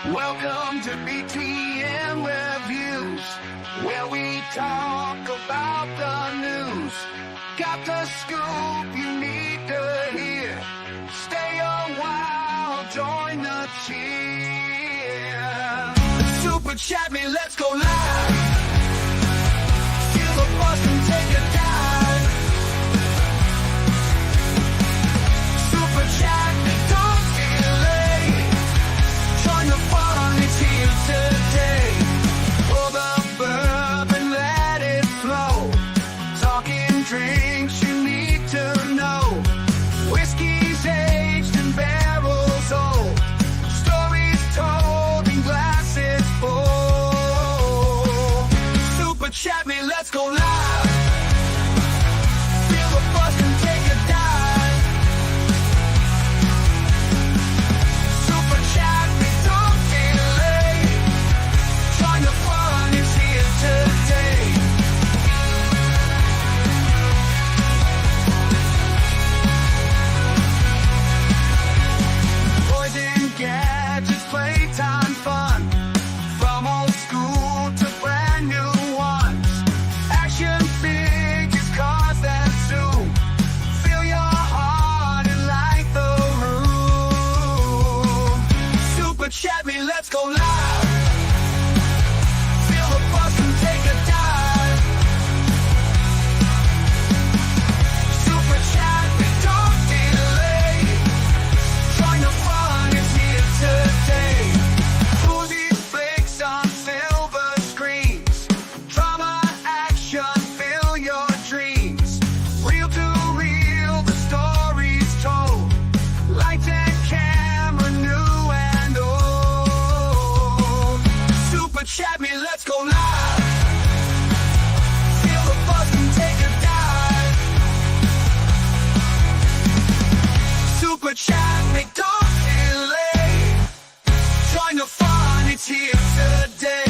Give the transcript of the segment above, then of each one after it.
Welcome to BTM Reviews, where we talk about the news. Got the scoop you need to hear. Stay a while, join the cheer. Super chat me, let's go live. Feel the buzz and take a dive. Super chat me, don't delay. Join the fun, it's here today. Pour the bourbon, let it flow. Talking drinks you need to know. Whiskey's aged and barrels old. Stories told in glasses full. Super chat me, let's go live. Feel the buzz and take a dive. Super chat me, don't delay. Join the fun, it's here today. Toys and gadgets, playtime fun. From old school to brand new ones. Action figures, cars that zoom. Fill your heart and light the room. Super chat me, let's go live. Feel the buzz and take a dive. Super chat me, don't delay. Join the fun, it's here today. Cozy flicks on silver screens. Drama, action, fill your dreams. Real to real, the stories told. Lights and camera, new and old. Super chat me, let's go live. Feel the buzz and take a dive. Super chat me, don't delay. Join the fun, it's here today.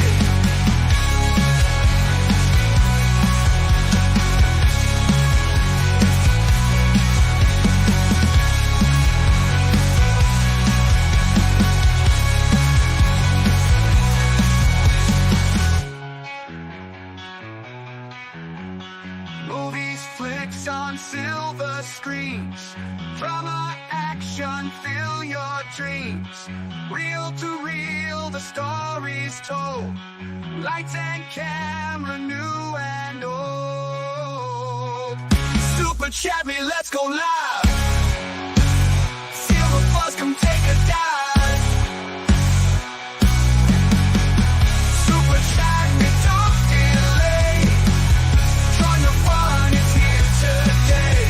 Movies, flicks on silver screens. Drama, action, fill your dreams. Real to real, the stories told. Lights and camera, new and old. Super chat me, let's go live. Feel the buzz, come take a dive. Super chat me, don't delay. Join the fun, it's here today.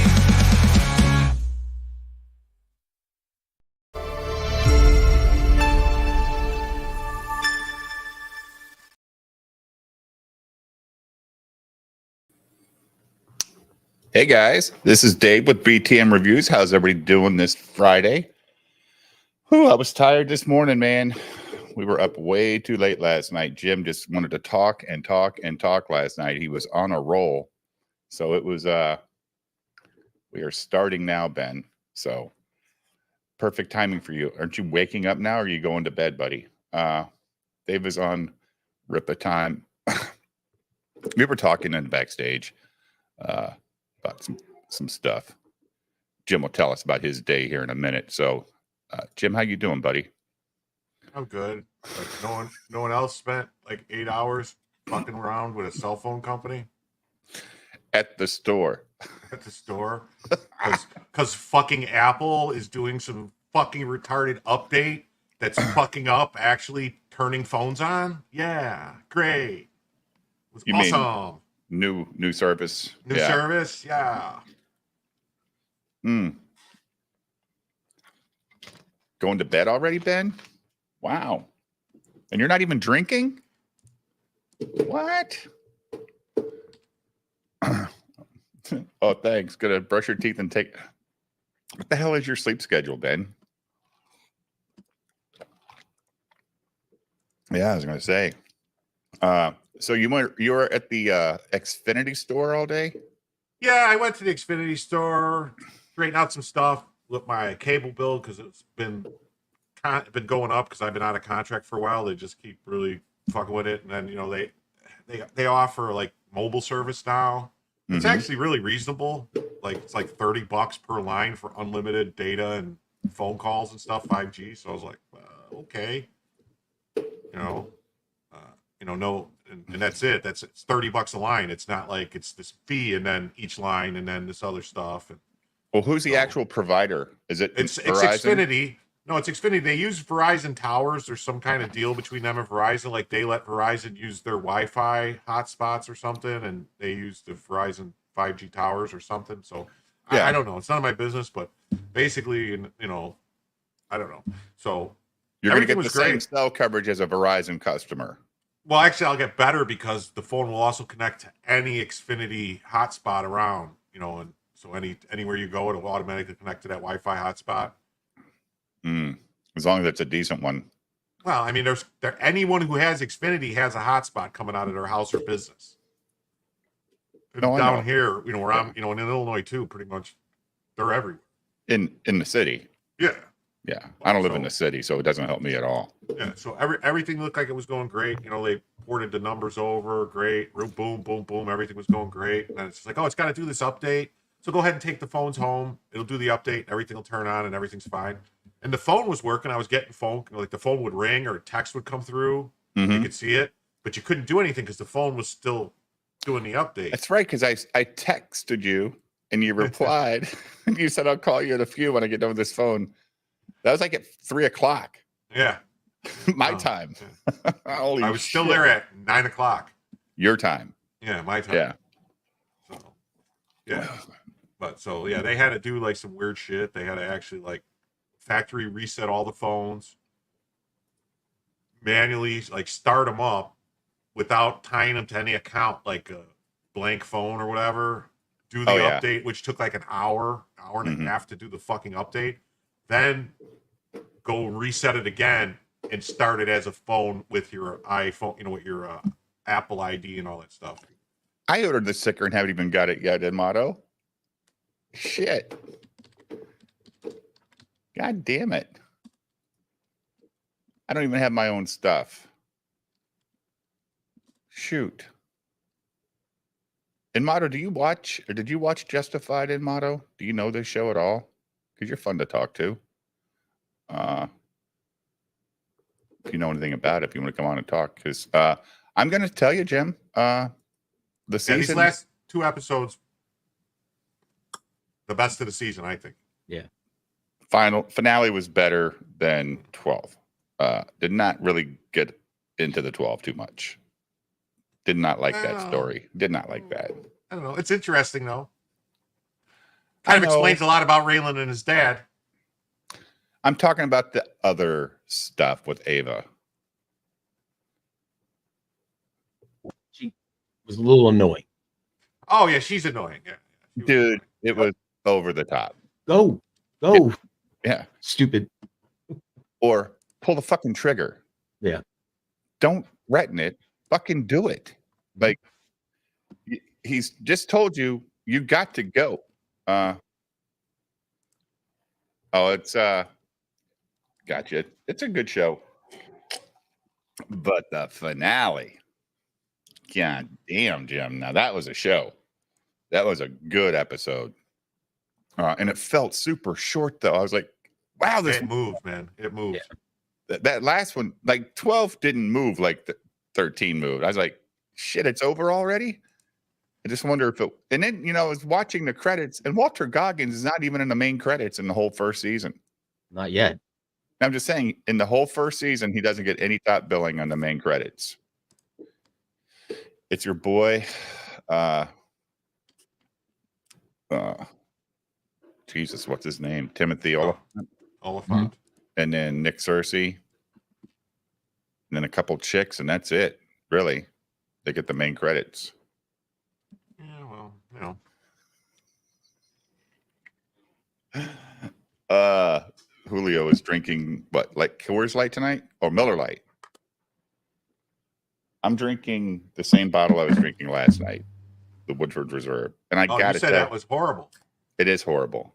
Hey guys, this is Dave with BTM Reviews. How's everybody doing this Friday? Whew, I was tired this morning, man. We were up way too late last night. Jim just wanted to talk and talk and talk last night. He was on a roll. So it was, we are starting now, Ben. So perfect timing for you. Aren't you waking up now or are you going to bed, buddy? Dave is on Rippa time. We were talking in the backstage. About some stuff. Jim will tell us about his day here in a minute. So, Jim, how you doing, buddy? I'm good. Like no one else spent like 8 hours fucking around with a cell phone company At the store. at the store because fucking Apple is doing some fucking retarded update that's fucking up actually turning phones on. Yeah, great. It was You mean awesome. New service. New service, yeah. Going to bed already, Ben? Wow. And you're not even drinking? What? Oh, thanks. Gonna brush your teeth and take. What the hell is your sleep schedule, Ben? Yeah, I was gonna say. So you were at the Xfinity store all day? Yeah, I went to the Xfinity store, straighten out some stuff, with my cable bill because it's been going up because I've been out of contract for a while. They just keep really fucking with it, and then they offer like mobile service now. It's actually really reasonable. Like it's like $30 per line for unlimited data and phone calls and stuff, 5G. So I was like, okay, no, and that's it. It's $30 a line. It's not like it's this fee and then each line and then this other stuff. And Well, who's the actual provider? Is it it's Verizon? Xfinity. No, it's Xfinity. They use Verizon towers. There's some kind of deal between them and Verizon. Like they let Verizon use their Wi-Fi hotspots or something, and they use the Verizon 5G towers or something. So Yeah. I don't know. It's none of my business, but basically, I don't know. So You're going to everything get the was same great. cell coverage as a Verizon customer. Well, actually, I'll get better because the phone will also connect to any Xfinity hotspot around. And so anywhere you go, it'll automatically connect to that Wi-Fi hotspot. As long as it's a decent one. Well, I mean, anyone who has Xfinity has a hotspot coming out of their house or business. No, I Down know. here, where I'm, in Illinois too, pretty much, they're everywhere. In the city. Yeah. Yeah. I don't live in the city, so it doesn't help me at all. Yeah. So everything looked like it was going great. They ported the numbers over, great. Boom, boom, boom. Everything was going great. And then it's just like, oh, it's got to do this update. So go ahead and take the phones home. It'll do the update. Everything will turn on and everything's fine. And the phone was working. I was getting like the phone would ring or a text would come through. You could see it, but you couldn't do anything because the phone was still doing the update. That's right, because I texted you and you replied and you said I'll call you in a few when I get done with this phone. That was like at 3:00. Yeah. My time. Yeah. Holy I was still shit. there at 9:00. Your time. Yeah, my time. Yeah. So, yeah. But so yeah, they had to do like some weird shit. They had to actually like factory reset all the phones, manually like start them up without tying them to any account, like a blank phone or whatever. Do the update, which took like an hour and a half to do the fucking update. Then go reset it again and start it as a phone with your iPhone, with your Apple ID and all that stuff. I ordered the sticker and haven't even got it yet, Motto. Shit. God damn it. I don't even have my own stuff. Shoot. Motto, do you watch, or did you watch Justi-Fried-Day, Motto? Do you know this show at all? Because you're fun to talk to. If you know anything about it, if you want to come on and talk. Because I'm going to tell you, Jim, the season... these last 2 episodes, the best of the season, I think. Yeah. Finale was better than 12. Did not really get into the 12 too much. Did not like that story. Did not like that. I don't know. It's interesting though. Kind of explains a lot about Raylan and his dad. I'm talking about the other stuff with Ava. She was a little annoying. Oh yeah, she's annoying. Yeah. Dude, it was over the top. Go. Yeah. Stupid. Or pull the fucking trigger. Yeah. Don't threaten it. Fucking do it. Like, he's just told you, you got to go. It's gotcha. It's a good show. But the finale, god damn, Jim. Now that was a show. That was a good episode. And it felt super short though. I was like, wow, this it moved, man. It moved. Yeah. That last one, like 12 didn't move like the 13 moved. I was like, shit, it's over already. I just wonder if it, and then, I was watching the credits and Walter Goggins is not even in the main credits in the whole first season. Not yet. I'm just saying in the whole first season, he doesn't get any top billing on the main credits. It's your boy, Jesus, what's his name? Timothy Oliphant. And then Nick Cersei. And then a couple chicks, and that's it. Really. They get the main credits. Yeah, well, Julio is drinking what, like Coors Light tonight? Or Miller Lite? I'm drinking the same bottle I was drinking last night, the Woodford Reserve. And I got you said that was horrible. It is horrible.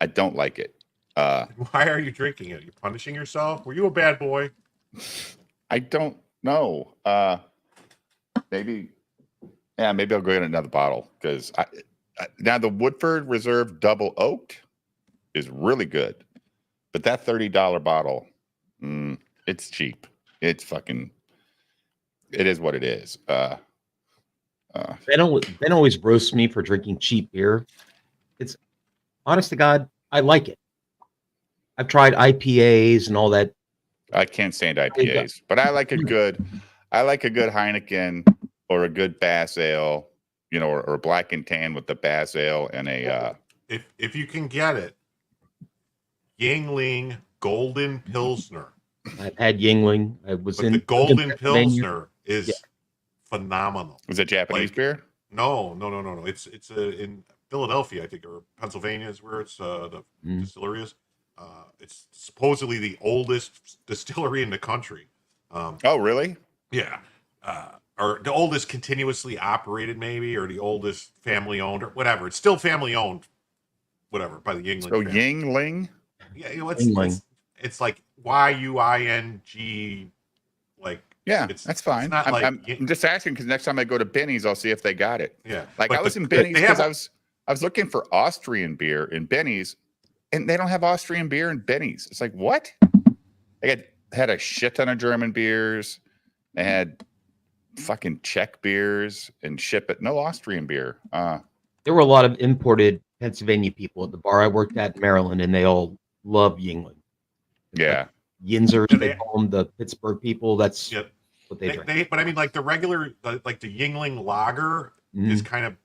I don't like it. Why are you drinking it? You punishing yourself? Were you a bad boy? I don't know. Maybe I'll go get another bottle because now the Woodford Reserve Double Oaked is really good, but that $30 bottle, it's cheap. It's fucking. It is what it is. Ben always roasts me for drinking cheap beer. It's honest to God, I like it. I've tried IPAs and all that. I can't stand IPAs, but I like a good Heineken or a good Bass Ale, or black and tan with the Bass Ale and a. If you can get it, Yingling Golden Pilsner. I've had Yingling. But the Golden Pilsner is phenomenal. Is it Japanese beer? No. It's in Philadelphia, I think, or Pennsylvania is where it's the distillery is. It's supposedly the oldest distillery in the country. Oh, really? Yeah. Or the oldest continuously operated, maybe, or the oldest family owned, or whatever. It's still family owned, whatever, by the Yingling. So family. Yingling? Yeah, it's like YUING, like. Yeah, that's fine. I'm just asking because next time I go to Benny's, I'll see if they got it. Yeah, like I was in Benny's because I was looking for Austrian beer in Benny's, and they don't have Austrian beer in Benny's. It's like, what? They had a shit ton of German beers. They had fucking Czech beers and no Austrian beer. There were a lot of imported Pennsylvania people at the bar I worked at in Maryland, and they all love Yingling. Yeah. Yinzers, they call them, the Pittsburgh people. That's what they drink. But I mean, like the regular, like the Yingling lager is kind of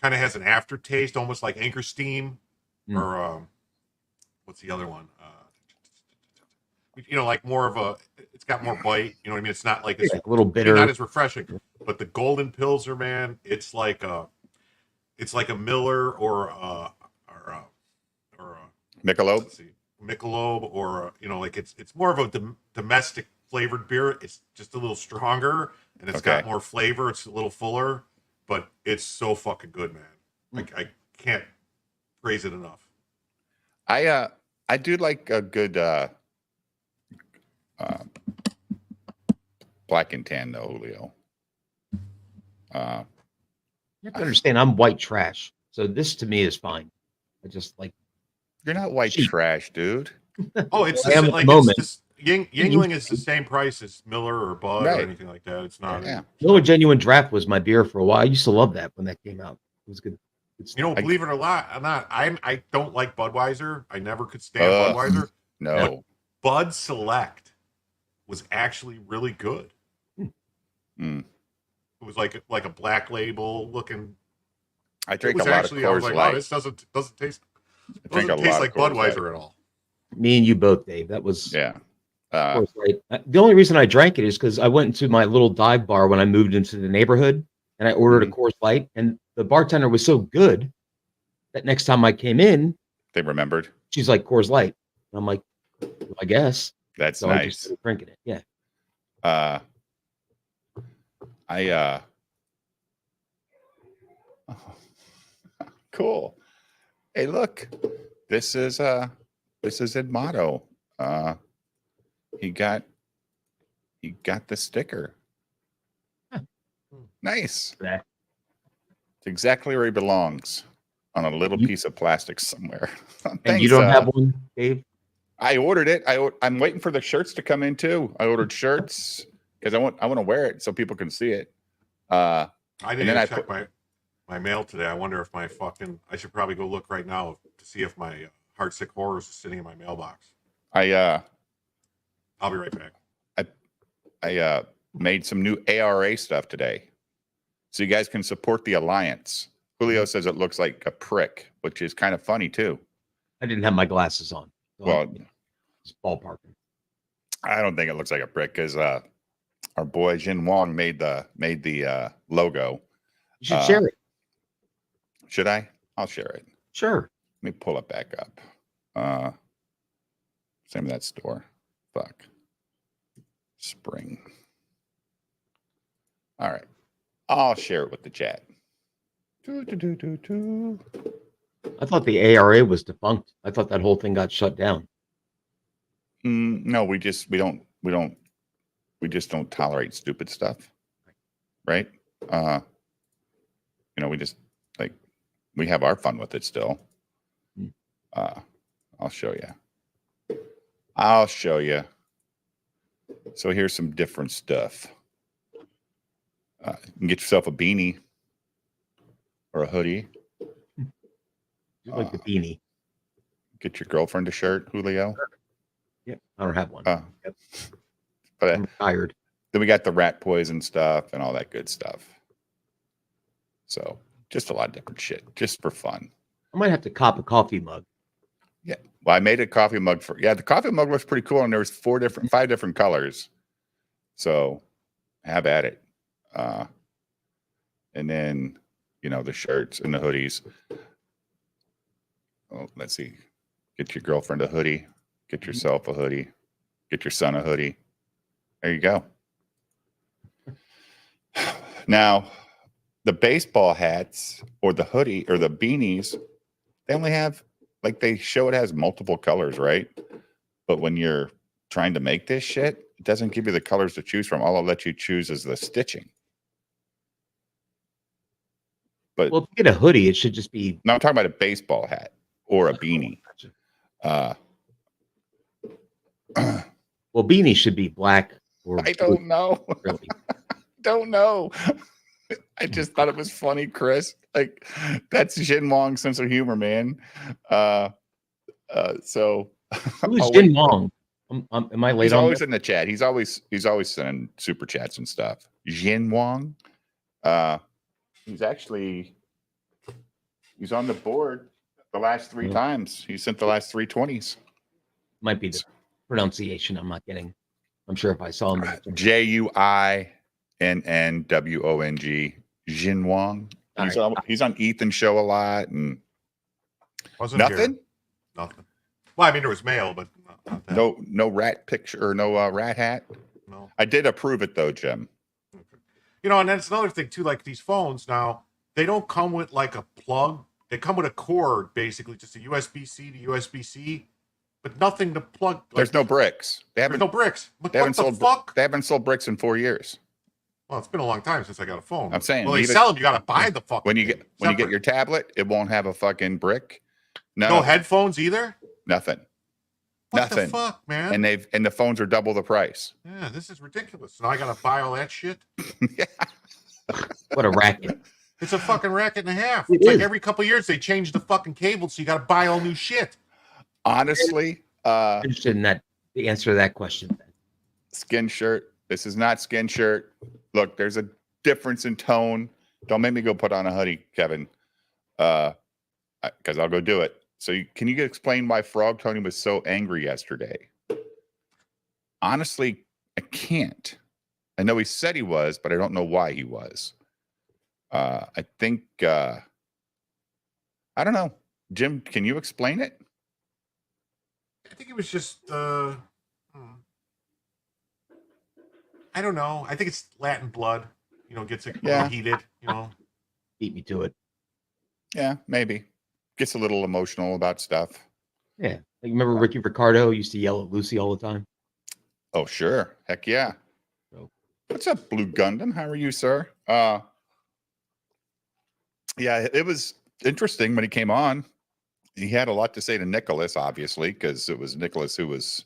has an aftertaste, almost like Anchor Steam, or what's the other one? Like more of a, it's got more bite. You know what I mean? It's not like it's a little bitter, not as refreshing. But the Golden Pilsner, man, it's like a Miller or Michelob. Let's see. Michelob, or like it's more of a domestic flavored beer. It's just a little stronger and it's got more flavor. It's a little fuller, but it's so fucking good, man. Like I can't praise it enough. I do like a good black and tan though, Julio. You have to understand, I'm white trash, so this to me is fine. I just like. You're not white trash, dude. Oh, it's Yingling is the same price as Miller or Bud or anything like that. It's not. Yeah. Miller Genuine Draft was my beer for a while. I used to love that when that came out. It was good. Believe it or not, I don't like Budweiser. I never could stand Budweiser. No. But Bud Select was actually really good. It was like a black label looking. I drink a lot of Coors Light. Wow, this doesn't taste. It doesn't taste like Budweiser at all. Me and you both, Dave. That was Coors Light. The only reason I drank it is because I went into my little dive bar when I moved into the neighborhood, and I ordered a Coors Light, and the bartender was so good that next time I came in, they remembered. She's like, Coors Light. And I'm like, well, I guess. That's so nice. I just started drinking it. Yeah. Cool. Hey, look, this is in motto. He got the sticker. Huh. Nice. Yeah. It's exactly where he belongs, on a little piece of plastic somewhere. And Thanks, you don't have one, Dave? I ordered it. I'm waiting for the shirts to come in too. I ordered shirts because I want to wear it so people can see it. I didn't even check my mail today. I wonder if I should probably go look right now to see if my Heartsick Horrors is sitting in my mailbox. I'll be right back. I made some new ARA stuff today, so you guys can support the Alliance. Julio says it looks like a prick, which is kind of funny too. I didn't have my glasses on. So well, it's ballparking. I don't think it looks like a brick because our boy Jin Wong made the logo. You should share it. Should I? I'll share it. Sure. Let me pull it back up. Same with that store. Fuck. Spring. All right. I'll share it with the chat. I thought the ARA was defunct. I thought that whole thing got shut down. No, we just don't tolerate stupid stuff, right? We just like we have our fun with it still. I'll show you. So here's some different stuff. You can get yourself a beanie or a hoodie. Like the beanie. Get your girlfriend a shirt, Julio. Yep, I don't have one. Yep. But I'm tired. Then we got the rat poison stuff and all that good stuff. So just a lot of different shit, just for fun. I might have to cop a coffee mug. Yeah. Well, I made a coffee mug the coffee mug looks pretty cool, and there was 5 different colors. So have at it. And then, the shirts and the hoodies. Oh, let's see. Get your girlfriend a hoodie. Get yourself a hoodie. Get your son a hoodie. There you go. Now, the baseball hats or the hoodie or the beanies, they only have, they show it has multiple colors, right? But when you're trying to make this shit, it doesn't give you the colors to choose from. All it'll let you choose is the stitching. But well, if you get a hoodie, it should just be. No, I'm talking about a baseball hat or a beanie. Well, beanie should be black. Or I don't know. Really. Don't know. I just thought it was funny, Chris. That's Jin Wong's sense of humor, man. So who's Jin Wong? Am I late? He's always in the chat. He's always sending super chats and stuff. Jin Wong. He's on the board the last 3 times. He sent the last 3 20s. Might be the pronunciation I'm not getting. I'm sure if I saw him. Juinwong. Jin Wong. He's on Ethan's show a lot. And nothing? Nothing. Well, I mean, there was mail, but not that. No rat picture or no rat hat. No. I did approve it though, Jim. And that's another thing too. Like these phones now, they don't come with like a plug. They come with a cord, basically, just a USB-C to USB-C, but nothing to plug. There's no bricks. There's no bricks. What They the fuck? They haven't sold bricks in 4 years. Well, it's been a long time since I got a phone. I'm saying, well, they sell them. You got to buy the fucking. When you get your tablet, it won't have a fucking brick. No headphones either. Nothing. What the fuck, man? And the phones are double the price. Yeah, this is ridiculous. Now I got to buy all that shit. Yeah. What a racket! It's a fucking racket and a half. It's like every couple of years they change the fucking cable, so you got to buy all new shit. Honestly, interested in the answer to that question. Then. Skin shirt. This is not skin shirt. Look, there's a difference in tone. Don't make me go put on a hoodie, Kevin, because I'll go do it. So can you explain why Frog Tony was so angry yesterday? Honestly, I can't. I know he said he was, but I don't know why he was. I think, I don't know. Jim, can you explain it? I think it was just, I don't know. I think it's Latin blood, gets it heated, Beat me to it. Yeah, maybe. Gets a little emotional about stuff. Yeah. Like, remember Ricky Ricardo used to yell at Lucy all the time? Oh, sure. Heck yeah. So. What's up, Blue Gundam? How are you, sir? Yeah, it was interesting when he came on. He had a lot to say to Nicholas, obviously, because it was Nicholas who was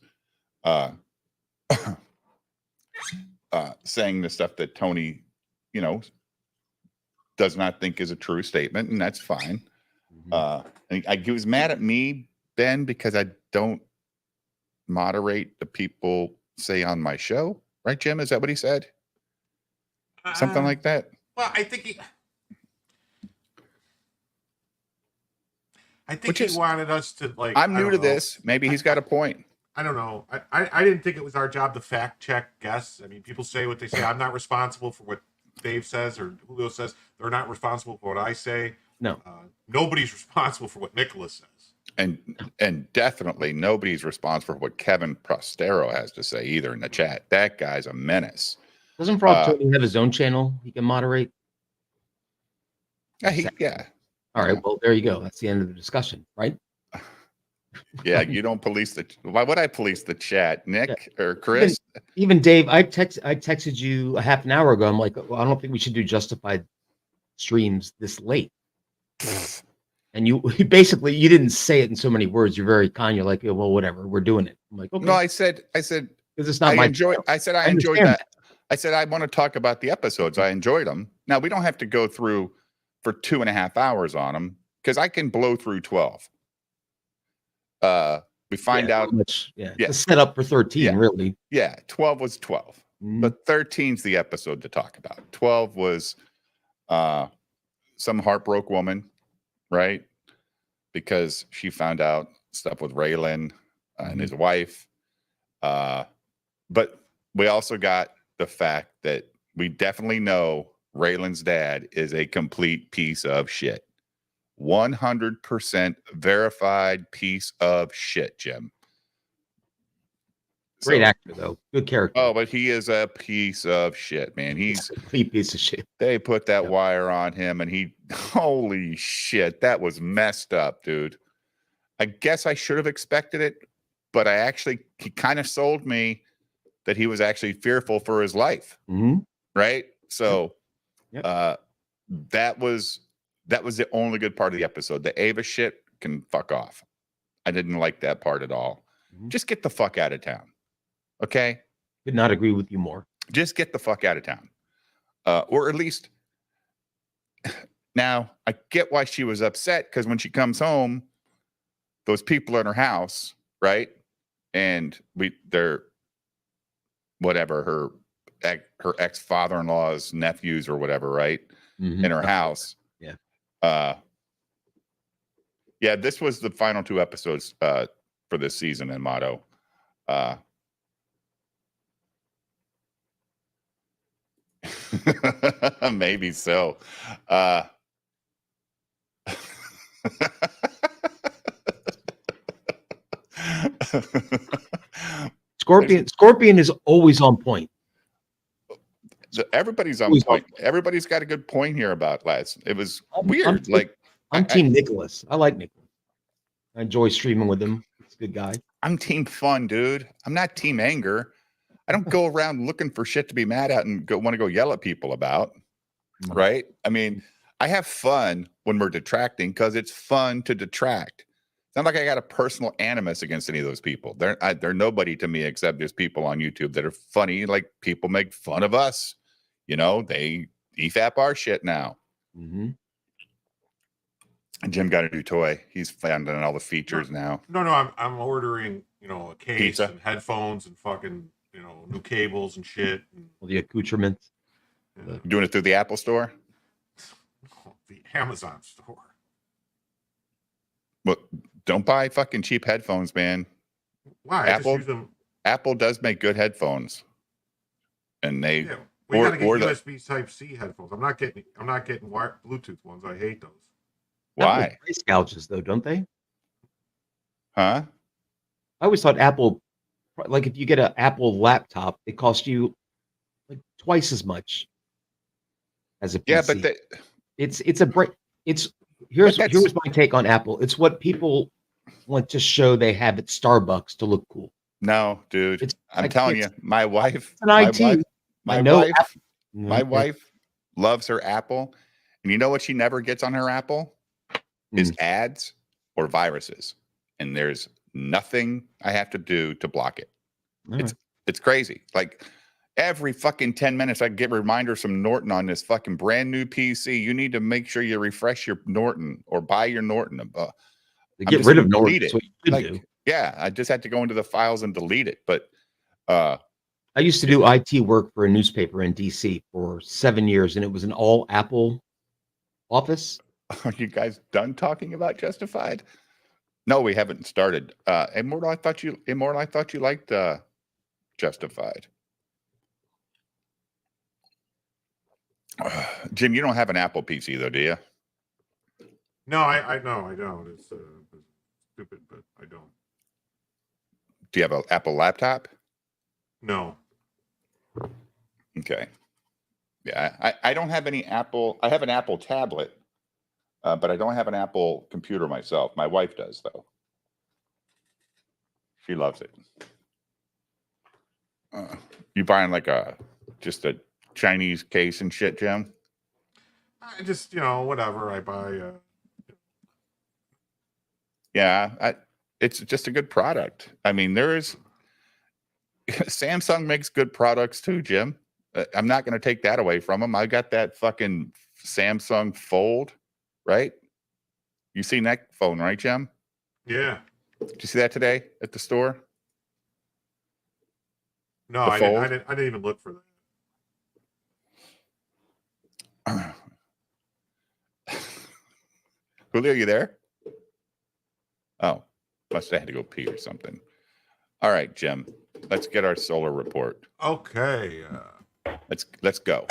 saying the stuff that Tony, does not think is a true statement, and that's fine. And he was mad at me, Ben, because I don't moderate the people say on my show, right, Jim? Is that what he said? Something like that. Well, I think he wanted us to like. I'm new to this. Maybe he's got a point. I don't know. I didn't think it was our job to fact check guests. I mean, people say what they say. I'm not responsible for what Dave says or Julio says. They're not responsible for what I say. No. Nobody's responsible for what Nicholas says. And definitely nobody's responsible for what Kevin Prostero has to say either in the chat. That guy's a menace. Doesn't Frog Tony have his own channel he can moderate? Yeah. All right. Well, there you go. That's the end of the discussion, right? Yeah, you don't police the. Why would I police the chat, Nick or Even, Chris? even Dave, I texted you a half an hour ago. I'm like, well, I don't think we should do Justified streams this late. And you basically you didn't say it in so many words. You're very kind. You're like, yeah, well, whatever, we're doing it. I'm like, okay. No, I said, because it's not my enjoy. channel. I said I enjoyed understand that. I said I want to talk about the episodes. I enjoyed them. Now we don't have to go through for 2.5 hours on them because I can blow through 12. We find Yeah, out. much, yeah, Yeah. it's a setup for 13, Yeah. really. Yeah, 12 was 12, but 13's the episode to talk about. 12 was some heartbroken woman, right? Because she found out stuff with Raylan and his wife. But we also got the fact that we definitely know Raylan's dad is a complete piece of shit. 100% verified piece of shit, Jim. Great actor, though. Good character. Oh, but he is a piece of shit, man. He's a complete piece of shit. They put that wire on him, and holy shit, that was messed up, dude. I guess I should have expected it, but he kind of sold me that he was actually fearful for his life, right? So, that was the only good part of the episode. The Ava shit can fuck off. I didn't like that part at all. Just get the fuck out of town, okay? Could not agree with you more. Just get the fuck out of town, or at least. Now I get why she was upset because when she comes home, those people in her house, right? And they're whatever her ex father-in-law's nephews or whatever, right? In her house. Yeah. Yeah, this was the final 2 episodes for this season in Motto. Maybe so. Scorpion is always on point. Everybody's on point. Everybody's got a good point here about last. It was weird. I'm Team Nicholas. I like Nicholas. I enjoy streaming with him. He's a good guy. I'm Team Fun, dude. I'm not Team Anger. I don't go around looking for shit to be mad at and want to go yell at people about. Right? I mean, I have fun when we're detracting because it's fun to detract. It's not like I got a personal animus against any of those people. They're nobody to me except there's people on YouTube that are funny. Like people make fun of us. You know, they EFAP our shit now. And Jim got a new toy. He's finding all the features now. No, I'm ordering, a case Pizza and headphones and fucking, new cables and shit. Well, the accoutrements. Yeah. Doing it through the Apple store? The Amazon store. Well, don't buy fucking cheap headphones, man. Why? Apple does make good headphones, and they we gotta get USB Type C headphones. I'm not getting Bluetooth ones. I hate those. Why? Price gouges though, don't they? Huh? I always thought Apple, like if you get an Apple laptop, it costs you like twice as much as a PC. Yeah, but it's a break. Here's my take on Apple. It's what people want to show they have at Starbucks to look cool. No, dude. I'm like, telling you, my wife, my wife loves her Apple. And you know what she never gets on her Apple? Is ads or viruses. And there's nothing I have to do to block it. It's crazy. Like every fucking 10 minutes, I get reminders from Norton on this fucking brand new PC. You need to make sure you refresh your Norton or buy your Norton. Get rid of Norton. Yeah, I just had to go into the files and delete it. But I used to do IT work for a newspaper in DC for 7 years, and it was an all Apple office. Are you guys done talking about Justified? No, we haven't started. Immortal, I thought you liked Justified. Jim, you don't have an Apple PC though, do you? No, I don't. It's stupid, but I don't. Do you have an Apple laptop? No. Okay. Yeah, I don't have any Apple. I have an Apple tablet, But I don't have an Apple computer myself. My wife does, though. She loves it. You buying like just a Chinese case and shit, Jim? I just, whatever I buy. Yeah, it's just a good product. I mean, Samsung makes good products too, Jim. I'm not going to take that away from them. I got that fucking Samsung Fold, right? You seen that phone, right, Jim? Yeah. Did you see that today at the store? No, The I Fold? didn't even look for that. Julio, you there? Oh, must have had to go pee or something. All right, Jim, let's get our solar report. Okay. Let's go.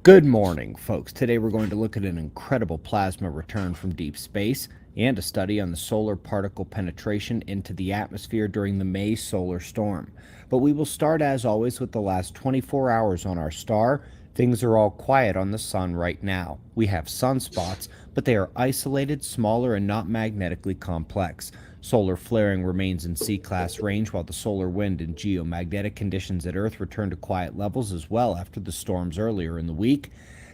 Good morning, folks. Today we're going to look at an incredible plasma return from deep space and a study on the solar particle penetration into the atmosphere during the May solar storm. But we will start, as always, with the last 24 hours on our star. Things are all quiet on the sun right now. We have sunspots, but they are isolated, smaller, and not magnetically complex. Solar flaring remains in C-class range, while the solar wind and geomagnetic conditions at Earth return to quiet levels as well after the storms earlier in the week.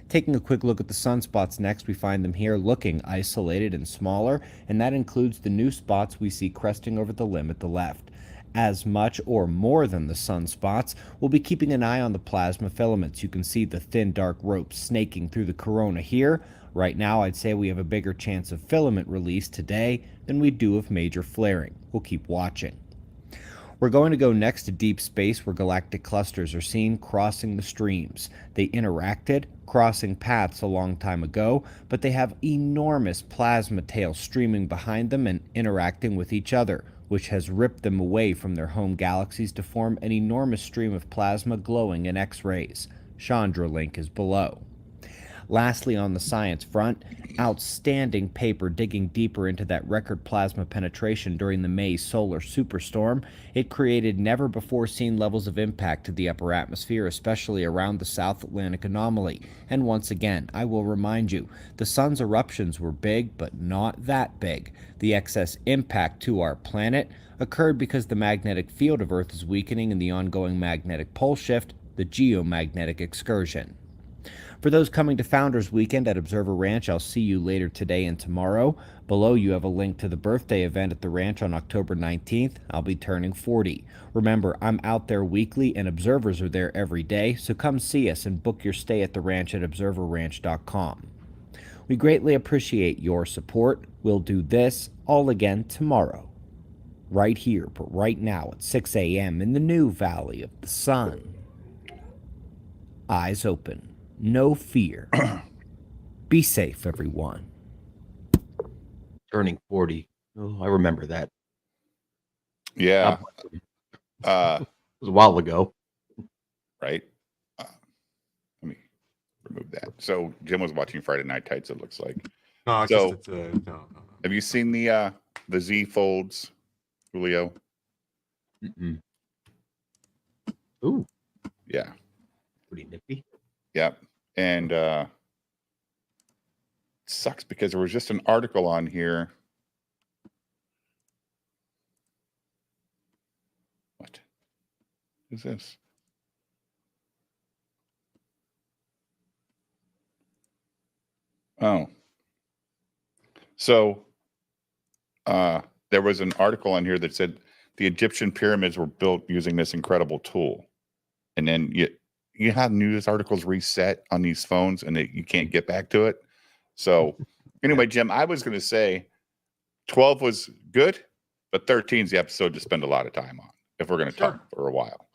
Taking a quick look at the sunspots next, we find them here looking isolated and smaller, and that includes the new spots we see cresting over the limb at the left. As much or more than the sunspots, we'll be keeping an eye on the plasma filaments. You can see the thin dark ropes snaking through the corona here. Right now, I'd say we have a bigger chance of filament release today than we do of major flaring. We'll keep watching. We're going to go next to deep space, where galactic clusters are seen crossing the streams. They interacted, crossing paths a long time ago, but they have enormous plasma tails streaming behind them and interacting with each other, which has ripped them away from their home galaxies to form an enormous stream of plasma glowing in X-rays. Chandra link is below. Lastly, on the science front, outstanding paper digging deeper into that record plasma penetration during the May solar superstorm. It created never-before-seen levels of impact to the upper atmosphere, especially around the South Atlantic anomaly. And once again, I will remind you, the sun's eruptions were big, but not that big. The excess impact to our planet occurred because the magnetic field of Earth is weakening in the ongoing magnetic pole shift, the geomagnetic excursion. For those coming to Founders Weekend at Observer Ranch, I'll see you later today and tomorrow. Below you have a link to the birthday event at the ranch on October 19th. I'll be turning 40. Remember, I'm out there weekly and observers are there every day, so come see us and book your stay at the ranch at observerranch.com. We greatly appreciate your support. We'll do this all again tomorrow, right here, but right now at 6 a.m. in the new Valley of the Sun. Eyes open. No fear. Be safe, everyone. Turning 40. Oh, I remember that. Yeah. It was a while ago. Right. Let me remove that. So Jim was watching Friday Night Tights, it looks like. No, it's So- just no. Have you seen the Z folds, Julio? Mm-mm. Ooh, Yeah. pretty nifty. Yep. And sucks because there was just an article on here. What is this? Oh. So there was an article on here that said the Egyptian pyramids were built using this incredible tool. And then you have news articles reset on these phones and you can't get back to it. So anyway, Jim, I was going to say 12 was good, but 13 is the episode to spend a lot of time on if we're going to talk for a while.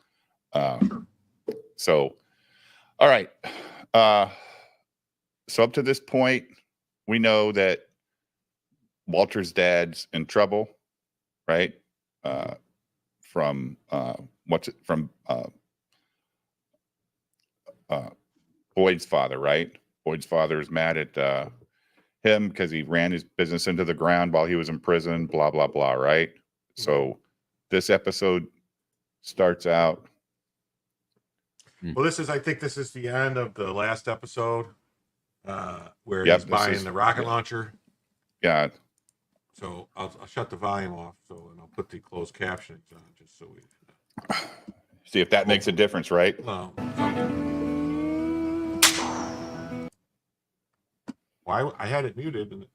So, all right. So up to this point, we know that Walter's dad's in trouble, right? From Boyd's father, right? Boyd's father is mad at him because he ran his business into the ground while he was in prison, blah, blah, blah, right? So this episode starts out. Well, I think this is the end of the last episode where Yep, he's buying the rocket launcher. Yeah. So I'll shut the volume off. And I'll put the closed captions on just so we See if that makes a difference, right? no. Why I had it muted and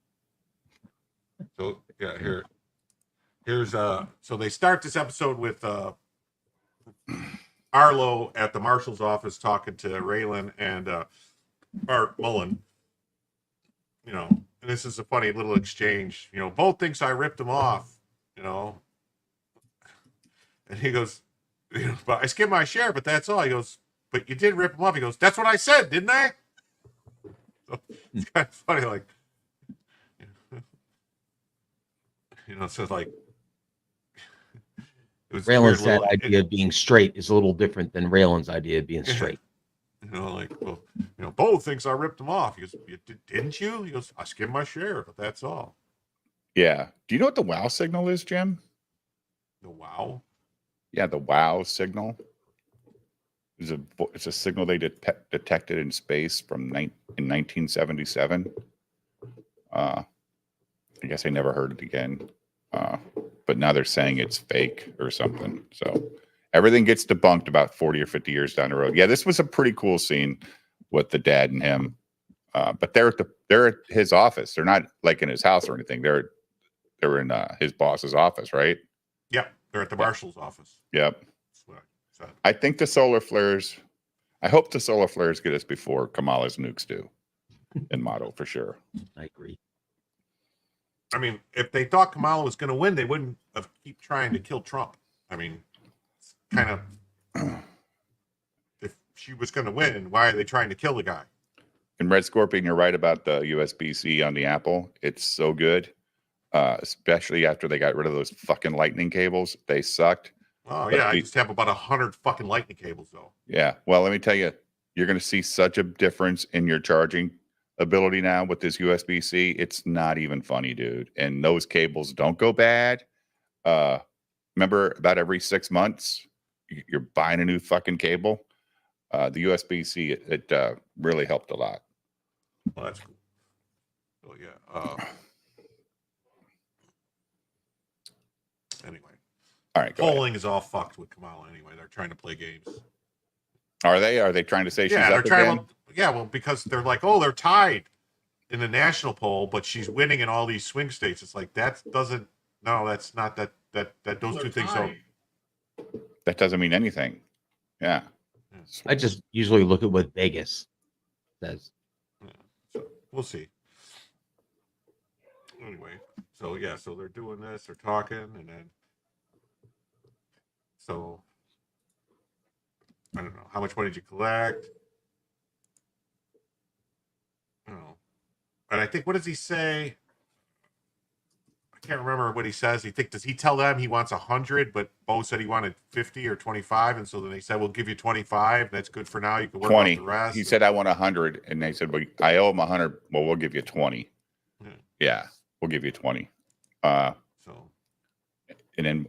so yeah, here's so they start this episode with Arlo at the marshal's office talking to Raylan and Art Mullen. You know, and this is a funny little exchange. You know, both thinks I ripped him off, you know. And he goes, you know, but I skimmed my share, but that's all. He goes, but you did rip him off. He goes, that's what I said, didn't I? So it's kind of funny, like, you know, so like, it was Raylan's weird that idea of being straight is a little different than Raylan's idea of being straight. You know, like, well, you know, Bo thinks I ripped him off. He goes, didn't you? He goes, I skimmed my share, but that's all. Yeah. Do you know what the WOW signal is, Jim? The wow. Yeah, the WOW signal. It's a signal they detected in space in 1977. I guess I never heard it again. But now they're saying it's fake or something. So everything gets debunked about 40 or 50 years down the road. Yeah, this was a pretty cool scene with the dad and him. But they're at his office. They're not like in his house or anything. They're in his boss's office, right? Yep, they're at the marshal's office. Yep. That's what I said. I think the solar flares. I hope the solar flares get us before Kamala's nukes do. In Motto, for sure. I agree. I mean, if they thought Kamala was going to win, they wouldn't have keep trying to kill Trump. I mean, it's kind of if she was going to win, why are they trying to kill the guy? And Red Scorpion, you're right about the USB-C on the Apple. It's so good, especially after they got rid of those fucking lightning cables. They sucked. Oh yeah, I just have about 100 fucking lightning cables though. Yeah, well, let me tell you, you're going to see such a difference in your charging ability now with this USB-C. It's not even funny, dude. And those cables don't go bad. Remember, about every 6 months, you're buying a new fucking cable. The USB-C, it really helped a lot. Well, that's cool. Oh yeah. Anyway, All right, go ahead. polling is all fucked with Kamala anyway. They're trying to play games. Are they? Are they trying to say she's Yeah, they're up trying. again? Yeah, well, because they're like, oh, they're tied in the national poll, but she's winning in all these swing states. It's like that doesn't. No, that's not that. That those two things don't. That doesn't mean anything. Yeah. I just usually look at what Vegas says. So we'll see. Anyway, so yeah, so they're doing this, they're talking, and then so I don't know how much money did you collect. I don't know, and I think what does he say? I can't remember what he says. Does he tell them he wants 100, but Bo said he wanted 50 or 25, and so then they said we'll give you 25. That's good for now. You can work 20. out the rest. He said I want 100, and they said, well, I owe him 100. Well, we'll give you 20. Yeah, we'll give you 20. So And then,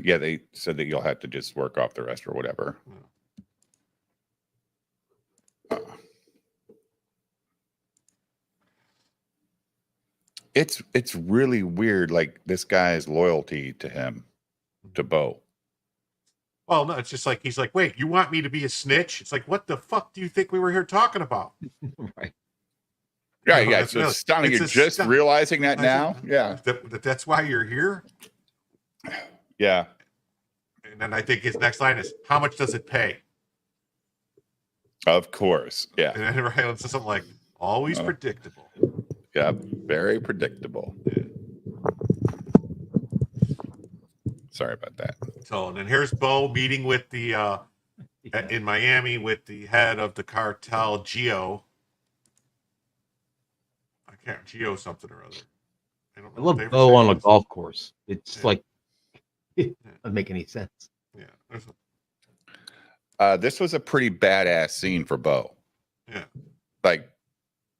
yeah, they said that you'll have to just work off the rest or whatever. It's really weird, like this guy's loyalty to him, to Bo. well, no, it's just like he's like, wait, you want me to be a snitch? It's like, what the fuck do you think we were here talking about? Right. Yeah, No, yeah. that's So really- it's stunning. it's You're a just stun- realizing that now. Yeah, That's why you're here. yeah. And then I think his next line is, how much does it pay? Of course. Yeah, And then Raylan says something like, always predictable. yeah. Very predictable. Sorry about that. So, and then here's Bo meeting with the in Miami with the head of the cartel, Geo. I can't Geo something or other. I don't I know love if they ever Bo say on a this. golf course. It's Yeah. like it doesn't make any sense. Yeah, there's This was a pretty badass scene for Bo. yeah, Like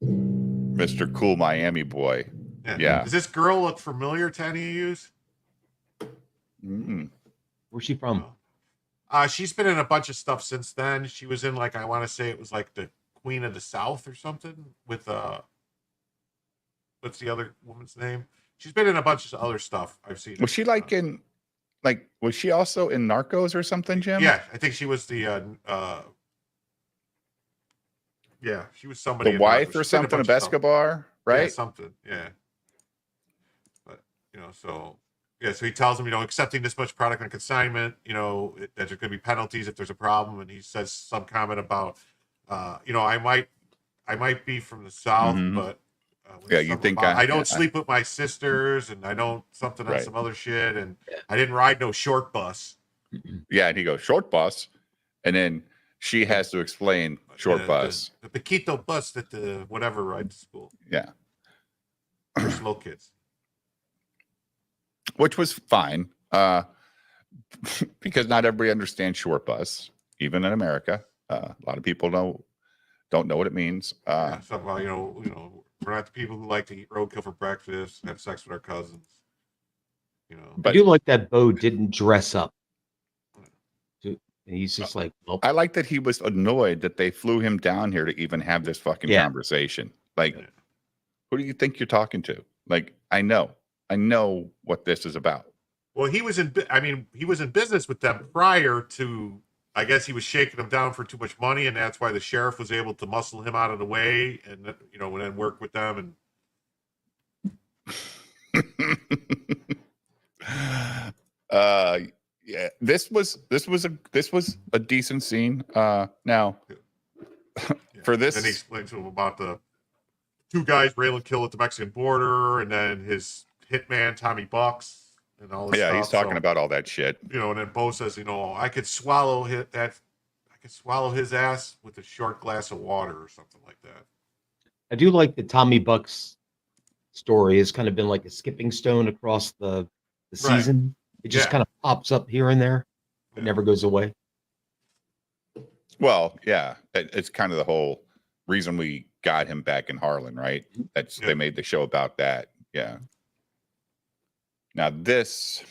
Mr. Cool Miami boy. yeah. Yeah. Does this girl look familiar to any of you? Mm. Where's she from? She's been in a bunch of stuff since then. She was in like I want to say it was like the Queen of the South or something with what's the other woman's name? She's been in a bunch of other stuff I've seen. Was she like in like was she also in Narcos or something, Jim? Yeah, I think she was the yeah, she was somebody The in wife Narcos. or She's been in a something bunch of stuff. Escobar, right? Yeah, something. Yeah. But so yeah, so he tells him, accepting this much product on consignment, that there's going to be penalties if there's a problem, and he says some comment about, I might be from the South, Mhm. but Yeah, you think I don't sleep with my sisters, and I don't something on Right. some other shit, and I didn't ride no short bus. Yeah, and he goes short bus, and then she has to explain short bus. The Paquito bus that the whatever rides to school Yeah, for slow kids. which was fine, because not everybody understands short bus, even in America. A lot of people don't know what it means. Yeah, somehow, we're not the people who like to eat roadkill for breakfast and have sex with our cousins. I But do like that Bo didn't dress up. And he's just like, well, I like that he was annoyed that they flew him down here to even have this fucking Yeah. conversation. Like, Yeah. who do you think you're talking to? Like, I know what this is about. Well, he was in business with them prior to, I guess he was shaking them down for too much money, and that's why the sheriff was able to muscle him out of the way and, and then work with them. Yeah, this was a decent scene. Now Yeah. for this, Then he explains to him about the two guys Raylan killed at the Mexican border, and then his hitman Tommy Bucks and all this yeah, stuff. he's talking So, about all that shit. and then Bo says, I could swallow his ass with a short glass of water or something like that. I do like the Tommy Bucks story has kind of been like a skipping stone across the Right. season. It just Yeah. kind of pops up here and there. It Yeah. never goes away. Well, yeah, it's kind of the whole reason we got him back in Harlan, right? That's Yeah. They made the show about that. Yeah. Now this,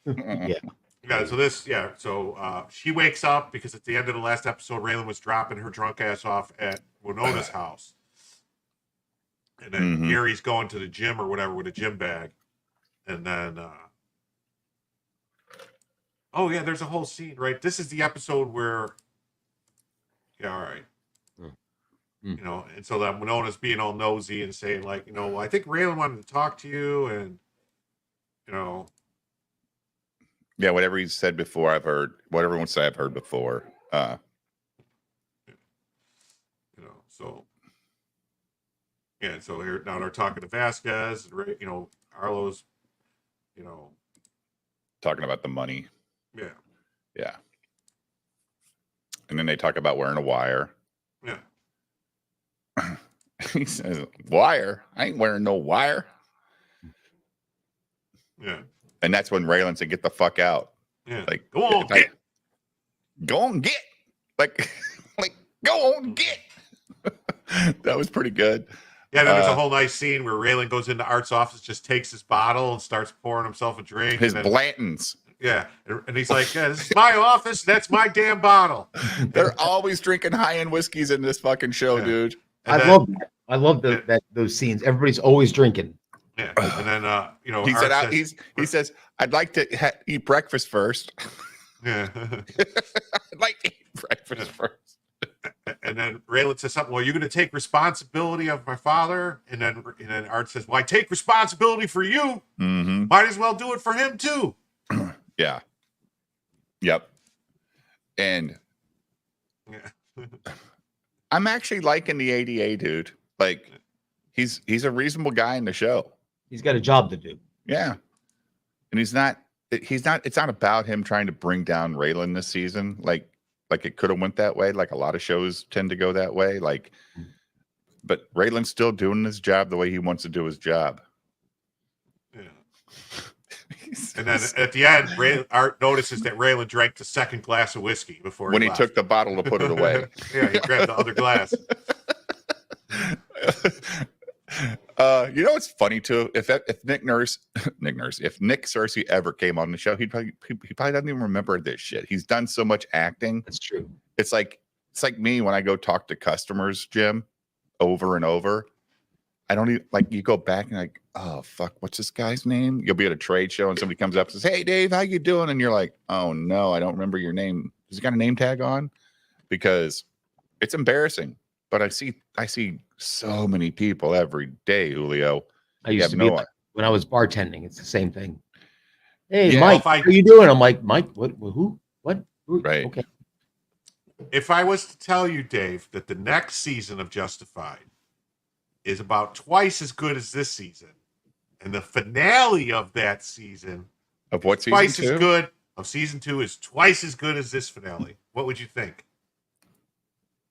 Yeah. Yeah, so she wakes up because at the end of the last episode, Raylan was dropping her drunk ass off at Winona's house. And then Mhm. Gary's going to the gym or whatever with a gym bag. And then, oh, yeah, there's a whole scene, right? This is the episode where, yeah, all right. And so that Winona's being all nosy and saying, like, I think Raylan wanted to talk to you. And, yeah, whatever he said before, I've heard. What everyone said, I've heard before. So. Yeah, so here now they're talking to Vasquez, Arlo's, Talking about the money. yeah, Yeah. And then they talk about wearing a wire. yeah. He says, wire? I ain't wearing no wire. Yeah. And that's when Raylan said, get the fuck out. Yeah. Like, Go on, like, go on, get. Like, go on, get. That was pretty good. Yeah, then there's a whole nice scene where Raylan goes into Art's office, just takes his bottle and starts pouring himself a drink. His and then, Blantons. yeah. And he's like, yeah, this is my office. That's my damn bottle. They're always drinking high-end whiskeys in this fucking show, Yeah. dude. And I love that. I love those scenes. Everybody's always drinking. Yeah. And then, He Art said, says, he says, I'd like to eat breakfast first. yeah. I'd like to eat breakfast first. And then Raylan says something, well, you're going to take responsibility of my father. And then Art says, well, I take responsibility for you. Mm-hmm. Might as well do it for him, too. Yeah. Yep. And Yeah. I'm actually liking the ADA dude. Like, he's a reasonable guy in the show. He's got a job to do. Yeah. And it's not about him trying to bring down Raylan this season. Like it could have went that way. Like a lot of shows tend to go that way. Like, but Raylan's still doing his job the way he wants to do his job. Yeah. And then at the end, Art notices that Raylan drank the second glass of whiskey before when he left. took the bottle to put it away. Yeah, he grabbed the other glass. You know what's funny too? If Nick Cersei ever came on the show, he probably doesn't even remember this shit. He's done so much acting. That's true. It's like me when I go talk to customers, Jim, over and over. I don't even like you go back and like, oh fuck, what's this guy's name? You'll be at a trade show and somebody comes up and says, "Hey Dave, how you doing?" And you're like, "Oh no, I don't remember your name. Has he got a name tag on?" Because it's embarrassing. But I see so many people every day, Julio. I used to be like, when I was bartending, it's the same thing. Hey, Yeah, Mike, how you doing? I'm like, Mike, what, who, what? Who? Right. Okay. If I was to tell you, Dave, that the next season of Justified is about twice as good as this season, and the finale of that season of what season twice 2? as good of season 2 is twice as good as this finale, what would you think?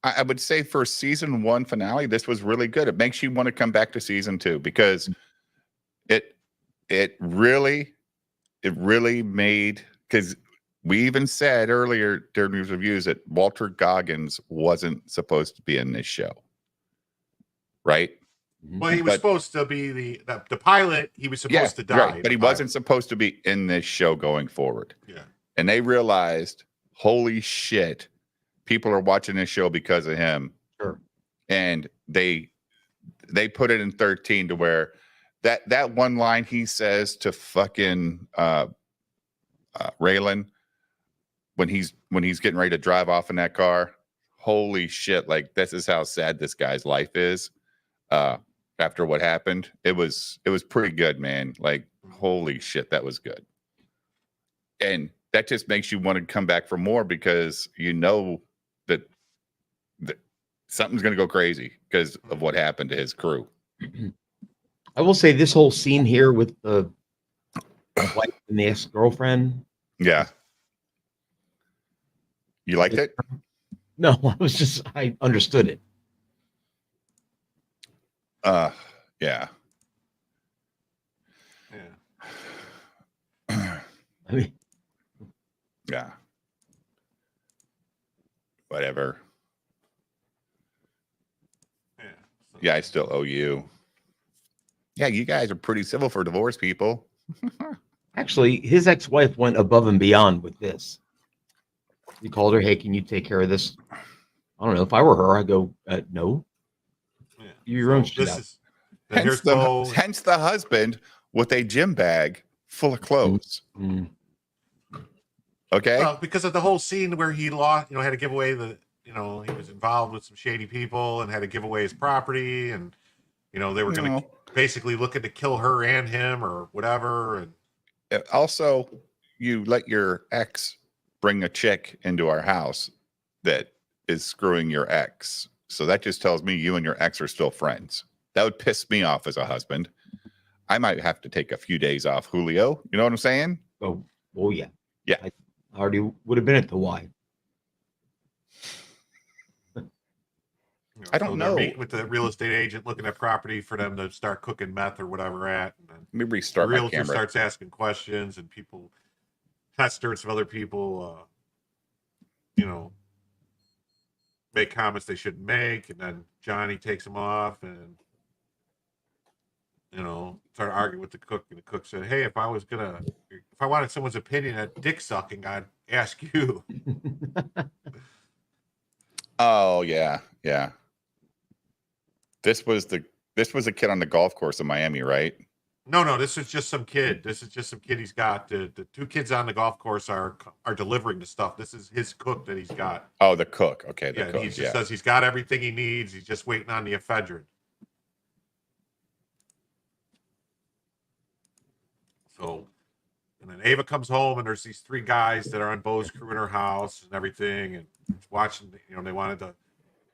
I would say for season 1 finale, this was really good. It makes you want to come back to season 2 because it really made, because we even said earlier during these reviews that Walter Goggins wasn't supposed to be in this show, right? Well, he was supposed to be the pilot. He was supposed to die, right, but he wasn't supposed to be in this show going forward. Yeah, and they realized, holy shit, people are watching this show because of him. Sure. And they put it in 13 to where that one line he says to fucking Raylan when he's getting ready to drive off in that car. Holy shit! Like, this is how sad this guy's life is. After what happened, it was pretty good, man. Like, holy shit, that was good. And that just makes you want to come back for more because you know that something's going to go crazy because of what happened to his crew. I will say this whole scene here with the wife and the ex-girlfriend. Yeah. You liked it? No, I understood it. Yeah. I mean, yeah. Whatever. Yeah, I still owe you. Yeah, you guys are pretty civil for divorce people. actually, his ex-wife went above and beyond with this. He called her, "Hey, can you take care of this?" I don't know. If I were her, I'd go, "No." Yeah. Your own shit out. Hence the husband with a gym bag full of clothes. Mm. Okay. Well, because of the whole scene where he lost, had to give away he was involved with some shady people and had to give away his property, and they were going to basically looking to kill her and him or whatever. And also, you let your ex bring a chick into our house that is screwing your ex. So that just tells me you and your ex are still friends. That would piss me off as a husband. I might have to take a few days off, Julio. You know what I'm saying? Oh yeah. Yeah. I already would have been at the Y. I don't know. They're meeting with the real estate agent, looking at property for them to start cooking meth or whatever at. And then Let me restart the my realtor camera. starts asking questions, and people, Hester and some other people, make comments they shouldn't make, and then Johnny takes them off and start arguing with the cook, and the cook said, "Hey, if I wanted someone's opinion at dick sucking, I'd ask you." Oh yeah. This was a kid on the golf course in Miami, right? No, this is just some kid. He's got. The two kids on the golf course are delivering the stuff. This is his cook that he's got. Oh, the cook. Okay, the cook. cook. He just says he's got everything he needs. He's just waiting on the ephedrine. So, and then Ava comes home, and there's these three guys that are on Bo's crew in her house and everything, and watching. They wanted to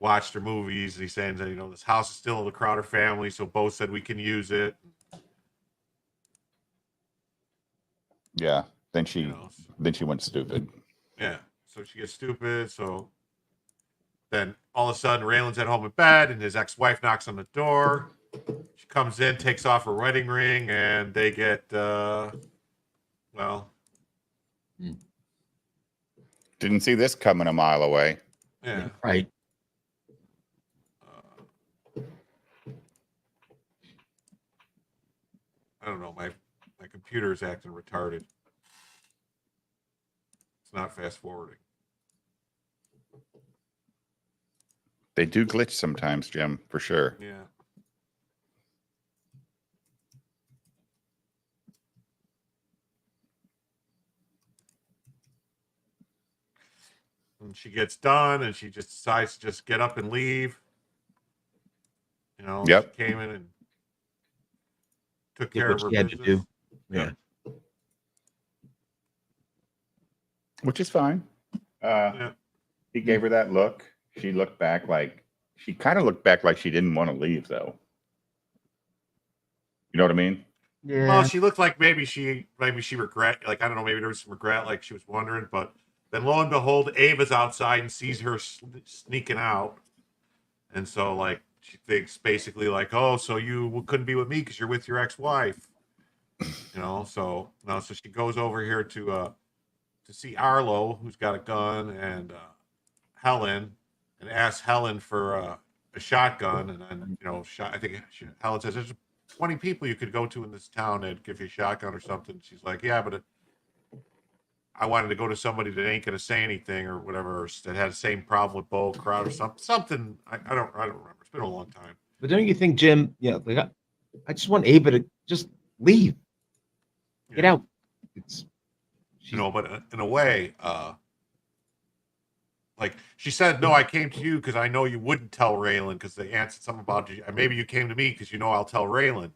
watch their movies. And he's saying that this house is still the Crowder family, so Bo said we can use it. Yeah. Then she went stupid. Yeah. So she gets stupid. So then all of a sudden, Raylan's at home in bed, and his ex-wife knocks on the door. She comes in, takes off her wedding ring, and they get, Didn't see this coming a mile away. Yeah. Right. computer is acting retarded. It's not fast forwarding. They do glitch sometimes, Jim, for sure. Yeah. And she gets done, and she just decides to just get up and leave. You know, Yep. she came in and took Did care what of her she had to business. do. Yeah. Which is fine. Yeah. He gave her that look. She looked back like she kind of looked back like she didn't want to leave, though. You know what I mean? Yeah. Well, she looked like maybe she regret, like I don't know, maybe there was some regret, like she was wondering. But then lo and behold, Ava's outside and sees her sneaking out, and so like she thinks basically like, oh, so you couldn't be with me because you're with your ex-wife, you know? So no, so she goes over here to see Arlo, who's got a gun, and Helen, and asks Helen for a shotgun, and then I think Helen says there's 20 people you could go to in this town and give you a shotgun or something. She's like, yeah, but I wanted to go to somebody that ain't gonna say anything or whatever, or that had the same problem with Bo Crowd or something. I don't remember. It's been a long time. But don't you think, Jim? Yeah, like I just want Ava to just leave, get out. It's But in a way, like she said, no, I came to you because I know you wouldn't tell Raylan because they answered something about you. Maybe you came to me because I'll tell Raylan.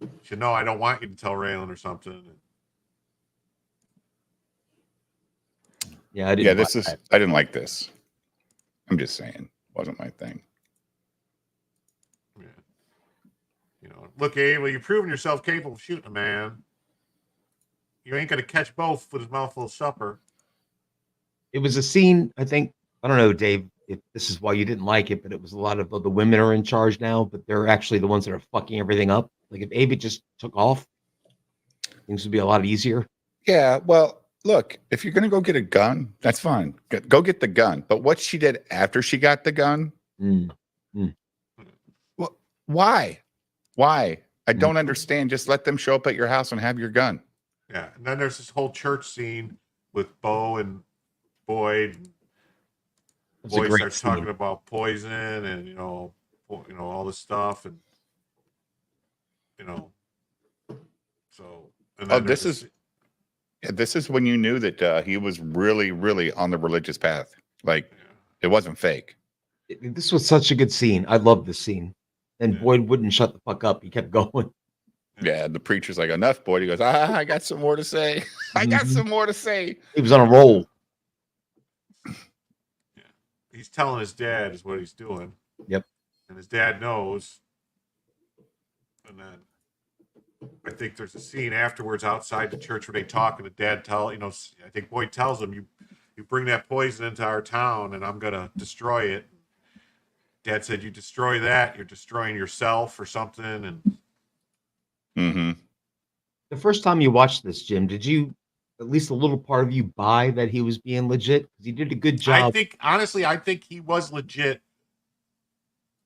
She said, no, I don't want you to tell Raylan or something. Yeah, I didn't. I didn't like this. I'm just saying, wasn't my thing. Yeah. Look, Ava, you've proven yourself capable of shooting a man. You ain't gonna catch both with his mouthful of supper. It was a scene, I think. I don't know, Dave, if this is why you didn't like it, but it was a lot of the women are in charge now, but they're actually the ones that are fucking everything up. Like if Ava just took off, things would be a lot easier. Yeah, well, look, if you're gonna go get a gun, that's fine. Go get the gun. But what she did after she got the gun, well, why? I don't understand. Just let them show up at your house and have your gun. Yeah, and then there's this whole church scene with Bo and Boyd. Boyd starts talking about poison and all this stuff, and so. And then this is when you knew that he was really, really on the religious path. Like it wasn't fake. This was such a good scene. I love this scene, and Boyd wouldn't shut the fuck up. He kept going. Yeah, the preacher's like, enough, Boyd. He goes, I got some more to say. I got some more to say. He was on a roll. He's telling his dad is what he's doing. Yep. And his dad knows. And then I think there's a scene afterwards outside the church where they talk, and the dad I think Boyd tells him, you bring that poison into our town and I'm gonna destroy it. Dad said, you destroy that, you're destroying yourself or something. And the first time you watched this, Jim, did you, at least a little part of you, buy that he was being legit? Because he did a good job. I think he was legit,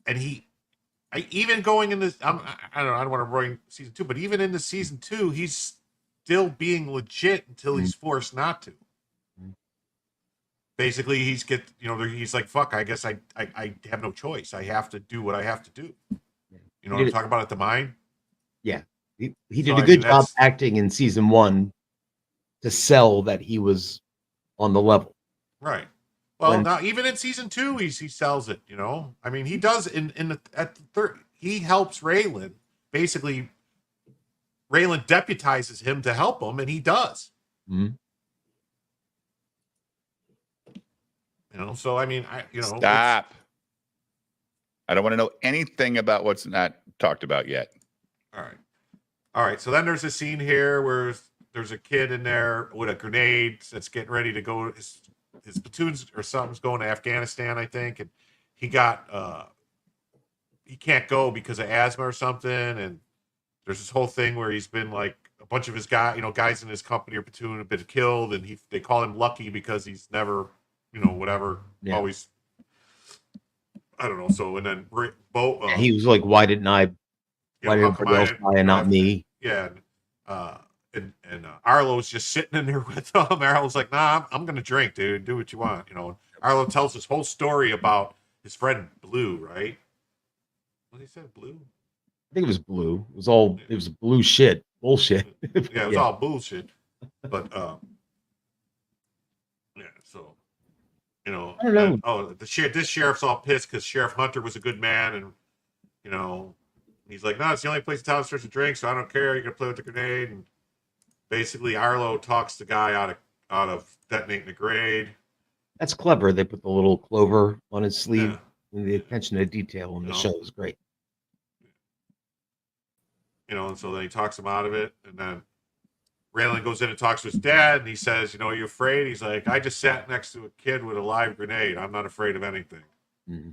and even going in this, I don't want to ruin season 2, but even in the season 2, he's still being legit until he's forced not to. Basically, he's like, fuck, I guess I have no choice. I have to do what I have to do. You know what I'm talking about at the mine? Yeah. He did a good job acting in season 1 to sell that he was on the level. Right. Well, now even in season 2, he sells it. I mean, he does at the third. He helps Raylan. Basically, Raylan deputizes him to help him, and he does. So I mean, stop. I don't want to know anything about what's not talked about yet. All right. So then there's a scene here where there's a kid in there with a grenade that's getting ready to go. His platoons or something's going to Afghanistan, I think, and he can't go because of asthma or something. And there's this whole thing where he's been like a bunch of his guys in his company or platoon have been killed, and they call him lucky because he's never, whatever, always. I don't know. So and then Bo, he was like, why didn't everybody else die and not me? Yeah. Arlo's just sitting in there with him. Arlo's like, nah, I'm gonna drink, dude. Do what you want, you know. Arlo tells his whole story about his friend Blue, right? What did he say, Blue? I think it was blue. It was blue shit. Bullshit. Yeah, it was all bullshit. But yeah, so you know, I don't know. this sheriff's all pissed because Sheriff Hunter was a good man, and you know, he's like, no, it's the only place in town that starts to drink, so I don't care. You're gonna play with the grenade, and basically Arlo talks the guy out of detonating the grenade. That's clever. They put the little clover on his sleeve, Yeah. and the attention to detail in the show is great. You know, and so then he talks him out of it, and then Raylan goes in and talks to his dad, and he says, you know, are you afraid? He's like, I just sat next to a kid with a live grenade. I'm not afraid of anything. Mm-hmm.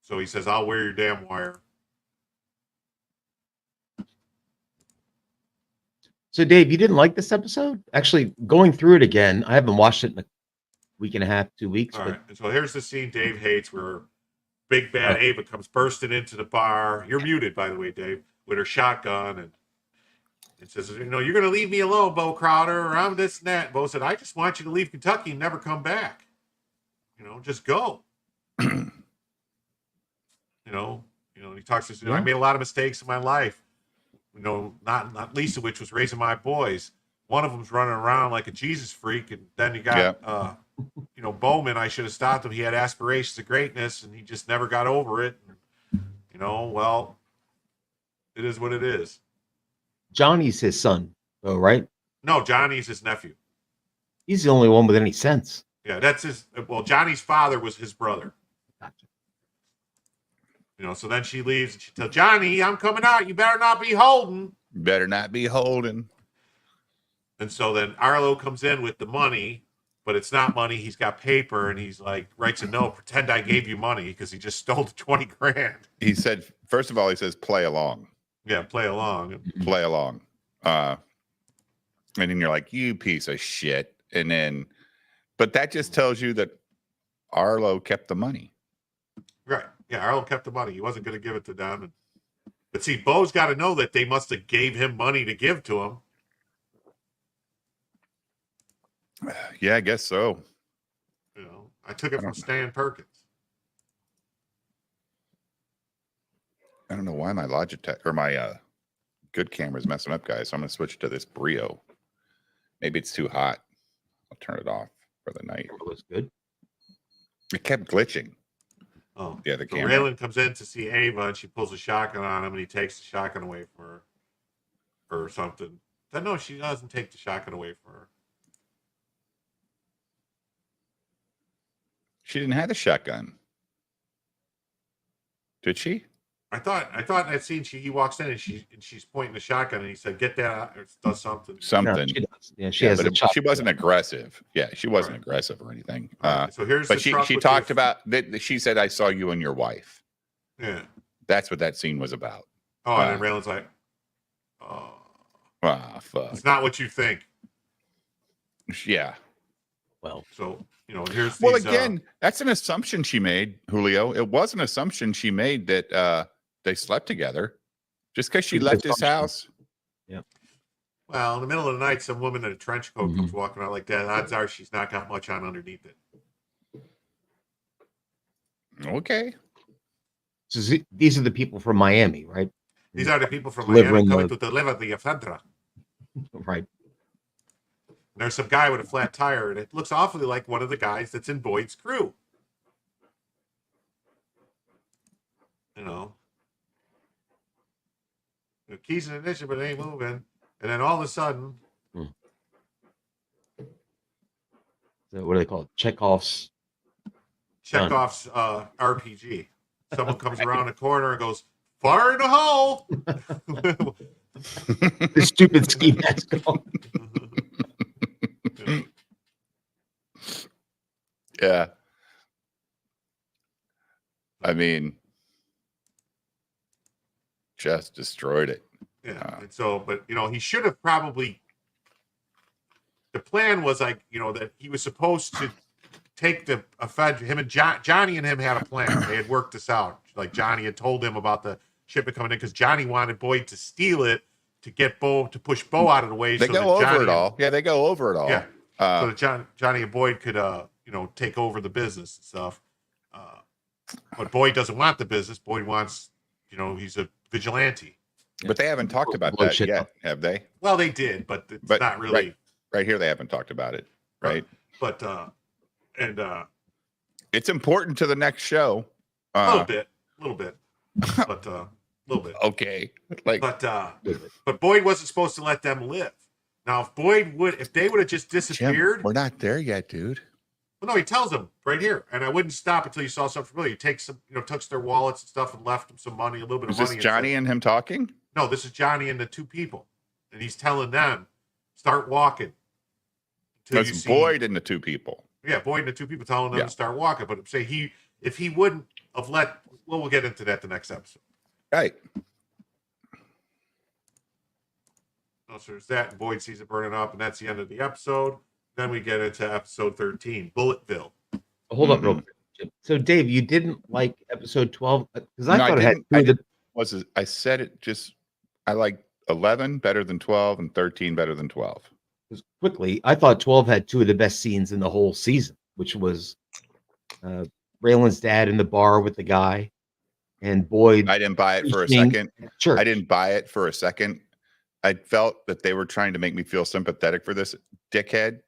So he says, I'll wear your damn wire. So, Dave, you didn't like this episode? Actually, going through it again, I haven't watched it in a week and a half, 2 weeks. All but right. And so here's the scene Dave hates where Big Bad Ava comes bursting into the bar. You're muted, by the way, Dave, with her shotgun, and it says, you know, you're going to leave me alone, Bo Crowder, or I'm this and that. Bo said, I just want you to leave Kentucky and never come back. You know, just go. you know, he talks to us, you know, I made a lot of mistakes in my life. You know, not least of which was raising my boys. One of them's running around like a Jesus freak, and then you got, you know, Bowman. I should have stopped him. He had aspirations of greatness, and he just never got over it. You know, well, it is what it is. Johnny's his son, though, right? No, Johnny's his nephew. He's the only one with any sense. Yeah, that's his. Well, Johnny's father was his brother. Gotcha. You know, so then she leaves and she tells Johnny, I'm coming out. You better not be holding. Better not be holding. And so then Arlo comes in with the money, but it's not money. He's got paper, and he's like, writes a note, pretend I gave you money, because he just stole the 20 grand. He said, first of all, he says, play along. Yeah, play along. Play along. And then you're like, you piece of shit. And then, but that just tells you that Arlo kept the money. Right. Yeah, Arlo kept the money. He wasn't going to give it to them. But see, Bo's got to know that they must have gave him money to give to him. Yeah, I guess so. You know, I took it from Stan Perkins. I don't know why my Logitech or my good camera is messing up, guys. So I'm going to switch to this Brio. Maybe it's too hot. I'll turn it off for the night. It was good. It kept glitching. Oh, yeah, the so camera. Raylan comes in to see Ava, and she pulls a shotgun on him, and he takes the shotgun away from her, or something. Then no, she doesn't take the shotgun away from her. She didn't have a shotgun, did she? I thought in that scene he walks in and she's pointing the shotgun, and he said, "Get that out," or does something. Something. No, she does. Yeah, she has. But she wasn't aggressive. Yeah, she wasn't aggressive or anything. So here's. But she talked about that. She said, "I saw you and your wife." Yeah. That's what that scene was about. Oh, and then Raylan's like, "Oh, fuck! It's not what you think." Yeah. Well, so here's. Well, again, that's an assumption she made, Julio. It was an assumption she made that they slept together, just because she left his house. Yeah. Well, in the middle of the night, some woman in a trench coat comes walking out like that. Odds are she's not got much on underneath it. Okay. So these are the people from Miami, right? These are the people from Miami coming to deliver the ephedra. Right. And there's some guy with a flat tire, and it looks awfully like one of the guys that's in Boyd's crew. The keys in ignition, but it ain't moving. And then all of a sudden, So what do they call it? Chekhov's RPG. Someone comes around the corner and goes, "Fire in the hole!" The stupid ski mask. Yeah. I mean, just destroyed it. Yeah. And so, but he should have probably. The plan was that he was supposed to take the ephedra. Him and Johnny and him had a plan. They had worked this out. Like Johnny had told him about the shipment coming in because Johnny wanted Boyd to steal it get Bo to push Bo out of the way. They so go that over Johnny it all. Yeah, they go over it all. Yeah. Uh, so that Johnny and Boyd could take over the business and stuff. But Boyd doesn't want the business. Boyd wants, he's a vigilante. but they haven't talked about Blow that shit yet, up. have they? Well, they did, but it's But not really. Right here, they haven't talked about it. Right. But It's important to the next show. a little bit, but a little bit. Okay. Like, But Boyd wasn't supposed to let them live. Now, if they would have just disappeared, Jim, we're not there yet, dude. well, no, he tells them right here, and I wouldn't stop until you saw something familiar. He takes some, took their wallets and stuff, and left them some money, a little bit Is of this money. Johnny and him talking? No, this is Johnny and the two people, and he's telling them, start walking. That's Boyd and the two people. Yeah, Boyd and the two people telling them to start walking. But say if he wouldn't have we'll get into that the next episode. Right. So there's that, and Boyd sees it burning up, and that's the end of the episode. Then we get into episode 13, Bulletville. Hold up real quick, Jim. So, Dave, you didn't like episode 12? Because I No, thought I said it just, I like 11 better than 12 and 13 better than 12. quickly, I thought 12 had two of the best scenes in the whole season, which was Raylan's dad in the bar with the guy, and Boyd. I didn't buy it for a second. Sure. I didn't buy it for a second. I felt that they were trying to make me feel sympathetic for this dickhead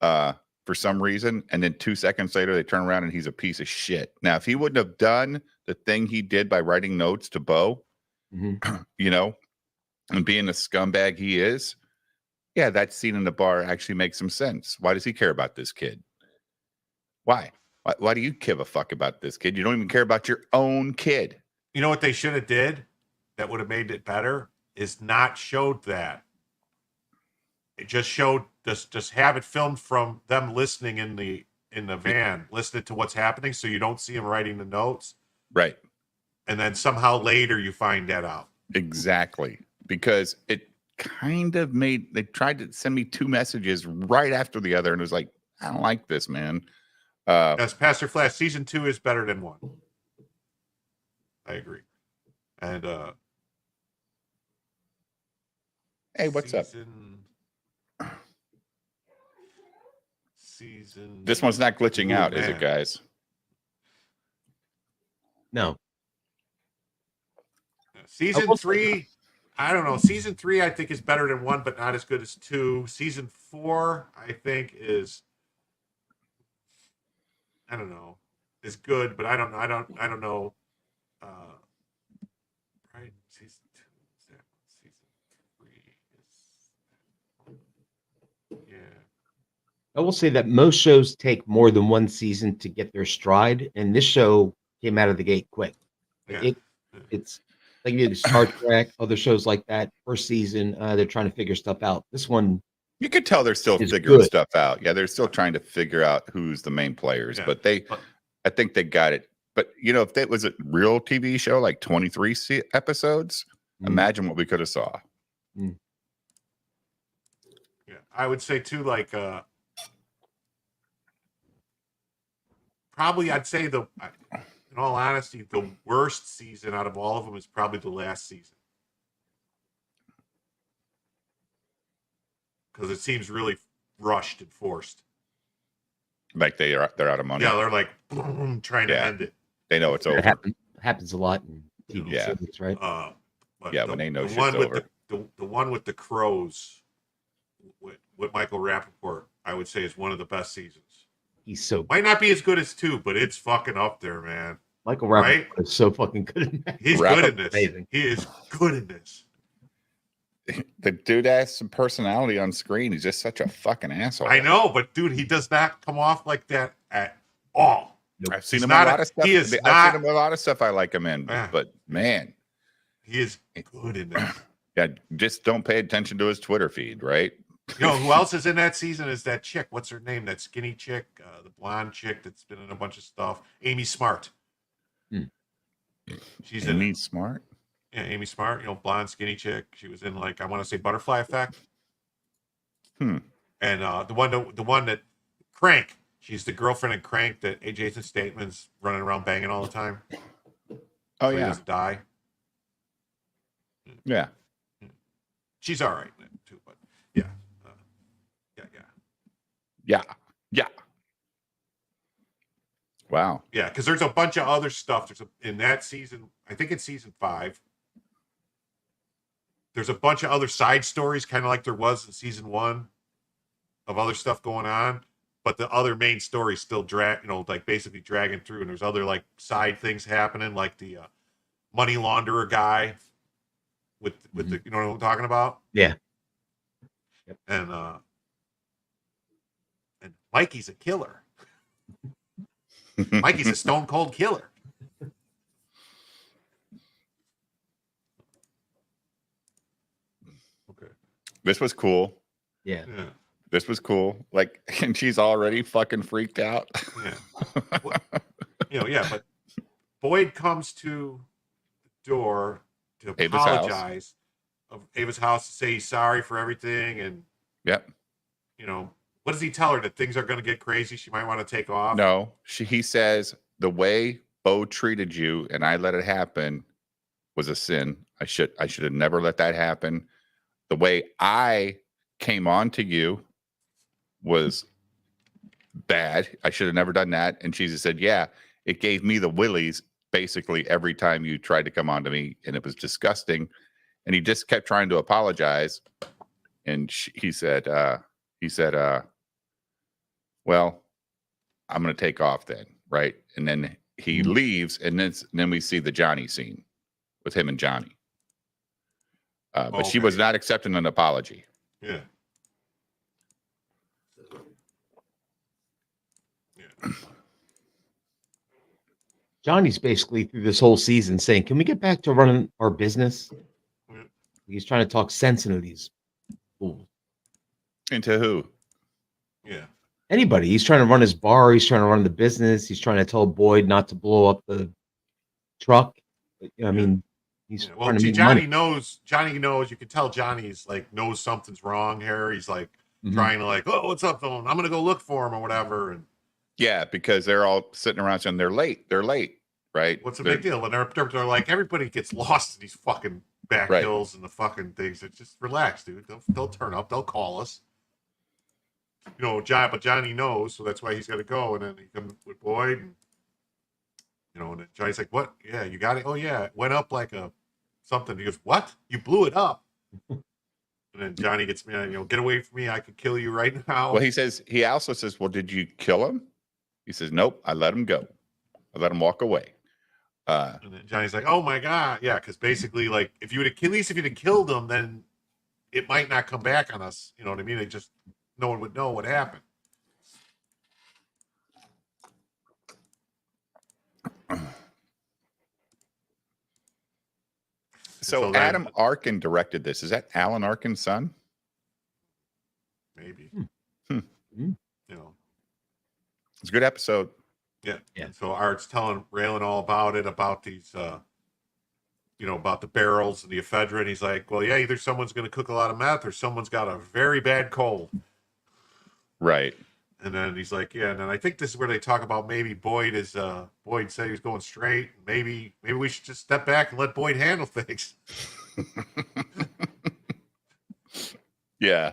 for some reason. And then 2 seconds later, they turn around and he's a piece of shit. Now, if he wouldn't have done the thing he did by writing notes to Bo, and being the scumbag he is, yeah, that scene in the bar actually makes some sense. Why does he care about this kid? Why? Why do you give a fuck about this kid? You don't even care about your own kid. You know what they should have did that would have made it better is not showed that. It just showed just have it filmed from them listening in the van, listening to what's happening, so you don't see him writing the notes. Right. And then somehow later you find that out. Exactly. Because it kind of they tried to send me two messages right after the other, and it was like, I don't like this, man. As Pastor Flash, season 2 is better than 1. I agree. And hey, what's up? This one's not glitching out, is it, guys? No. Season 3, I don't know. Season 3, I think, is better than 1, but not as good as 2. Season 4, I think, is, I don't know, is good, but I don't know. Right? Season 2 is that one. Season 3 is, yeah. I will say that most shows take more than one season to get their stride, and this show came out of the gate quick. Yeah. It's like you do Star Trek, other shows like that. First season, they're trying to figure stuff out. This one, you could tell they're still is figuring good. stuff out. Yeah, they're still trying to figure out who's the main players, but I think they got it. But if that was a real TV show, like 23 episodes, imagine what we could have saw. Yeah, I would say too, like probably I'd say in all honesty, the worst season out of all of them is probably the last season. Because it seems really rushed and forced. Like they're out of money. Yeah, they're like boom, trying to end it. They know it's over. It happens a lot in TV series, right? When they know shit's over. The one with the crows with Michael Rappaport, I would say, is one of the best seasons. Might not be as good as 2, but it's fucking up there, man. Michael Rappaport is so fucking good in that. He's good in this. Amazing. He is good in this. The dude has some personality on screen. He's just such a fucking asshole. I know, but dude, he does not come off like that at all. Nope. I've seen him in a lot of stuff. I've seen him in a lot of stuff I like him in, but man, he is good in this. Yeah, just don't pay attention to his Twitter feed, right? You know who else is in that season? Is that chick? What's her name? That skinny chick, the blonde chick that's been in a bunch of stuff. Amy Smart. She's Amy Smart. Yeah, Amy Smart. Blonde skinny chick. She was in I want to say Butterfly Effect. And the one that Crank. She's the girlfriend in Crank that Jason Stathem's running around banging all the time. Oh so yeah. He doesn't die. Yeah. she's all right in it too. But yeah, yeah. Yeah. Yeah. Wow. Yeah, because there's a bunch of other stuff. In that season, I think it's season 5. There's a bunch of other side stories, kind of like there was in season 1, of other stuff going on. But the other main story still like basically dragging through. And there's other like side things happening, like the money launderer guy with the, you know what I'm talking about? Yeah. Yep. And Mikey's a killer. Mikey's a stone cold killer. Okay. This was cool. Yeah. This was cool. Like, and she's already fucking freaked out. Yeah. Well, yeah, but Boyd comes to the door to Ava's apologize of Ava's house to say he's sorry for everything. And, Yep. What does he tell her? That things are going to get crazy? She might want to take off? No, he says the way Bo treated you and I let it happen was a sin. I should have never let that happen. The way I came on to you was bad. I should have never done that. And she said, yeah, it gave me the willies basically every time you tried to come on to me, and it was disgusting. And he just kept trying to apologize. And he said, well, I'm going to take off then. Right. And then he leaves, and then we see the Johnny scene with him and Johnny. But she was not accepting an apology. Yeah. Johnny's basically through this whole season saying, can we get back to running our business? Yeah. He's trying to talk sense into these fools. Into who? Yeah. Anybody. He's trying to run his bar. He's trying to run the business. He's trying to tell Boyd not to blow up the truck. I mean, he's Well, trying to make Johnny money. knows. Johnny knows. You can tell Johnny's like knows something's wrong here. He's like trying to like, oh, what's up, though? I'm gonna go look for him or whatever. And Yeah, because they're all sitting around saying they're late. They're late, right? what's the big deal? And they're like, everybody gets lost in these fucking back Right. hills and the fucking things. It's just relax, dude. They'll turn up. They'll call us. But Johnny knows, so that's why he's got to go. And then he comes with Boyd, and and then Johnny's like, "What? Yeah, you got it. Oh yeah, it went up like a something." He goes, "What? You blew it up?" And then Johnny gets me, get away from me. I could kill you right now. Well, he also says, well, did you kill him? He says, nope, I let him go. I let him walk away. And then Johnny's like, "Oh my god, yeah," because basically, like, if you'd have killed him, then it might not come back on us. You know what I mean? No one would know what happened. So then- Adam Arkin directed this. Is that Alan Arkin's son? Maybe. It's a good episode. Yeah. Yeah. So Art's railing all about it, about these, about the barrels and the ephedrine. He's like, well, yeah, either someone's going to cook a lot of meth or someone's got a very bad cold. Right. And then he's like, yeah. And then I think this is where they talk about maybe Boyd said he was going straight. Maybe we should just step back and let Boyd handle things. Yeah.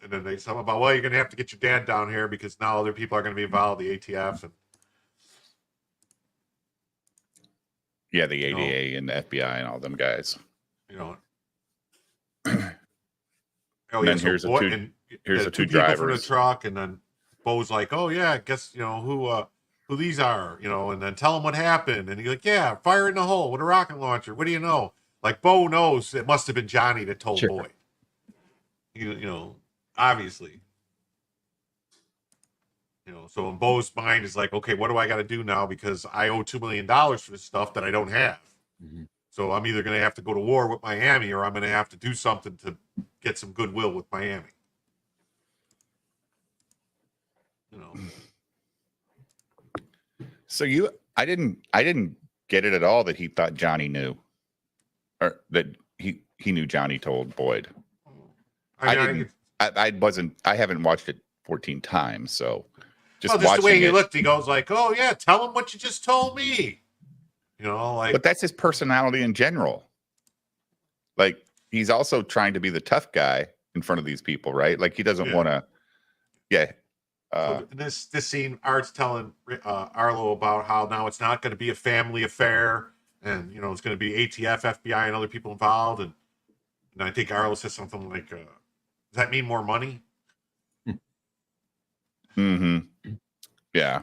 And then they something about, well, you're going to have to get your dad down here because now other people are going to be involved, the ATF and Yeah, the ADA and the FBI and all them guys. Oh, And then so here's the Boyd- two- and here's the two people from the drivers. truck, and then Bo's like, "Oh yeah, I guess who these are, and then tell them what happened." And he's like, "Yeah, fire in the hole with a rocket launcher. What do you know?" Like Bo knows it must have been Johnny that told Sure. Boyd. Obviously. So in Bo's mind is like, okay, what do I got to do now because I owe $2 million for this stuff that I don't have. Mhm. So I'm either going to have to go to war with Miami or I'm going to have to do something to get some goodwill with Miami. So I didn't get it at all that he thought Johnny knew, or that he knew Johnny told Boyd. I haven't watched it 14 times, so just the way watching he it. looked, he goes like, "Oh yeah, tell him what you just told me." You know, like, But that's his personality in general. Like, he's also trying to be the tough guy in front of these people, right? Like, he doesn't Yeah. want to. Yeah. so this scene, Art's telling Arlo about how now it's not going to be a family affair, and you know it's going to be ATF, FBI, and other people involved. And I think Arlo says something like, "Does that mean more money?" Mm-hmm. Yeah.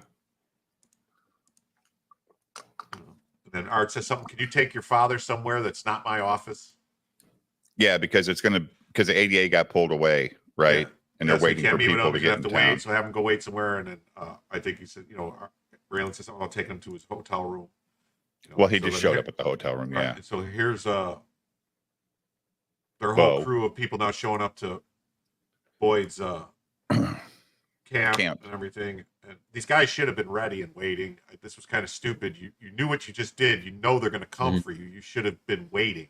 And then Art says something. Can you take your father somewhere that's not my office? Yeah, because because the ADA got pulled away, right? Yeah. And Yeah, they're so he waiting can't for meet with people him. to He's gonna get have in to town. wait. So have him go wait somewhere. And then I think he said, you know, Raylan says something. I'll take him to his hotel room. You know, Well, he so just then showed here- up at the hotel room. Right. Yeah. And so here's their whole Whoa. crew of people now showing up to Boyd's camp and everything. And these guys should have been ready and waiting. This was kind of stupid. You knew what you just did. You know they're going to come for you. You should have been waiting.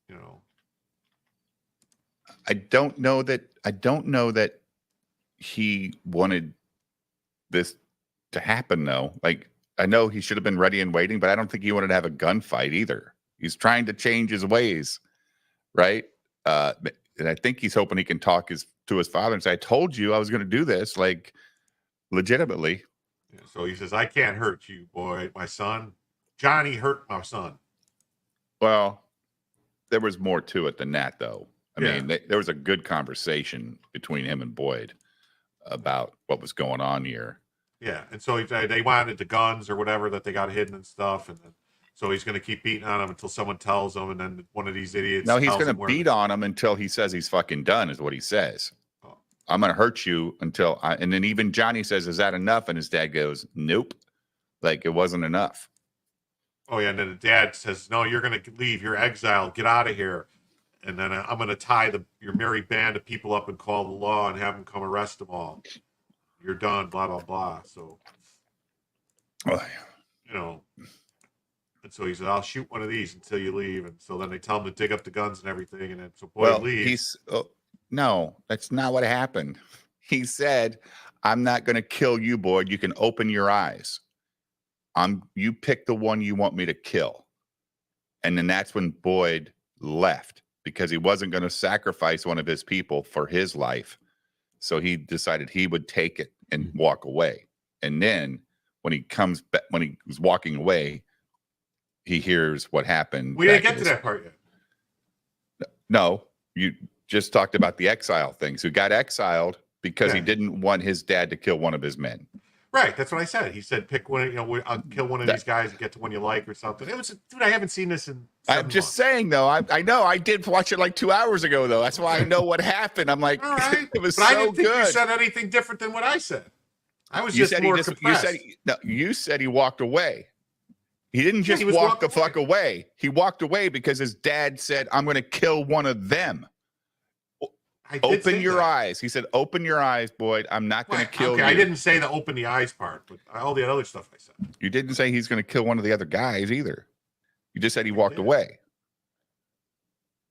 You know. I don't know that he wanted this to happen though. Like, I know he should have been ready and waiting, but I don't think he wanted to have a gunfight either. He's trying to change his ways, right? And I think he's hoping he can talk to his father and say, "I told you I was going to do this," like legitimately. Yeah, so he says, "I can't hurt you, Boyd, my son. Johnny hurt my son." Well, there was more to it than that, though. I Yeah. mean, there was a good conversation between him and Boyd about what was going on here. Yeah, and so they wanted the guns or whatever that they got hidden and stuff, and then so he's going to keep beating on them until someone tells him, and then one of these idiots. No, he's tells going him to where beat on him until he says he's fucking done, is what he says. Oh. I'm going to hurt you until and then even Johnny says, "Is that enough?" And his dad goes, "Nope." Like, it wasn't enough. Oh yeah, and then the dad says, "No, you're going to leave. You're exiled. Get out of here." And then I'm going to tie your merry band of people up and call the law and have them come arrest them all. You're done. Blah blah blah. So, Oh, you know, and so he said, "I'll shoot one of these until you leave." And so then they tell him to dig up the guns and everything, and then so Boyd leaves. No, that's not what happened. He said, "I'm not going to kill you, Boyd. You can open your eyes. You pick the one you want me to kill." And then that's when Boyd left, because he wasn't going to sacrifice one of his people for his life. So he decided he would take it and walk away. And then when he comes back, when he was walking away, he hears what happened. We didn't get to that part yet. No, you just talked about the exile thing. So he got exiled because he didn't want his dad to kill one of his men. Right, that's what I said. He said, "Pick one. You know, I'll kill one of these guys and get to one you like or something." It was, dude. I haven't seen this in. I'm just saying, though. I know I did watch it like 2 hours ago, though. That's why I know what happened. I'm like, All right, it was but so I didn't think good. you said anything different than what I said. I was You just said more you compressed. said you said he walked away. He didn't just he was walk the walking fuck away. He walked away because his dad said, "I'm going to kill one of them." I did Open say your that. eyes. He said, "Open your eyes, Boyd. I'm not going to Right, kill okay, you." I didn't say the open the eyes part, but all the other stuff I said. You didn't say he's going to kill one of the other guys either. You just said he I walked did. away.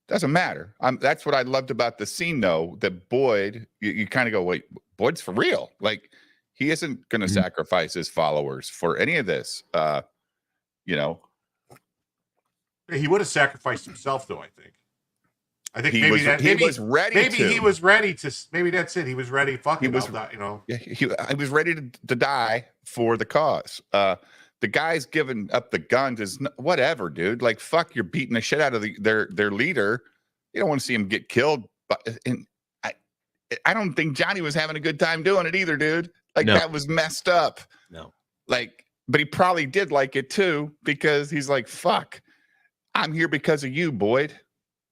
Doesn't matter. That's what I loved about the scene, though, that Boyd, you kind of go, wait, Boyd's for real. Like, he isn't going to sacrifice his followers for any of this. You know, He would have sacrificed himself, though. I think he maybe was ready. Maybe to. he was ready to. Maybe that's it. He was ready. Fuck He it, was- I'll die, you know. Yeah, he was ready to die for the cause. The guy's giving up the guns is whatever, dude. Like, fuck, you're beating the shit out of their leader. You don't want to see him get killed. And I don't think Johnny was having a good time doing it either, dude. Like, No. that was messed up. No. Like, but he probably did like it too, because he's like, fuck, I'm here because of you, Boyd.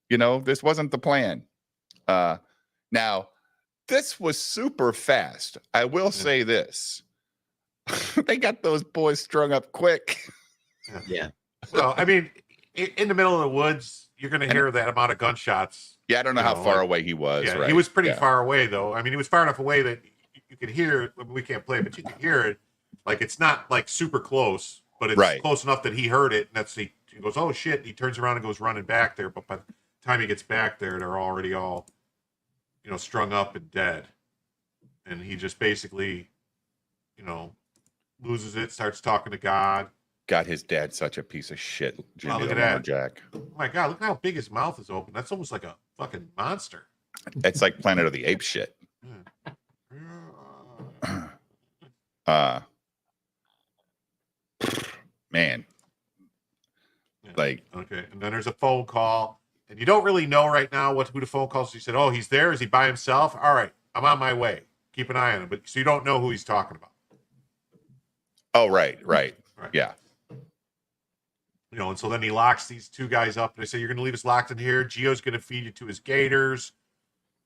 You know, this wasn't the plan. Now, this was super fast. I will say this. They got those boys strung up quick. Yeah. Well, I mean, in the middle of the woods, you're going to hear that amount of gunshots. Yeah, I don't know how far away he was. Yeah, right? he was pretty Yeah. far away, though. I mean, he was far enough away that you could hear it. I mean, we can't play it, but you can hear it. Like, it's not like super close, but it's Right. close enough that he heard it. And he goes, "Oh shit!" And he turns around and goes running back there. But by the time he gets back there, they're already all, you know, strung up and dead. And he just basically, you know, loses it, starts talking to God. God, his dad's such a piece of shit. Jimmy look at the that. Lumberjack. Oh my God, look how big his mouth is open. That's almost like a fucking monster. It's like Planet of the Apes shit. Yeah. Man. Yeah. Like, okay, and then there's a phone call, and you don't really know right now who the phone call is. He said, "Oh, he's there. Is he by himself? All right, I'm on my way. Keep an eye on him." But so you don't know who he's talking about. oh, right. Yeah. You know, and so then he locks these two guys up, and they say, "You're going to leave us locked in here. Gio's going to feed you to his gators."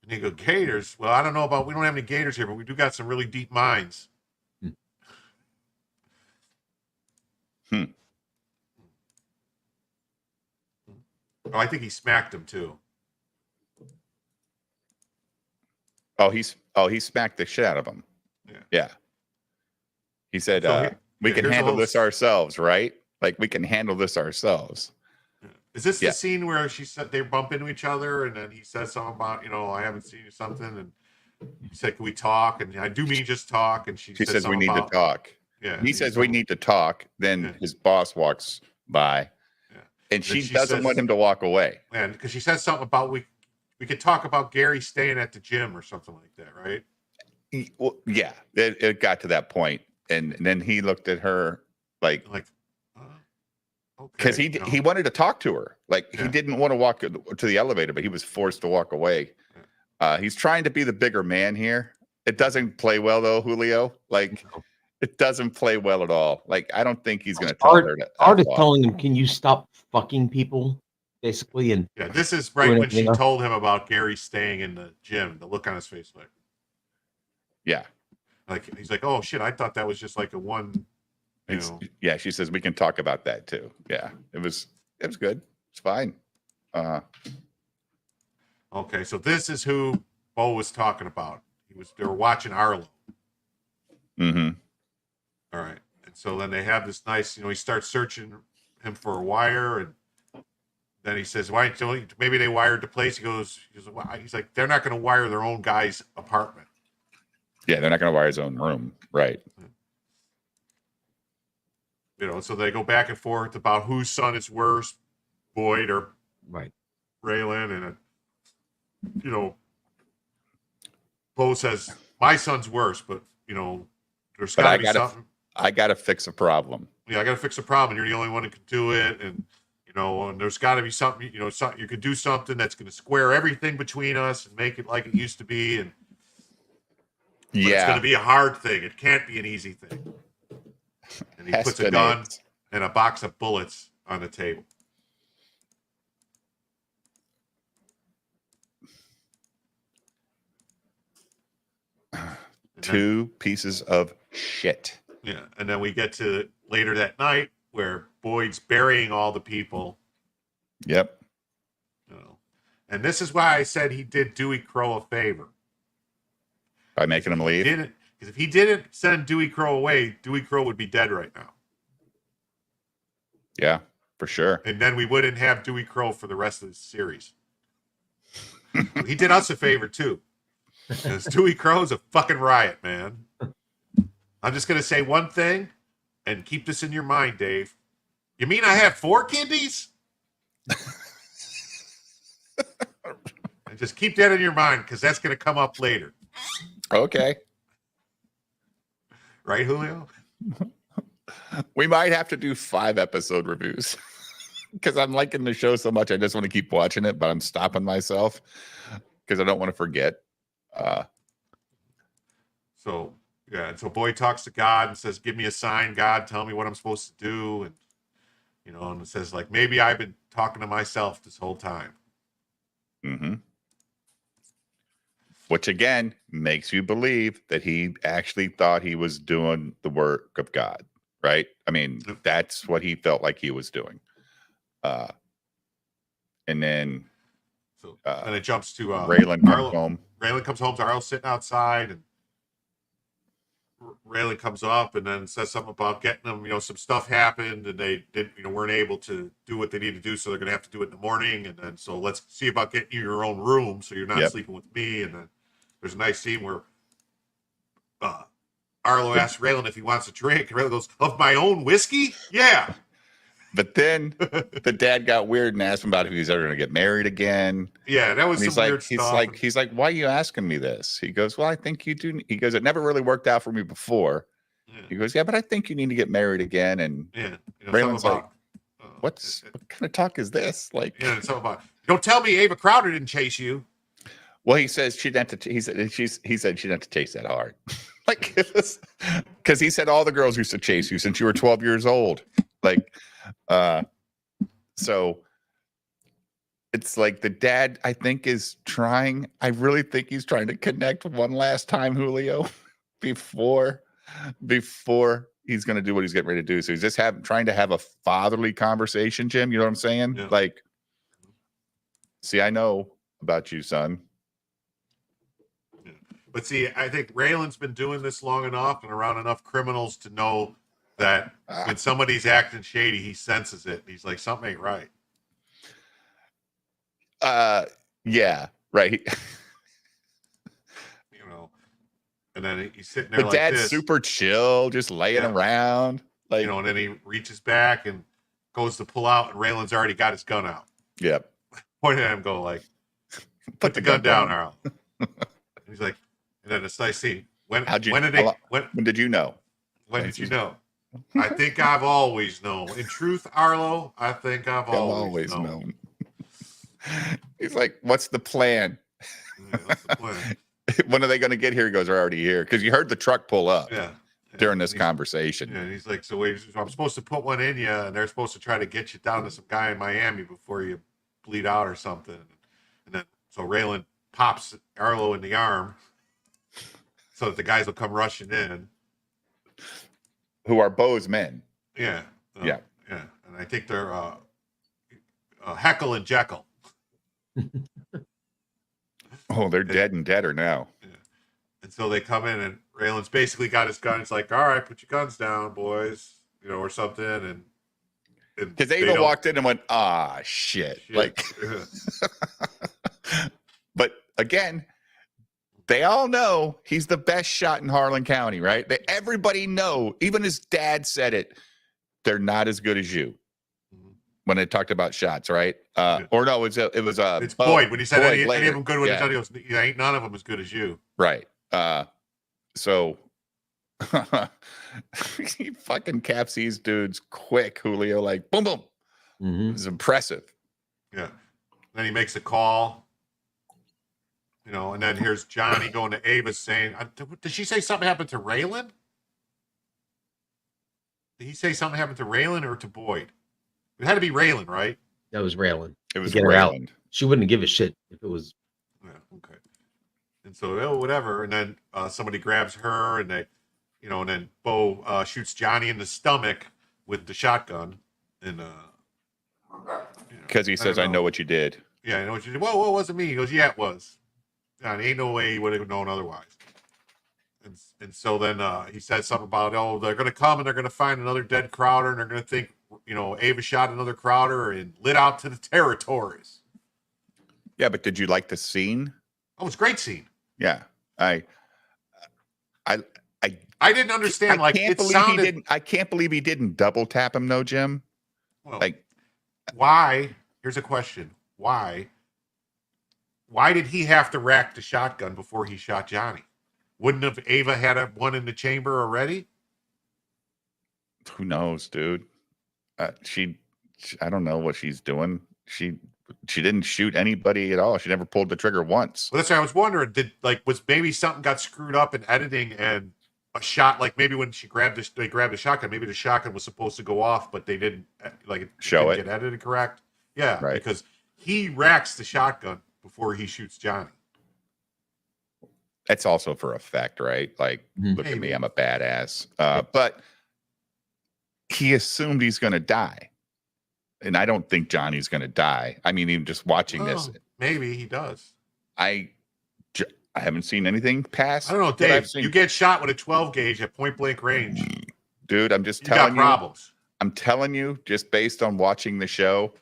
And they go, "Gators? Well, I don't know about. We don't have any gators here, but we do got some really deep mines." Oh, I think he smacked him too. Oh, he smacked the shit out of him. Yeah. He said, So we can handle this ourselves, right? Like, we can handle this ourselves. Is this the scene where she said they bump into each other, and then he says something about, I haven't seen you something, and he said, "Can we talk?" And I do mean just talk, and she says we need to talk. Yeah, he says we need to talk. Then his boss walks by, and she doesn't want him to walk away. And because she says something about we could talk about Gary staying at the gym or something like that, right? Well, yeah, it got to that point, and then he looked at her like because he wanted to talk to her. Like he didn't want to walk to the elevator, but he was forced to walk away. He's trying to be the bigger man here. It doesn't play well though, Julio. Like it doesn't play well at all. Like I don't think he's going to tell her. Art is telling him, "Can you stop fucking people?" Basically, and this is right when she told him about Gary staying in the gym. The look on his face, like he's like, "Oh shit, I thought that was just like a one." Yeah, she says we can talk about that too. Yeah, it was good. It's fine. Okay, so this is who Bo was talking about. They were watching Arlo. Mm-hmm. All right, and so then they have this nice, he starts searching him for a wire, and then he says, "Why? Maybe they wired the place." He goes, he's like, "They're not going to wire their own guy's apartment." Yeah, they're not going to wire his own room, right? So they go back and forth about whose son is worse, Boyd or Raylan, and Bo says my son's worse, but there's got to be something. I got to fix a problem. Yeah, I got to fix a problem. You're the only one who can do it, and and there's got to be something. You could do something that's going to square everything between us and make it like it used to be, and it's going to be a hard thing. It can't be an easy thing. And he puts a gun and a box of bullets on the table. Two pieces of shit. Yeah, and then we get to later that night where Boyd's burying all the people. Yep. And this is why I said he did Dewey Crow a favor. By making him leave? Because if he didn't send Dewey Crow away, Dewey Crow would be dead right now. Yeah, for sure. And then we wouldn't have Dewey Crow for the rest of the series. He did us a favor, too. Because Dewey Crow's a fucking riot, man. I'm just going to say one thing and keep this in your mind, Dave. You mean I have 4 kidneys? And just keep that in your mind because that's going to come up later. Okay. Right, Julio? We might have to do 5-episode reviews because I'm liking the show so much. I just want to keep watching it, but I'm stopping myself because I don't want to forget. So Boyd talks to God and says, "Give me a sign, God. Tell me what I'm supposed to do." And and it says like, "Maybe I've been talking to myself this whole time." Mm-hmm. Which again makes you believe that he actually thought he was doing the work of God, right? I mean, that's what he felt like he was doing. And then and it jumps to Raylan comes home. Raylan comes home. Arlo's sitting outside, and Raylan comes up and then says something about getting them. Some stuff happened, and they didn't, weren't able to do what they need to do, so they're going to have to do it in the morning. And then so let's see about getting you your own room, so you're not sleeping with me. And then there's a nice scene where Arlo asks Raylan if he wants a drink, and Raylan goes, "Of my own whiskey? Yeah." But then the dad got weird and asked him about if he was ever going to get married again. Yeah, that was And some weird stuff. He's like, why are you asking me this? He goes, well, I think you do. He goes, it never really worked out for me before. Yeah. He goes, yeah, but I think you need to get married again. And Yeah, Raylan's like, what kind of talk is this? Like, yeah, it's all about. Don't tell me Ava Crowder didn't chase you. well, he says she didn't have to. He said she didn't have to chase that hard, like, because he said all the girls used to chase you since you were 12 years old, like, so it's like the dad, I think, is trying. I really think he's trying to connect one last time, Julio, before he's going to do what he's getting ready to do. So he's just trying to have a fatherly conversation, Jim. You know what I'm saying? Yeah. Like, see, I know about you, son. But see, I think Raylan's been doing this long enough and around enough criminals to know that when somebody's acting shady, he senses it. He's like, something ain't right. Yeah, right. You know, and then he's sitting there The like dad's this, super chill, just laying around, like, you know, and then he reaches back and goes to pull out, and Raylan's already got his gun out. yep. Pointing at him, go like, put the gun down, Arl. He's like, and then it's nice scene. When did you know? When did you know? I think I've always known. In truth, Arlo, I think I've always known. He's like, what's the plan? Yeah, what's the plan? When are they going to get here? He goes, they're already here. Because you heard the truck pull up during this And conversation. Yeah, and he's like, so wait, I'm supposed to put one in you, and they're supposed to try to get you down to some guy in Miami before you bleed out or something. And then, so Raylan pops Arlo in the arm so that the guys will come rushing in. Who are Bo's men. Yeah. Yeah. Yeah. And I think they're Heckle and Jekyll. Oh, they're dead and deader now. Yeah. And so they come in, and Raylan's basically got his gun. It's like, all right, put your guns down, boys, you know, or something. And because they even walked in and went, shit. Like, but again, they all know he's the best shot in Harlan County, right? Everybody know, even his dad said it. They're not as good as you. When they talked about shots, right? Or no, it's Boyd when he said any of them good. When he said ain't none of them as good as you, right? So he fucking caps these dudes quick, Julio. Like boom, boom. Mm-hmm. It's impressive. Yeah. Then he makes a call. You know, and then here's Johnny going to Ava saying, "Did she say something happened to Raylan? Did he say something happened to Raylan or to Boyd?" It had to be Raylan, right? That was Raylan. It was Get her out. Raylan. She wouldn't give a shit if it was. Yeah, okay. And so, whatever. And then somebody grabs her, and they, you know, and then Bo shoots Johnny in the stomach with the shotgun, and because he says, "I know what you did." Yeah, I know what you did. Well, it wasn't me. He goes, "Yeah, it was." And ain't no way he would have known otherwise. And so then he says something about, oh, they're going to come and they're going to find another dead Crowder, and they're going to think, you know, Ava shot another Crowder and lit out to the territories. Yeah, but did you like the scene? Oh, it was a great scene. Yeah, I didn't understand. I can't believe he didn't double tap him, though, Jim. Well, like, why? Here's a question: Why did he have to rack the shotgun before he shot Johnny? Wouldn't have Ava had one in the chamber already? Who knows, dude? I don't know what she's doing. She didn't shoot anybody at all. She never pulled the trigger once. Well, that's what I was wondering. Was maybe something got screwed up in editing, and a shot, like maybe when they grabbed the shotgun, maybe the shotgun was supposed to go off, but they didn't get edited correct. Yeah, right. Because he racks the shotgun before he shoots Johnny. That's also for effect, right? Like, look at me, I'm a badass. But he assumed he's going to die. And I don't think Johnny's going to die. I mean, even just watching this. Maybe he does. I haven't seen anything past. I don't know, Dave. You get shot with a 12 gauge at point blank range. Dude, I'm just telling you. You got problems. I'm telling you, just based on watching the show,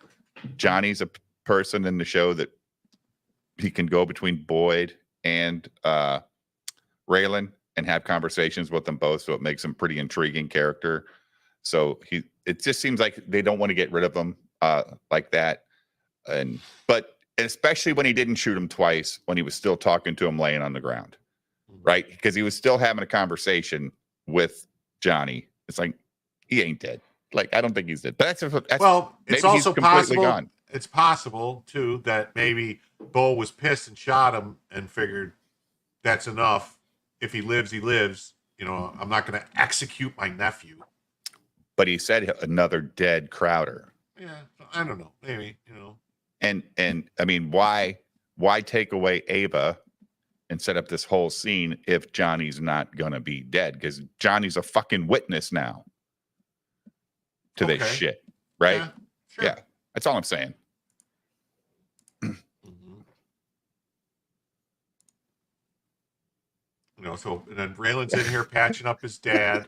Johnny's a person in the show that he can go between Boyd and Raylan and have conversations with them both. So it makes him pretty intriguing character. So it just seems like they don't want to get rid of him like that. But especially when he didn't shoot him twice, when he was still talking to him laying on the ground, right? Because he was still having a conversation with Johnny. It's like, he ain't dead. Like, I don't think he's dead. But that's well, it's also possible. Gone. It's possible too that maybe Bo was pissed and shot him and figured that's enough. If he lives, he lives. You know, I'm not going to execute my nephew. But he said another dead Crowder. Yeah, I don't know. Maybe, you know. And I mean, why take away Ava and set up this whole scene if Johnny's not gonna be dead? Because Johnny's a fucking witness now to this shit, right? Yeah, sure. Yeah, that's all I'm saying. You know, so and then Raylan's in here patching up his dad,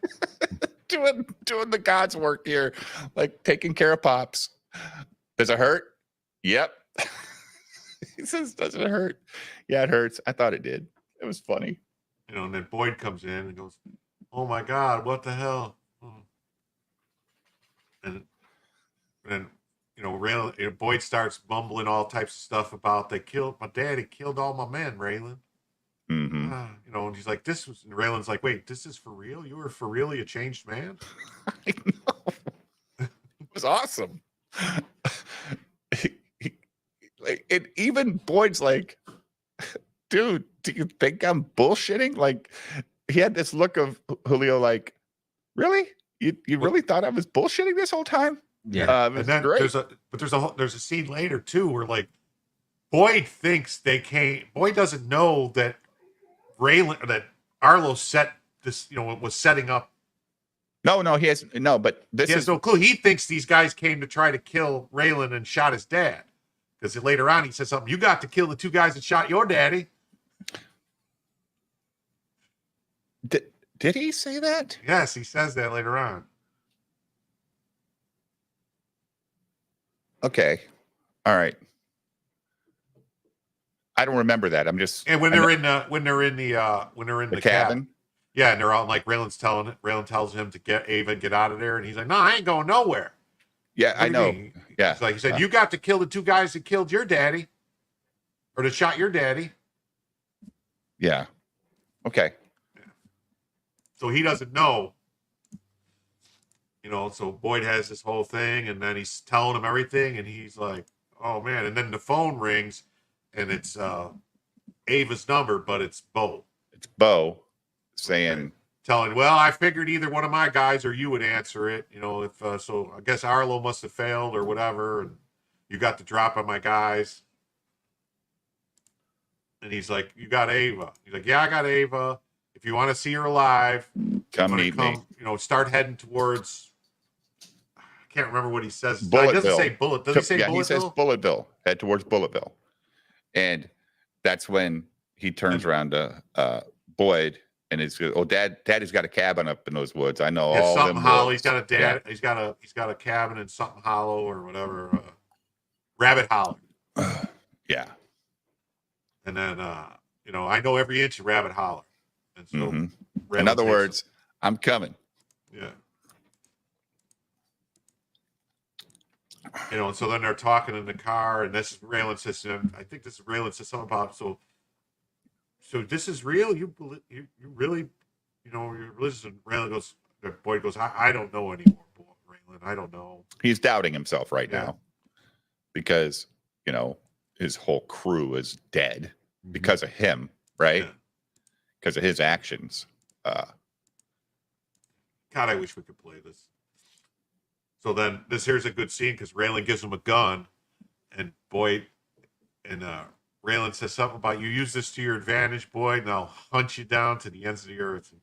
doing the God's work here, like taking care of Pops. Does it hurt? Yep. He says, does it hurt? Yeah, it hurts. I thought it did. It was funny. You know, and then Boyd comes in and goes, "Oh my God, what the hell?" And then, you know, Boyd starts mumbling all types of stuff about my daddy killed all my men, Raylan. Mm-hmm. You know, and he's like, and Raylan's like, "Wait, this is for real? You were for really a changed man?" I know. It was awesome. Even Boyd's like, dude, do you think I'm bullshitting? Like, he had this look of Julio, like, really? You really thought I was bullshitting this whole time? Yeah. And then great. there's a scene later too where like Boyd thinks Boyd doesn't know that Arlo set this, you know, was setting up. No, he has no, but He has no clue. He thinks these guys came to try to kill Raylan and shot his dad. Because later on he says something, "You got to kill the two guys that shot your daddy." Did he say that? Yes, he says that later on. Okay. All right. I don't remember that. I'm just And when they're in the cabin. Yeah, and they're all like Raylan tells him to get Ava and get out of there, and he's like, "No, I ain't going nowhere." Yeah, I know. Yeah. It's like he said, "You got to kill the two guys that killed your daddy, or that shot your daddy." Yeah. Okay. So he doesn't know. You know, so Boyd has this whole thing, and then he's telling him everything, and he's like, "Oh man!" And then the phone rings, and it's Ava's number, but it's Bo. It's Bo saying, telling, "Well, I figured either one of my guys or you would answer it. You know, if so, I guess Arlo must have failed or whatever, and you got the drop on my guys." And he's like, "You got Ava?" He's like, "Yeah, I got Ava. If you want to see her alive, come meet me. You know, start heading towards." I can't remember what he says. He Bulletville. doesn't say Bullet. Does he say Bulletville? He says Bulletville. Head towards Bulletville, and that's when he turns around to Boyd. And it's good. Oh, Daddy's got a cabin up in those woods. I know all something them hollow. woods. He's got a dad. Yeah. He's got a cabin in something hollow or whatever. Rabbit Hollow. Yeah. And then you know, I know every inch of Rabbit Hollow. And so in other words, I'm coming. Yeah. You know, and so then they're talking in the car, and this is Raylan says, I think this is Raylan says something about so this is real. You really, you know, you're religious. And Boyd goes, I don't know anymore, Raylan. I don't know. He's doubting himself right now because, you know, his whole crew is dead because of him, right? Because of his actions. God, I wish we could play this. So then here's a good scene because Raylan gives him a gun, and Boyd and Raylan says something about, "You use this to your advantage, Boyd, and I'll hunt you down to the ends of the earth."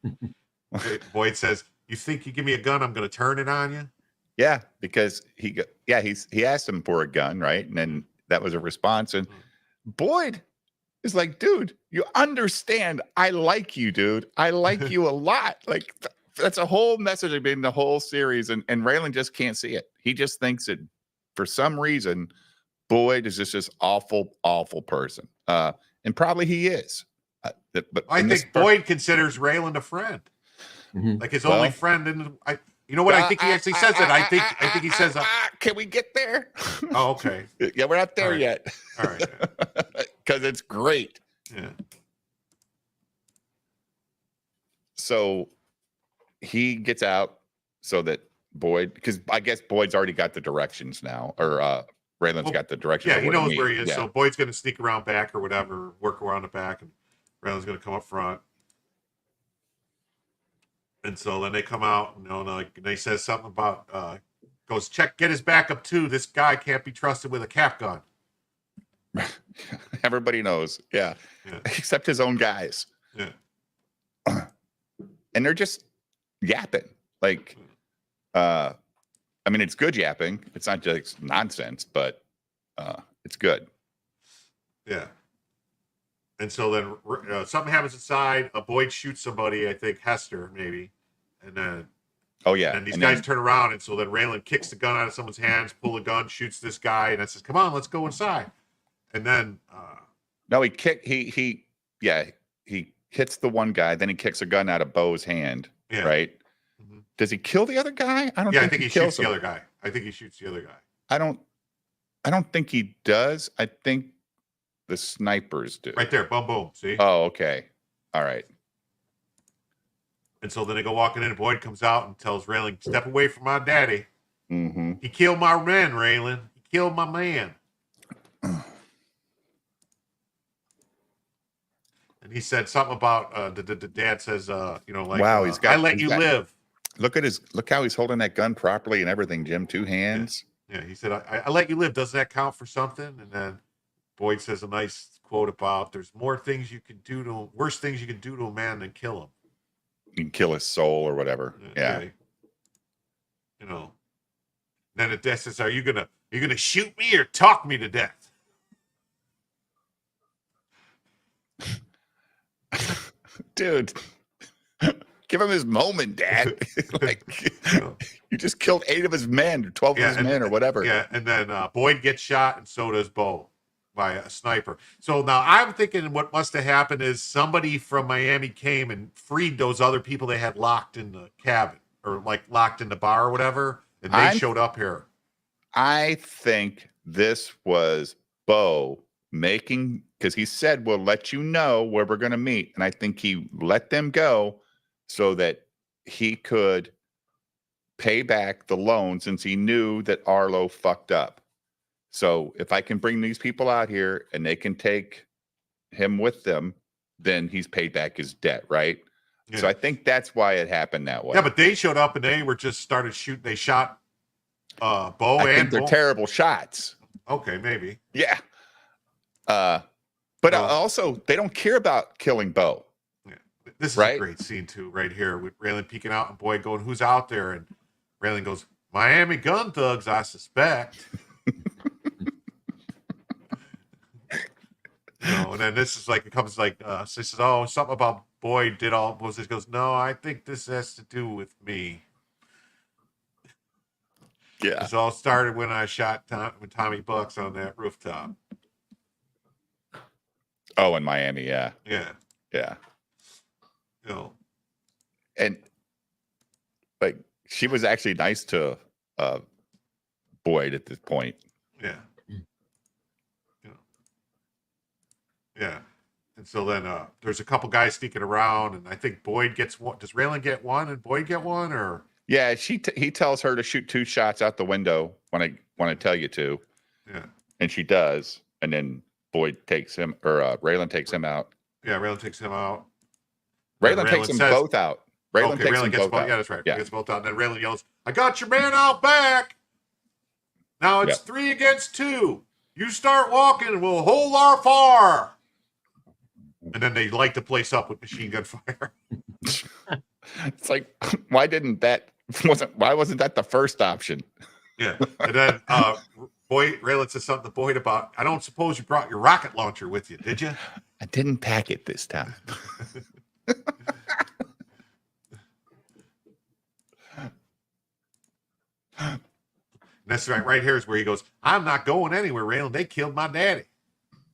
Boyd says, "You think you give me a gun, I'm going to turn it on you?" Yeah, because he asked him for a gun, right? And then that was a response. And Boyd is like, "Dude, you understand? I like you, dude. I like you a lot." Like that's a whole message of being the whole series, and Raylan just can't see it. He just thinks that for some reason Boyd is just this awful, awful person. And probably he is. But I in this think Boyd considers Raylan a friend, Mhm. like his Well- only friend. And you know what? I think he actually says it. I think he says, can we get there? "Oh, okay, Yeah, we're not there All right. yet. all right, Because it's great. yeah, So he gets out so that Boyd, because I guess Boyd's already got the directions now, or Raylan's Well, got the directions. yeah." of He where to knows meet. where he is, Yeah. so Boyd's going to sneak around back or whatever, work around the back, and Raylan's going to come up front. And so then they come out, like they says something about goes get his backup too. This guy can't be trusted with a cap gun. Everybody knows. Yeah. Yeah. Except his own guys. Yeah. And they're just yapping. Like, I mean, it's good yapping. It's not just nonsense, but it's good. Yeah. And so then something happens inside. Boyd shoots somebody, I think Hester maybe, and then Oh, yeah. and these And guys then- turn around, and so then Raylan kicks the gun out of someone's hands, pull the gun, shoots this guy, and I says, "Come on, let's go inside." And then No, he hits the one guy, then he kicks a gun out of Bo's hand, yeah, right? Mhm. Does he kill the other guy? I don't yeah, I think think he he kills shoots the him. other guy. I think he shoots the other guy. I don't think he does. I think the snipers do. Right there, boom, boom. See? Oh, okay. All right. And so then they go walking in, and Boyd comes out and tells Raylan, "Step away from my daddy. Mm-hmm. He killed my man, Raylan. He killed my man." And he said something about the dad says, like, Wow, he's got- "I let he's you got- live." Look how he's holding that gun properly and everything, Jim. Two hands. Yeah, he said, I let you live. Doesn't that count for something?" And then Boyd says a nice quote about, "There's worse things you can do to a man than kill him." You can kill his soul or whatever. Yeah. Okay. Then the dad says, "Are you gonna shoot me or talk me to death?" Dude. Give him his moment, Dad. Like, you just killed 8 of his men, or 12 of his men, or whatever. Yeah, and then Boyd gets shot, and so does Bo by a sniper. So now I'm thinking what must have happened is somebody from Miami came and freed those other people they had locked in the cabin, or like locked in the bar or whatever, and they showed up here. I think this was Bo making, because he said, "We'll let you know where we're going to meet." And I think he let them go so that he could pay back the loan, since he knew that Arlo fucked up. So if I can bring these people out here and they can take him with them, then he's paid back his debt, right? Yeah. So I think that's why it happened that way. Yeah, but they showed up and they were just started shooting. They shot Bo I think and they're Bo. terrible shots. Okay, maybe. Yeah. But Well- also, they don't care about killing Bo. This is Right? a great scene too, right here with Raylan peeking out and Boyd going, "Who's out there?" And Raylan goes, "Miami gun thugs, I suspect." And then this is like, it comes like, she says, "Oh, something about Boyd did all was this." Goes, "No, I think this has to do with me. Yeah. This all started when I shot Tommy Bucks on that rooftop." Oh, in Miami. Yeah. Yeah, Yeah. you know, And like, she was actually nice to Boyd at this point. yeah, yeah. And so then there's a couple guys sneaking around, and I think Boyd gets one. Does Raylan get one and Boyd get one, or? Yeah. He tells her to shoot 2 shots out the window when I tell you to. Yeah, And she does. And then Boyd takes him, or Raylan takes him out. yeah. Raylan takes him out. Raylan Raylan takes them says- both out. Raylan Okay, takes Raylan them gets both both. out. Yeah, that's right. Yeah. He gets both out. And then Raylan yells, "I got your man out back. Now it's Yep. 3 against 2. You start walking, and we'll hold our fire." And then they light the place up with machine gun fire. It's like, why wasn't that the first option? Yeah. And then Raylan says something to Boyd about, "I don't suppose you brought your rocket launcher with you, did you?" I didn't pack it this time. And that's right here is where he goes, "I'm not going anywhere, Raylan. They killed my daddy."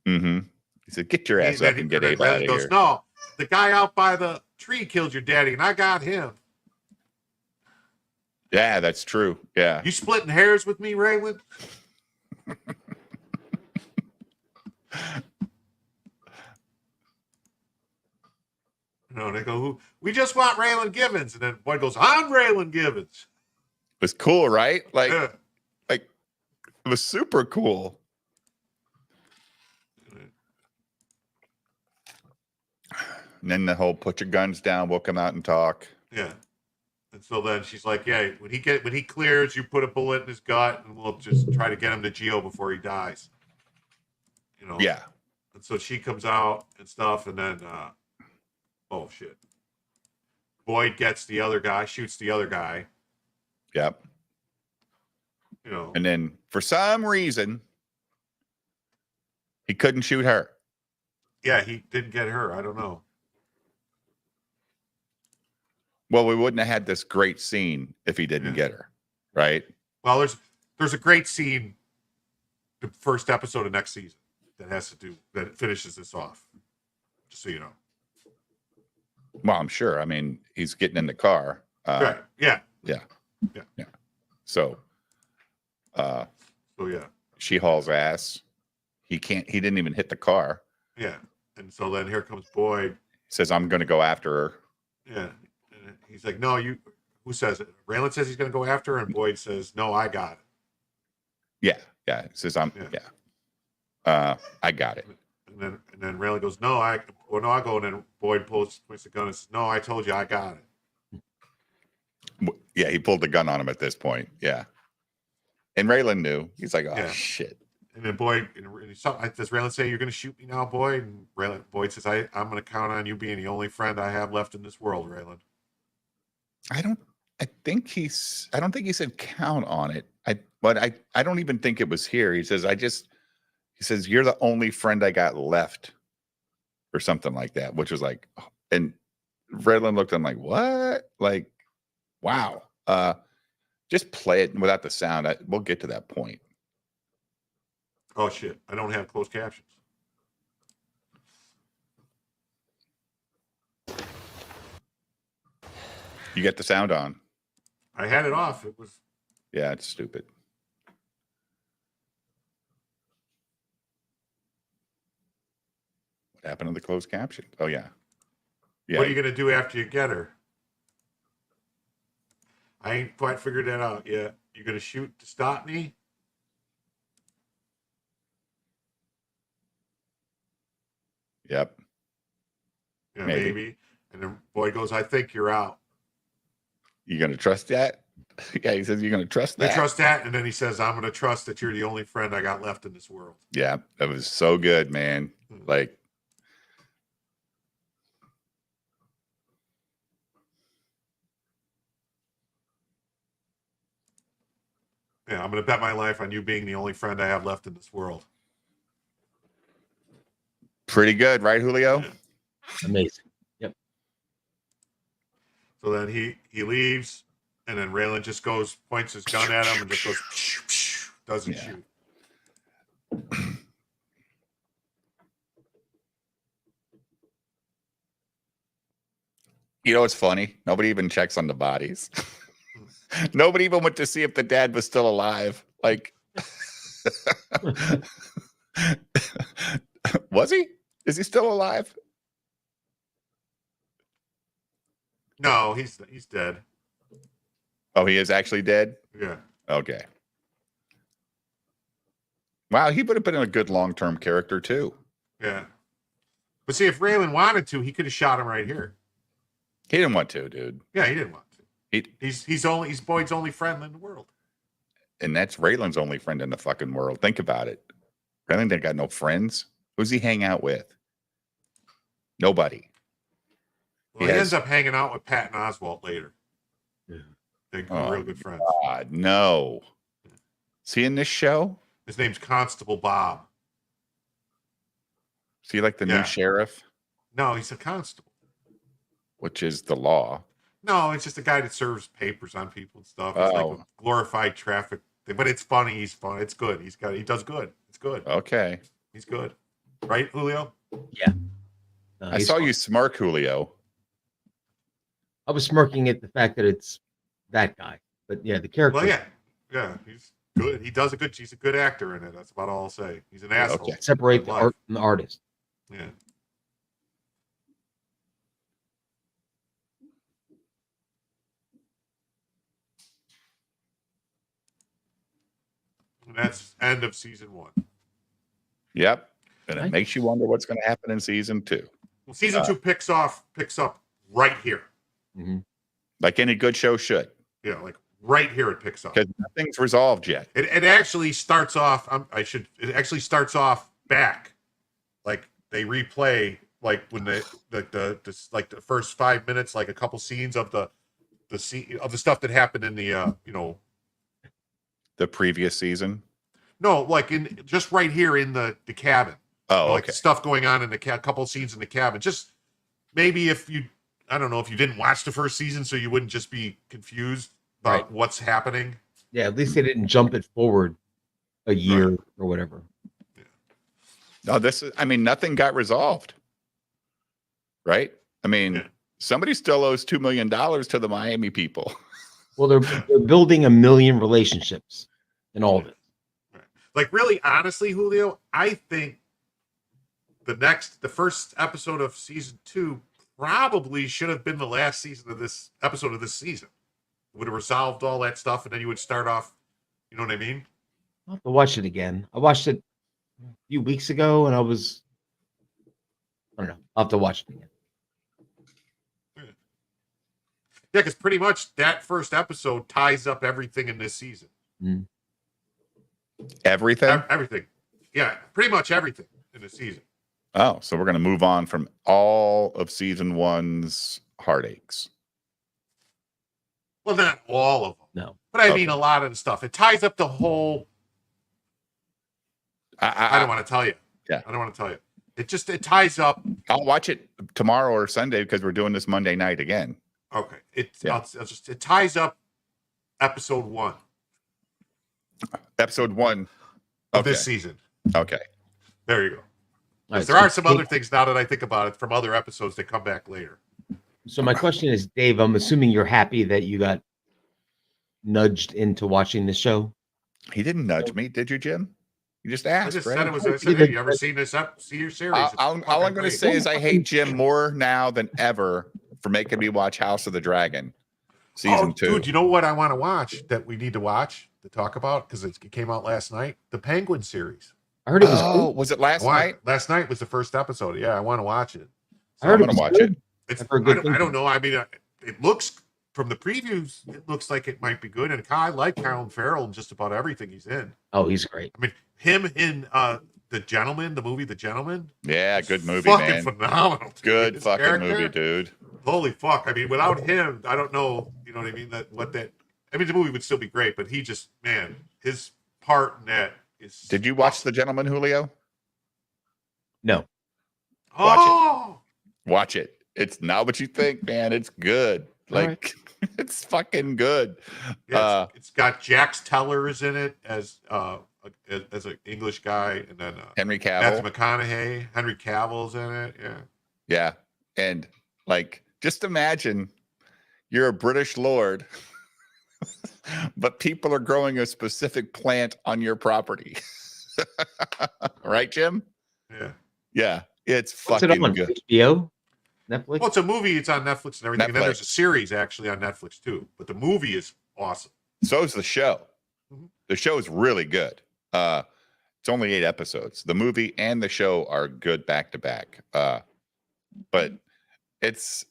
Mm-hmm. He said, "Get your ass up and get Abe out of goes, here." "No, the guy out by the tree killed your daddy, and I got him." Yeah, that's true. Yeah. You splitting hairs with me, Raylan? No, they go, "We just want Raylan Givens," and then Boyd goes, "I'm Raylan Givens." It was cool, right? Like, Yeah. like it was super cool. And then the whole "put your guns down, we'll come out and talk." Yeah. And so then she's like, "Yeah, when he clears, you put a bullet in his gut, and we'll just try to get him to Geo before he dies." You know. Yeah. And so she comes out and stuff, and then, oh shit, Boyd gets the other guy, shoots the other guy. Yep. You know. And then for some reason, he couldn't shoot her. Yeah, he didn't get her. I don't know. Well, we wouldn't have had this great scene if he didn't get her, right? Well, there's a great scene, the first episode of next season, that finishes this off. Just so you know. Well, I'm sure. I mean, he's getting in the car. Right. Yeah. Yeah. Yeah. Yeah. So, So yeah. she hauls ass. He didn't even hit the car. Yeah. And so then here comes Boyd. He says, "I'm going to go after her." Yeah. And he's like, "No, who says it?" Raylan says he's going to go after her, and Boyd says, "No, I got it." Yeah. Yeah. He says, I got it. And then Raylan goes, "No, I go." And then Boyd points the gun and says, "No, I told you, I got it." Yeah. He pulled the gun on him at this point. Yeah. And Raylan knew. He's like, "Oh, shit." And then Boyd, does Raylan say, "You're going to shoot me now, Boyd?" And Boyd says, I'm going to count on you being the only friend I have left in this world, Raylan. I don't think he said count on it. I don't even think it was here. He says, "You're the only friend I got left," or something like that, which was like, and Raylan looked at him like, "What?" Like, wow. Just play it without the sound. We'll get to that point. Oh shit! I don't have closed captions. You get the sound on. I had it off. It was. Yeah, it's stupid. What happened to the closed caption? Oh yeah. Yeah. What are you gonna do after you get her? I ain't quite figured that out yet. You gonna shoot to stop me? Yep. Yeah, Maybe. maybe. And then Boyd goes, "I think you're out." You gonna trust that? Yeah, he says, "You're gonna trust I that." trust that, and then he says, "I'm gonna trust that you're the only friend I got left in this world." Yeah, that was so good, man. Like, Yeah, I'm gonna bet my life on you being the only friend I have left in this world. pretty good, right, Julio? Yeah. Amazing. Yep. So then he leaves, and then Raylan just points his gun at him, and just goes, doesn't shoot. You know what's funny? Nobody even checks on the bodies. Nobody even went to see if the dad was still alive. Like, was he? Is he still alive? No, he's dead. Oh, he is actually dead? Yeah. Okay. Wow, he would have been a good long-term character too. Yeah. But see, if Raylan wanted to, he could have shot him right here. He didn't want to, dude. Yeah, he didn't want to. He, He's Boyd's only friend in the world. and that's Raylan's only friend in the fucking world. Think about it. Raylan ain't got no friends. Who's he hang out with? Nobody. Well, he ends up hanging out with Pat and Oswald later. Yeah. They're real good friends. God, no. Is he in this show? His name's Constable Bob. Is he like the new sheriff? No, he's a constable. Which is the law. No, it's just a guy that serves papers on people and stuff. It's like a glorified traffic thing, but it's funny. He's fun. It's good. He does good. It's good. Okay. He's good. right, Julio? I He's saw fun. you smirk, Julio. I was smirking at the fact that it's that guy, but yeah, the character. Well, yeah, he's good. He's a good actor in it. That's about all I'll say. He's an asshole. Okay. Separate in the life. art from the artist. Yeah. And that's end of season 1. Yep. And it Nice. makes you wonder what's going to happen in season 2. Well, season 2 picks up right here. Mm-hmm. Like any good show should. Yeah, like right here it picks up. Because nothing's resolved yet. It actually starts off. It actually starts off back, like they replay, like when the first 5 minutes, like a couple scenes of the stuff that happened in the The previous season. no, like in just right here in the cabin. Oh, Like okay. stuff going on in the couple scenes in the cabin. Just maybe I don't know if you didn't watch the first season, so you wouldn't just be confused about Right. what's happening. Yeah, at least they didn't jump it forward a year or whatever. No, nothing got resolved. Right? I mean, Yeah. somebody still owes $2 million to the Miami people. Well, they're building a million relationships in all of it. Like, really, honestly, Julio, I think the first episode of season 2 probably should have been the last season of this episode of this season. It would have resolved all that stuff, and then you would start off. You know what I mean? I'll have to watch it again. I watched it a few weeks ago, and I don't know. I'll have to watch it again. Yeah, because pretty much that first episode ties up everything in this season. Mm. Everything? Everything. Yeah, pretty much everything in the season. Oh, so we're going to move on from all of season 1's heartaches. Well, not all of them. No. But I mean, a lot of the stuff. It ties up the whole. I don't want to tell you. Yeah. I don't want to tell you. It ties up. I'll watch it tomorrow or Sunday because we're doing this Monday night again. Okay. It ties up episode 1 Episode 1 of this season. Okay. There you go. All right, There are some other things now that I think about it from other episodes that come back later. So my question is, Dave, I'm assuming you're happy that you got nudged into watching the show. He didn't nudge me, did you, Jim? You just I asked, just right? said it was. I said, hey, you ever seen this see your series? All I'm going to say is I hate Jim more now than ever for making me watch House of the Dragon season 2. Dude, you know what I want to watch that we need to watch to talk about because it came out last night? The Penguin series. I heard it was Oh, good. was it last night? Last night was the first episode. Yeah, I want to watch it. I heard I'm it going to was watch good. it. It's, I've heard good things. I don't know. I mean, it looks from the previews, it looks like it might be good. And I like Colin Farrell in just about everything he's in. Oh, he's great. I mean, him in The Gentleman, the movie The Gentleman. Yeah, good movie, Fucking man. phenomenal. Dude. Good His fucking character, movie, dude. Holy fuck. I mean, without him, I don't know, you know what I mean? I mean, the movie would still be great, but he just, man, his part in that is. Did you watch The Gentleman, Julio? No. Watch it. It's not what you think, man. It's good. Like, it's fucking good. Yeah, it's got Jax Teller's in it as an English guy, and then Henry Cavill. Matthew McConaughey, Henry Cavill's in it. Yeah. Yeah. And like, just imagine you're a British lord, but people are growing a specific plant on your property. Right, Jim? Yeah. Yeah. It's What's it fucking on? good. HBO? Netflix? Well, it's a movie. It's on Netflix and everything. And then Netflix. there's a series actually on Netflix too. But the movie is awesome. So is the show. Mhm. The show is really good. It's only 8 episodes. The movie and the show are good back to back. But it's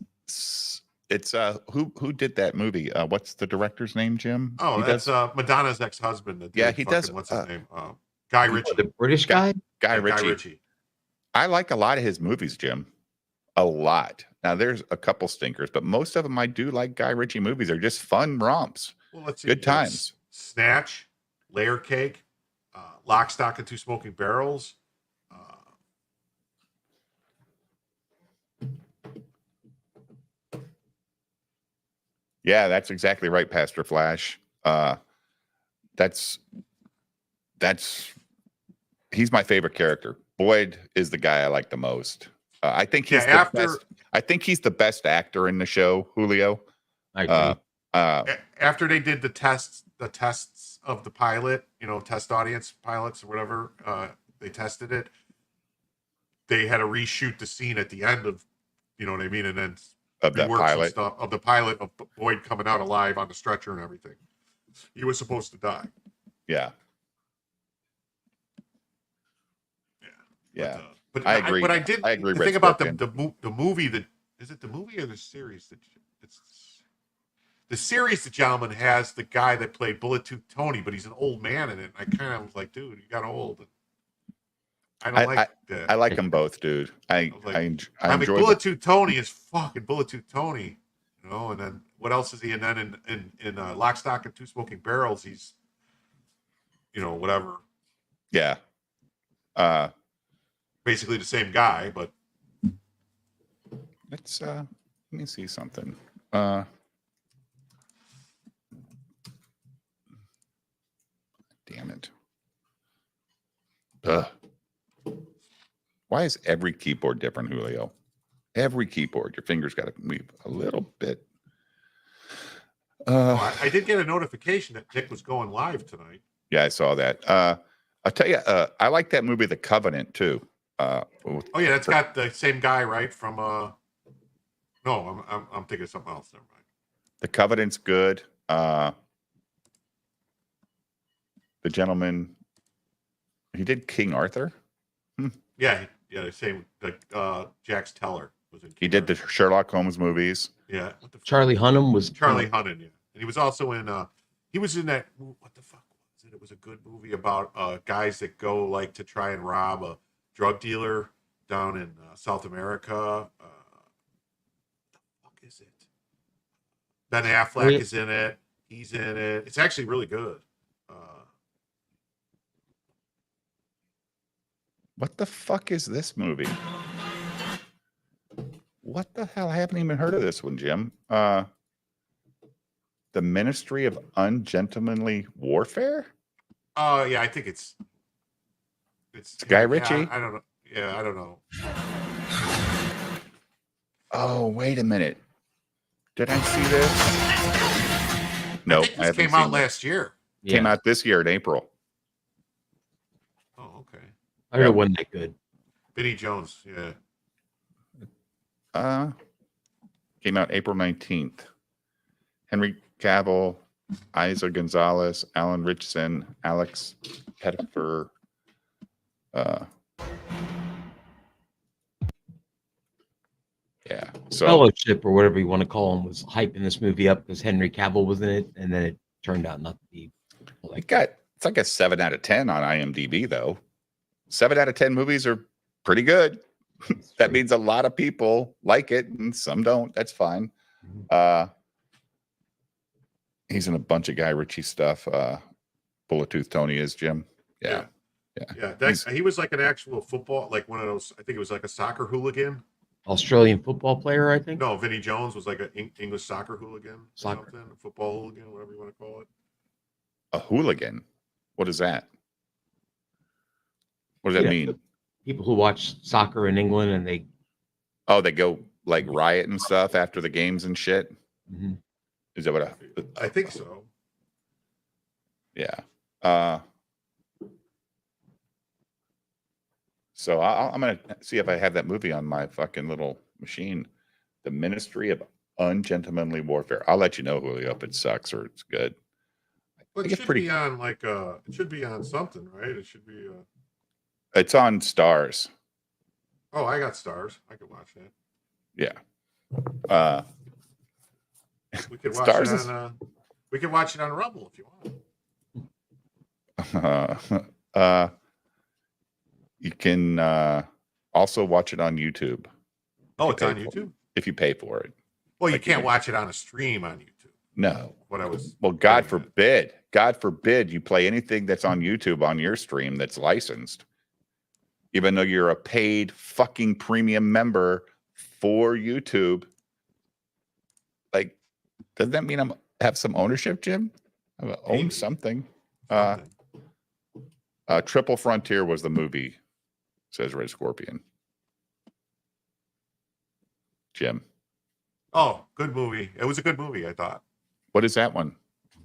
who did that movie? What's the director's name, Jim? Oh, He that's does Madonna's ex-husband. that Yeah, did he fucking- does, What's his name? Guy Ritchie. The British guy? Guy Yeah, Ritchie. I like a lot of his movies, Jim. A lot. Now there's a couple stinkers, but most of them I do like. Guy Ritchie movies are just fun romps. Well, let's see. Good times. Snatch, Layer Cake, Lock, Stock, and Two Smoking Barrels. Yeah, that's exactly right, Pastor Flash. That's he's my favorite character Boyd is the guy I like the most. I think he's Yeah, the best. I think he's the best actor in the show, Julio. I agree. After they did the tests of the pilot, test audience pilots or whatever, they tested it. They had to reshoot the scene at the end of, you know what I mean, and then Of that rework some pilot. stuff of the pilot of Boyd coming out alive on the stretcher and everything. He was supposed to die. Yeah. Yeah. But I agree. But I did. I agree, The Red thing about Scorpion. the movie that is it the movie or the series that it's the series. The gentleman has the guy that played Bullet Tooth Tony, but he's an old man in it. And I kind of was like, dude, you got old. I don't like that. I like them both, dude. I mean, enjoy Bullet Tooth Tony is fucking Bullet Tooth Tony, And then what else is he? And then in Lock, Stock, and Two Smoking Barrels, he's, whatever. Yeah. Basically the same guy, but Let's let me see something. Damn it. Why is every keyboard different, Julio? Every keyboard, your fingers got to move a little bit. I did get a notification that Nick was going live tonight. Yeah, I saw that. I'll tell you, I like that movie, The Covenant, too. Oh yeah, that's got the same guy, right? From no, I'm thinking of something else. Never mind. The Covenant's good. The gentleman, he did King Arthur. Yeah, the same. Jax Teller was in. King He did the Arthur. Sherlock Holmes movies. Yeah, what the fuck? Charlie Hunnam was Charlie Hunnam, yeah, and he was also in. He was in that. What the fuck was it? It was a good movie about guys that go like to try and rob a drug dealer down in South America. What the fuck is it? Ben Affleck is in it. He's in it. It's actually really good. What the fuck is this movie? What the hell? I haven't even heard of this one, Jim. The Ministry of Ungentlemanly Warfare? Yeah, I think it's Guy Ritchie? Yeah, I don't know. Yeah, I don't know. Oh, wait a minute. Did I see this? No, I think this came out last year. Came out this year in April. Oh, okay. I heard it wasn't that good. Vinnie Jones, yeah. Came out April 19th. Henry Cavill, Isa Gonzalez, Alan Richardson, Alex Pettifer. Yeah. So Fellowship or whatever you want to call him was hyping this movie up because Henry Cavill was in it, and then it turned out not to be like it's like a 7 out of 10 on IMDb, though. 7 out of 10 movies are pretty good. That means a lot of people like it and some don't. That's fine. He's in a bunch of Guy Ritchie stuff. Bullet Tooth Tony is, Jim. Yeah. He was like an actual football, like one of those. I think it was like a soccer hooligan. Australian football player, I think. No, Vinnie Jones was like an English soccer hooligan. Soccer. Something, a football hooligan, whatever you want to call it. A hooligan? What is that? What does that mean? People who watch soccer in England and they go like riot and stuff after the games and shit. Mhm. Is that what I think so. Yeah. So I'm gonna see if I have that movie on my fucking little machine. The Ministry of Ungentlemanly Warfare. I'll let you know, Julio, if it sucks or it's good. But it should be on like it should be on something, right? It should be It's on Stars. Oh, I got Stars. I could watch that. Yeah. We could watch Stars it on we could watch it on Rumble if you want. You can also watch it on YouTube. Oh, it's on YouTube? If you pay for it. Well, you can't watch it on a stream on YouTube. No. Well, God forbid. God forbid you play anything that's on YouTube on your stream that's licensed. Even though you're a paid fucking premium member for YouTube. Like, doesn't that mean I have some ownership, Jim? I own something. Triple Frontier was the movie. says Red Scorpion. Jim, Oh, good movie. It was a good movie, I thought. what is that one?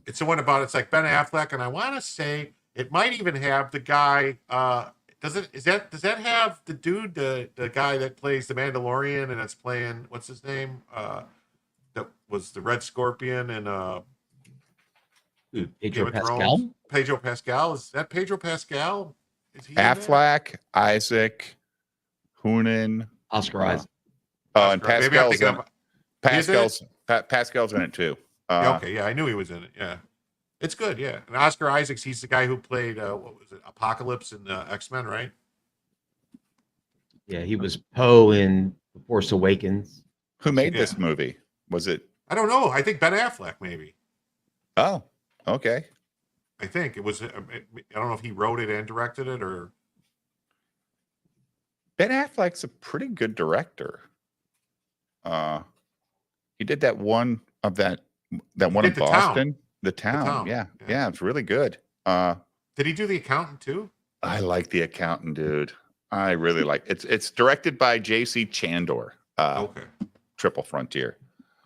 It's the one about it's like Ben Affleck, and I want to say it might even have the guy. Does that have the dude, the guy that plays the Mandalorian and it's playing what's his name? That was the Red Scorpion and Pedro Game of Pascal. Thrones. Pedro Pascal, is that Pedro Pascal? Is he in that? Affleck, Isaac, Hoonan, Oscar Isaac. and Oscar- maybe I'm Pascal's thinking in, Pascal's in it too. Yeah, okay, yeah, I knew he was in it. Yeah, it's good. Yeah, and Oscar Isaacs, he's the guy who played what was it, Apocalypse in X-Men, right? Yeah, he was Poe in The Force Awakens. Who made Yeah. this movie? Was it? I don't know. I think Ben Affleck, maybe. Oh, okay. I think it was. I don't know if he wrote it and directed it, or Ben Affleck's a pretty good director. He did that one in did Boston, The Town. the town. Town, Yeah, yeah. yeah, it's really good. did he do The Accountant too? I like The Accountant, dude. I really like it's directed by J.C. Chandor. Okay. Triple Frontier.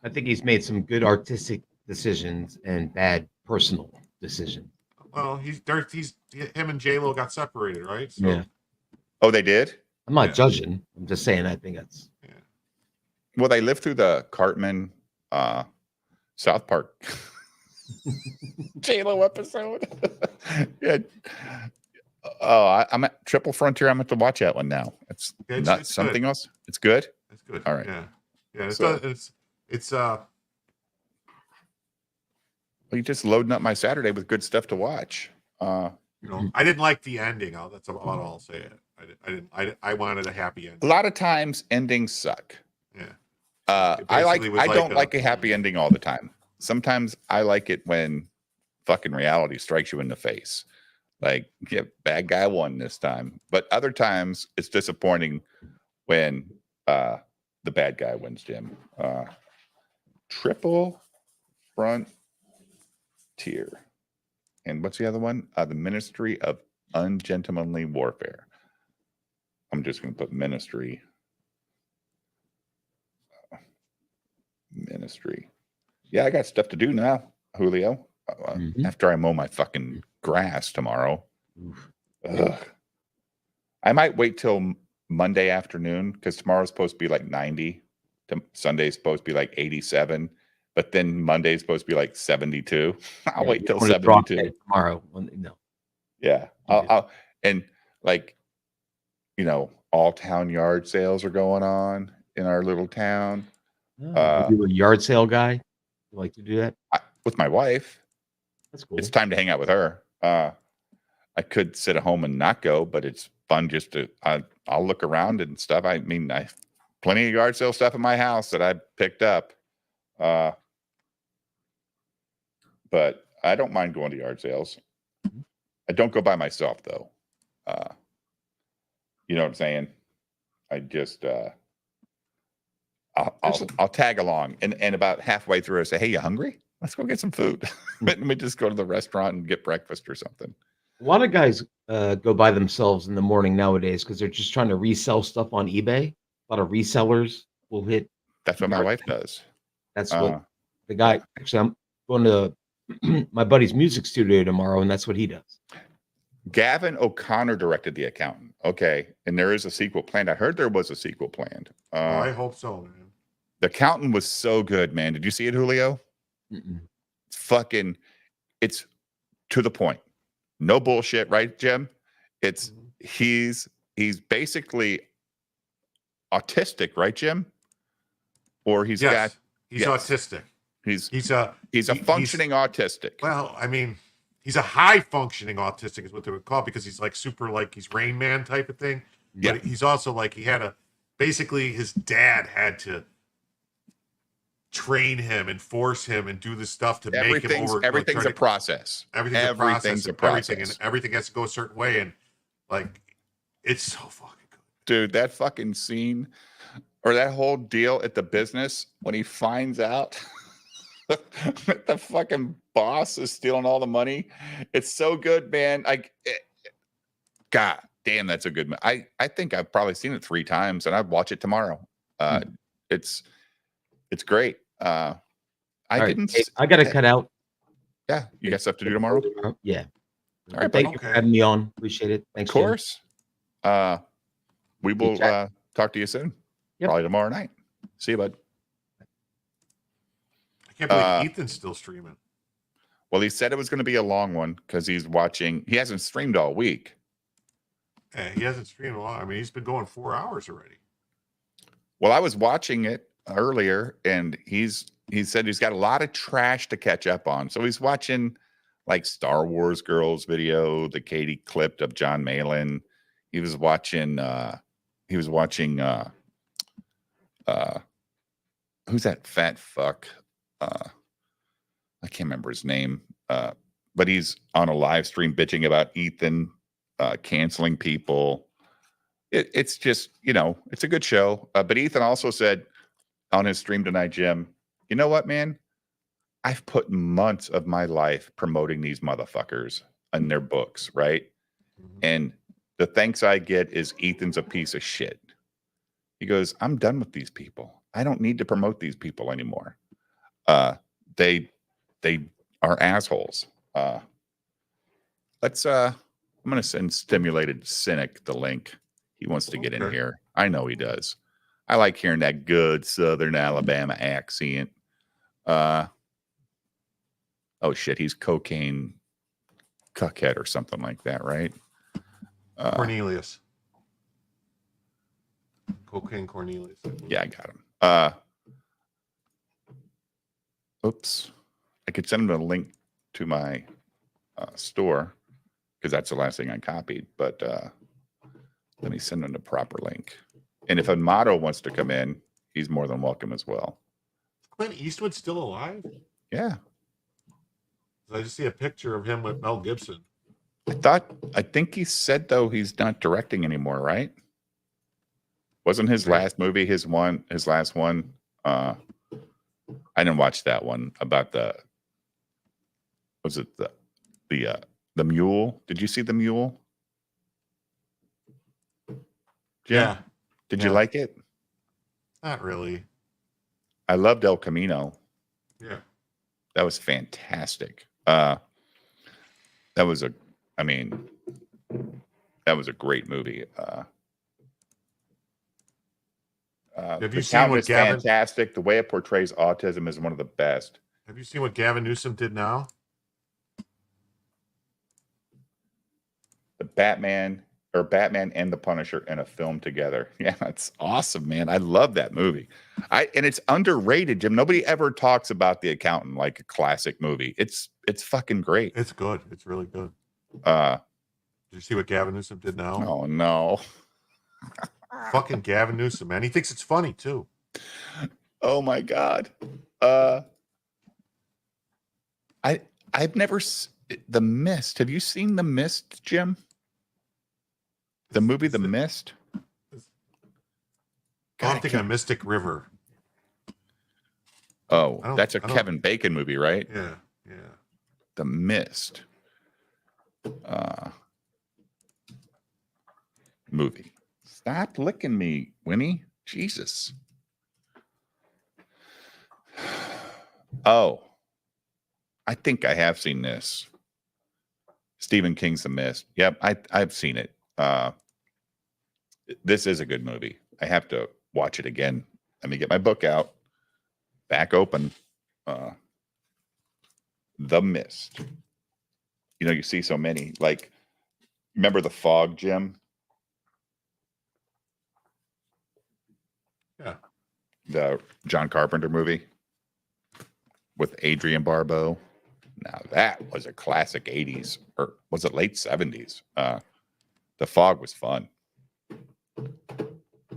I think he's made some good artistic decisions and bad personal decisions. Well, him and J Lo got separated, right? So, Yeah. Oh, they did? I'm not Yeah. judging. I'm just saying I think that's Well, they lived through the Cartman South Park J-Lo episode. Yeah. Oh, I'm at Triple Frontier. I'm at to watch that one now. It's It's- not it's something good. else. It's good. That's good. All right. Yeah. Yeah. So- It's Well, you're just loading up my Saturday with good stuff to watch. I didn't like the ending. That's about all I'll say. I wanted a happy A ending. lot of times endings suck. Yeah. It I basically was don't like like a happy ending all the time. Sometimes I like it when fucking reality strikes you in the face. Like, yeah, bad guy won this time. But other times it's disappointing when the bad guy wins, Jim. Triple Frontier. And what's the other one? The Ministry of Ungentlemanly Warfare. I'm just going to put Ministry. Yeah, I got stuff to do now, Julio. Mhm. After I mow my fucking grass tomorrow. Oof. Ugh. I might wait till Monday afternoon because tomorrow's supposed to be like 90. Sunday's supposed to be like 87. But then Monday's supposed to be like 72. I'll Yeah, wait you till don't wanna drop 72. dead tomorrow. No. Yeah. Yeah. And like, all town yard sales are going on in our little town. Are you a yard sale guy? You like to do that? With my wife. That's cool. It's time to hang out with her. I could sit at home and not go, but it's fun just to. I'll look around and stuff. I mean, I plenty of yard sale stuff in my house that I picked up. But I don't mind going to yard sales. I don't go by myself though. You know what I'm saying? I just I'll tag along, and about halfway through, I say, "Hey, you hungry? Let's go get some food." Let me just go to the restaurant and get breakfast or something. A lot of guys go by themselves in the morning nowadays because they're just trying to resell stuff on eBay. A lot of resellers will hit. That's what my wife does. That's what the guy. Actually, I'm going to my buddy's music studio tomorrow, and that's what he does. Gavin O'Connor directed The Accountant. Okay, and there is a sequel planned. I heard there was a sequel planned. I hope so, man. The Accountant was so good, man. Did you see it, Julio? Mm-mm. It's to the point. No bullshit, right, Jim? It's he's basically autistic, right, Jim? Or he's Yes, got he's yes. autistic. He's a functioning autistic. Well, I mean, he's a high functioning autistic is what they would call it, because he's like super, like he's Rain Man type of thing. Yeah. But he's also like basically his dad had to train him and force him and do this stuff to make him over. Everything's a process. Everything's a process. And everything has to go a certain way. And like, it's so fucking good. Dude, that fucking scene or that whole deal at the business when he finds out that the fucking boss is stealing all the money. It's so good, man. God, Damn, that's a good. I think I've probably seen it 3 times, and I'd watch it tomorrow. It's great. I All right. didn't. Hey, I got to cut out. Yeah, you got stuff to do tomorrow. Yeah. All right, Thank buddy. you for having me on. Appreciate it. Thanks, Of Jim. course. We will talk to you soon. Yep. Probably tomorrow night. See you, bud. I can't believe Ethan's still streaming. Well, he said it was going to be a long one because he's watching. He hasn't streamed all week. Yeah, he hasn't streamed a lot. I mean, he's been going 4 hours already. Well, I was watching it earlier, and he said he's got a lot of trash to catch up on. So he's watching like Star Wars Girls video, the Katie clip of John Malin. He was watching who's that fat fuck? I can't remember his name. But he's on a live stream bitching about Ethan canceling people. It's just, it's a good show. But Ethan also said on his stream tonight, Jim, you know what, man? I've put months of my life promoting these motherfuckers and their books, right? And the thanks I get is Ethan's a piece of shit. He goes, I'm done with these people. I don't need to promote these people anymore. They are assholes. I'm going to send Stimulated Cynic the link. He wants to get in here. I know he does. I like hearing that good Southern Alabama accent. Oh shit, he's Cocaine Cuckhead or something like that, right? Cornelius. Cocaine Cornelius. Yeah, I got him. Oops. I could send him a link to my store because that's the last thing I copied. But let me send him the proper link. And if Amato wants to come in, he's more than welcome as well. Clint Eastwood still alive? Yeah. I just see a picture of him with Mel Gibson. I think he said though he's not directing anymore, right? Wasn't his last movie his last one? I didn't watch that one about the mule? Did you see the mule? Yeah. Did you like it? Not really. I loved El Camino. Yeah. That was fantastic. That was a great movie. Have you seen what Gavin? Fantastic. The way it portrays autism is one of the best. Have you seen what Gavin Newsom did now? The Batman and the Punisher in a film together. Yeah, that's awesome, man. I love that movie. And it's underrated, Jim. Nobody ever talks about The Accountant like a classic movie. It's fucking great. It's good. It's really good. Did you see what Gavin Newsom did now? Oh no. Fucking Gavin Newsom, man. He thinks it's funny too. Oh my God. I've never The Mist. Have you seen The Mist, Jim? The movie The Mist? I'm thinking of Mystic River. Oh, that's a Kevin Bacon movie, right? Yeah. The Mist. Movie. Stop licking me, Winnie. Jesus. Oh, I think I have seen this. Stephen King's The Mist. Yep, I've seen it. This is a good movie. I have to watch it again. Let me get my book out. Back open. The Mist. You see so many. Like, remember The Fog, Jim? Yeah. The John Carpenter movie with Adrian Barbeau. Now that was a classic 80s, or was it late 70s? The Fog was fun.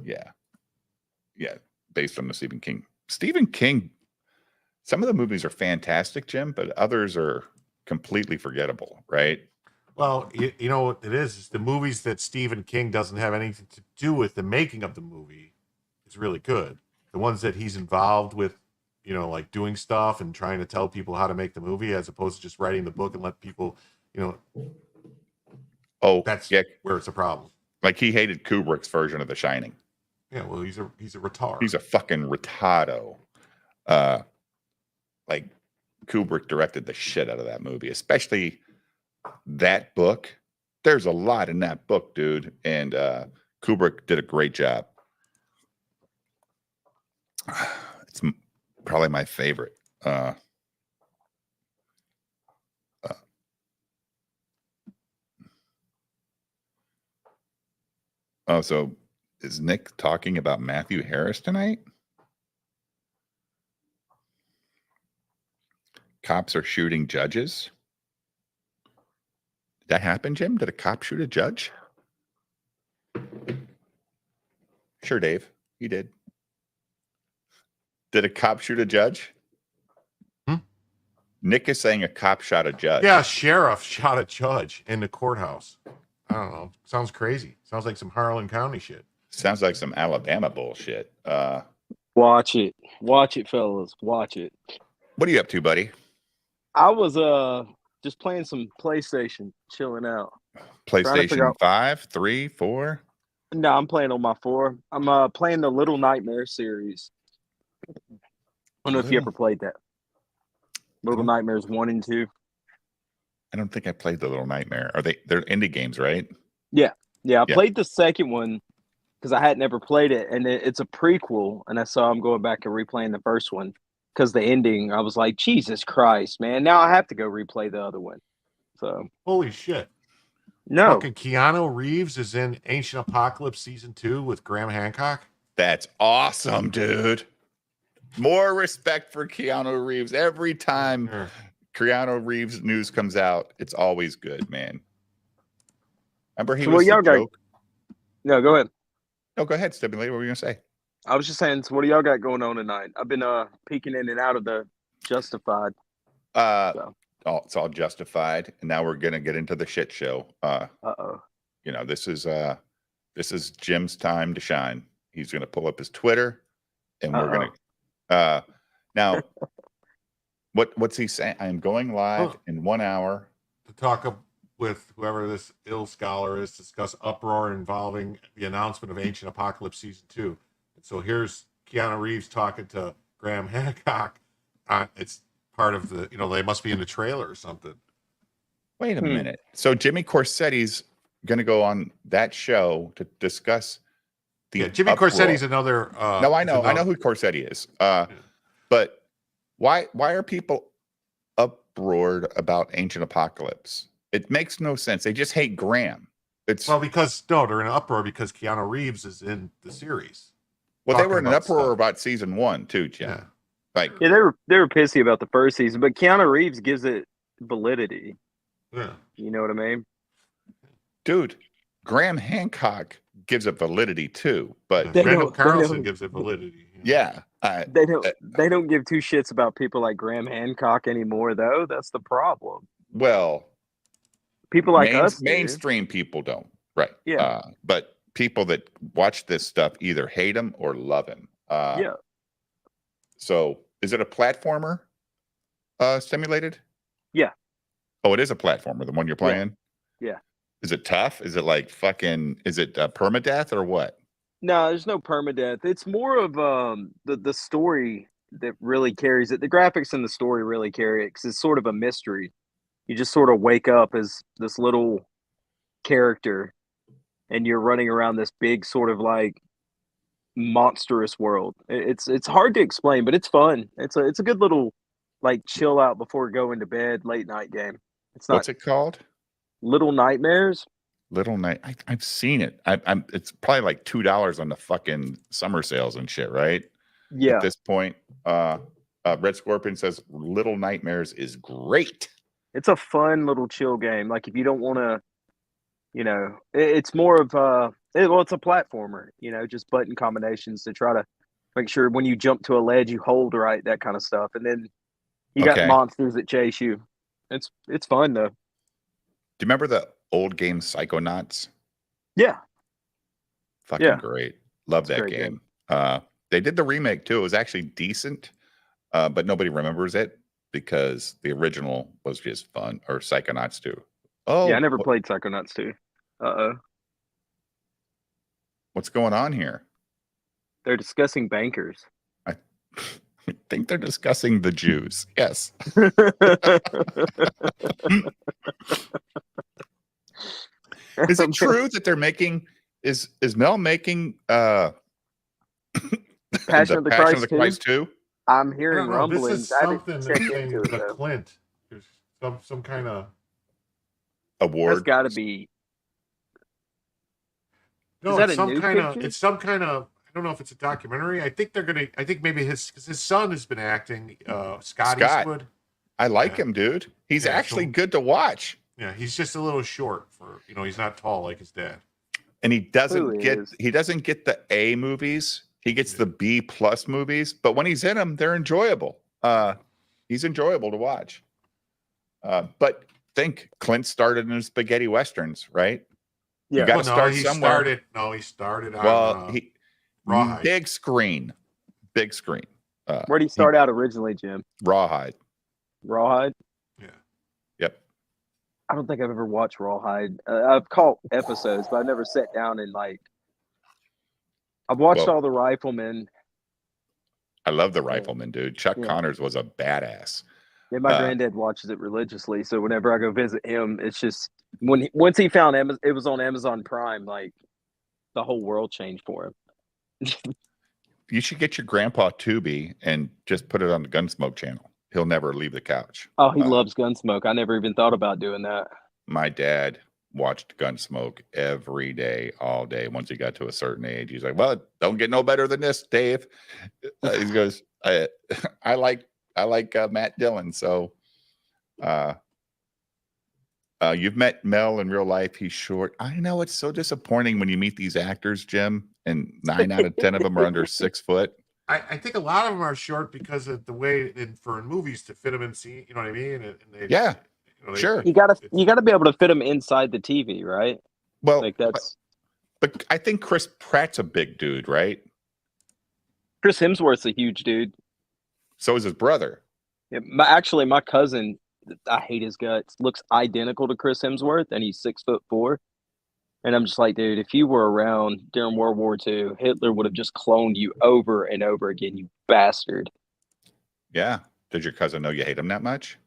Yeah, based on the Stephen King. Stephen King, some of the movies are fantastic, Jim, but others are completely forgettable, right? Well, you know what it is the movies that Stephen King doesn't have anything to do with the making of the movie is really good. The ones that he's involved with, like doing stuff and trying to tell people how to make the movie as opposed to just writing the book and let people, Oh, that's yeah. where it's a problem. Like he hated Kubrick's version of The Shining. Yeah, well, he's a retard. He's a fucking retardo. Like Kubrick directed the shit out of that movie, especially that book. There's a lot in that book, dude, and Kubrick did a great job. It's probably my favorite. Oh, so is Nick talking about Matthew Harris tonight? Cops are shooting judges. Did that happen, Jim? Did a cop shoot a judge? Sure, Dave. He did. Did a cop shoot a judge? Nick is saying a cop shot a judge. Yeah, sheriff shot a judge in the courthouse. I don't know. Sounds crazy. Sounds like some Harlan County shit. Sounds like some Alabama bullshit. Watch it, fellas. Watch it. What are you up to, buddy? I was just playing some PlayStation, chilling out. PlayStation 5, 3, 4? No, I'm playing on my 4. I'm playing the Little Nightmare series. I don't know if you ever played that. Little Nightmares 1 and 2. I don't think I played the Little Nightmare. They're indie games, right? Yeah. I played the second one because I had never played it, and it's a prequel, and I'm going back and replaying the first one because the ending, I was like, Jesus Christ, man! Now I have to go replay the other one. So holy shit! No, fucking Keanu Reeves is in Ancient Apocalypse Season 2 with Graham Hancock. That's awesome, dude. More respect for Keanu Reeves. Every time Keanu Reeves news comes out, it's always good, man. Remember he was the joke? No, go ahead. No, go ahead, Stimulator. What were you going to say? I was just saying, so what do y'all got going on tonight? I've been peeking in and out of the Justi-Fried. It's all Justi-Fried, and now we're going to get into the shit show. You know, this is Jim's time to shine. He's going to pull up his Twitter, and we're going to now, what's he saying? I am going live in 1 hour to talk with whoever this ill scholar is, discuss uproar involving the announcement of Ancient Apocalypse Season 2. And so here's Keanu Reeves talking to Graham Hancock. It's part of the, they must be in the trailer or something. Wait a minute. So Jimmy Corsetti's going to go on that show to discuss Jimmy Corsetti's another. No, I know who Corsetti is. But why are people uproared about Ancient Apocalypse? It makes no sense. They just hate Graham. Because they're in an uproar because Keanu Reeves is in the series. Well, they were in an uproar about season 1 too, Jim. Yeah. They were pissy about the first season, but Keanu Reeves gives it validity. Yeah. You know what I mean? Dude, Graham Hancock gives it validity too, but Randall Carlson gives it validity. Yeah. They don't give two shits about people like Graham Hancock anymore, though. That's the problem. Well, people like us, mainstream people don't, right? Yeah. But people that watch this stuff either hate him or love him. Yeah. So, is it a platformer? Stimulated? Yeah. Oh, it is a platformer. The one you're playing. Yeah. Is it tough? Is it like fucking? Is it permadeath or what? No, there's no permadeath. It's more of the story that really carries it. The graphics and the story really carry it because it's sort of a mystery. You just sort of wake up as this little character, and you're running around this big sort of like monstrous world. It's hard to explain, but it's fun. It's a good little like chill out before going to bed late night game. It's not. What's it called? Little Nightmares. Little Night. I've seen it. It's probably like $2 on the fucking summer sales and shit, right? Yeah. At this point, Red Scorpion says Little Nightmares is great. It's a fun little chill game. Like if you don't want to, it's more of it's a platformer. Just button combinations to try to make sure when you jump to a ledge you hold right, that kind of stuff, and then you got monsters that chase you. It's fun though. Do you remember the old game Psychonauts? Yeah. Fucking great. Love that game. They did the remake too. It was actually decent, but nobody remembers it because the original was just fun. Or Psychonauts 2. Oh, yeah, I never played Psychonauts 2. What's going on here? They're discussing bankers. I think they're discussing the Jews. Yes. Is it true that they're making is Mel making Passion of the Christ too? I'm I hearing don't know. rumblings. This is I didn't something check that's saying into it, the though. Clint. There's some kind of Award. That's got to be. no. Is that It's a some new kind of. picture? It's some kind of. I don't know if it's a documentary. I think they're gonna. I think maybe his son has been acting. Scott Eastwood. I like Yeah. him, dude. He's Yeah, actually so- good to watch. Yeah, he's just a little short for he's not tall like his dad. And he doesn't Who get is? he doesn't get the A movies. He gets the B plus movies, but when he's in them, they're enjoyable. He's enjoyable to watch. But think Clint started in spaghetti westerns, right? Yeah. You got to Well, start he somewhere. started. No, he started on. Well, he Rawhide. big screen. Where did he start out originally, Jim? Rawhide. Rawhide? Yeah. Yep. I don't think I've ever watched Rawhide. I've caught episodes, but I've never sat down and I've watched Well, all the Riflemen. I love the Rifleman, dude. Chuck Yeah. Connors was a badass. Yeah, my granddad watches it religiously, so whenever I go visit him, it's just once he found it was on Amazon Prime, like the whole world changed for him. You should get your grandpa Tubi and just put it on the Gunsmoke channel. He'll never leave the couch. Oh, he loves Gunsmoke. I never even thought about doing that. My dad watched Gunsmoke every day, all day. Once he got to a certain age, he's like, "Well, it don't get no better than this, Dave." He goes, "I like Matt Dillon." So, you've met Mel in real life. He's short. I know it's so disappointing when you meet these actors, Jim, and 9 out of 10 of them are under 6 foot. I think a lot of them are short because of the way in movies to fit them in scene. You know what I mean? And they, Yeah, they- sure. You gotta be able to fit him inside the TV, right? Well, Like that's but I think Chris Pratt's a big dude, right? Chris Hemsworth's a huge dude. So is his brother. Yeah, my cousin, I hate his guts, looks identical to Chris Hemsworth, and he's 6'4". And I'm just like, dude, if you were around during World War II, Hitler would have just cloned you over and over again, you bastard. Yeah. Does your cousin know you hate him that much?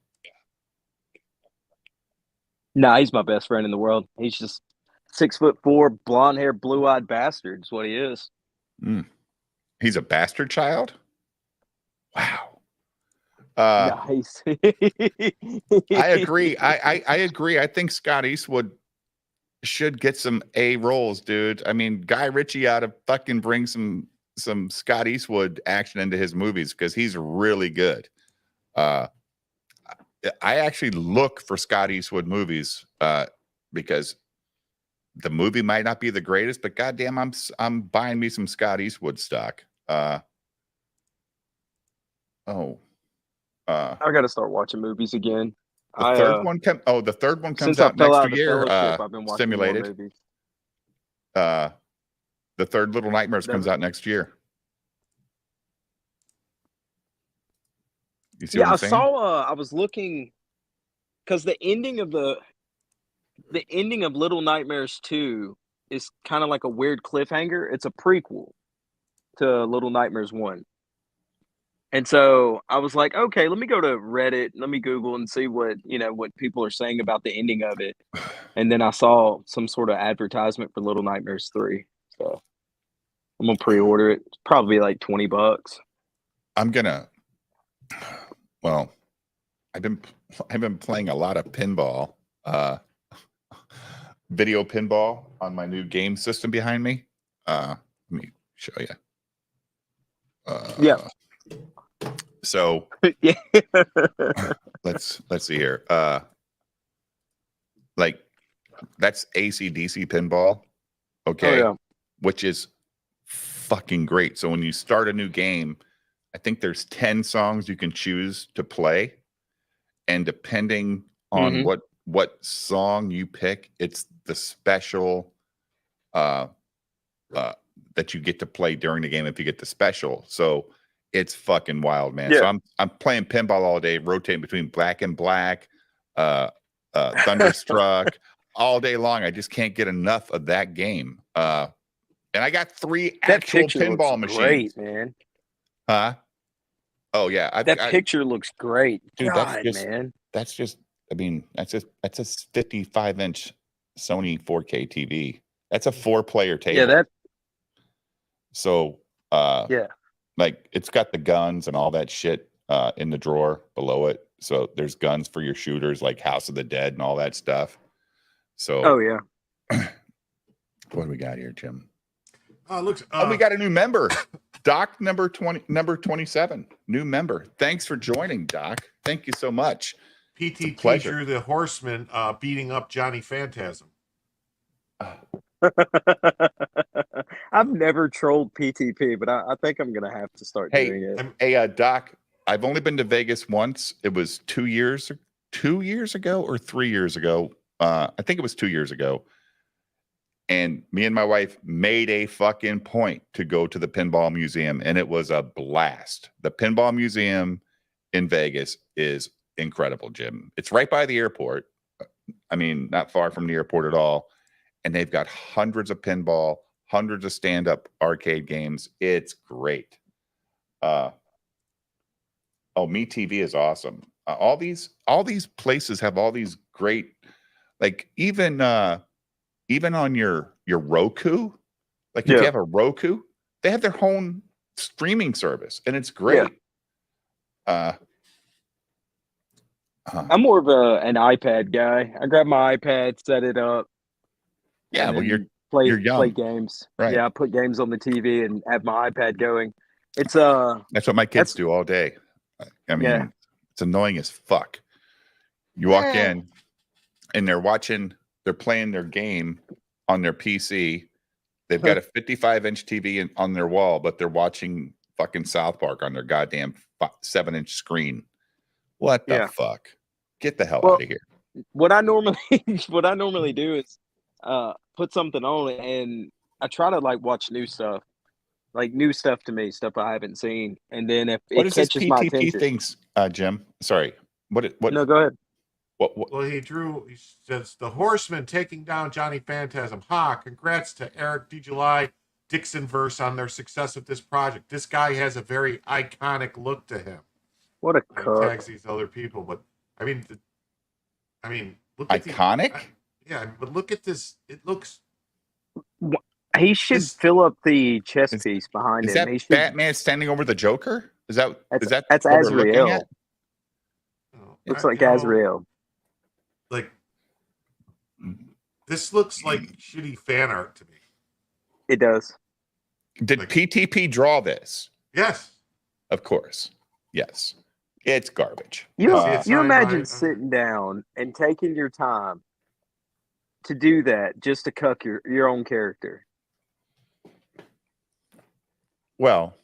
Nah, he's my best friend in the world. He's just 6'4", blonde hair, blue eyed bastard is what he is. He's a bastard child? Wow. Nice. I agree. I agree. I think Scott Eastwood should get some A roles, dude. I mean, Guy Ritchie ought to fucking bring some Scott Eastwood action into his movies because he's really good. I actually look for Scott Eastwood movies because the movie might not be the greatest, but goddamn, I'm buying me some Scott Eastwood stock. I got to start watching movies again. The third one comes out next year. I've been watching Stimulated. more movies. The third Little Nightmares comes out next year. You see what Yeah, I'm I saying? saw. I was looking because the ending of Little Nightmares 2 is kind of like a weird cliffhanger. It's a prequel to Little Nightmares 1. And so I was like, okay, let me go to Reddit, let me Google and see what people are saying about the ending of it. And then I saw some sort of advertisement for Little Nightmares 3. So I'm gonna pre-order it. It's probably like $20. I've been playing a lot of pinball, video pinball on my new game system behind me. Let me show you. Yeah. So Yeah. let's see here. Like that's AC/DC pinball. Okay. Oh, yeah. Which is fucking great. So when you start a new game, I think there's 10 songs you can choose to play. And depending on what song you pick, it's the special that you get to play during the game if you get the special. So it's fucking wild, man. Yeah. So I'm playing pinball all day, rotating between Black and Black, Thunderstruck all day long. I just can't get enough of that game. And And I got 3 That actual picture pinball looks machines. great, man. Huh? Oh yeah, That picture looks great. dude, God, man. that's just. I mean, that's a 55-inch Sony 4K TV. That's a 4-player table. Yeah, that. So, Yeah. like it's got the guns and all that shit in the drawer below it. So there's guns for your shooters, like House of the Dead and all that stuff. So, Oh yeah. what do we got here, Jim? Looks. We got a new member, Doc number 27, new member. Thanks for joining, Doc. Thank you so much. PTP drew the Horseman beating up Johnny Phantasm. I've never trolled PTP, but I think I'm gonna have to start doing it. Hey, Doc, I've only been to Vegas once. It was 2 years ago or 3 years ago. I think it was 2 years ago. And me and my wife made a fucking point to go to the Pinball Museum, and it was a blast. The Pinball Museum in Vegas is incredible, Jim. It's right by the airport. I mean, not far from the airport at all. And they've got hundreds of pinball, hundreds of stand-up arcade games. It's great. Me TV is awesome. All these places have all these great, like even on your Roku, like if you have a Roku, they have their own streaming service, and it's great. I'm more of an iPad guy. I grab my iPad, set it up. Yeah, well, you're play young. games. Right. Yeah, I put games on the TV and have my iPad going. It's that's what my kids do all day. I mean, it's annoying as fuck. You walk in and they're playing their game on their PC. They've got a 55-inch TV on their wall, but they're watching fucking South Park on their goddamn 7-inch screen. What the fuck? Get the hell out of here. What I normally do is put something on and I try to like watch new stuff. Like new stuff to me, stuff I haven't seen. And then if it catches my attention. Things, Jim? Sorry. What No, go ahead. What? Well, he says the Horseman taking down Johnny Phantasm. Congrats to Eric DeJuly, Dixon verse on their success with this project. This guy has a very iconic look to him. What a cuck. Tags these other people, but I mean, look at iconic. But look at this. It looks. He should fill up the chess piece behind him. Is that Batman standing over the Joker? That's Azrael? Looks like Azrael. Like this looks like shitty fan art to me. It does. Did PTP draw this? Yes. Of course. Yes. It's garbage. You imagine sitting down and taking your time to do that just to cuck your own character. Well,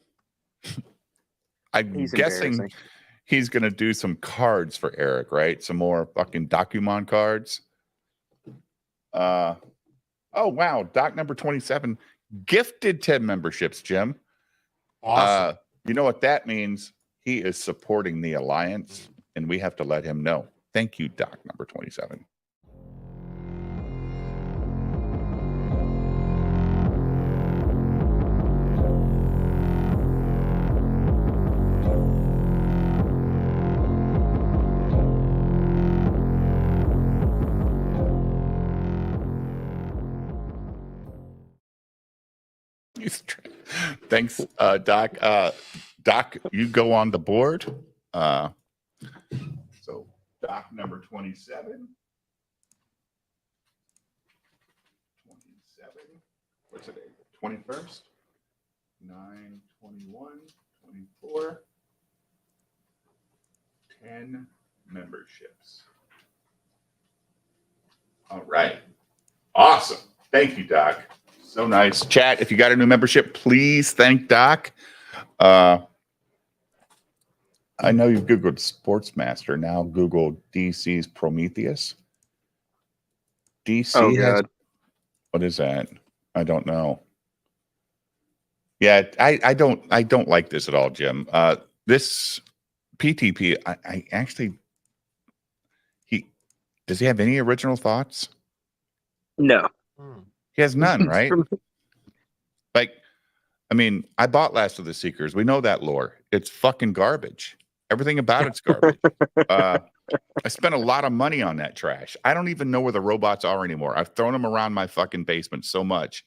I'm guessing he's going to do some cards for Eric, right? Some more fucking Documon cards. Oh, wow. Doc number 27 gifted 10 memberships, Jim. Awesome. You know what that means? He is supporting the Alliance, and we have to let him know. Thank you, Doc number 27. Thanks, Doc. Doc, you go on the board. So Doc number 27. What's it? 21st? 9, 21, 24. 10 memberships. All right. Awesome. Thank you, Doc. So nice. Chat, if you got a new membership, please thank Doc. I know you've Googled Sportsmaster. Now Google DC's Prometheus. DC has, what is that? I don't know. Yeah, I don't like this at all, Jim. This PTP, I actually, does he have any original thoughts? No. He has none, right? Like, I mean, I bought Last of the Seekers. We know that lore. It's fucking garbage. Everything about it's garbage. I spent a lot of money on that trash. I don't even know where the robots are anymore. I've thrown them around my fucking basement so much.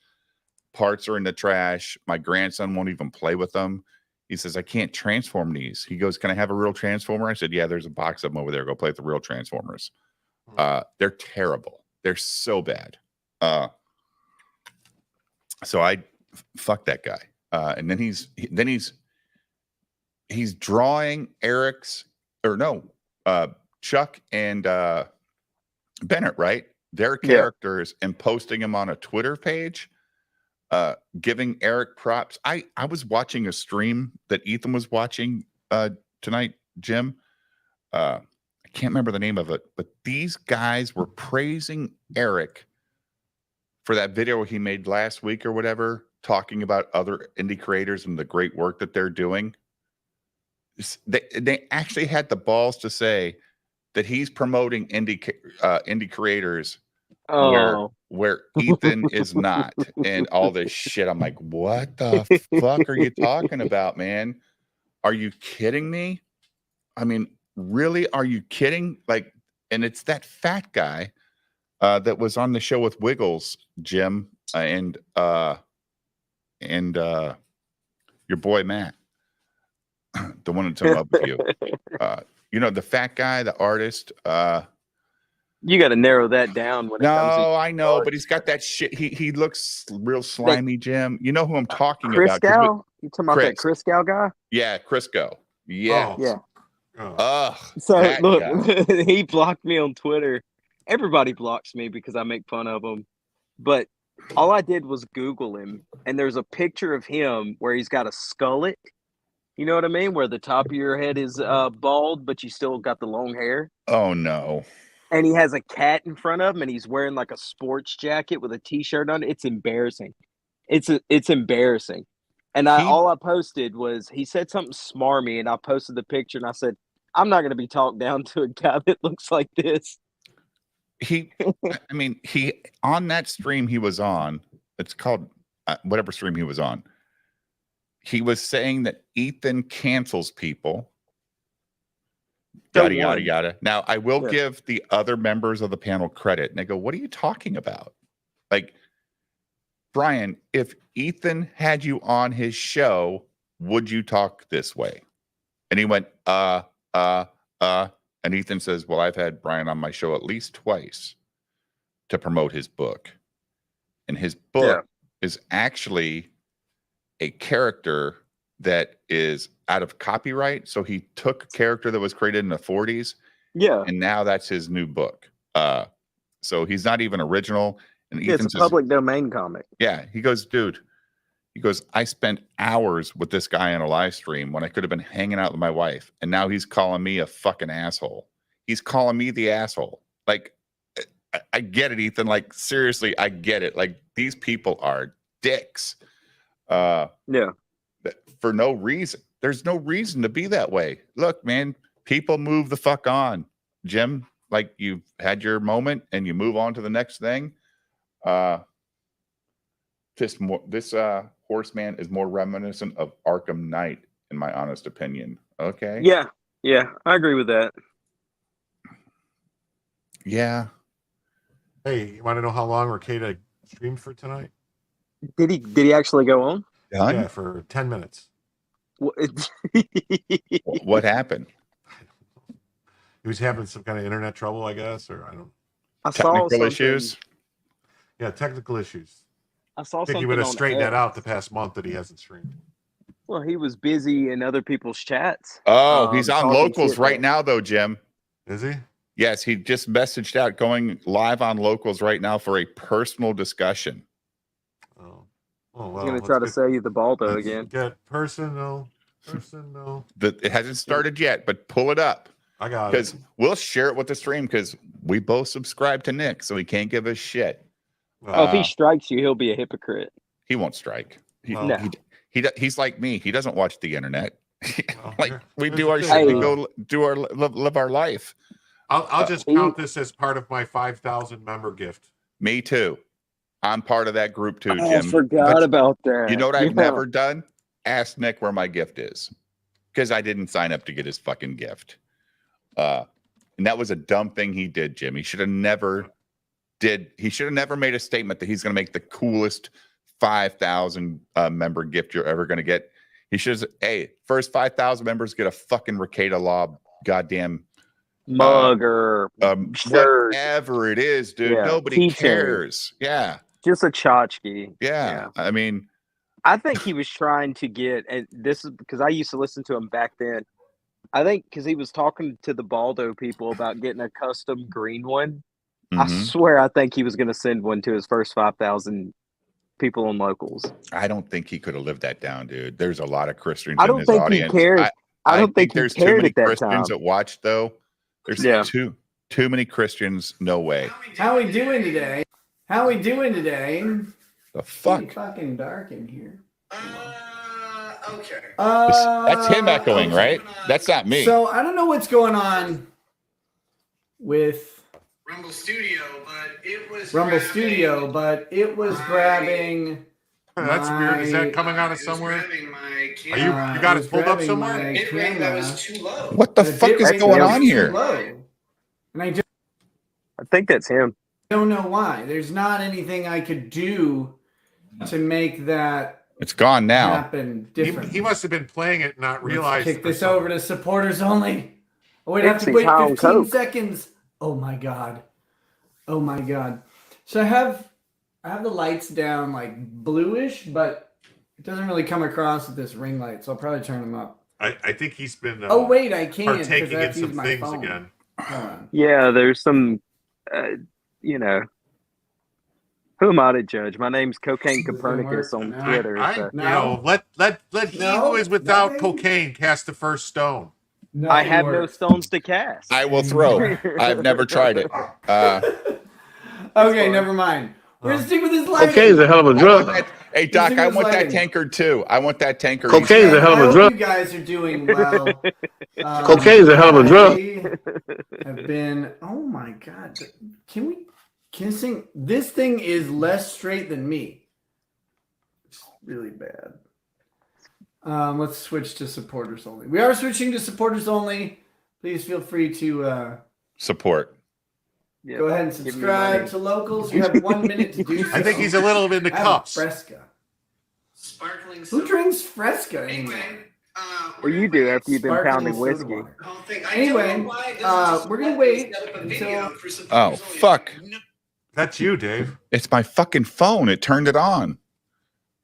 Parts are in the trash. My grandson won't even play with them. He says, I can't transform these. He goes, can I have a real transformer? I said, yeah, there's a box of them over there. Go play with the real transformers. They're terrible. They're so bad. So I fuck that guy. And then he's drawing Chuck and Bennett, right? Their characters and posting them on a Twitter page, giving Eric props. I was watching a stream that Ethan was watching tonight, Jim. I can't remember the name of it, but these guys were praising Eric for that video he made last week or whatever, talking about other indie creators and the great work that they're doing. They actually had the balls to say that he's promoting indie creators where Ethan is not, and all this shit. I'm like, what the fuck are you talking about, man? Are you kidding me? I mean, really? Are you kidding? Like, and it's that fat guy that was on the show with Wiggles, Jim, and your boy Matt, the one that's in love with you. You know, the fat guy, the artist. You got to narrow that down. When it comes to I know, but he's got that shit. He looks real slimy, Jim. You know who I'm talking Chris about? Gal? You talking about that Chris Gal guy? Yeah, Crisco. Yeah. Yeah. Ugh. So look, guy. he blocked me on Twitter. Everybody blocks me because I make fun of him. But all I did was Google him, and there's a picture of him where he's got a skullet. You know what I mean? Where the top of your head is bald, but you still got the long hair. Oh no. And he has a cat in front of him, and he's wearing like a sports jacket with a t-shirt on. It's embarrassing. It's embarrassing. And all I posted was, he said something smarmy, and I posted the picture, and I said, I'm not going to be talked down to a guy that looks like this. He on that stream he was on, it's called whatever stream he was on, he was saying that Ethan cancels people. Yada, yada, yada. Now, I will give the other members of the panel credit. And they go, what are you talking about? Like, Brian, if Ethan had you on his show, would you talk this way? And he went, and Ethan says, well, I've had Brian on my show at least twice to promote his book. And his book is actually a character that is out of copyright. So he took a character that was created in the 40s. Yeah. And now that's his new book. So he's not even original. And Ethan it's a public domain comic. Yeah. He goes, dude, I spent hours with this guy on a live stream when I could have been hanging out with my wife. And now he's calling me a fucking asshole. He's calling me the asshole. Like, I get it, Ethan. Like, seriously, I get it. Like, these people are dicks. For no reason. There's no reason to be that way. Look, man, people move the fuck on. Jim, like, you've had your moment and you move on to the next thing. This horseman is more reminiscent of Arkham Knight, in my honest opinion. Okay. Yeah, I agree with that. Yeah. Hey, you want to know how long Ricada streamed for tonight? Did he actually go on? Done? Yeah, for 10 minutes. What happened? He was having some kind of internet trouble, I guess, or I don't. Technical issues. Yeah, technical issues. I saw think he would have straightened that out the past month that he hasn't streamed. Well, he was busy in other people's chats. Oh, he's on Locals right now, though, Jim. Is he? Yes, he just messaged out going live on Locals right now for a personal discussion. Oh, well, he's going to try to sell you the Baldo again. Get personal. It hasn't started yet, but pull it up. I got it. Because we'll share it with the stream because we both subscribe to Nick, so he can't give a shit. If he strikes you, he'll be a hypocrite. He won't strike. He's like me. He doesn't watch the internet. Like, we There's do our shit. We go do our live our life. I'll just count this as part of my 5,000 member gift. Me too. I'm part of that group too, I Jim. forgot But about that. you know what I've Yeah. never done? Ask Nick where my gift is, because I didn't sign up to get his fucking gift. And that was a dumb thing he did, Jim. He should have never made a statement that he's going to make the coolest 5,000 member gift you're ever going to get. He should have, hey, first 5,000 members get a fucking Ricada Law goddamn Mug or shirt. whatever it is, dude. Yeah, Nobody keychain. cares. Yeah. Just a tchotchke. Yeah. I mean, I think he was trying to get, and this is because I used to listen to him back then. I think because he was talking to the Baldo people about getting a custom green one. I swear, I think he was going to send one to his first 5,000 people and locals. I don't think he could have lived that down, dude. There's a lot of Christians I in don't his think audience. he cared. I don't think he there's too cared many at that Christians time. that watch, though. There's too many Christians. No way. How we doing today? How we doing today? The It's fuck? pretty fucking dark in here. Okay. That's him echoing, right? That's not me. So I don't know what's going on with Rumble Studio, but it was Rumble Studio, but it was grabbing. That's weird. Is that coming out of somewhere? Are you it got was it pulled up grabbing somewhere? my It rate that camera. was too low. What the The fuck bit is rate going was on too here? low. And I I think that's him. don't know why. There's not anything I could do to make that It's gone now. happen different. He must have been playing it, and not Let's realized. kick this over to supporters only. Oh, wait, I have to Dixie wait Town 15 Coke. seconds. Oh my god. Oh my god. So I have the lights down like bluish, but it doesn't really come across with this ring light, so I'll probably turn them up. I think he's been. Oh wait, I can't because partaking I in have to use some my things phone. again. Hold on. Yeah, there's some, who am I to judge? My name's Cocaine Does it Copernicus work? on No. Twitter. so- No. Let he No. who is without Nothing. cocaine cast the first stone. I have no works. stones to cast. I will throw. I've never tried it. Okay, never mind. We're gonna stick with this lighting. Cocaine's a hell of a drug. Hey, Doc, Using I this want that lighting. tankard too. I want that tankard. Cocaine's a hell of I a hope drug. you guys are doing well. Cocaine's a hell of a drug. I have been. Oh my god! Can this thing? This thing is less straight than me. It's really bad. Let's switch to supporters only. We are switching to supporters only. Please feel free to Support. Yeah, go ahead and give me subscribe money. to locals. You have 1 minute to do so. I think he's a little bit in the I have cups. Fresca. Sparkling Who soda. drinks Fresca anymore? Anyway, Well, you do after you've been Sparkling pounding soda whiskey. water. the whole thing. I Anyway, don't know why it doesn't just we're gonna let me wait set up a until- video for some Oh, viewers only. fuck. No. That's you, Dave. It's my fucking phone. It turned it on.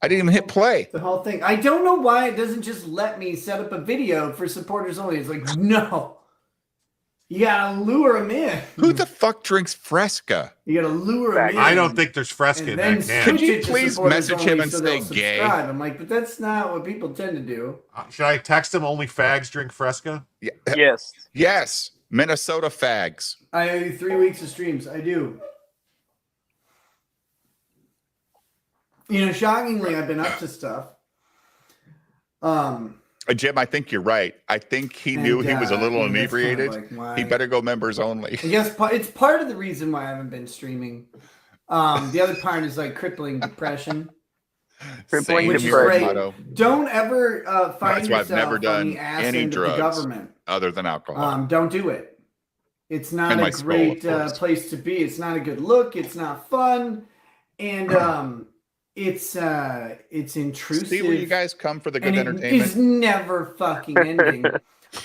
I didn't even hit play. The whole thing. I don't know why it doesn't just let me set up a video for supporters only. It's like, no. You gotta lure them in. Who the fuck drinks Fresca? You gotta lure them in. I don't think there's Fresca in and that then can. switch Could you it to please supporters message only him and so say they'll gay? subscribe. I'm like, but that's not what people tend to do. Should I text him only fags drink Fresca? Yes. Yes. Minnesota fags. I owe you 3 weeks of streams. I do. You know, shockingly, I've been up to stuff. Jim, I think you're right. I think he knew he was a little you know, that's kind of inebriated. like why- He better go members only. I guess it's part of the reason why I haven't been streaming. The other part is like crippling depression. Crippling Same Which is here, great. Motto, Don't ever find That's why I've yourself never on done the ass any end of the drugs. government. other than alcohol. Don't do it. It's not And my a skull, great of course. place to be. It's not a good look. It's not fun, and it's intrusive. See where you guys come for the good and entertainment. It is never fucking ending.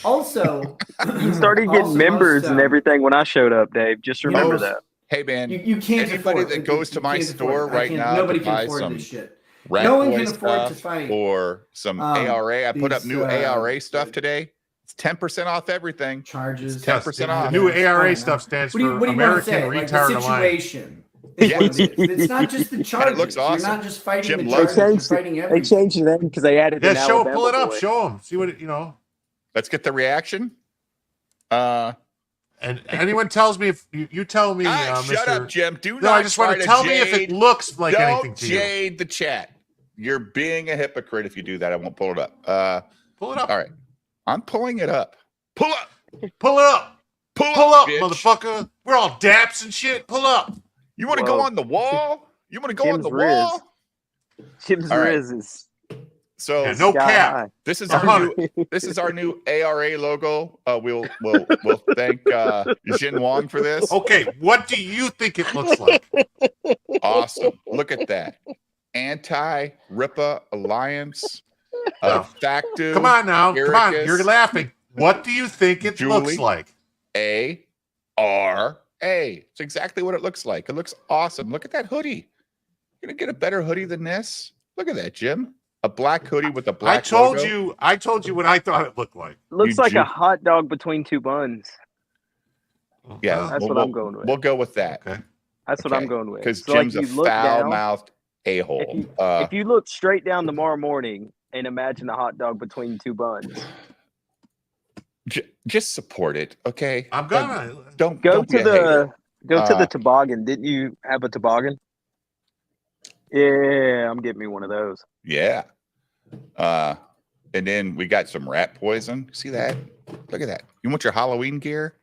Also, You started getting members and everything when I showed up, Dave. Just remember Most- that. Hey man, You can't anybody afford that it. goes to You my can't store afford it. I right can't- now nobody to can buy afford some this shit. Rat No one Boy can afford to stuff fight. or some ARA. I put up these, new ARA stuff today. It's 10% off everything. Charges. 10% The off. new It's ARA fine. stuff stands What do you, for what do you want to American say? Like the Retard Alliance. situation. is what it is. It's not just the charges. looks awesome. You're not just fighting Jim the loves charges. it. You're fighting They everything. changed them because they added Yeah, an show Alabama pull it up, boy. show him, see what it, Let's get the reaction. And anyone tells me if you tell me, Shut Mr. up, Jim. Do No, not I just want try to tell me jade. if it looks like anything Don't to you. jade the chat. You're being a hypocrite if you do that. I won't pull it up. Pull it up. All right. I'm pulling it up. Pull up. Pull it up. Pull Pull up, bitch. motherfucker. We're all daps and shit. Pull up. You want to go Whoa. on the wall? You want to go on Jim's the Riz. wall? Jim's All right. Riz is So Yeah, no sky cap. high. this is A our hundred. new this is our new ARA logo. We'll thank Jin Wong for this. Okay, what do you think it looks like? Awesome. Look at that. Anti-RIPA Alliance. No. Factu. Come on now. Come on. Ericus, You're laughing. What do you think it looks Julie. like? ARA. It's exactly what it looks like. It looks awesome. Look at that hoodie. You're gonna get a better hoodie than this. Look at that, Jim. A black hoodie with a black logo. I told you what I thought it looked like. Looks You like ju- a hot dog between two buns. Yeah, That's what I'm going with. We'll go with that. Okay. That's what I'm going with. Because So, like, Jim's a you look down, foul-mouthed a-hole. if you look straight down tomorrow morning and imagine a hot dog between two buns, Just support it, okay? I'm gonna. Don't go don't be to a hater. the toboggan. Didn't you have a toboggan? Yeah, I'm getting me one of those. Yeah. And then we got some rat poison. See that? Look at that. You want your Halloween gear?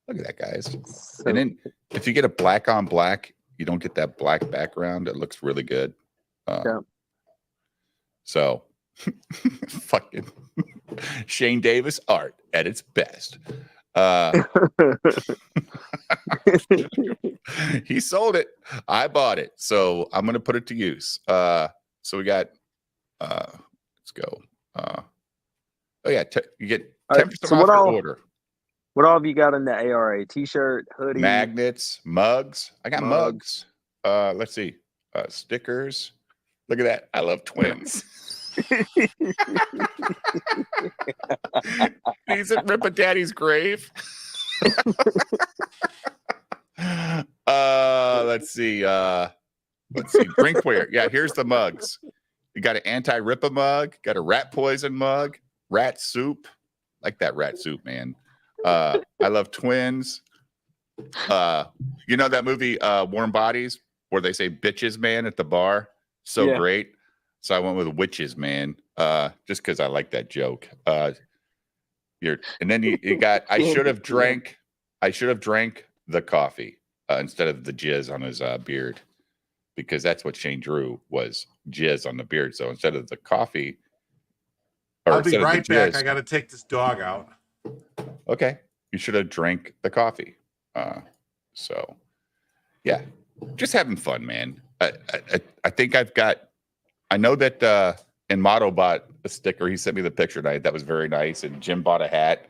Look at that, guys. So, And then if you get a black on black, you don't get that black background. It looks really good. Yeah. So fucking Shane Davis art at its best. He sold it. I bought it. So I'm gonna put it to use. So we got let's go. Oh yeah, you get 10% so off what your all- order. what all have you got in the ARA? T-shirt, hoodie, Magnets, mugs. I got mugs. Mugs. Let's see. Stickers. Look at that. I love twins. He's at Rippa Daddy's grave. Let's see. Drinkware. Yeah, here's the mugs. You got an anti-Rippa mug, got a rat poison mug, rat soup. Like that rat soup, man. I love twins. You know that movie Warm Bodies where they say bitches man at the bar? So Yeah. great. So I went with witches man. Just because I like that joke. And then you got I should have drank the coffee instead of the jizz on his beard. Because that's what Shane Drew was, jizz on the beard. So instead of the coffee, I'll be instead of the right back. jizz- I got to take this dog out. Okay, you should have drank the coffee. So, yeah, just having fun, man. I think I've got. I know that Enmato bought a sticker. He sent me the picture tonight. That was very nice. And Jim bought a hat.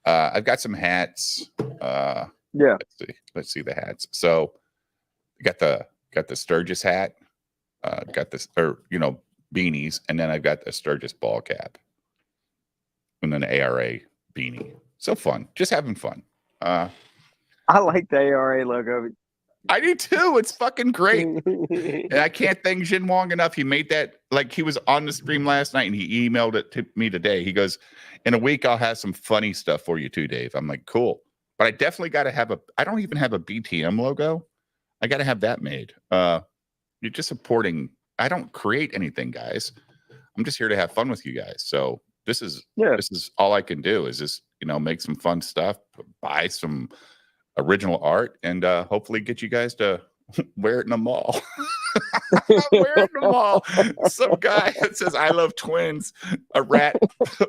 I've got some hats. Yeah. Let's see the hats. So, got the Sturgis hat. Got this, beanies, and then I've got the Sturgis ball cap, and then the ARA beanie. So fun, just having fun. I like the ARA logo. I do too. It's fucking great. And I can't thank Jin Wong enough. He made that, like, he was on the stream last night and he emailed it to me today. He goes, in a week, I'll have some funny stuff for you too, Dave. I'm like, cool. But I definitely got to have I don't even have a BTM logo. I got to have that made. You're just supporting. I don't create anything, guys. I'm just here to have fun with you guys. So this is all I can do is just, make some fun stuff, buy some original art, and hopefully get you guys to wear it in a mall. Wear it in a mall. Some guy that says I love twins, a rat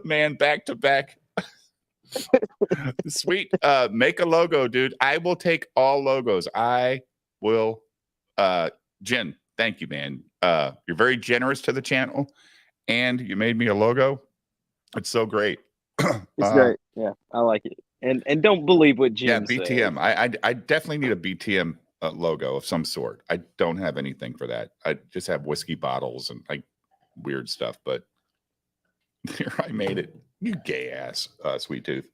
man back to back. Sweet. Make a logo, dude. I will take all logos. I will. Jen, thank you, man. You're very generous to the channel, and you made me a logo. It's so great. It's great. Yeah, I like it. And don't believe what Jim says. BTM. I definitely need a BTM logo of some sort. I don't have anything for that. I just have whiskey bottles and like weird stuff. But here, I made it. You gay ass, Sweet Tooth.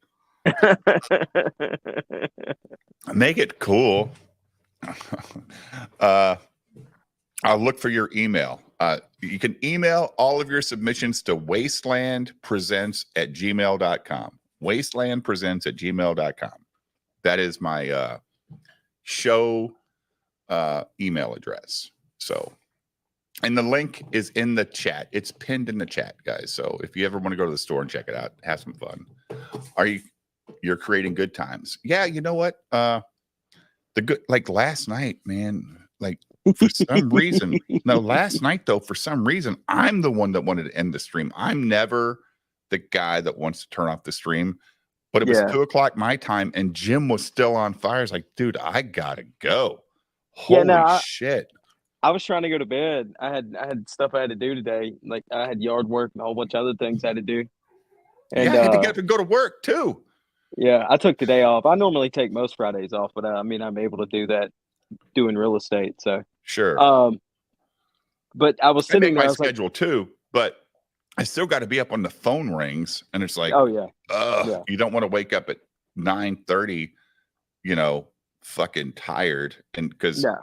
Make it cool. I'll look for your email. You can email all of your submissions to wastelandpresents@gmail.com. Wastelandpresents@gmail.com. That is my show email address. So, and the link is in the chat. It's pinned in the chat, guys. So if you ever want to go to the store and check it out, have some fun. You're creating good times. Yeah, you know what? The good, like last night, man, like For some reason, no, last night though, for some reason, I'm the one that wanted to end the stream. I'm never the guy that wants to turn off the stream, but it was 2:00 my time, and Jim was still on fire. I was like, dude, I gotta go. Holy shit! I was trying to go to bed. I had stuff I had to do today. Like I had yard work and a whole bunch of other things I had to do. And I had to get up and go to work too. Yeah, I took the day off. I normally take most Fridays off, but I mean, I'm able to do that doing real estate. So sure. But I was sitting there. My schedule too, but I still got to be up on the phone rings, and it's like, oh yeah, you don't want to wake up at 9:30, fucking tired, and because I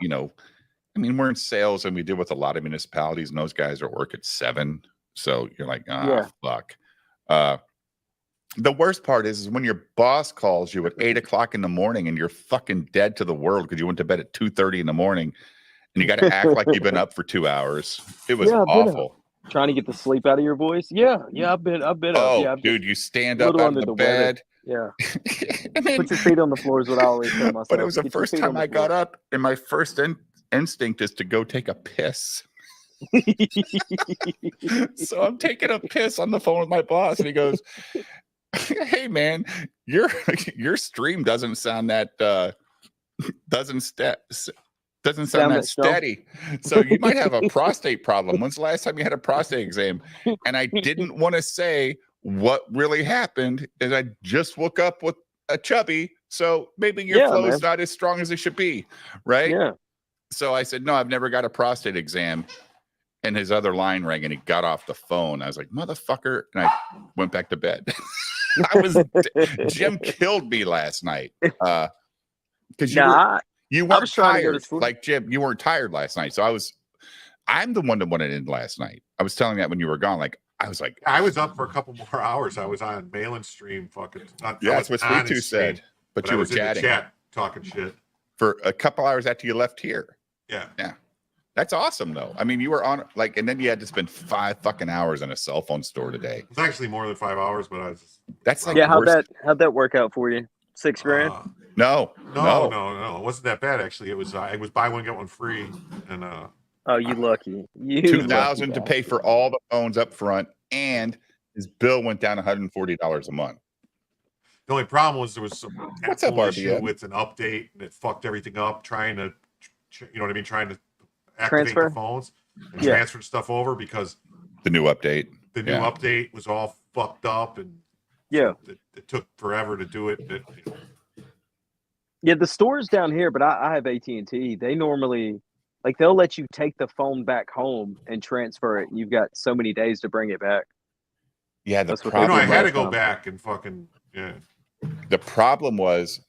mean, we're in sales and we deal with a lot of municipalities, and those guys are at work at 7, so you're like, fuck. The worst part is when your boss calls you at 8:00 in the morning and you're fucking dead to the world because you went to bed at 2:30 in the morning, and you got to act like you've been up for 2 hours. It was awful. Trying to get the sleep out of your voice. Yeah, I've been up. Yeah, dude, you stand up out of the bed. Yeah. Put your feet on the floor is what I always tell myself. But it was the first time I got up, and my first instinct is to go take a piss. So I'm taking a piss on the phone with my boss, and he goes, "Hey man, your stream doesn't sound that sound that steady. So you might have a prostate problem. When's the last time you had a prostate exam?" And I didn't want to say what really happened is I just woke up with a chubby, so maybe your flow is not as strong as it should be, right? Yeah. So I said, no, I've never got a prostate exam. And his other line rang, and he got off the phone. I was like, motherfucker, and I went back to bed. Jim killed me last night because you weren't tired. Like Jim, you weren't tired last night. So I'm the one that wanted in last night. I was telling that when you were gone. Like I was up for a couple more hours. I was on Malin's stream, fucking. That's what Sweet Tooth said. But you were chatting, talking shit for a couple hours after you left here. Yeah. That's awesome, though. I mean, you were on and then you had to spend 5 fucking hours in a cell phone store today. It's actually more than 5 hours, but I was. That's like how'd that work out for you? $6,000? No. It wasn't that bad actually. It was buy one get one free, and oh, you lucky. $2,000 to pay for all the phones up front, and his bill went down $140 a month. The only problem was there was some issue with an update that fucked everything up. Trying to, trying to activate the phones and transfer stuff over because the new update was all fucked up, and it took forever to do it. Yeah, the stores down here, but I have AT&T. They normally they'll let you take the phone back home and transfer it. You've got so many days to bring it back. Yeah, I had to go back and fucking The problem was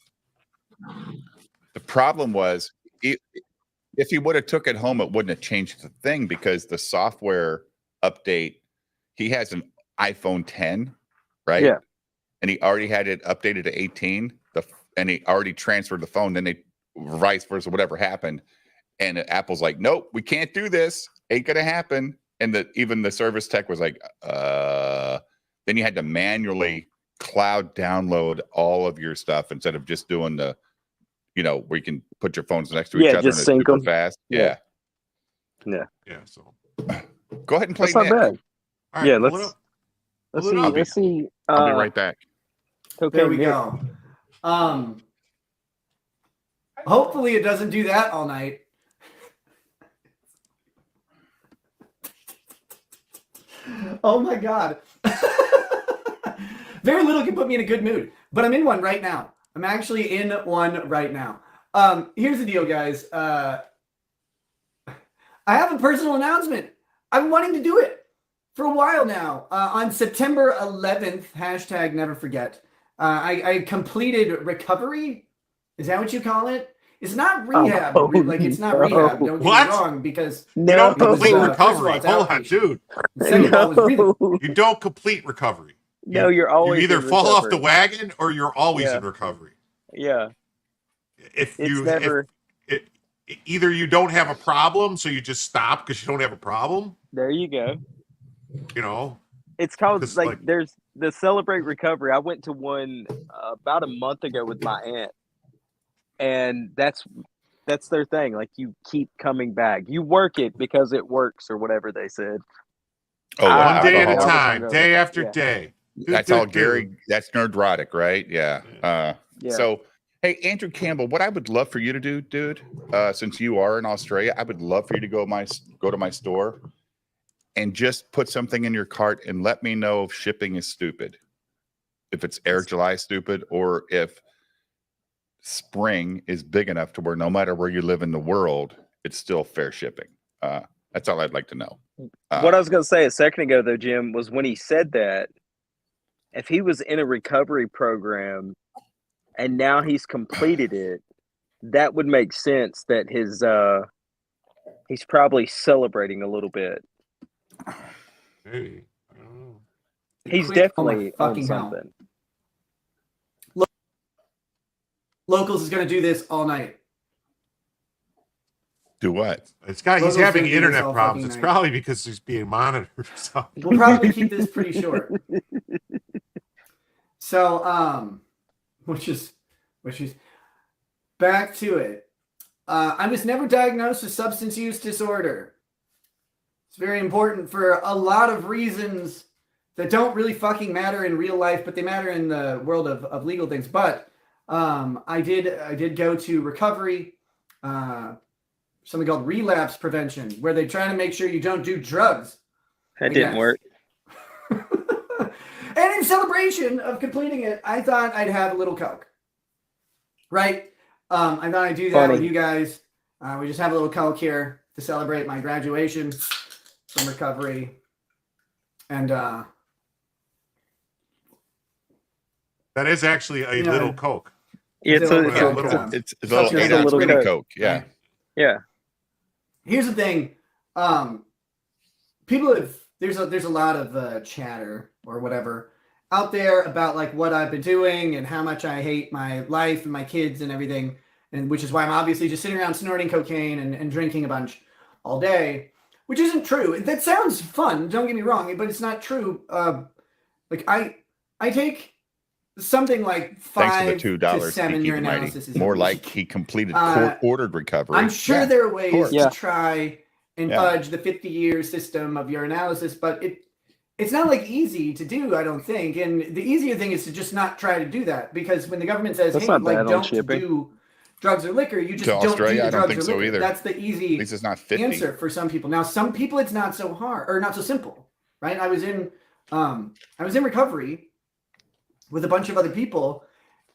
if he would have took it home, it wouldn't have changed the thing because the software update. He has an iPhone 10, right? Yeah, and he already had it updated to 18. And he already transferred the phone. Then they vice versa, whatever happened. And Apple's like, nope, we can't do this. Ain't gonna happen. And even the service tech was like, then you had to manually cloud download all of your stuff instead of just doing the, where you can put your phones next to each other just sync them fast. Yeah. So go ahead and play. That's not bad. All right, let's see. I'll be right back. Okay, there we go. Hopefully it doesn't do that all night. Oh my God. Very little can put me in a good mood, but I'm in one right now. I'm actually in one right now. Here's the deal, guys. I have a personal announcement. I've been wanting to do it for a while now. On September 11th, hashtag never forget. I completed recovery. Is that what you call it? It's not rehab. It's not rehab. Don't get me wrong, because you don't complete recovery. Hold on, dude. You don't complete recovery. No, you're always. You either fall off the wagon or you're always in recovery. Yeah. Either you don't have a problem, so you just stop because you don't have a problem. There you go. It's called there's the Celebrate Recovery. I went to one about a month ago with my aunt, and that's That's their thing. Like, you keep coming back. You work it because it works, or whatever they said. Oh, One day at a alcohol. time, day after Yeah. day. That's all Gary. That's nerdrotic, right? Yeah. Yeah. So, hey, Andrew Campbell, what I would love for you to do, dude, since you are in Australia, I would love for you to go to my store and just put something in your cart and let me know if shipping is stupid, if it's Air July stupid, or if spring is big enough to where no matter where you live in the world, it's still fair shipping. That's all I'd like to know. What I was going to say a second ago, though, Jim, was when he said that, if he was in a recovery program and now he's completed it, that would make sense that he's probably celebrating a little bit. Maybe. I don't know. He's Quick, definitely oh my on fucking hell. something. Locals is going to do this all night. Do what? He's Locals having gonna do this internet all problems. fucking It's night. probably because he's being monitored or something. We'll probably keep this pretty short. So, which is back to it. I was never diagnosed with substance use disorder. It's very important for a lot of reasons that don't really fucking matter in real life, but they matter in the world of legal things. But I did go to recovery, something called relapse prevention, where they try to make sure you don't do drugs. That didn't work. And in celebration of completing it, I thought I'd have a little Coke. Right? I thought I'd do that with you guys. We just have a little Coke here to celebrate my graduation from recovery. And That is actually a little Coke. Yeah, it's a little 8-ounce Coke. Yeah. Yeah. Here's the thing. People have there's a lot of chatter or whatever out there about like what I've been doing and how much I hate my life and my kids and everything, and which is why I'm obviously just sitting around snorting cocaine and drinking a bunch all day, which isn't true. That sounds fun, don't get me wrong, but it's not true. Like I take something like 5 Thanks for the $2 to 7 year analysis is more a like week. he completed court-ordered recovery. I'm sure there are ways Yeah. to try and fudge the 50-year system of your analysis, but it's not like easy to do, I don't think. And the easier thing is to just not try to do that, because when the government says, That's hey, not like bad on don't shipping. do drugs or liquor, you just To don't Australia, do I the don't drugs think or so liquor. either. That's the At easy least it's not 50. answer for some people. Now, some people it's not so hard or not so simple, right? I was in recovery with a bunch of other people,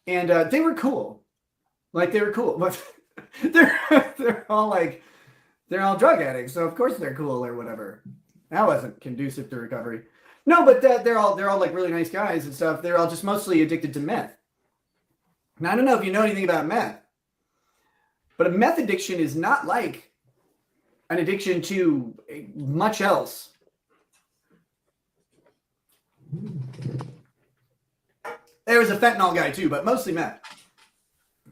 and they were cool. Like they were cool, but they're all drug addicts, so of course they're cool or whatever. That wasn't conducive to recovery. No, but they're all like really nice guys and stuff. They're all just mostly addicted to meth. Now, I don't know if you know anything about meth, but a meth addiction is not like an addiction to much else. There was a fentanyl guy too, but mostly meth.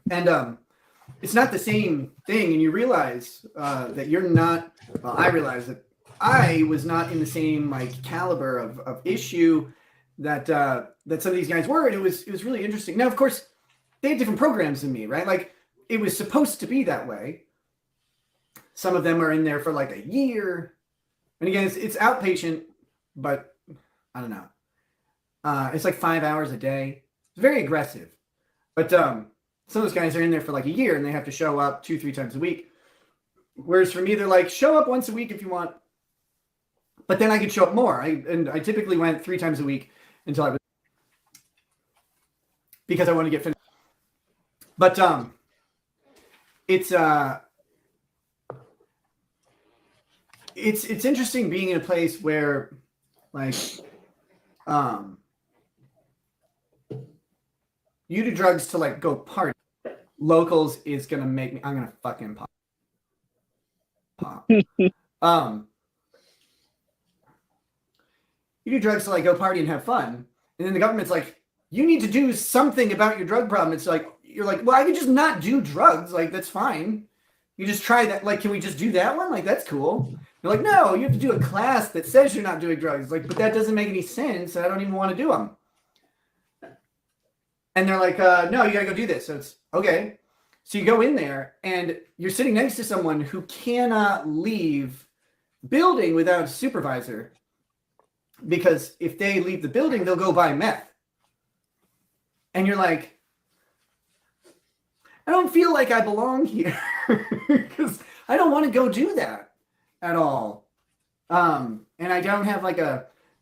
And it's not the same thing. And you realize that you're not. Well, I realized that I was not in the same like caliber of issue that some of these guys were, and it was really interesting. Now, of course, they had different programs than me, right? Like it was supposed to be that way. Some of them are in there for like a year, and again, it's outpatient, but I don't know. It's like 5 hours a day. It's very aggressive, but some of those guys are in there for like a year, and they have to show up 2-3 times a week. Whereas for me, they're like, show up once a week if you want. But then I could show up more. I typically went 3 times a week until I was, because I wanted to get finished. But it's interesting being in a place where like you do drugs to like go party. Locals is gonna make me. I'm gonna fucking pop. You do drugs to like go party and have fun, and then the government's like, you need to do something about your drug problem. It's like you're like, well, I could just not do drugs. Like that's fine. You just try that. Like, can we just do that one? Like that's cool. You're like, no, you have to do a class that says you're not doing drugs. Like, but that doesn't make any sense. I don't even want to do them. And they're like, no, you gotta go do this. So it's okay. So you go in there and you're sitting next to someone who cannot leave building without a supervisor, because if they leave the building, they'll go buy meth. And you're like, I don't feel like I belong here because I don't want to go do that at all. And I don't have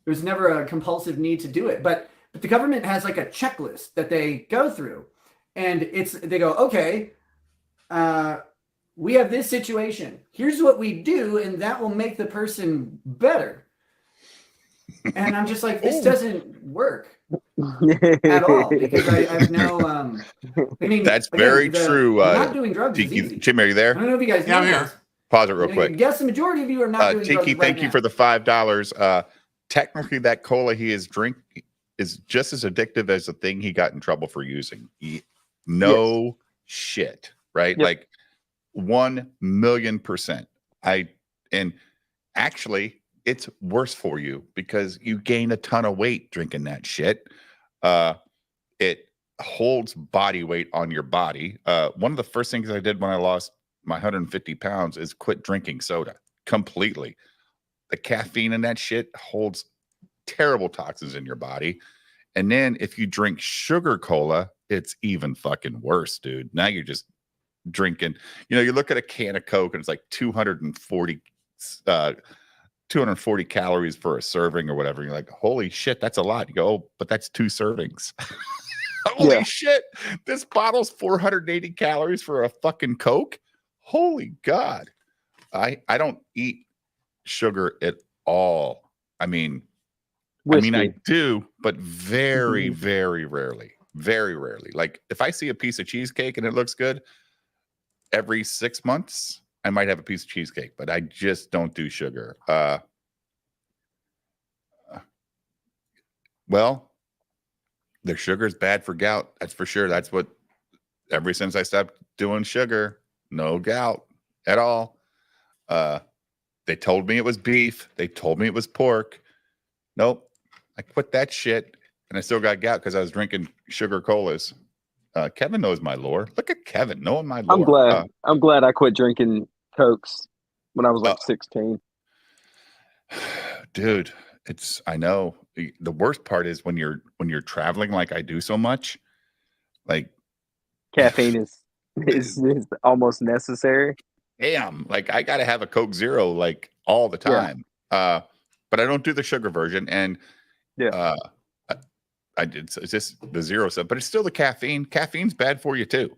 there's never a compulsive need to do it, but the government has like a checklist that they go through, and they go, okay, we have this situation. Here's what we do, and that will make the person better. And I'm just like, this doesn't work at all, because I have no. I mean, that's again, very true. Not doing drugs is easy. Jim, are you there? I don't know if you guys know I'm here. this. Pause it real quick. Yes, the majority of you are not doing drugs Tiki, right thank you now. for the $5. Technically, that cola he is drinking is just as addictive as the thing he got in trouble for using. No shit, right? Yep. Like 1,000,000%. And actually, it's worse for you because you gain a ton of weight drinking that shit. It holds body weight on your body. One of the first things I did when I lost my 150 pounds is quit drinking soda completely. The caffeine in that shit holds terrible toxins in your body. And then if you drink sugar cola, it's even fucking worse, dude. Now you're just drinking, you look at a can of Coke and it's like 240 calories for a serving or whatever. You're like, holy shit, that's a lot. You go, oh, but that's 2 servings. Holy shit. This bottle's 480 calories for a fucking Coke. Holy God. I don't eat sugar at all. I mean, I do, but very, very rarely. Very rarely. Like if I see a piece of cheesecake and it looks good, every 6 months, I might have a piece of cheesecake, but I just don't do sugar. Well, the sugar is bad for gout. That's for sure. That's what, ever since I stopped doing sugar, no gout at all. They told me it was beef. They told me it was pork. Nope. I quit that shit, and I still got gout because I was drinking sugar colas. Kevin knows my lore. Look at Kevin knowing my lore. I'm glad I quit drinking Cokes when I was like 16. Dude, I know. The worst part is when you're traveling like I do so much, like caffeine is almost necessary. Damn, like I gotta have a Coke Zero like all the time. But I don't do the sugar version, and it's just the zero stuff, but it's still the caffeine. Caffeine's bad for you too.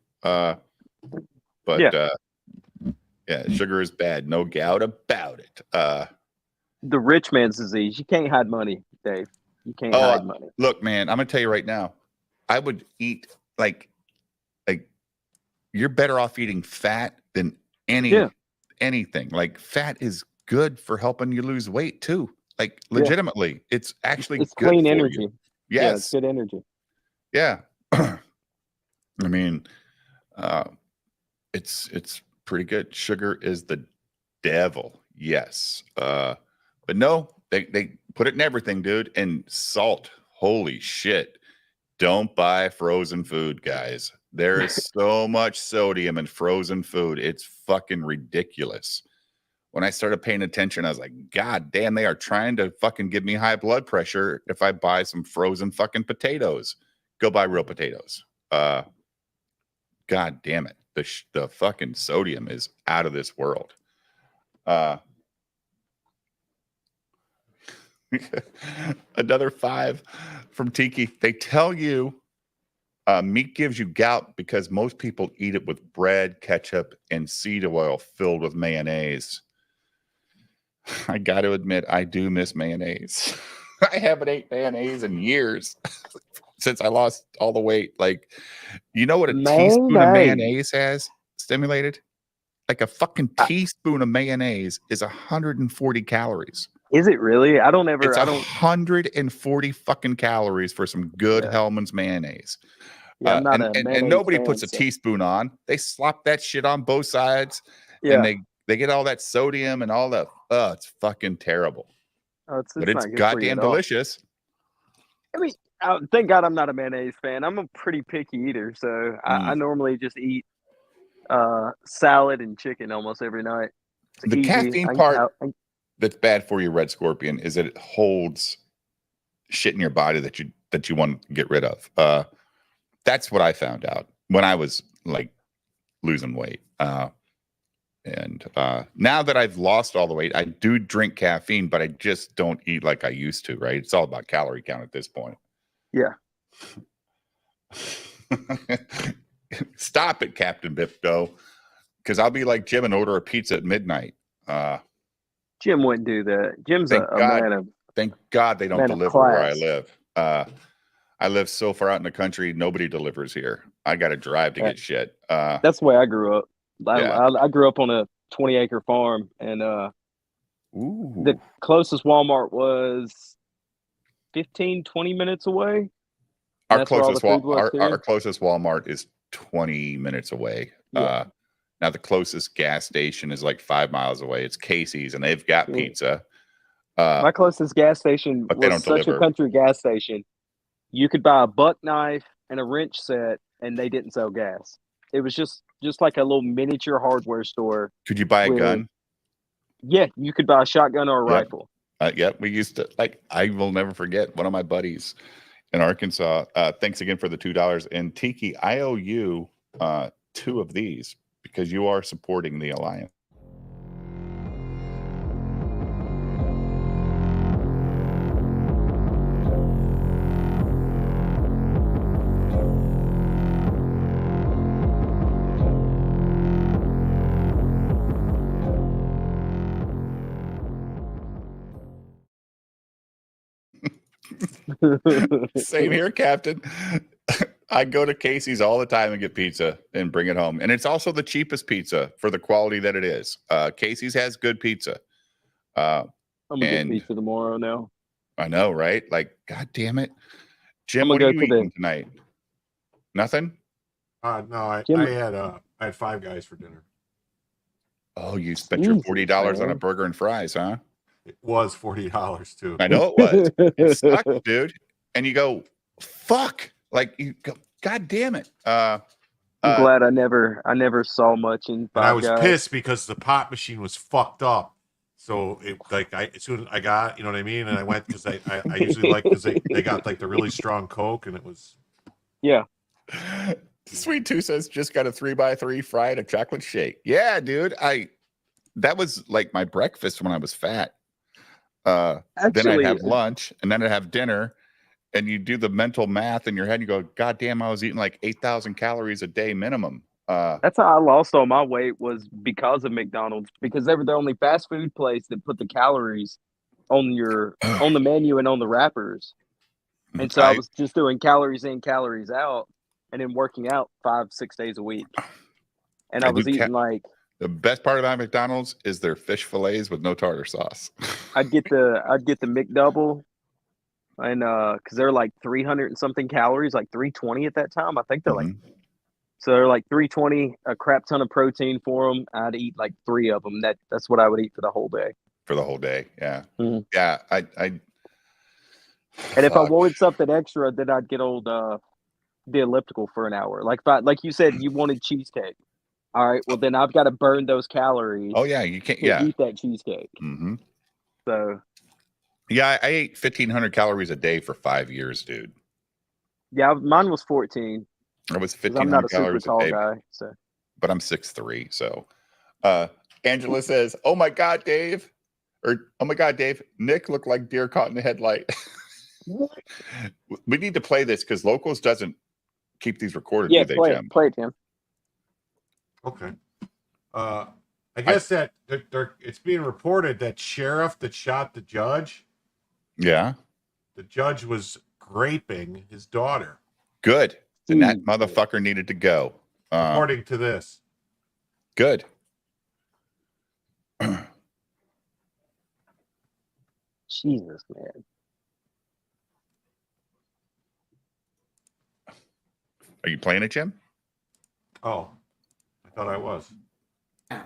Sugar is bad. No doubt about it. The rich man's disease. You can't hide money, Dave. You can't hide money. Look, man, I'm gonna tell you right now. I would eat like you're better off eating fat than anything. Like fat is good for helping you lose weight too. Like legitimately, it's actually it's good clean for energy. you. Yes. Yes. Yeah, it's good energy. Yeah. I mean, it's pretty good. Sugar is the devil. Yes. But no, they put it in everything, dude. And salt. Holy shit. Don't buy frozen food, guys. There is so much sodium in frozen food. It's fucking ridiculous. When I started paying attention, I was like, God damn, they are trying to fucking give me high blood pressure if I buy some frozen fucking potatoes. Go buy real potatoes. God damn it. The fucking sodium is out of this world. Another 5 from Tiki. They tell you meat gives you gout because most people eat it with bread, ketchup, and seed oil filled with mayonnaise. I got to admit, I do miss mayonnaise. I haven't ate mayonnaise in years since I lost all the weight. Like, you know what a teaspoon of mayonnaise has stimulated? Like a fucking teaspoon of mayonnaise is 140 calories. Is it really? It's 140 fucking calories for some good Hellman's mayonnaise. Yeah, I'm not a and mayonnaise nobody fan, puts a teaspoon on. They slop that shit on both sides. Yeah. And they get all that sodium and all that. It's fucking terrible. But it's goddamn delicious. I mean, thank God I'm not a mayonnaise fan. I'm a pretty picky eater, so I normally just eat salad and chicken almost every night. It's The easy. caffeine part that's bad for you, Red Scorpion, is that it holds shit in your body that you want to get rid of. That's what I found out when I was like losing weight. And now that I've lost all the weight, I do drink caffeine, but I just don't eat like I used to, right? It's all about calorie count at this point. Yeah. Stop it, Captain Bipko, because I'll be like Jim and order a pizza at midnight. Jim wouldn't do that. Jim's a man of. Thank God they don't man of deliver where I class. live. I live so far out in the country, nobody delivers here. I got to drive to get shit. That's the way I grew up. I grew up on a 20-acre farm, and the closest Walmart was 15, 20 minutes away. Our closest Walmart is 20 minutes away. Yeah. Now the closest gas station is like 5 miles away. It's Casey's, and they've got pizza. My closest gas station was such a country gas station. You could buy a buck knife and a wrench set, and they didn't sell gas. It was just like a little miniature hardware store. Could you buy a gun? Yeah, you could buy a shotgun or a rifle. We used to, like, I will never forget one of my buddies in Arkansas. Thanks again for the $2. And Tiki, I owe you 2 of these because you are supporting the Alliance. Same here, Captain. I go to Casey's all the time and get pizza and bring it home. And it's also the cheapest pizza for the quality that it is. Casey's has good pizza. I'm going to get pizza tomorrow now. I know, right? Like, God damn it. Jim, what are you eating tonight? Nothing? No, I had Five Guys for dinner. Oh, you spent your $40 on a burger and fries, huh? It was $40 too. I know it was. It sucked, dude. And you go, fuck. Like, you go, God damn it. I'm glad I never saw much in Five Guys. I was pissed because the pop machine was fucked up. So as soon as I got, you know what I mean, and I went because I usually like because they got like the really strong Coke, and it was Sweet Two says just got a 3x3 fried a chocolate shake. Yeah, dude. That was like my breakfast when I was fat. Then I'd have lunch and then I'd have dinner, and you do the mental math in your head. You go, God damn, I was eating like 8,000 calories a day minimum. That's how I lost all my weight, was because of McDonald's, because they were the only fast food place that put the calories on the menu and on the wrappers. And so I was just doing calories in, calories out, and then working out 5-6 days a week. And I was eating like, the best part about McDonald's is their fish fillets with no tartar sauce. I'd get the McDouble, and because they're like 300 and something calories, like 320 at that time. I think they're like, so they're like 320, a crap ton of protein for them. I'd eat like 3 of them. That's what I would eat for the whole day. For the whole day, yeah, yeah. And if I wanted something extra, then I'd get the elliptical for an hour. Like you said, you wanted cheesecake. All right, well then I've got to burn those calories. Oh yeah, you can't. Eat that cheesecake. Mm-hmm. So. Yeah, I ate 1,500 calories a day for 5 years, dude. Yeah, mine was 14. I was 1,500 I'm not a calories super tall a day, guy, so. But I'm 6'3", so. Angela says, "Oh my God, Dave," or "Oh my God, Dave, Nick looked like deer caught in a headlight." We need to play this because Locals doesn't keep these recorded. Yeah, do they, play Jim? it, Tim. Okay. I guess that it's being reported that sheriff that shot the judge. Yeah. The judge was raping his daughter. Good. And that motherfucker needed to go. According to this. Good. Jesus, man. Are you playing it, Jim? Oh, I thought I was.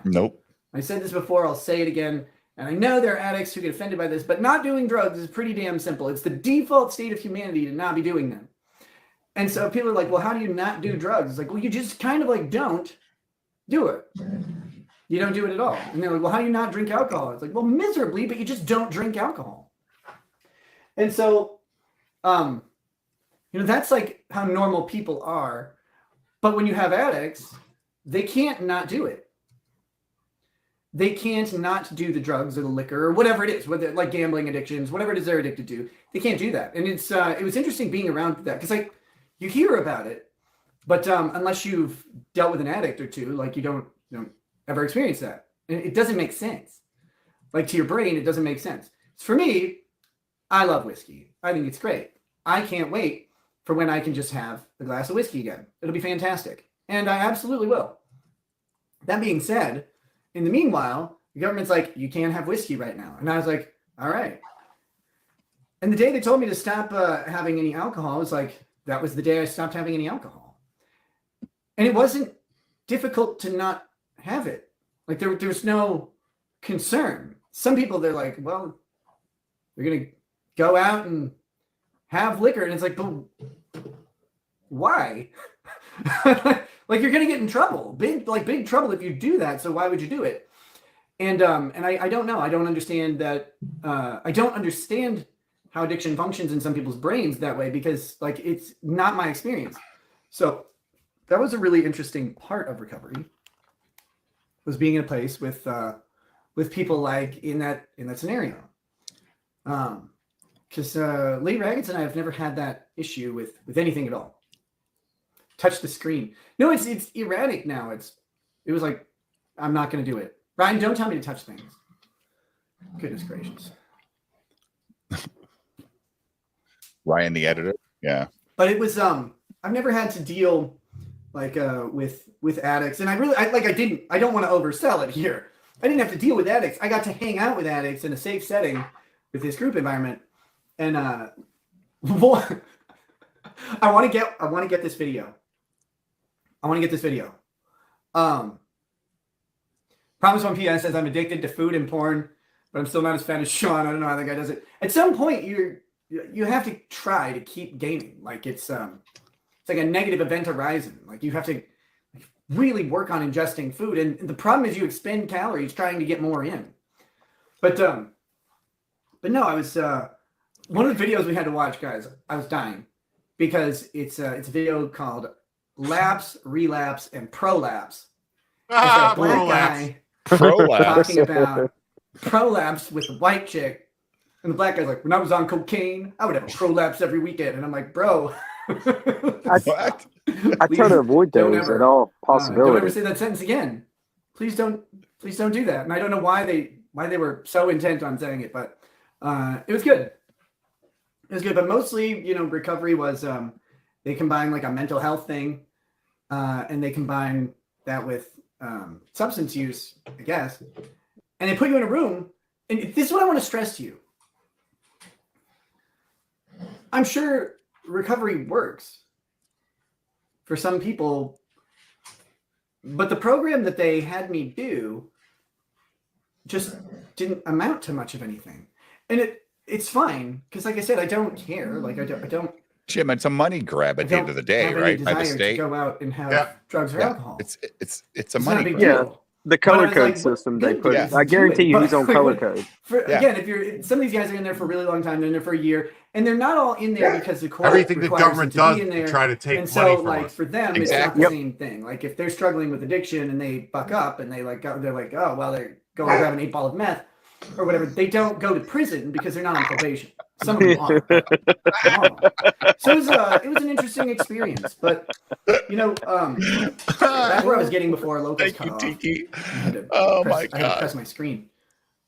Nope. I said this before, I'll say it again. And I know there are addicts who get offended by this, but not doing drugs is pretty damn simple. It's the default state of humanity to not be doing them. And so people are like, well, how do you not do drugs? It's like, well, you just kind of like don't. do it. You don't do it at all. And they're like, well, how do you not drink alcohol? It's like, well, miserably, but you just don't drink alcohol. And so, that's like how normal people are. But when you have addicts, they can't not do it. They can't not do the drugs or the liquor or whatever it is, whether like gambling addictions, whatever it is they're addicted to. They can't do that. And it was interesting being around that because like you hear about it, but unless you've dealt with an addict or two, like you don't ever experience that. And it doesn't make sense. Like to your brain, it doesn't make sense. For me, I love whiskey. I think it's great. I can't wait for when I can just have a glass of whiskey again. It'll be fantastic. And I absolutely will. That being said, in the meanwhile, the government's like, you can't have whiskey right now. And I was like, all right. And the day they told me to stop having any alcohol, was like, that was the day I stopped having any alcohol. And it wasn't difficult to not have it. Like there was no concern. Some people, they're like, well, you're going to go out and have liquor. And it's like, but why? Like you're going to get in trouble, big trouble if you do that. So why would you do it? And I don't know. I don't understand that. I don't understand how addiction functions in some people's brains that way because like it's not my experience. So that was a really interesting part of recovery, was being in a place with people like in that scenario. Because Lee Raggets and I have never had that issue with anything at all. Touch the screen. No, it's erratic now. It was like, I'm not going to do it. Ryan, don't tell me to touch things. Goodness gracious. Ryan, the editor. Yeah. But it was, I've never had to deal like with addicts. And I don't want to oversell it here. I didn't have to deal with addicts. I got to hang out with addicts in a safe setting with this group environment. And I want to get this video. Promise One PS says I'm addicted to food and porn, but I'm still not as fat as Sean. I don't know how that guy does it. At some point, you have to try to keep gaining. Like it's like a negative event horizon. Like you have to really work on ingesting food, and the problem is you expend calories trying to get more in. But no, I was one of the videos we had to watch, guys. I was dying because it's a video called Lapse, Relapse, and Prolapse. It's a black guy talking about prolapse with a white chick. And the black guy's like, when I was on cocaine, I would have a prolapse every weekend. And I'm like, bro. What? I try to avoid those at all possibilities. Don't ever say that sentence again. Please don't do that. And I don't know why they were so intent on saying it, but it was good. It was good. But mostly, recovery was they combine like a mental health thing, and they combine that with substance use, I guess. And they put you in a room, and this is what I want to stress to you. I'm sure recovery works for some people, but the program that they had me do just didn't amount to much of anything. And it's fine, because like I said, I don't care. Like I don't Jim, it's a money grab at the end of the day, right? By the state. To go out and have drugs or alcohol. It's a money grab. Yeah, the color code system they put. I guarantee you, he's on color code. Again, if some of these guys are in there for a really long time, they're in there for a year, and they're not all in there because the court everything the government does be in there, to try to take and money so from like us. for them, it's not the same thing. Like if they're struggling with addiction and they buck up and they're like, oh well, they're going to grab an 8-ball of meth or whatever. They don't go to prison because they're not on probation. Some of them are. So it was an interesting experience, but that's where I was getting before locals cut off. Tiki. I had to press my screen.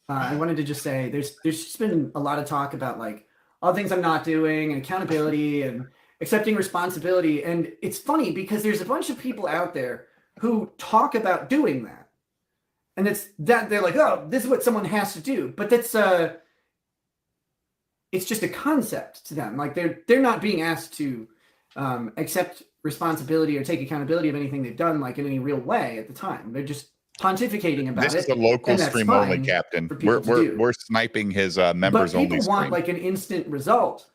I wanted to just say there's just been a lot of talk about like all the things I'm not doing and accountability and accepting responsibility. And it's funny because there's a bunch of people out there who talk about doing that. And it's that they're like, oh, this is what someone has to do. But that's it's just a concept to them. Like they're not being asked to accept responsibility or take accountability of anything they've done, like in any real way at the time. They're just pontificating about this it. This is a local stream only, Captain. We're sniping his members only. But people want like an instant result,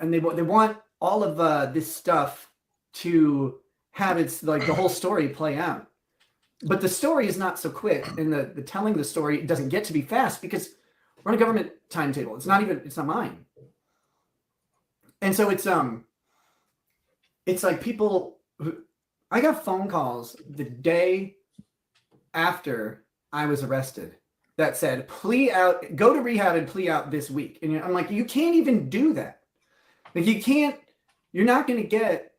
and they want all of this stuff to have its like the whole story play out. But the story is not so quick, and the telling of the story doesn't get to be fast because we're on a government timetable. It's not mine. And so it's like people I got phone calls the day after I was arrested that said, go to rehab and plea out this week. And I'm like, you can't even do that. Like you're not going to get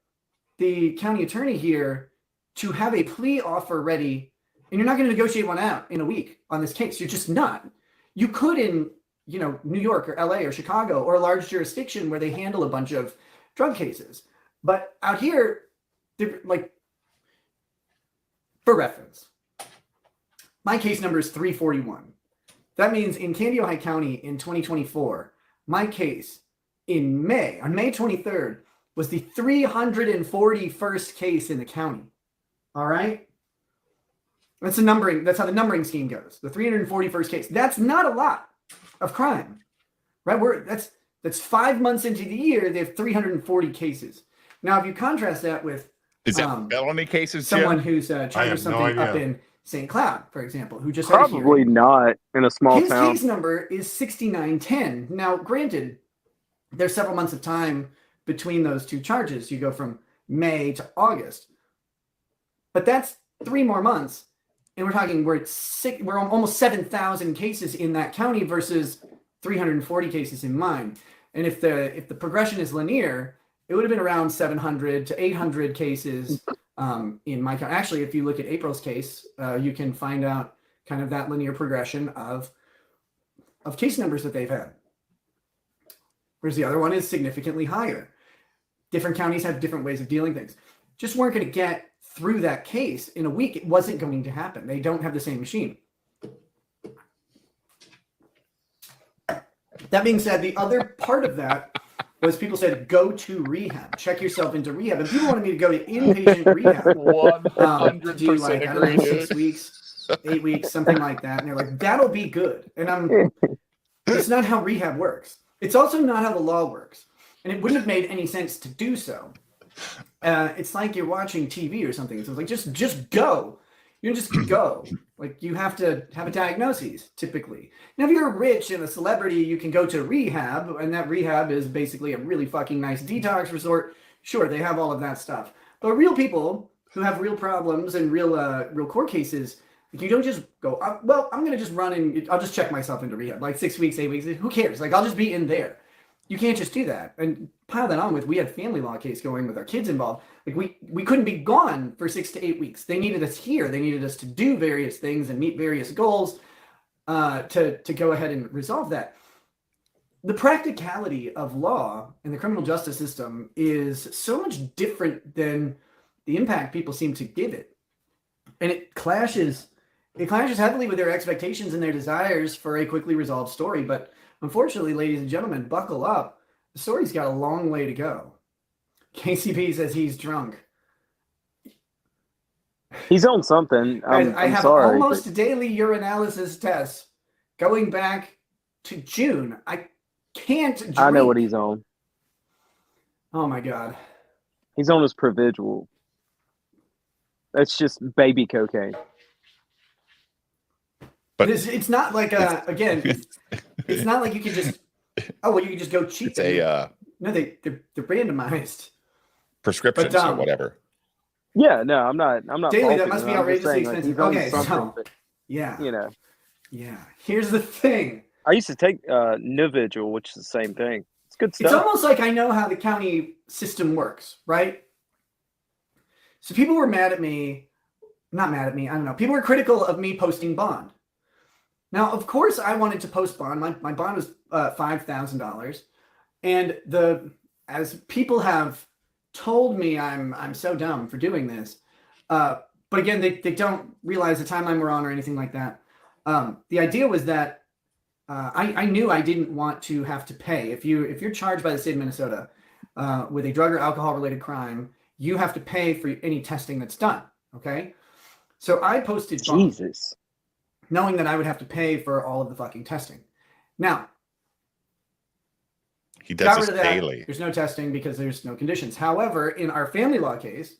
the county attorney here to have a plea offer ready, and you're not going to negotiate one out in a week on this case. You're just not. You could in, New York or LA or Chicago or a large jurisdiction where they handle a bunch of drug cases. But out here, they're like, for reference, my case number is 341. That means in Candy, Ohio County in 2024, my case on May 23rd, was the 341st case in the county. All right? That's how the numbering scheme goes. The 341st case. That's not a lot of crime. Right? That's 5 months into the year, they have 340 cases. Now, if you contrast that with is that felony cases, someone Jim? who's charged something up in St. Cloud, for example, who just probably not in a small his town. His case number is 6910. Now, granted, there's several months of time between those two charges. You go from May to August, but that's 3 more months, and we're almost 7,000 cases in that county versus 340 cases in mine. And if the progression is linear, it would have been around 700 to 800 cases in my county. Actually, if you look at April's case, you can find out kind of that linear progression of case numbers that they've had. Whereas the other one is significantly higher. Different counties have different ways of dealing things. Just weren't going to get through that case in a week. It wasn't going to happen. They don't have the same machine. That being said, the other part of that was people said, go to rehab, check yourself into rehab. And people wanted me to go to inpatient rehab. 100% Do like, I don't know, 6 weeks, 8 weeks, something like that. And they're like, that'll be good. And it's not how rehab works. It's also not how the law works. And it wouldn't have made any sense to do so. It's like you're watching TV or something. So it's like, just go. You just go. Like, you have to have a diagnosis, typically. Now, if you're rich and a celebrity, you can go to rehab, and that rehab is basically a really fucking nice detox resort. Sure, they have all of that stuff. But real people who have real problems and real court cases, like, you don't just go, well, I'm going to just run and I'll just check myself into rehab. Like 6 weeks, 8 weeks, who cares? Like, I'll just be in there. You can't just do that. And pile that on with, we had a family law case going with our kids involved. Like, we couldn't be gone for 6 to 8 weeks. They needed us here. They needed us to do various things and meet various goals to go ahead and resolve that. The practicality of law and the criminal justice system is so much different than the impact people seem to give it. And it clashes heavily with their expectations and their desires for a quickly resolved story. But unfortunately, ladies and gentlemen, buckle up. The story's got a long way to go. KCP says he's drunk. He's on something. I have sorry, almost daily urinalysis tests going back to June. I can't drink. I know what he's on. Oh my God. He's on his Provigil. That's just baby cocaine. But it's not like it's not like you can just you can just go cheap. It's a no, they're randomized prescriptions or whatever. Yeah, no, I'm not daily. faulting That must him. be I'm just outrageously saying, like, expensive. he's on Okay, something, so but, yeah, you know. Yeah. Here's the thing. I used to take Nuvigil, which is the same thing. It's good stuff. It's almost like I know how the county system works, right? So people were mad at me. Not mad at me. I don't know. People were critical of me posting bond. Now, of course, I wanted to post bond. My bond was $5,000, and as people have told me, I'm so dumb for doing this. But again, they don't realize the timeline we're on or anything like that. The idea was that I knew I didn't want to have to pay. If you're charged by the state of Minnesota with a drug or alcohol related crime, you have to pay for any testing that's done. Okay, so I posted bond, Jesus, knowing that I would have to pay for all of the fucking testing. Now, he does this daily. There's no testing because there's no conditions. However, in our family law case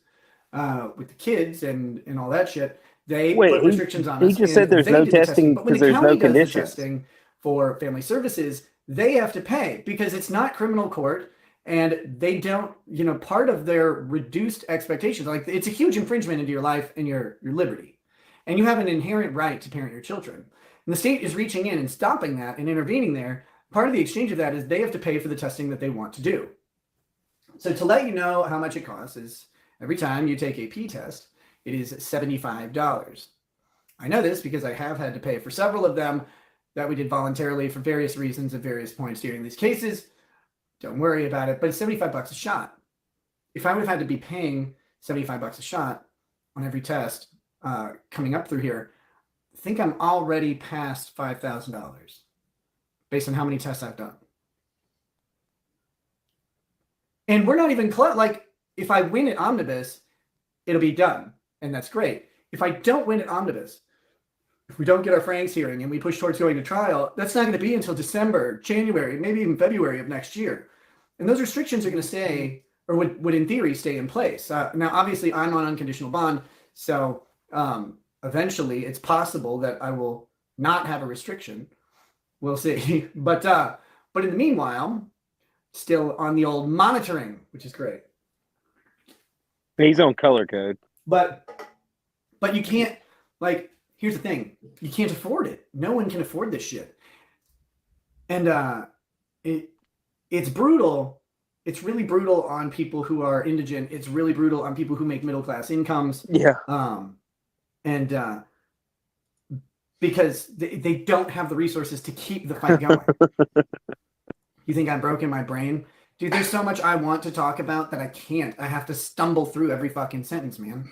with the kids and all that shit, They Wait, put restrictions on he us. just and said there's they no do the testing but when because the there's county no does the conditions. testing for family services, they have to pay because it's not criminal court, and they don't, part of their reduced expectations, like it's a huge infringement into your life and your liberty, and you have an inherent right to parent your children. And the state is reaching in and stopping that and intervening there. Part of the exchange of that is they have to pay for the testing that they want to do. So to let you know how much it costs is every time you take a P test, it is $75. I know this because I have had to pay for several of them that we did voluntarily for various reasons at various points during these cases. Don't worry about it, but it's $75 a shot. If I would have had to be paying $75 a shot on every test coming up through here, I think I'm already past $5,000 based on how many tests I've done. And we're not even close. Like, if I win at Omnibus, it'll be done, and that's great. If I don't win at Omnibus, if we don't get our Franks hearing and we push towards going to trial, that's not going to be until December, January, maybe even February of next year. And those restrictions are going to stay, or would in theory stay in place. Now, obviously, I'm on unconditional bond, so eventually it's possible that I will not have a restriction. We'll see. But in the meanwhile, still on the old monitoring, which is great. He's on color code. But you can't, like, here's the thing. You can't afford it. No one can afford this shit. And it's brutal. It's really brutal on people who are indigent. It's really brutal on people who make middle-class incomes. Yeah. Because they don't have the resources to keep the fight going. You think I'm broken my brain? Dude, there's so much I want to talk about that I can't. I have to stumble through every fucking sentence, man.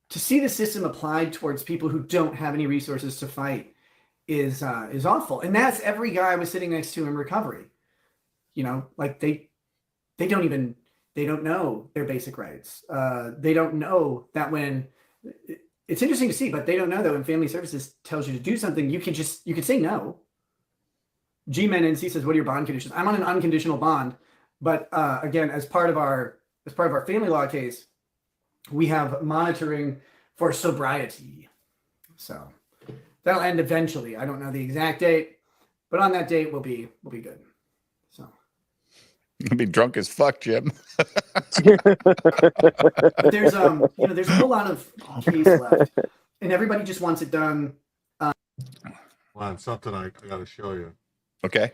To see the system applied towards people who don't have any resources to fight is awful. And that's every guy I was sitting next to in recovery. Like they don't know their basic rights. They don't know that when it's interesting to see, but they don't know that when family services tells you to do something, you can say no. G-Men NC says, what are your bond conditions? I'm on an unconditional bond, but again, as part of our family law case, we have monitoring for sobriety. So that'll end eventually. I don't know the exact date, but on that date we'll be good. So you'll be drunk as fuck, Jim. but there's there's a whole lot of case left, and everybody just wants it done. Well, it's something I got to show you. Okay.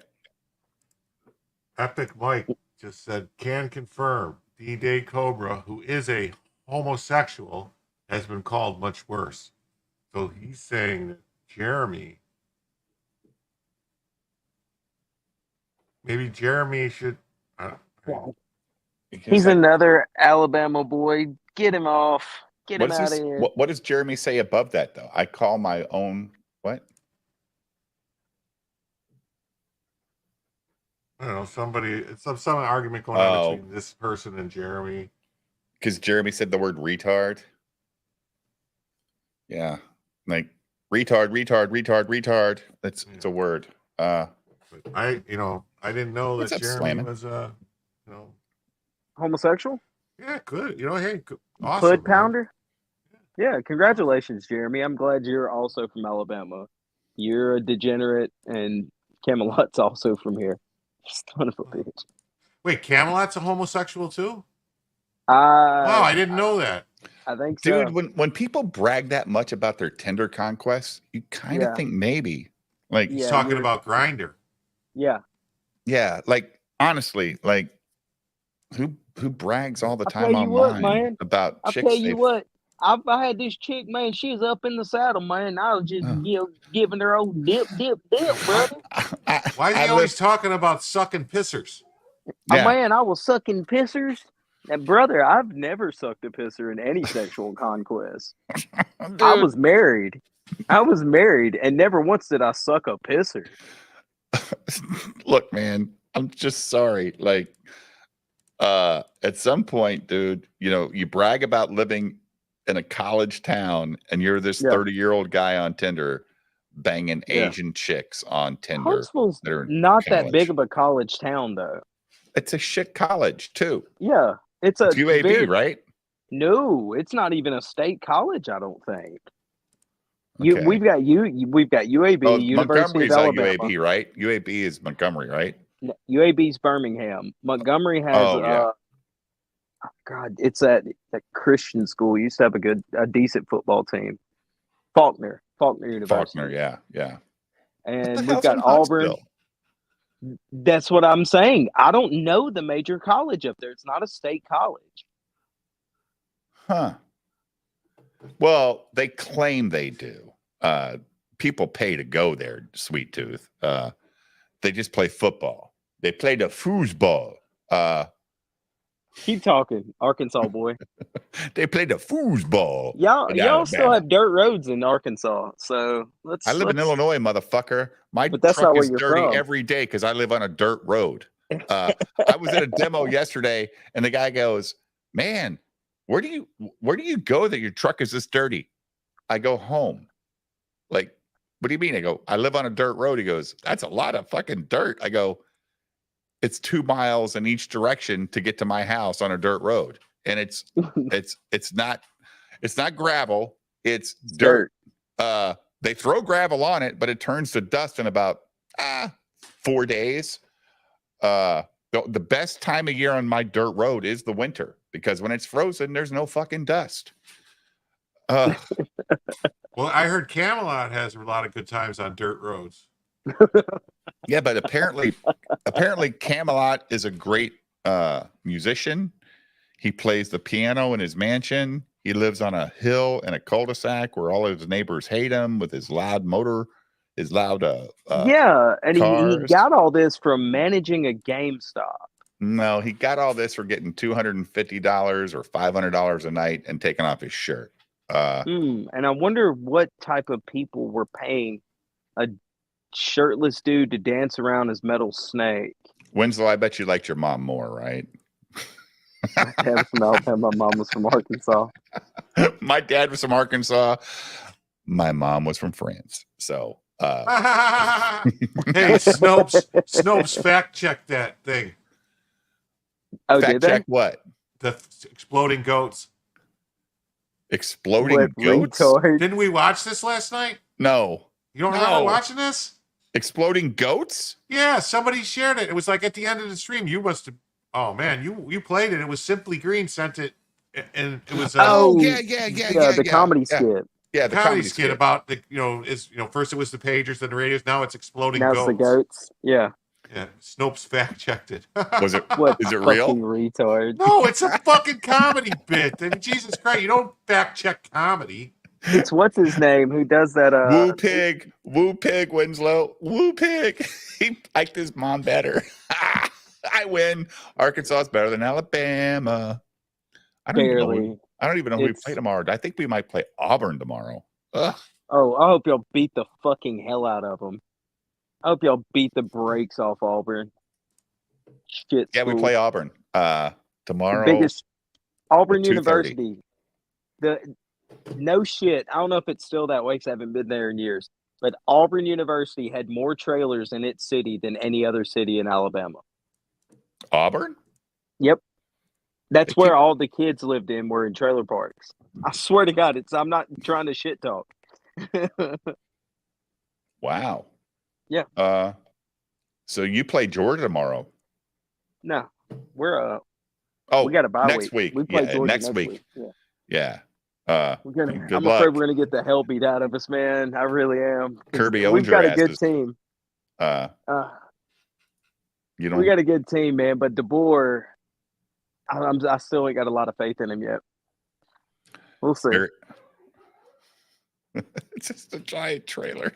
Epic Mike just said, can confirm D-Day Cobra, who is a homosexual, has been called much worse. So he's saying that Jeremy, maybe Jeremy should. He's another Alabama boy. Get him off. Get him out of here. What does Jeremy say above that, though? I call my own what? I don't know. It's some argument going on between this person and Jeremy. Because Jeremy said the word retard. Yeah, like retard. It's a word. I didn't know that Jeremy was homosexual. Yeah, good. Hey, awesome. Hood pounder. Yeah, congratulations, Jeremy. I'm glad you're also from Alabama. You're a degenerate, and Camelot's also from here. Son of a bitch. Wait, Camelot's a homosexual too? Wow, I didn't know that. I think so. Dude, when people brag that much about their Tinder conquests, you kind of think maybe. Like he's talking about Grindr. Yeah. Yeah, like honestly, like who brags all the time online man. about chicks? I'll tell you what. I had this chick, man. She was up in the saddle, man. I was just giving her old dip, brother. Why is he always talking about sucking pissers? Yeah. Man, I was sucking pissers. And brother, I've never sucked a pisser in any sexual conquest. I was married, and never once did I suck a pisser. Look, man, I'm just sorry. Like, at some point, dude, you brag about living in a college town, and you're this 30-year-old guy on Tinder banging Asian chicks on Tinder. Huntsville's not that big of a college town, though. It's a shit college too. Yeah, it's a It's UAB, right? No, it's not even a state college. I don't think. Okay. We've got UAB, Oh, University Montgomery's of at Alabama. UAB, right? UAB is Montgomery, right? UAB's Birmingham. Montgomery has Oh, yeah. God, it's that Christian school. Used to have a decent football team. Faulkner University. Faulkner, yeah. What the And we've hell's got in Auburn. Huntsville? That's what I'm saying. I don't know the major college up there. It's not a state college. Huh. Well, they claim they do. People pay to go there, Sweet Tooth. They just play football. They play the foosball. Keep talking, Arkansas boy. They play the foosball. Y'all still have dirt roads in Arkansas, so I live in Illinois, motherfucker. My But that's truck not where is you're dirty from. every day because I live on a dirt road. I was at a demo yesterday, and the guy goes, "Man, where do you go that your truck is this dirty?" I go home. Like, what do you mean? I go, I live on a dirt road. He goes, "That's a lot of fucking dirt." I go, "It's 2 miles in each direction to get to my house on a dirt road, and it's not gravel, it's dirt. They throw gravel on it, but it turns to dust in about 4 days. The best time of year on my dirt road is the winter because when it's frozen, there's no fucking dust." Well, I heard Camelot has a lot of good times on dirt roads. Yeah, but apparently Camelot is a great musician. He plays the piano in his mansion. He lives on a hill in a cul-de-sac where all of his neighbors hate him with his loud motor, his loud and he cars. got all this from managing a GameStop. No, he got all this for getting $250 or $500 a night and taking off his shirt. And I wonder what type of people were paying a shirtless dude to dance around as Metal Snake. Winslow, I bet you liked your mom more, right? My dad was from Alabama. My mom was from Arkansas. My dad was from Arkansas. My mom was from France. So, Hey, Snopes fact check that thing. Oh, fact did they? check what? The exploding goats. Exploding What goats? retard. Didn't we watch this last night? No. You don't No. remember watching this? Exploding goats? Yeah, somebody shared it. It was like at the end of the stream. You must have. Oh man, you played it. It was Simply Green sent it, and it was The comedy skit. Yeah, the comedy skit about the first it was the pagers, then the radios. Now it's exploding Now goats. it's the goats. Yeah. Yeah, Snopes fact checked it. Was it? What Is it fucking real? retard? No, it's a fucking comedy bit. I mean, Jesus Christ, you don't fact check comedy. It's what's his name who does that? Woo pig, Winslow, woo pig. He liked his mom better. I win. Arkansas is better than Alabama. I don't even know who we play tomorrow. I think we might play Auburn tomorrow. Ugh. Oh, I hope y'all beat the fucking hell out of them. I hope y'all beat the brakes off Auburn. Shit. Yeah, we school. play Auburn tomorrow. The biggest Auburn at 2:30. University. No shit. I don't know if it's still that way because I haven't been there in years. But Auburn University had more trailers in its city than any other city in Alabama. Auburn? Yep. That's where all the kids lived in were in trailer parks. I swear to God, I'm not trying to shit talk. Wow. Yeah. So you play Georgia tomorrow? No. We're Oh, we got a bye next week. We play Yeah, Georgia next week. Yeah. Yeah. I'm good afraid luck. we're gonna get the hell beat out of us, man. I really am. Kirby owns We've your got a good asses. team. You don't. We got a good team, man. But DeBoer, I still ain't got a lot of faith in him yet. We'll see. It's just a giant trailer.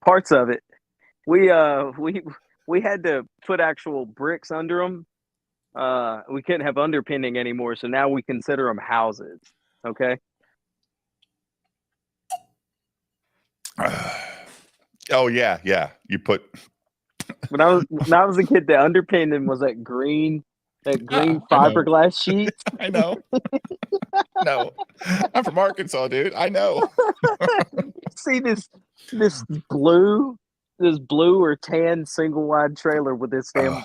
Parts of it. We had to put actual bricks under them. We couldn't have underpinning anymore, so now we consider them houses. Okay. Oh yeah. You put. When I was a kid, the underpinning was that green fiberglass sheet. I know. No, I'm from Arkansas, dude. I know. See this this blue or tan single wide trailer with this damn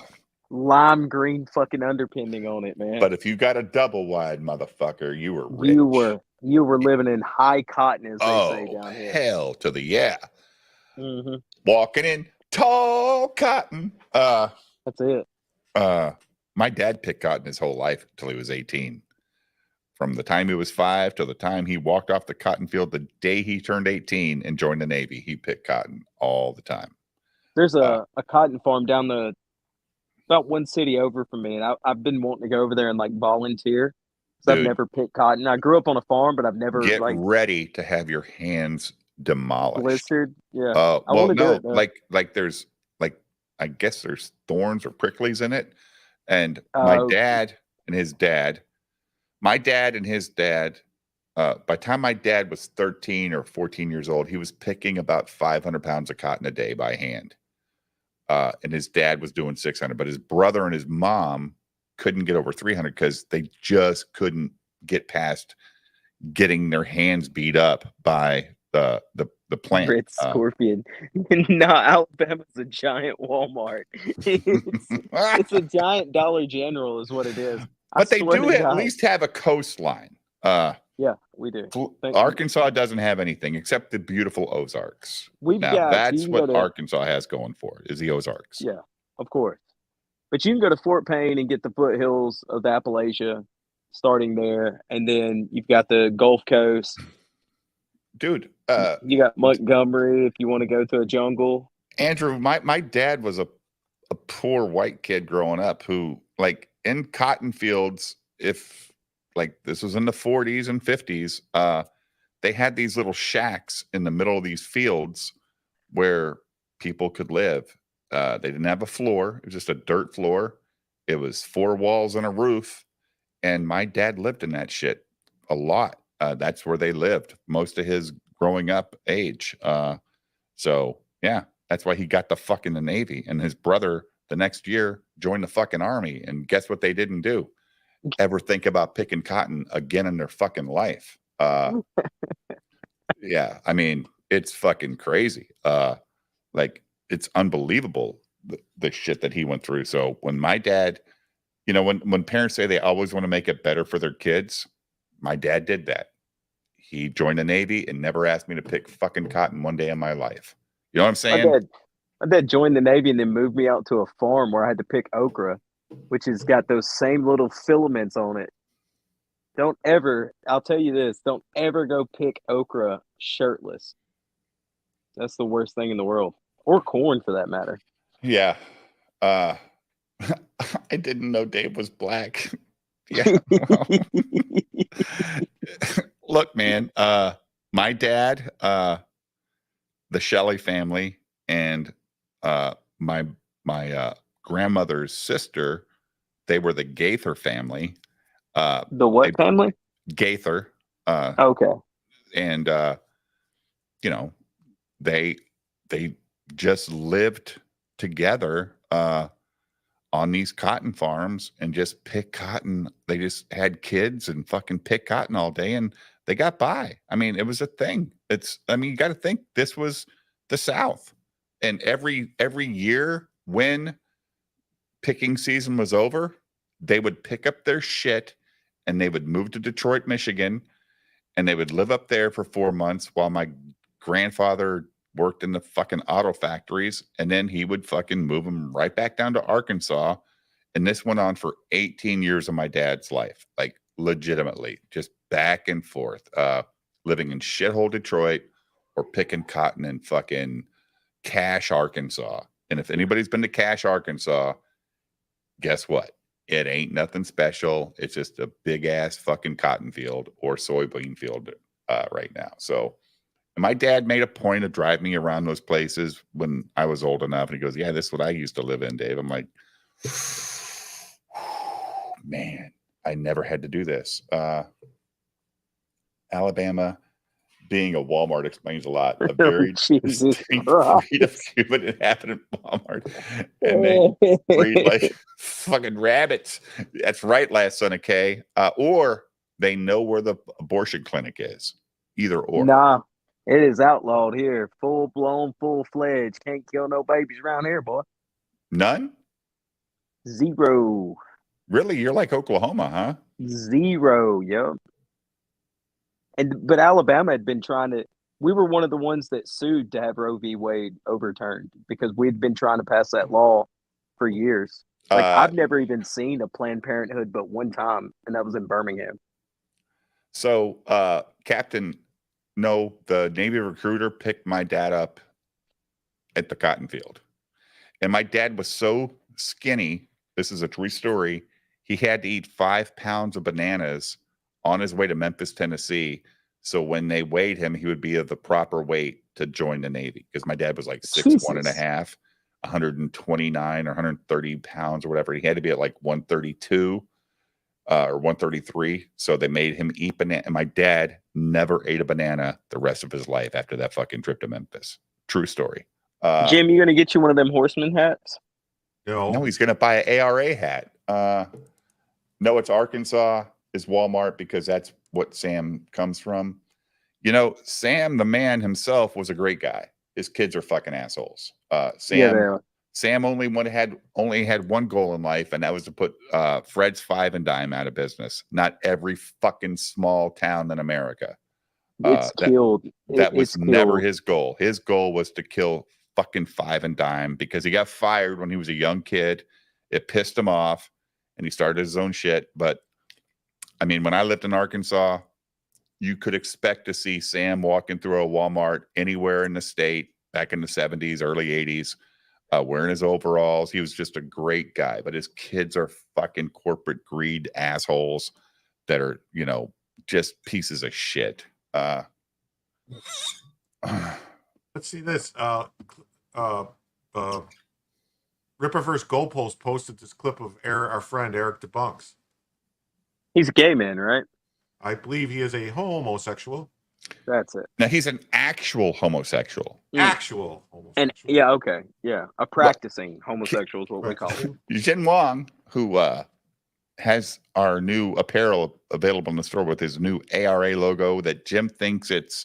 lime green fucking underpinning on it, man. But if you got a double wide, motherfucker, you were rich. You were living in high cotton, as they say down here. Hell to the yeah. Mm-hmm. Walking in tall cotton. That's it. My dad picked cotton his whole life until he was 18. From the time he was 5 till the time he walked off the cotton field, the day he turned 18 and joined the Navy, he picked cotton all the time. There's a cotton farm down about one city over from me, and I've been wanting to go over there and like volunteer. I've never picked cotton. I grew up on a farm, but I've never get ready to have your hands demolished. Blistered. Yeah. Well, no, like there's I guess there's thorns or pricklies in it. And my dad and his dad, by the time my dad was 13 or 14 years old, he was picking about 500 pounds of cotton a day by hand. And his dad was doing 600, but his brother and his mom couldn't get over 300 because they just couldn't get past getting their hands beat up by the plant. Red Scorpion. No, Alabama's a giant Walmart. It's a giant Dollar General is what it is. But they do at least have a coastline. Yeah, we do. Arkansas doesn't have anything except the beautiful Ozarks. That's what Arkansas has going for it, is the Ozarks. Yeah, of course. But you can go to Fort Payne and get the foothills of Appalachia starting there. And then you've got the Gulf Coast. Dude. You got Montgomery if you want to go to a jungle. Andrew, my dad was a poor white kid growing up who, like, in cotton fields, if like this was in the 40s and 50s, they had these little shacks in the middle of these fields where people could live. They didn't have a floor. It was just a dirt floor. It was 4 walls and a roof. And my dad lived in that shit a lot. That's where they lived most of his growing up age. So yeah, that's why he got the fuck in the Navy. And his brother the next year joined the fucking army. And guess what they didn't do? Ever think about picking cotton again in their fucking life. Yeah, I mean, it's fucking crazy. Like, it's unbelievable the shit that he went through. So when my dad, you know, when parents say they always want to make it better for their kids, my dad did that. He joined the Navy and never asked me to pick fucking cotton one day in my life. You know what I'm saying? My dad joined the Navy and then moved me out to a farm where I had to pick okra, which has got those same little filaments on it. I'll tell you this, don't ever go pick okra shirtless. That's the worst thing in the world. Or corn, for that matter. Yeah. I didn't know Dave was black. Yeah. Well. Look, man, my dad, the Shelley family, and my grandmother's sister, they were the Gaither family. The what family? Gaither. Okay. And you know, they just lived together on these cotton farms and just pick cotton. They just had kids and fucking pick cotton all day, and they got by. I mean, it was a thing. You got to think this was the South, and every year when picking season was over, they would pick up their shit and they would move to Detroit, Michigan, and they would live up there for 4 months while my grandfather worked in the fucking auto factories, and then he would fucking move them right back down to Arkansas. And this went on for 18 years of my dad's life, like legitimately just back and forth, living in shithole Detroit or picking cotton in fucking Cache, Arkansas. And if anybody's been to Cache, Arkansas, guess what? It ain't nothing special. It's just a big ass fucking cotton field or soybean field right now. So my dad made a point of driving me around those places when I was old enough. And he goes, yeah, this is what I used to live in, Dave. I'm like, man, I never had to do this. Alabama being a Walmart explains a lot. A very distinct breed of human inhabitant Walmart. And they breed like fucking rabbits. That's right, last son of K. Or they know where the abortion clinic is. Either or. Nah. It is outlawed here. Full blown, full fledged. Can't kill no babies around here, boy. None? Zero. Really? You're like Oklahoma, huh? Zero. Yep. But Alabama had been trying to. We were one of the ones that sued to have Roe v. Wade overturned because we'd been trying to pass that law for years. Like I've never even seen a Planned Parenthood but one time, and that was in Birmingham. So, Captain, no, the Navy recruiter picked my dad up at the cotton field. And my dad was so skinny, this is a true story, he had to eat 5 pounds of bananas on his way to Memphis, Tennessee. So when they weighed him, he would be of the proper weight to join the Navy. Because my dad was like 6'1.5", 129 or 130 pounds or whatever. He had to be at like 132 or 133. So they made him eat banana. And my dad never ate a banana the rest of his life after that fucking trip to Memphis. True story. Jim, you gonna get you one of them horseman hats? No, he's gonna buy an ARA hat. No, it's Arkansas is Walmart because that's what Sam comes from. You know, Sam, the man himself, was a great guy. His kids are fucking assholes. Sam only had one goal in life, and that was to put Fred's Five and Dime out of business. Not every fucking small town in America. Killed. That was never his goal. His goal was to kill fucking Five and Dime because he got fired when he was a young kid. It pissed him off, and he started his own shit. But I mean, when I lived in Arkansas, you could expect to see Sam walking through a Walmart anywhere in the state back in the 70s, early 80s, wearing his overalls. He was just a great guy, but his kids are fucking corporate greed assholes that are, you know, just pieces of shit. let's see this. Ripperverse Goalpost posted this clip of our friend Eric DeBunks. He's a gay man, right? I believe he is a homosexual. That's it. Now he's an actual homosexual. Actual homosexual. And yeah, okay, yeah, a practicing homosexual is what we call it. Jin Wong, who has our new apparel available in the store with his new ARA logo that Jim thinks it's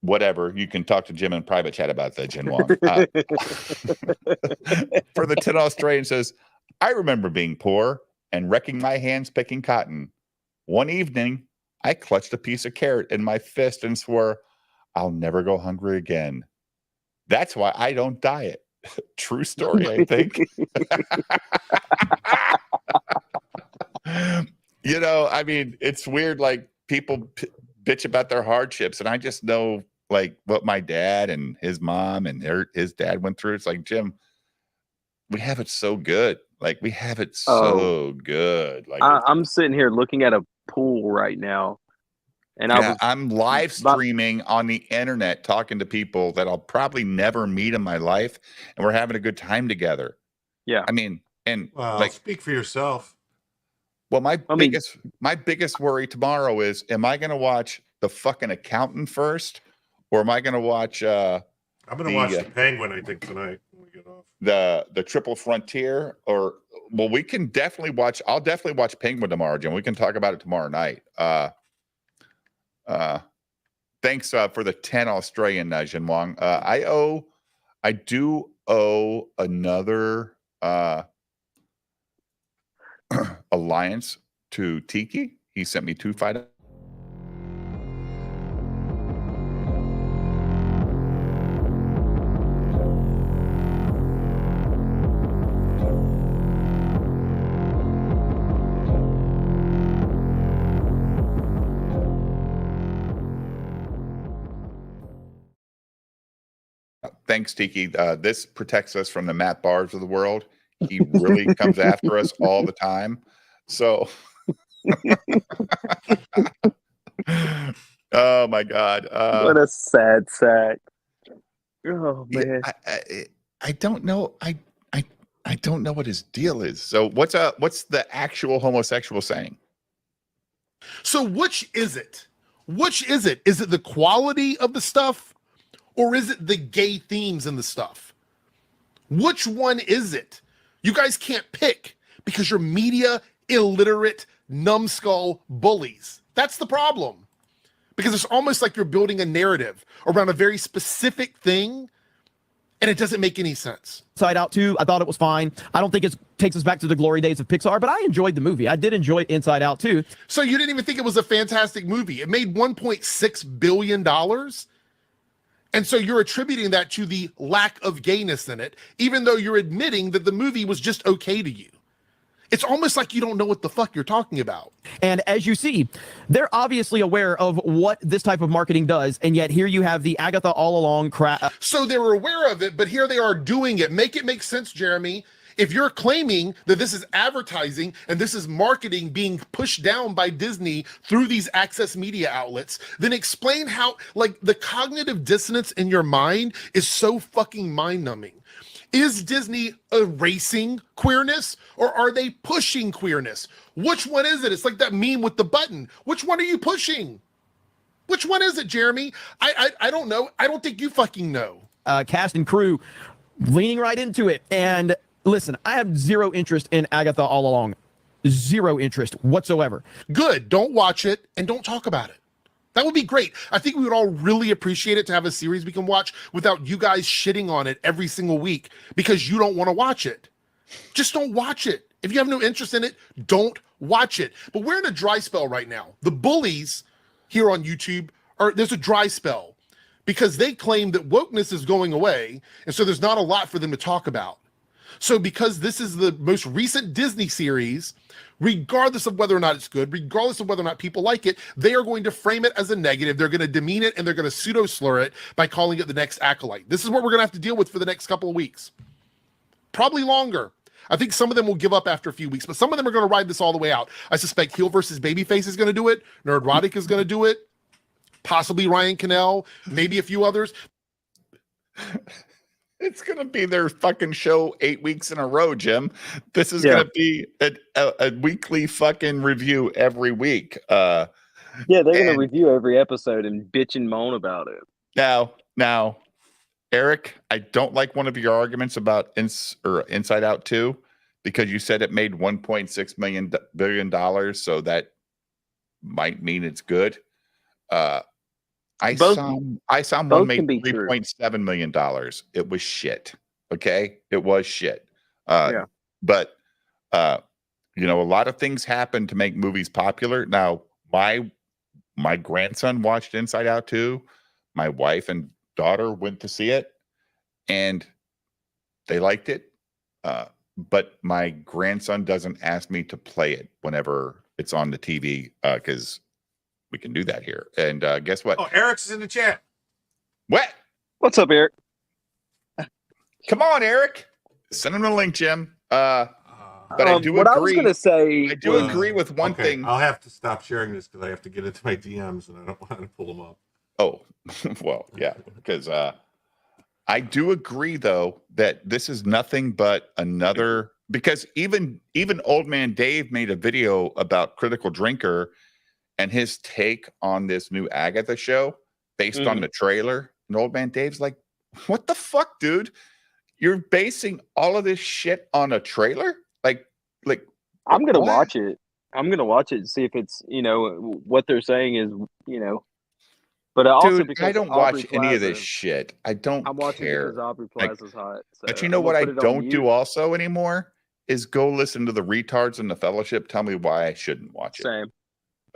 whatever. You can talk to Jim in private chat about that, Jin Wong. For the 10 Australian says, I remember being poor and wrecking my hands picking cotton. One evening, I clutched a piece of carrot in my fist and swore, I'll never go hungry again. That's why I don't diet. True story, I think. You know, I mean, it's weird. Like people bitch about their hardships, and I just know like what my dad and his mom and his dad went through. It's like, Jim, we have it so good. Like we have it so good. Like I'm sitting here looking at a pool right now, and I'm live streaming on the internet, talking to people that I'll probably never meet in my life, and we're having a good time together. Yeah, I mean, and like, speak for yourself. Well, my biggest worry tomorrow is, am I going to watch The fucking Accountant first, or am I going to watch? I'm going to watch The Penguin. I think tonight when we get off. The Triple Frontier, or we can definitely watch. I'll definitely watch Penguin tomorrow, Jim. We can talk about it tomorrow night. Thanks for the 10 Australian, Jin Wong. I do owe another alliance to Tiki. He sent me 2 fight. Thanks, Tiki. This protects us from the Matt Bars of the world. He really comes after us all the time. So, oh my God. What a sad sack. Oh man. I don't know. I don't know what his deal is. So what's the actual homosexual saying? So which is it? Which is it? Is it the quality of the stuff, or is it the gay themes in the stuff? Which one is it? You guys can't pick because you're media illiterate, numbskull bullies. That's the problem. because it's almost like you're building a narrative around a very specific thing, and it doesn't make any sense. Inside Out 2, I thought it was fine. I don't think it takes us back to the glory days of Pixar, but I enjoyed the movie. I did enjoy Inside Out 2. So you didn't even think it was a fantastic movie. It made $1.6 billion. And so you're attributing that to the lack of gayness in it, even though you're admitting that the movie was just okay to you. It's almost like you don't know what the fuck you're talking about. And as you see, they're obviously aware of what this type of marketing does, and yet here you have the Agatha all along crap. So they were aware of it, but here they are doing it. Make it make sense, Jeremy. If you're claiming that this is advertising and this is marketing being pushed down by Disney through these access media outlets, then explain how, like, the cognitive dissonance in your mind is so fucking mind-numbing. Is Disney erasing queerness, or are they pushing queerness? Which one is it? It's like that meme with the button. Which one are you pushing? Which one is it, Jeremy? I don't know. I don't think you fucking know. Cast and crew leaning right into it. And listen, I have zero interest in Agatha all along. Zero interest whatsoever. Good. Don't watch it and don't talk about it. That would be great. I think we would all really appreciate it to have a series we can watch without you guys shitting on it every single week because you don't want to watch it. Just don't watch it. If you have no interest in it, don't watch it. But we're in a dry spell right now. The bullies here on YouTube, there's a dry spell because they claim that wokeness is going away, and so there's not a lot for them to talk about. So because this is the most recent Disney series, regardless of whether or not it's good, regardless of whether or not people like it, they are going to frame it as a negative. They're going to demean it, and they're going to pseudo-slur it by calling it the next Acolyte. This is what we're going to have to deal with for the next couple of weeks. Probably longer. I think some of them will give up after a few weeks, but some of them are going to ride this all the way out. I suspect Heel versus Babyface is going to do it. Nerdrotic is going to do it. Possibly Ryan Cannell, maybe a few others. It's going to be their fucking show 8 weeks in a row, Jim. This is going to be a weekly fucking review every week. Yeah, they're going to review every episode and bitch and moan about it. Now, Eric, I don't like one of your arguments about Inside Out 2 because you said it made $1.6 billion, so that might mean it's good. I saw one made $3.7 million. It was shit. Okay, it was shit. But you know, a lot of things happen to make movies popular. Now, my grandson watched Inside Out 2. My wife and daughter went to see it, and they liked it. But my grandson doesn't ask me to play it whenever it's on the TV because we can do that here. And guess what? Oh, Eric's in the chat. What? What's up, Eric? Come on, Eric. Send him the link, Jim. But I do agree. I was gonna say, I do agree with one thing. I'll have to stop sharing this because I have to get into my DMs and I don't want to pull them up. Oh, well, yeah, because I do agree though that this is nothing but another. Because even Old Man Dave made a video about Critical Drinker and his take on this new Agatha show based on the trailer. And Old Man Dave's like, "What the fuck, dude? You're basing all of this shit on a trailer?" Like I'm gonna watch it. I'm gonna watch it and see if it's, you know, what they're saying is, you know. But also because I don't watch any of this shit. I don't I'm watching care. because Aubrey Plaza's hot. So but you know what I don't do also anymore is go listen to the retards in the Fellowship tell me why I shouldn't watch it. Same.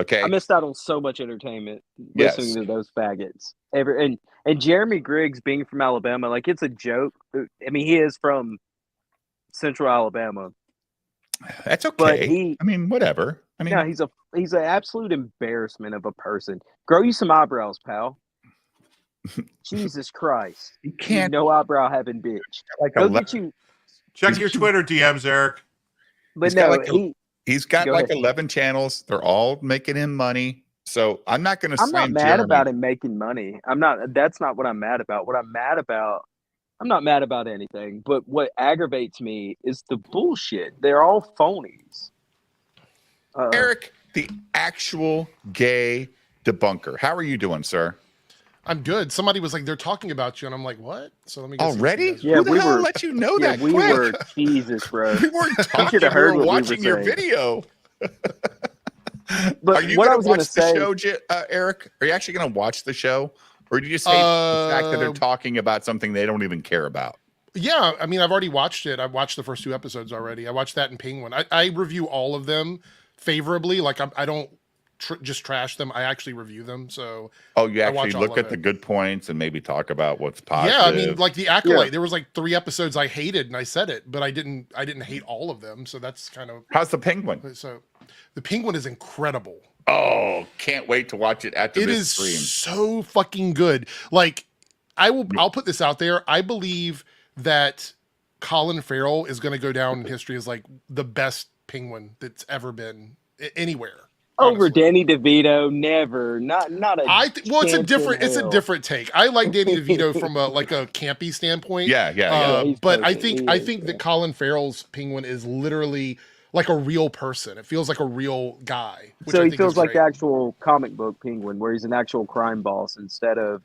Okay. I missed out on so much entertainment listening to those faggots. And Jeremy Griggs being from Alabama, like, it's a joke. I mean, he is from Central Alabama. That's okay. But I mean, whatever. I mean, yeah, he's an absolute embarrassment of a person. Grow you some eyebrows, pal. Jesus Christ. You can't. No eyebrow having bitch. Like Go get you. Check your Twitter DMs, Eric. But he's got like 11 channels. They're all making him money. So I'm not going to. I'm not mad about him making money. That's not what I'm mad about. What I'm mad about. I'm not mad about anything. But what aggravates me is the bullshit. They're all phonies. Eric, the actual gay debunker. How are you doing, sir? I'm good. Somebody was like, "They're talking about you," and I'm like, "What?" So let me go already. Yeah, who the hell let you know that? We quick? were Jesus, bro. We weren't talking. We were watching your video. But Are you what I going was to going watch to the say, show, Eric? Are you actually going to watch the show, or do you just hate the fact that they're talking about something they don't even care about? Yeah, I mean, I've already watched it. I've watched the first 2 episodes already. I watched that in Penguin. I review all of them favorably. Like I don't just trash them. I actually review them. So Oh, you I actually watch all look of at the it. good points and maybe talk about what's positive. Yeah, I mean, like the Acolyte, Yeah. there was like 3 episodes I hated, and I said it, but I didn't hate all of them. So that's kind of how's the Penguin? so. The Penguin is incredible. Oh, can't wait to watch it after It this is stream. so fucking good. Like, I'll put this out there. I believe that Colin Farrell is going to go down in history as like the best Penguin that's ever been anywhere. over honestly. Danny DeVito, never. Not a. Well, it's a chance different in it's a hell. different take. I like Danny DeVito from a campy standpoint. Yeah. He's But I perfect. think He is, that Colin Farrell's Penguin is literally like a real person. It feels like a real guy. Which So I he think feels is like the great. actual comic book Penguin, where he's an actual crime boss instead of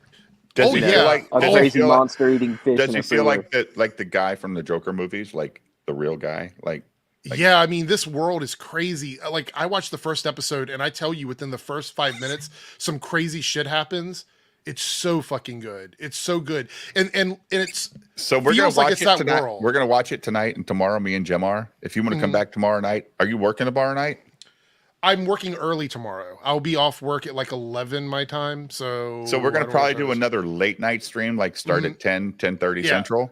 Does Oh, he yeah. feel like? a Does he crazy feel like? monster eating fish. Does in he a feel sewer. like the guy from the Joker movies, like the real guy? Like Yeah, I mean, this world is crazy. Like, I watched the first episode, and I tell you, within the first 5 minutes, some crazy shit happens. It's so fucking good. It's so good, and it's so we're gonna feels like watch it's it that tonight. world. We're gonna watch it tonight and tomorrow. Me and Jem are. If you want to come back tomorrow night, are you working tomorrow night? I'm working early tomorrow. I'll be off work at like 11 my time. So So we're I gonna don't probably know what do that is. another late night stream, like start at 10:30 Yeah. Central.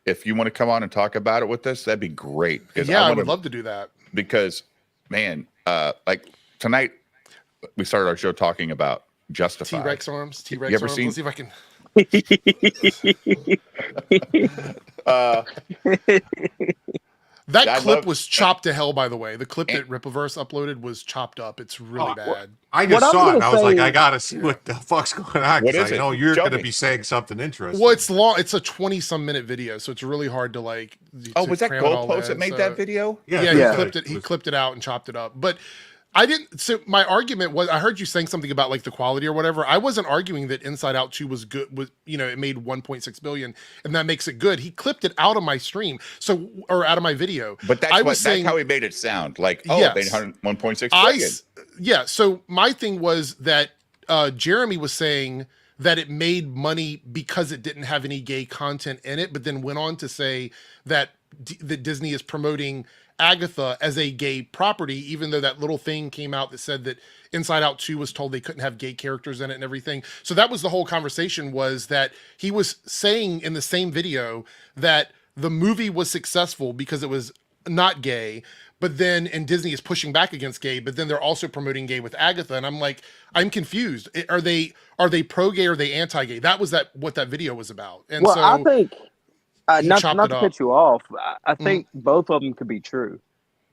If you want to come on and talk about it with us, that'd be great. Because Yeah, I wanna- would love to do that. Because man, like tonight we started our show talking about Justi-Fried. T-Rex arms. T-Rex You ever arms. seen- Let's see if I can. That I clip love- was chopped to hell, by the way. The clip that Ripaverse uploaded was chopped up. It's really bad. I just What I'm saw it and gonna I was like, say- I gotta see what the fuck's going on. What Because is I it? know you're Tell gonna me. be saying something interesting. Well, it's long. It's a 20-some minute video, so it's really hard to like. Oh, to was that cram it all Goalpost that in, made so- that video? Yeah, Yeah. he clipped it out and chopped it up. But I didn't. So my argument was, I heard you saying something about like the quality or whatever. I wasn't arguing that Inside Out 2 was good. It made 1.6 billion, and that makes it good. He clipped it out of my stream, or out of my video. But that's how he made it sound. Like, oh, Yes. they had 1.6 I billion. yeah. So my thing was that Jeremy was saying that it made money because it didn't have any gay content in it, but then went on to say that that Disney is promoting Agatha as a gay property, even though that little thing came out that said that Inside Out 2 was told they couldn't have gay characters in it and everything. So that was the whole conversation, was that he was saying in the same video that the movie was successful because it was not gay, but then, and Disney is pushing back against gay, but then they're also promoting gay with Agatha. And I'm like, I'm confused. Are they pro-gay or are they anti-gay? That was what that video was about. And Well, so I think he not chopped to it up. cut you off. I think both of them could be true,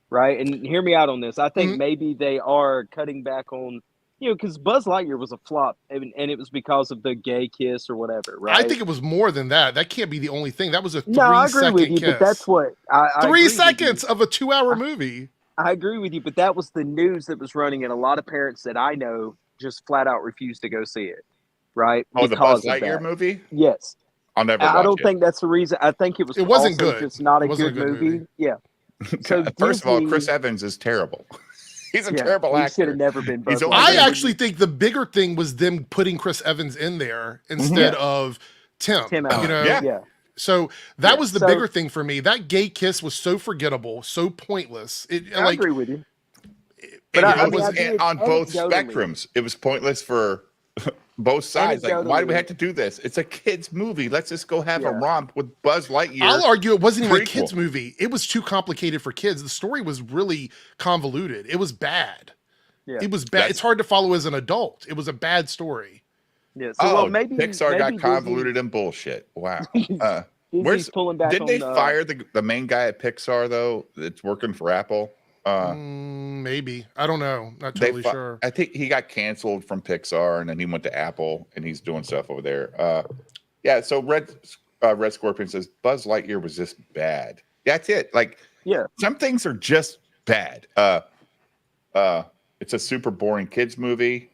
right? And hear me out on this. I think maybe they are cutting back on, because Buzz Lightyear was a flop, and it was because of the gay kiss or whatever, right? I think it was more than that. That can't be the only thing. That was a 3 no, I agree second with you, kiss. but that's what I 3 agree with you. seconds of a 2-hour movie. I agree with you, but that was the news that was running, and a lot of parents that I know just flat out refused to go see it, right? Oh, the Buzz Because of Lightyear that. movie? Yes. I'll never I watch don't it. think that's the reason. I think it was. It wasn't also good. Just not It a wasn't good a good movie. movie. Yeah. So First of all, Disney- Chris Evans is terrible. He's a Yeah, terrible he actor. should have never been Buzz He's only Lightyear. I actually think the bigger thing was them putting Chris Evans in there instead of Tim. Tim You Allen. know? Yeah. So that Yeah, was the so- bigger thing for me. That gay kiss was so forgettable, so pointless. I agree with you. And I it mean, was I did on both anecdotally. spectrums. It was pointless for both sides. Like, why do we Anecdotally. have to do this? It's a kids' movie. Let's just go have a Yeah. romp with Buzz Lightyear. I'll argue it wasn't even a prequel. kids movie. It was too complicated for kids. The story was really convoluted. It was bad. Yeah. It was bad. It's hard to follow as an adult. It was a bad story. Yeah. So Oh, well, maybe Pixar got Disney- convoluted and bullshit. Wow. Disney's pulling back Didn't on they fire the main guy at Pixar though? That's working for Apple. Maybe. I don't know. Not They totally fi- sure. I think he got canceled from Pixar and then he went to Apple and he's doing stuff over there. Yeah. So Red Scorpion says Buzz Lightyear was just bad. That's it. Like, Yeah. some things are just bad. It's a super boring kids movie.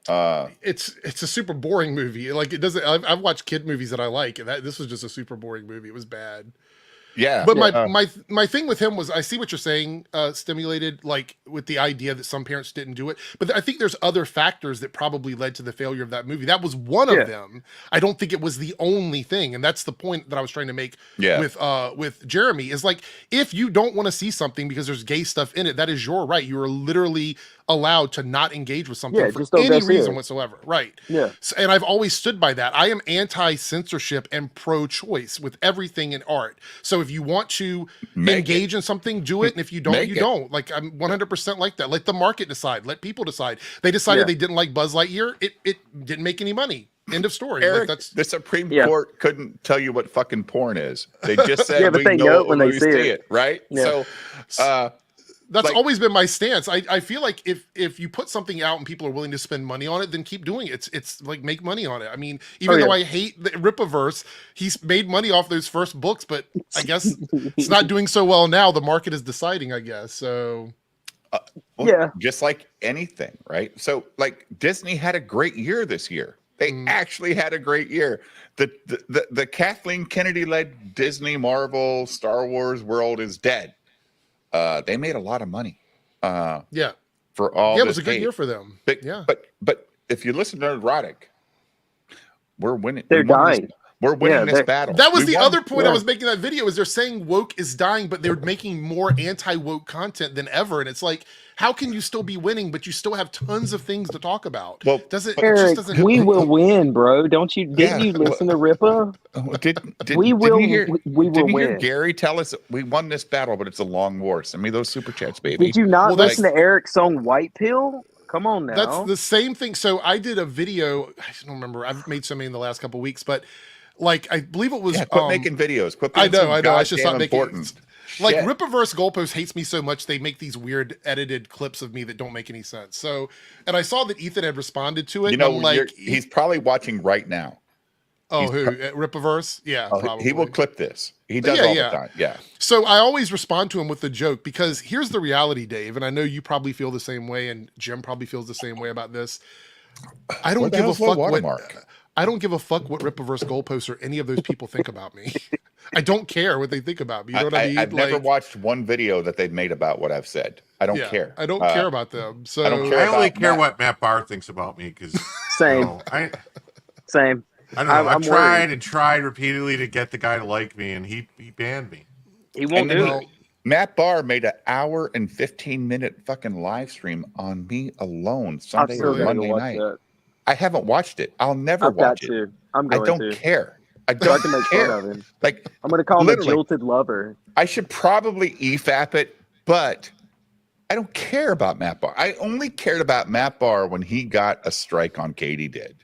It's a super boring movie. Like, it doesn't. I've watched kid movies that I like, and this was just a super boring movie. It was bad. Yeah. But yeah. my thing with him was, I see what you're saying, stimulated, like with the idea that some parents didn't do it. But I think there's other factors that probably led to the failure of that movie. That was one Yeah. of them. I don't think it was the only thing, and that's the point that I was trying to make Yeah. with Jeremy. Is like, if you don't want to see something because there's gay stuff in it, that is your right. You are literally allowed to not engage with something Yeah, for just don't any go see reason it. whatsoever. Right. Yeah. And I've always stood by that. I am anti-censorship and pro-choice with everything in art. So if you want to engage in something, do it. And if you don't, Make you it. don't. Like, I'm 100% like that. Let the market decide. Let people decide. They decided Yeah. they didn't like Buzz Lightyear. It didn't make any money. End of story. Eric, Like, that's the Supreme Yeah. Court couldn't tell you what fucking porn is. They just said Yeah, but we they know it when they we see it. right? Yeah. So that's like- always been my stance. I feel like if you put something out and people are willing to spend money on it, then keep doing it. It's like, make money on it. I mean, even though I hate the Rippaverse, he's made money off those first books, but I guess it's not doing so well now. The market is deciding, I guess. So well, Yeah. just like anything, right? So like Disney had a great year this year. They actually had a great year. The Kathleen Kennedy led Disney, Marvel, Star Wars world is dead. They made a lot of money. yeah, For all yeah, it this was a good hate. year for them. But, Yeah. but if you listen to Erotic, we're winning. They're we won this- dying. We're winning Yeah, this they're- battle. That was We the won. other point I Yeah. was making in that video, is they're saying woke is dying, but they're making more anti-woke content than ever. And it's like, how can you still be winning, but you still have tons of things to talk about? Well, it just Eric, doesn't. we will win, bro. Don't you? Didn't Yeah, you listen to Rippa? We will. Didn't you hear, We will didn't you hear win. Gary tell us we won this battle, but it's a long war? Send me those super chats, baby. Did you not Well, that's- listen to Eric's song "White Pill"? Come on now. That's the same thing. So I did a video. I don't remember. I've made so many in the last couple of weeks, but like, I believe it was. Yeah, quit making videos. Quit I being know. so I should stop goddamn making. important. Like, Shit. Rippaverse Goalpost hates me so much they make these weird edited clips of me that don't make any sense. So, and I saw that Ethan had responded to it. You and know, I'm like, he's probably watching right now. oh, who? Rippaverse? Yeah, Oh, probably. he will clip this. He does Yeah, all yeah. the time. Yeah. So I always respond to him with the joke, because here's the reality, Dave, and I know you probably feel the same way, and Jim probably feels the same way about this. I don't What the give a hell's low fuck what watermark? I don't give a fuck what Rippaverse Goalposts or any of those people think about me. I don't care what they think about me. You know what I mean? I've never Like, watched one video that they've made about what I've said. I don't yeah, care. I don't care about them. So I don't care I only about care Matt. what Matt Barr thinks about me because Same. I Same. don't know. I'm I've tried worried. and tried repeatedly to get the guy to like me, and he banned me. He won't And do then it. Matt Barr made an hour and 15-minute fucking live stream on me alone I'm Sunday still or going to Monday watch night. that. I haven't watched it. I'll never I've got watch it. to. I'm I going don't to. care. I So I don't can make care. fun of him. Like, I'm going to call him literally. a jilted lover. I should probably EFAP it, but I don't care about Matt Barr. I only cared about Matt Barr when he got a strike on Katie did.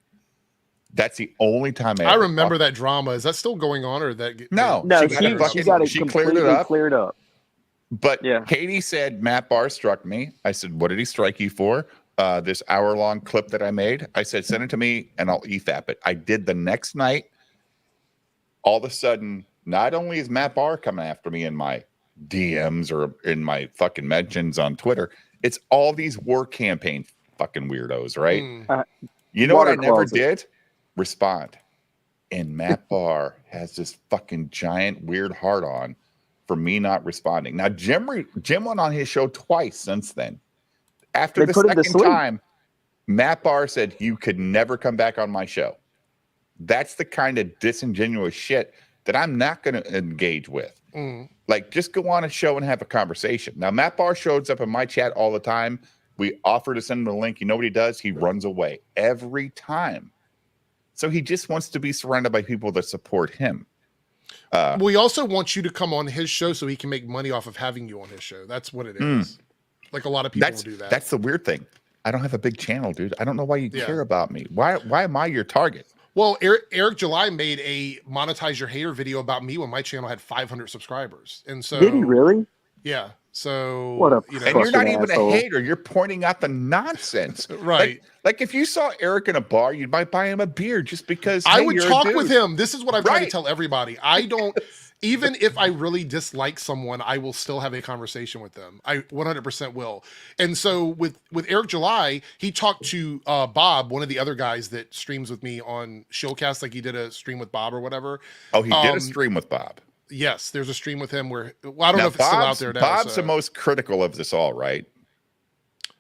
That's the only time I I ever remember talked- that drama. Is that still going on, or that? No, No, she she, got it fucking- got it she cleared completely it up. cleared up. But Yeah. Katie said Matt Barr struck me. I said, what did he strike you for? This hour-long clip that I made. I said, send it to me and I'll EFAP it. I did the next night. All of a sudden, not only is Matt Barr coming after me in my DMs or in my fucking mentions on Twitter, it's all these war campaign fucking weirdos, right? Mm. You know what I Water never closet. did? Respond. And Matt Barr has this fucking giant weird heart on for me not responding. Now, Jim went on his show twice since then. After They the put him to second sleep. time, Matt Barr said, you could never come back on my show. That's the kind of disingenuous shit that I'm not going to engage with. Mm. Like, just go on a show and have a conversation. Now, Matt Barr shows up in my chat all the time. We offer to send him a link. You know what he does? He runs away every time. So he just wants to be surrounded by people that support him. Well, he also wants you to come on his show so he can make money off of having you on his show. That's what it is. Like, a lot of people will do that. That's the weird thing. I don't have a big channel, dude. I don't know why you Yeah. care about me. Why am I your target? Well, Eric July made a monetize your hater video about me when my channel had 500 subscribers, and so Did he really? Yeah. So What a you know, And you're not Fucking even asshole. a hater. You're pointing out the nonsense. Right. Like if you saw Eric in a bar, you might buy him a beer just because I hey, would you're a talk dude. with him. This is what I'm trying to Right. tell everybody. I don't, even if I really dislike someone, I will still have a conversation with them. I 100% will. And so with Eric July, he talked to Bob, one of the other guys that streams with me on Showcast, like he did a stream with Bob or whatever. Oh, he did Um, a stream with Bob. Yes, there's a stream with him where I don't know if it's still out there now. Bob's the most critical of this all, right?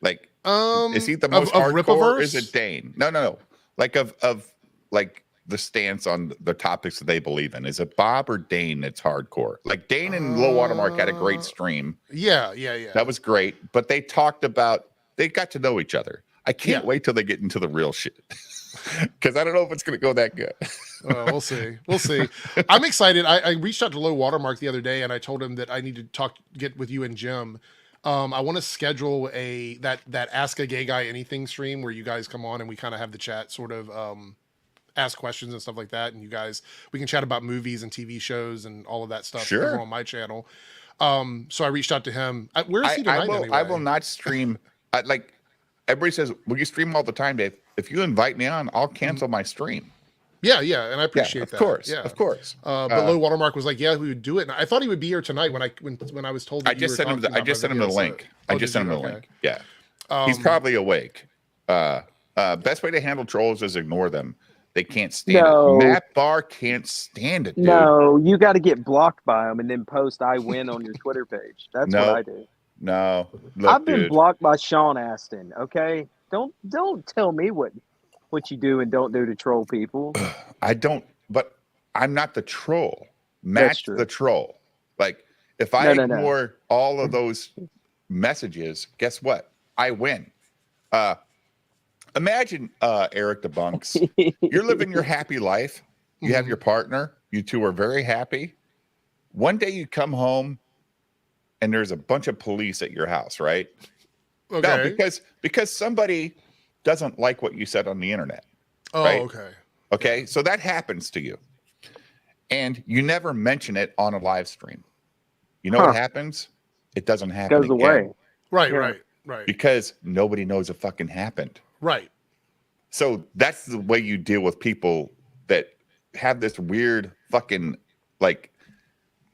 Like, is he the most of hardcore? Ripaverse? Or is it Dane? No. Like of like the stance on the topics that they believe in. Is it Bob or Dane that's hardcore? Like Dane and Low Watermark had a great stream. Yeah. That was great. But they got to know each other. I can't wait till they get into the real shit. Because I don't know if it's going to go that good. We'll see. I'm excited. I reached out to Low Watermark the other day, and I told him that I need to get with you and Jim. I want to schedule that Ask a Gay Guy Anything stream where you guys come on and we kind of have the chat, sort of ask questions and stuff like that, and we can chat about movies and TV shows and all of that stuff over on my channel. So I reached out to him. Where is he tonight? I will not stream. Like everybody says, will you stream all the time, Dave? If you invite me on, I'll cancel my stream. Yeah, and I appreciate that. Of course. But Low Watermark was like, "Yeah, we would do it." And I thought he would be here tonight when I was told. That I just sent him the link. I just sent him the link. Yeah, he's probably awake. Best way to handle trolls is ignore them. They can't stand it. Matt Barr can't stand it. Dude. No, you got to get blocked by them and then post "I win" on your Twitter page. That's what I do. No, I've been blocked by Sean Astin. Okay, don't tell me what you do and don't do to troll people. I don't, but I'm not the troll. Matt's the troll. Like if I ignore all of those messages, guess what? I win. Imagine Eric the Bunks. You're living your happy life. You have your partner. You two are very happy. One day you come home and there's a bunch of police at your house, right? Okay. No, because somebody doesn't like what you said on the internet. Oh, right? Okay. So that happens to you. And you never mention it on a live stream. You know what happens? It doesn't happen. Goes away. Right. Because nobody knows it fucking happened. Right. So that's the way you deal with people that have this weird fucking like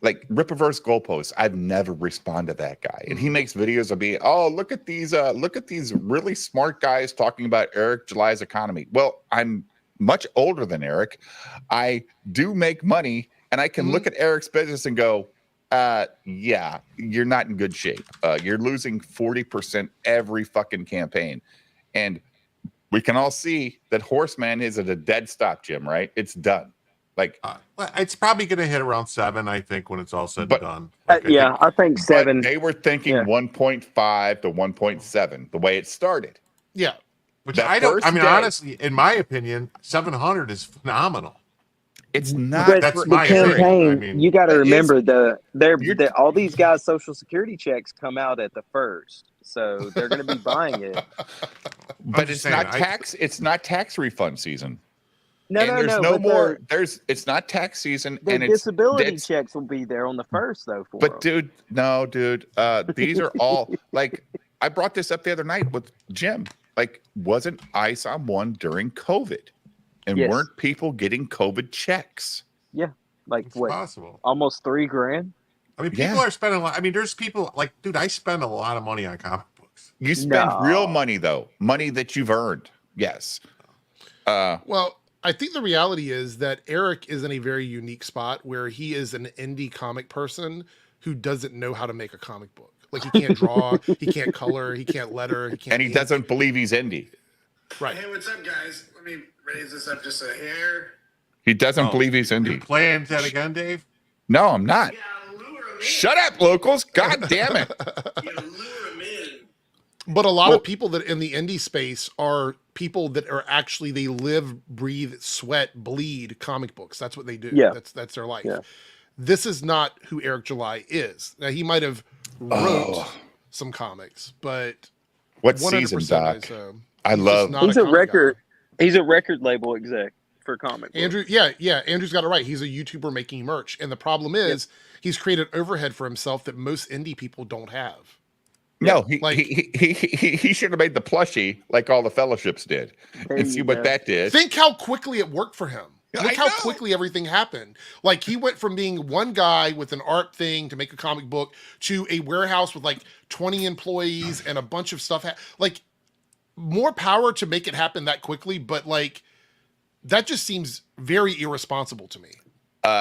Ripaverse goalposts. I've never responded to that guy. And he makes videos of me, look at these really smart guys talking about Eric July's economy. Well, I'm much older than Eric. I do make money, and I can look at Eric's business and go, yeah, you're not in good shape. You're losing 40% every fucking campaign. And we can all see that Horseman is at a dead stop, Jim, right? It's done. Like it's probably going to hit around 7, I think, when it's all said and done. I think 7. They were thinking 1.5 to 1.7, the way it started. Yeah. Which honestly, in my opinion, 700 is phenomenal. It's not. But that's the my campaign. I mean, you got to remember all these guys' Social Security checks come out at the first, so they're going to be buying it. But it's not tax. It's not tax refund season. No. It's not tax season, The and disability checks will be there on the first, though. Dude, these are all like I brought this up the other night with Jim. Like, wasn't ICE on one during COVID, and weren't people getting COVID checks? Yeah, like it's possible. Almost $3,000. I mean, people are spending a lot. I mean, there's people like, dude, I spend a lot of money on comic books. You spend real money though, money that you've earned. Yes. Well, I think the reality is that Eric is in a very unique spot where he is an indie comic person who doesn't know how to make a comic book. Like he can't draw, he can't color, he can't letter, he can't. And he doesn't believe he's indie. Right. Hey, what's up, guys? Let me raise this up just a hair. He doesn't believe he's indie. You playing that again, Dave? No, I'm not. Shut up, locals! God damn it! But a lot of people that in the indie space are people that are actually they live, breathe, sweat, bleed comic books. That's what they do. Yeah. That's their life. Yeah. This is not who Eric July is. Now he might have wrote some comics, but what season, Doc? I love. He's a record. Guy. He's a record label exec for comic books. Andrew, Andrew's got it right. He's a YouTuber making merch, and the problem is he's created overhead for himself that most indie people don't have. No, he should have made the plushie like all the fellowships did, and see what that did. Think how quickly it worked for him. Look how quickly everything happened. Like he went from being one guy with an art thing to make a comic book to a warehouse with like 20 employees and a bunch of stuff. Like more power to make it happen that quickly, but like that just seems very irresponsible to me.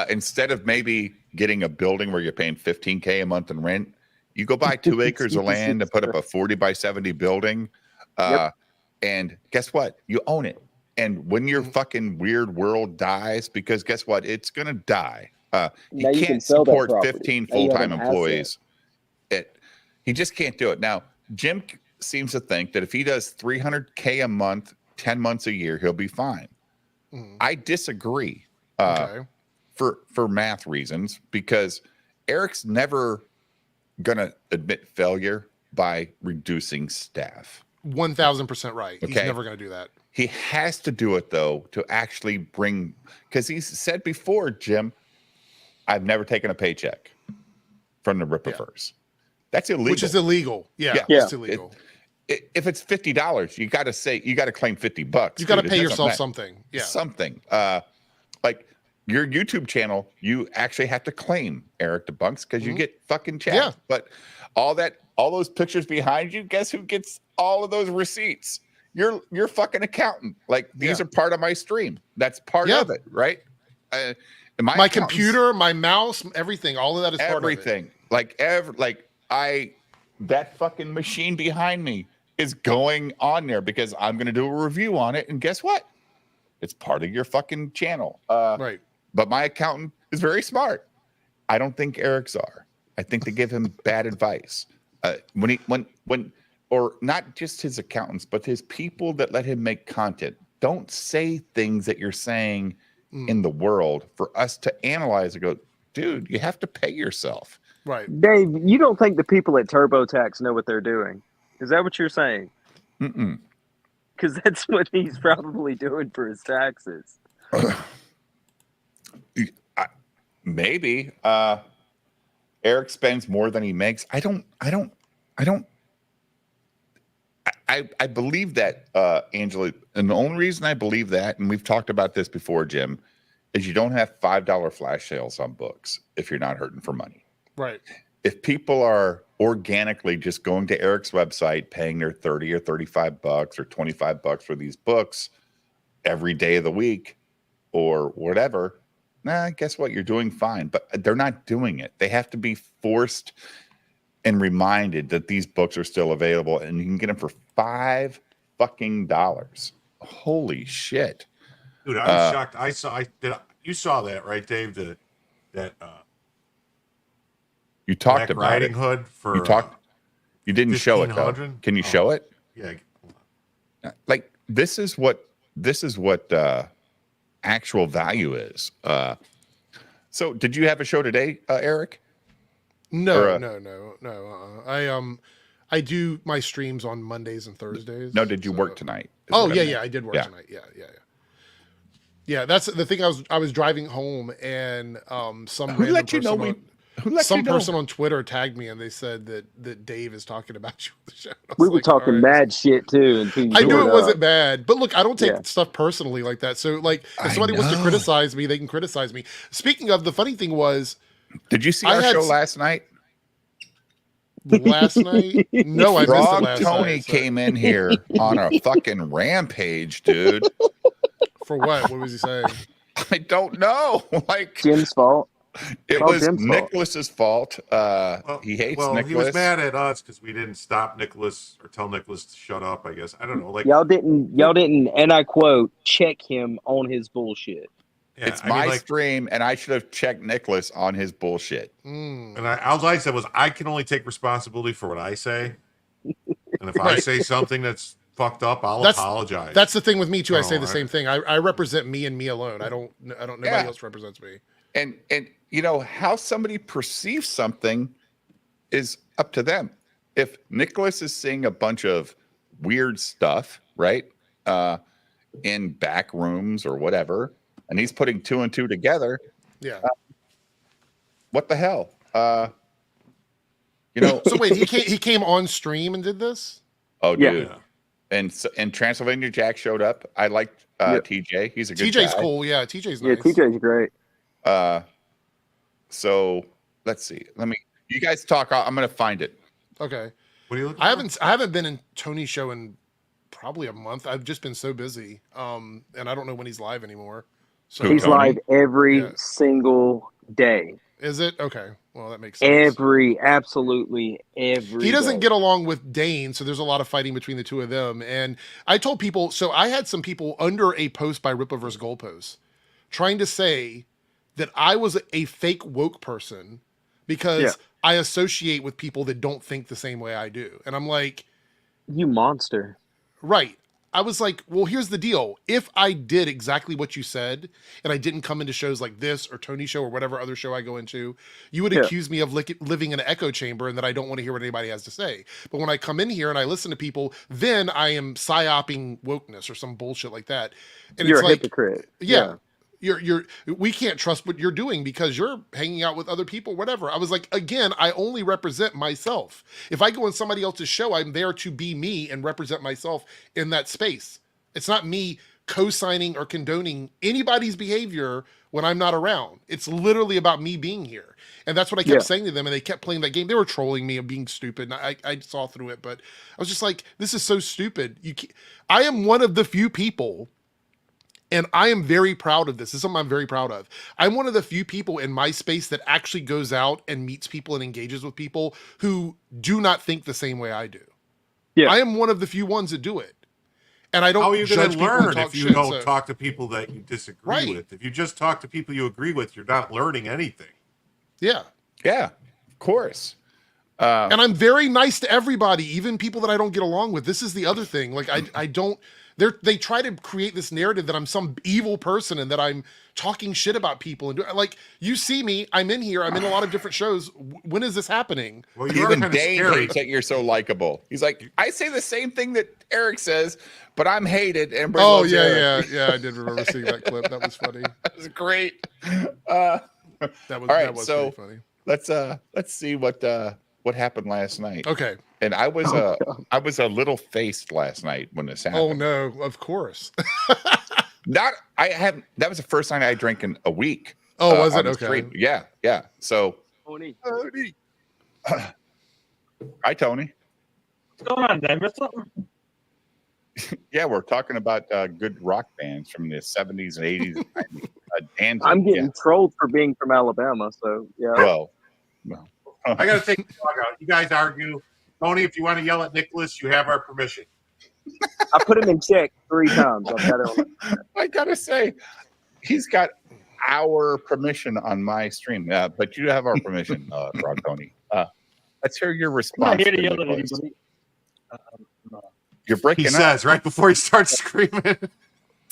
Instead of maybe getting a building where you're paying $15K a month in rent. You go buy 2 acres of land and put up a 40 by 70 building. And guess what? You own it. And when your fucking weird world dies, because guess what? It's going to die. He Now you can can't sell that support property. 15 Now you have full-time an employees. He just can't do it. Now, Jim seems to think that if he does $300K a month, 10 months a year, he'll be fine. I disagree for math reasons, because Eric's never going to admit failure by reducing staff. 1,000% right. He's Okay. never going to do that. He has to do it, though, to actually bring, because he's said before, Jim, I've never taken a paycheck from the Rippaverse. That's illegal. Which is illegal. Yeah. Yeah. It's illegal. If it's $50, you got to claim $50. You got to dude. pay It doesn't yourself matter. something. Yeah. Something. Like your YouTube channel, you actually have to claim Eric Debunks because you get fucking chat. Yeah. But all those pictures behind you, guess who gets all of those receipts? Your fucking accountant. Like, these are part of my stream. That's part of it, right? My computer, my mouse, everything, all of that is part of it. Everything. That fucking machine behind me is going on there because I'm going to do a review on it. And guess what? It's part of your fucking channel. Right. But my accountant is very smart. I don't think Eric's are. I think they give him bad advice. Or not just his accountants, but his people that let him make content. Don't say things that you're saying in the world for us to analyze and go, dude, you have to pay yourself. Right. Dave, you don't think the people at TurboTax know what they're doing? Is that what you're saying? Mm-mm. Because that's what he's probably doing for his taxes. Maybe. Eric spends more than he makes. I believe that, Angela, and the only reason I believe that, and we've talked about this before, Jim, is you don't have $5 flash sales on books if you're not hurting for money. Right. If people are organically just going to Eric's website, paying their 30 or 35 bucks or 25 bucks for these books every day of the week or whatever, guess what? You're doing fine. But they're not doing it. They have to be forced and reminded that these books are still available and you can get them for $5 fucking. Holy shit. Dude, I was shocked. You saw that, right, Dave? That you talked Black about Riding it. Hood for you didn't show it though. 1,500? Can you show it? Yeah. Like this is what actual value is. So did you have a show today, Eric? No. I do my streams on Mondays and Thursdays. No, did you work tonight? I did work tonight. Yeah. That's the thing. I was driving home and some Who let you know person on Twitter tagged me and they said that Dave is talking about you on the show. We were talking mad shit too. Until you I knew showed it up. wasn't bad, but look, I don't take stuff personally like that. So like, if somebody wants to know. criticize me, they can criticize me. Speaking of, the funny thing was, did you see our show last night? Last night? No, I missed it Frog last Tony night. came in here on a fucking rampage, dude. For what? What was he saying? I don't know. Like Jim's fault. it all was Jim's fault. Nicholas's fault. He hates Nicholas. He was mad at us because we didn't stop Nicholas or tell Nicholas to shut up. I guess I don't know. Like Y'all didn't, and I quote, check him on his bullshit. yeah, It's I mean, my like, stream, and I should have checked Nicholas on his bullshit. And all I said was I can only take responsibility for what I say, and if I say something that's fucked up, I'll apologize. That's the thing with me too. I Oh, say the I- same thing. I represent me and me alone. I don't. Nobody else represents me. And you know how somebody perceives something is up to them. If Nicholas is seeing a bunch of weird stuff, right, in back rooms or whatever, and he's putting two and two together, Yeah. what the hell? You know. So wait, he came on stream and did this? Oh, Yeah. dude. And Transylvania Jack showed up. I liked TJ. He's a good TJ's guy. cool. Yeah, TJ's nice. Yeah, TJ's great. So let's see. You guys talk. I'm going to find it. Okay. What are you looking I for? haven't been in Tony's show in probably a month. I've just been so busy. And I don't know when he's live anymore. So He's Tony? live every Yeah. single day. Is it? Okay. Well, that makes sense. Absolutely every. He doesn't day. get along with Dane, so there's a lot of fighting between the two of them. And I told people, so I had some people under a post by Rippa vs. Goalpost trying to say that I was a fake woke person because I associate with people that don't think the same way I do. And I'm like, you monster. Right. I was like, well, here's the deal. If I did exactly what you said and I didn't come into shows like this or Tony's show or whatever other show I go into, you would accuse me of living in an echo chamber and that I don't want to hear what anybody has to say. But when I come in here and I listen to people, then I am psyoping wokeness or some bullshit like that. And you're it's a like, hypocrite. Yeah. We can't trust what you're doing because you're hanging out with other people, whatever. I was like, again, I only represent myself. If I go on somebody else's show, I'm there to be me and represent myself in that space. It's not me co-signing or condoning anybody's behavior when I'm not around. It's literally about me being here. And that's what I kept saying to them. And they kept playing that game. They were trolling me and being stupid. And I saw through it, but I was just like, this is so stupid. I am one of the few people, and I am very proud of this. This is something I'm very proud of. I'm one of the few people in my space that actually goes out and meets people and engages with people who do not think the same way I do. Yeah. I am one of the few ones that do it. And I don't How are you going to learn if you don't shit, talk to people that you disagree with? If you just talk to people you agree with, you're not learning anything. Yeah. Yeah, of course. And I'm very nice to everybody, even people that I don't get along with. This is the other thing. Like I don't. They try to create this narrative that I'm some evil person and that I'm talking shit about people. And like, you see me, I'm in here, I'm in a lot of different shows. When is this happening? Well, even Dane hates that you're so likable. He's like, I say the same thing that Eric says, but I'm hated. And oh yeah. I did remember seeing that clip. That was funny. That was great. That was so pretty funny. Let's see what happened last night. Okay. And I was a little faced last night when this happened. Oh no, of course. That was the first time I drank in a week. Oh, was it? Okay. Street. Yeah. So Tony. Hi, Tony. What's going on? Did I miss something? Yeah, we're talking about good rock bands from the 70s and 80s and 90s. I'm getting trolled for being from Alabama, so yeah. Well. I got to take the dog out. You guys argue. Tony, if you want to yell at Nicholas, you have our permission. I put him in check 3 times. I gotta say, he's got our permission on my stream. But you have our permission, Rod Tony. Let's hear your response. I'm not here to yell at anybody. You're breaking up. He says right before he starts screaming.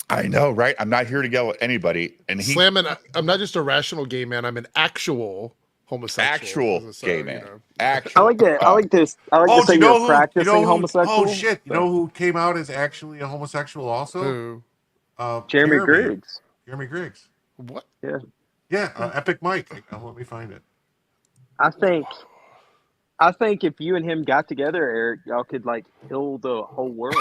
I know, right? I'm not here to yell at anybody. And Slamming, I'm not just a rational gay man. I'm an actual homosexual. Gay man. You know. Actual. I like that. I like this. I like to say you're practicing homosexual. Oh shit! You know who came out as actually a homosexual also? Who? Jeremy Griggs. Jeremy Griggs. What? Yeah. Yeah. Epic Mike. Let me find it. I think if you and him got together, Eric, y'all could like heal the whole world.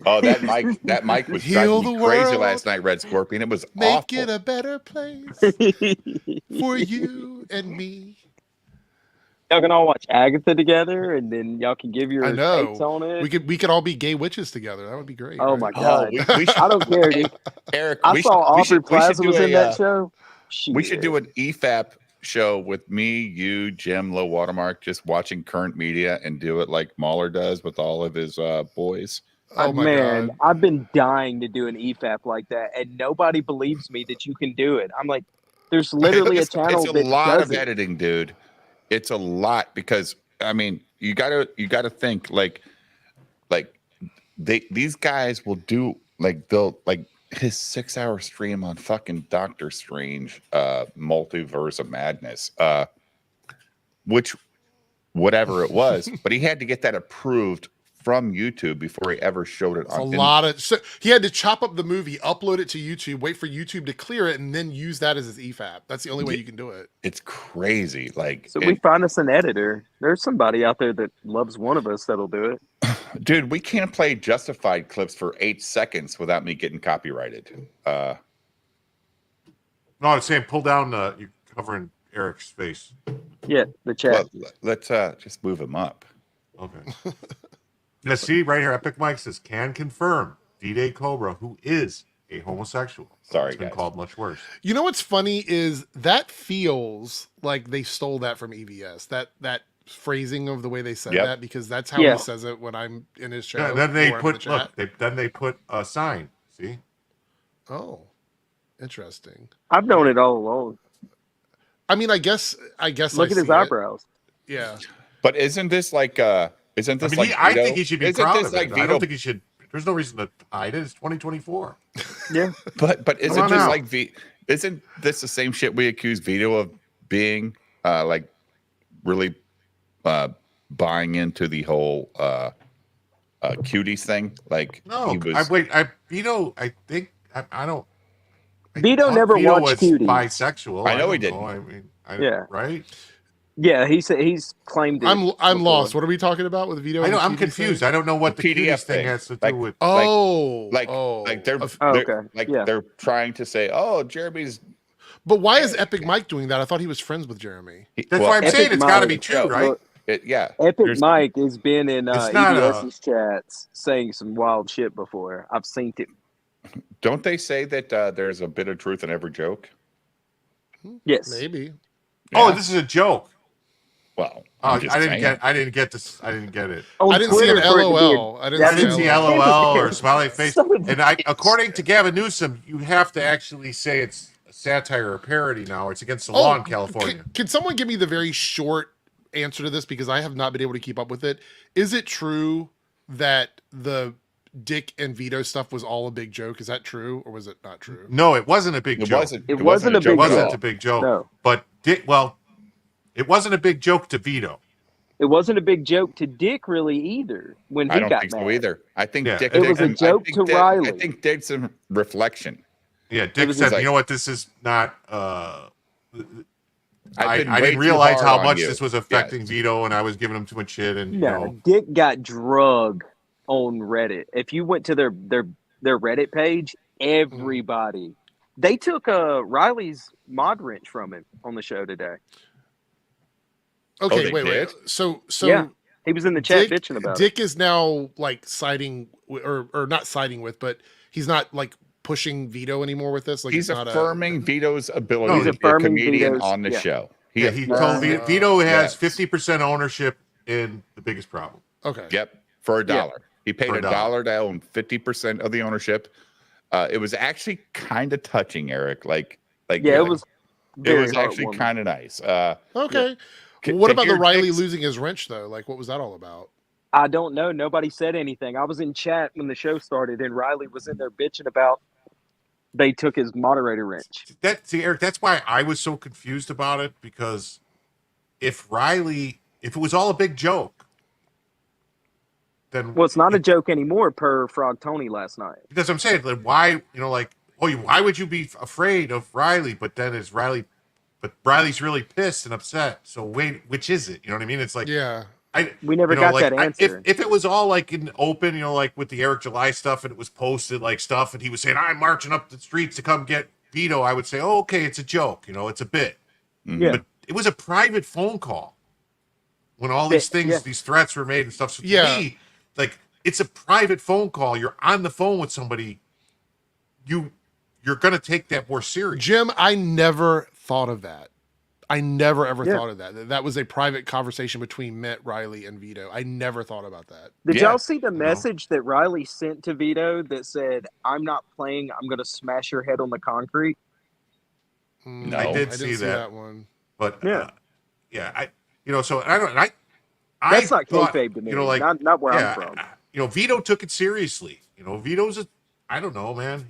Oh, that mic was driving me crazy last night, Red Scorpion. It was Make awful. it a better place for you and me. Y'all can all watch Agatha together, and then y'all can give your takes on it. We could all be gay witches together. That would be great. Oh my god! We should, I don't care, dude. Eric, I saw Aubrey Plaza was in that show. We should do an EFAP show with me, you, Jim, Low Watermark, just watching current media and do it like Mahler does with all of his boys. Oh my man, God. I've been dying to do an EFAP like that, and nobody believes me that you can do it. I'm like, there's literally a channel. It's a lot of editing, dude. It's a lot because I mean, you gotta think like these guys will do they'll his 6-hour stream on fucking Doctor Strange, Multiverse of Madness, which whatever it was, but he had to get that approved from YouTube before he ever showed it on. So he had to chop up the movie, upload it to YouTube, wait for YouTube to clear it, and then use that as his EFAP. That's the only way you can do it. It's crazy. So we find us an editor. There's somebody out there that loves one of us that'll do it. Dude, we can't play Justified clips for 8 seconds without me getting copyrighted. No, I'm saying pull down you're covering Eric's face. Yeah, the chat. Let's just move him up. Okay. Let's see right here. Epic Mike says, can confirm D-Day Cobra, who is a homosexual. Sorry, It's been guys. called much worse. You know what's funny is that feels like they stole that from EVS. That phrasing of the way they said Yep. that, because that's how Yeah. he says it when I'm in his show. Yeah, and then they or I'm in the put chat. then they put a sign. See, Oh, interesting. I've known it all along. I mean, I guess Look I at his see it. eyebrows. Yeah. But isn't this like isn't this like I Vito? think he should be Isn't proud this of like it. I Vito? don't think he should. There's no reason to hide it. It's 2024. Yeah. But isn't on this now. like isn't this the same shit we accuse Vito of being like really buying into the whole cuties thing? Like No, he was Vito. I think I don't. Vito thought never Vito watched was Cuties. bisexual. I know he don't didn't. I mean, Yeah. right. Yeah, he's claimed it. I'm before. lost. What are we talking about with Vito? I and know. the I'm cuties confused. thing? I don't know what the The PDF cuties thing thing. has to do Like- with. Oh, like they're, of- Oh, they're okay. like Yeah. they're trying to say, oh, Jeremy's. But why is Epic Mike doing that? I thought he was friends with Jeremy. That's well, why I'm Epic saying it's got to be Mike- true, right? Look, yeah. Epic There's- Mike has been in It's not EBS's chats saying some wild shit before. I've seen it. Don't they say that there's a bit of truth in every joke? Yes. Maybe. Oh, Yeah. this is a joke. Well, Oh, I'm just I didn't saying. get this. I didn't get it. On I didn't see Twitter an for it to be a- LOL. I I didn't didn't see see an LOL or smiley face. Son of a- And according to Gavin Newsom, you have to actually say it's a satire or parody now. It's against the law in California. Can someone give me the very short answer to this, because I have not been able to keep up with it? Is it true that the Dick and Vito stuff was all a big joke? Is that true, or was it not true? No, it wasn't a big It joke. wasn't. It wasn't a It big wasn't joke. a big joke. No. But Dick, well, it wasn't a big joke to Vito. It wasn't a big joke to Dick really either when he I don't got think mad. so either. I think Yeah. Dick. It was a did- joke I think to Dick- Riley. I think Dick some reflection. Yeah, Dick was said, like- you know what, this is not. I I've been way didn't too realize hard how on much you. this was affecting Vito, and I was giving him too much shit. And No, Dick got drug on Reddit. If you went to their Reddit page, everybody they took Riley's mod wrench from him on the show today. Okay, they wait. did? So Yeah. He was in the chat Dick, bitching about it. Dick is now like siding or not siding with, but he's not like pushing Vito anymore with this. Like He's it's not affirming Vito's ability No, he's to be a affirming comedian Vito's- on the yeah. show. he told Vito has yes. 50% ownership in The Biggest Problem. okay. Yep, for $1. Yeah. He paid For $1 $1 to own 50% of the ownership. It was actually kind of touching, Eric. Like Yeah, it was. it Very was actually heartwarming. kind of nice. Okay. K- What to about the hear Riley Dick's- losing his wrench though? Like, what was that all about? I don't know. Nobody said anything. I was in chat when the show started, and Riley was in there bitching about they took his moderator wrench. Eric, that's why I was so confused about it, because if it was all a big joke, then Well, it's not a joke anymore, per Frog Tony last night. Because I'm saying, like, why, why would you be afraid of Riley? But then Riley's really pissed and upset. So wait, which is it? You know what I mean? It's like, Yeah. We never got that answer. If it was all like in open, like with the Eric July stuff, and it was posted like stuff, and he was saying, I'm marching up the streets to come get Vito, I would say, oh, okay, it's a joke, it's a bit. Yeah. But it was a private phone call when all these things, Yeah. these threats were made and stuff. So to Yeah. me, like, it's a private phone call. You're on the phone with somebody. You're going to take that more serious. Jim, I never thought of that. I never ever Yeah. thought of that. That was a private conversation between Mitt, Riley, and Vito. I never thought about that. Did Yeah. y'all see the message that Riley sent to Vito that said, I'm not playing, I'm going to smash your head on the concrete? No. I did didn't see that. one. But Yeah. So I don't. That's not thought, kayfabe to me. like, not where yeah, I'm from. Vito took it seriously. Vito's I don't know, man.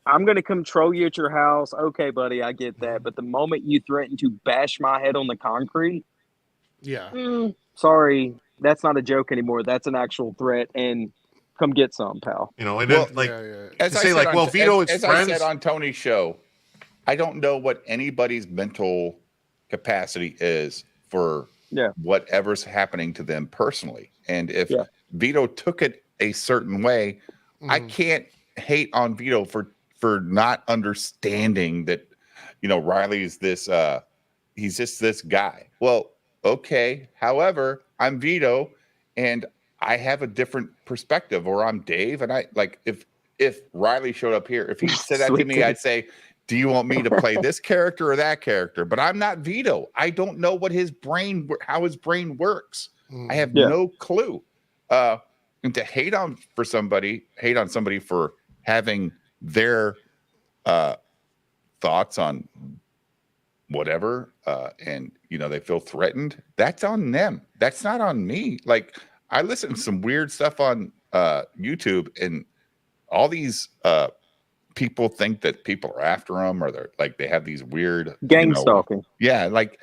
I'm going to control you at your house. Okay, buddy, I get that. But the moment you threaten to bash my head on the concrete, Yeah. sorry, that's not a joke anymore. That's an actual threat. And come get some, pal. and Well, then like yeah. As to I say, said like, on- well, Vito as is I friends. said on Tony's show, I don't know what anybody's mental capacity is for Yeah. whatever's happening to them personally. And if Yeah. Vito took it a certain way, I can't hate on Vito for not understanding that, Riley's this he's just this guy. Well, okay. However, I'm Vito and I have a different perspective, or I'm Dave, and I like if if Riley showed up here, if he said that to Sweet me, tea. I'd say, do you want me to play this character or that character? But I'm not Vito. I don't know what how his brain works. I have Yeah. no clue. And to hate on somebody for having their thoughts on whatever, and they feel threatened, that's on them. That's not on me. Like, I listen to some weird stuff on YouTube, and all these people think that people are after them, or they're like, they have these weird Gang stalking. Yeah, like,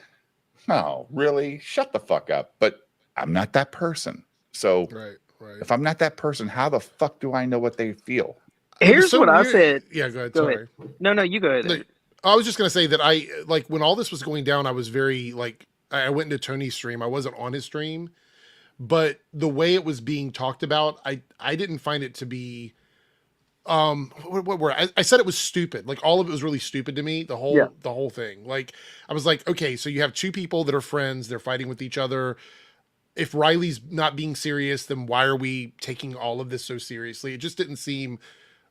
no, really, shut the fuck up. But I'm not that person. So Right. if I'm not that person, how the fuck do I know what they feel? Here's So what I weird- said. Yeah, go ahead. Go Sorry. ahead. No, you go ahead. No, I was just gonna say that I like when all this was going down, I was very like I went into Tony's stream. I wasn't on his stream, but the way it was being talked about, I didn't find it to be what were I said it was stupid. Like all of it was really stupid to me. The whole thing. Like I was like, okay, so you have two people that are friends, they're fighting with each other. If Riley's not being serious, then why are we taking all of this so seriously? It just didn't seem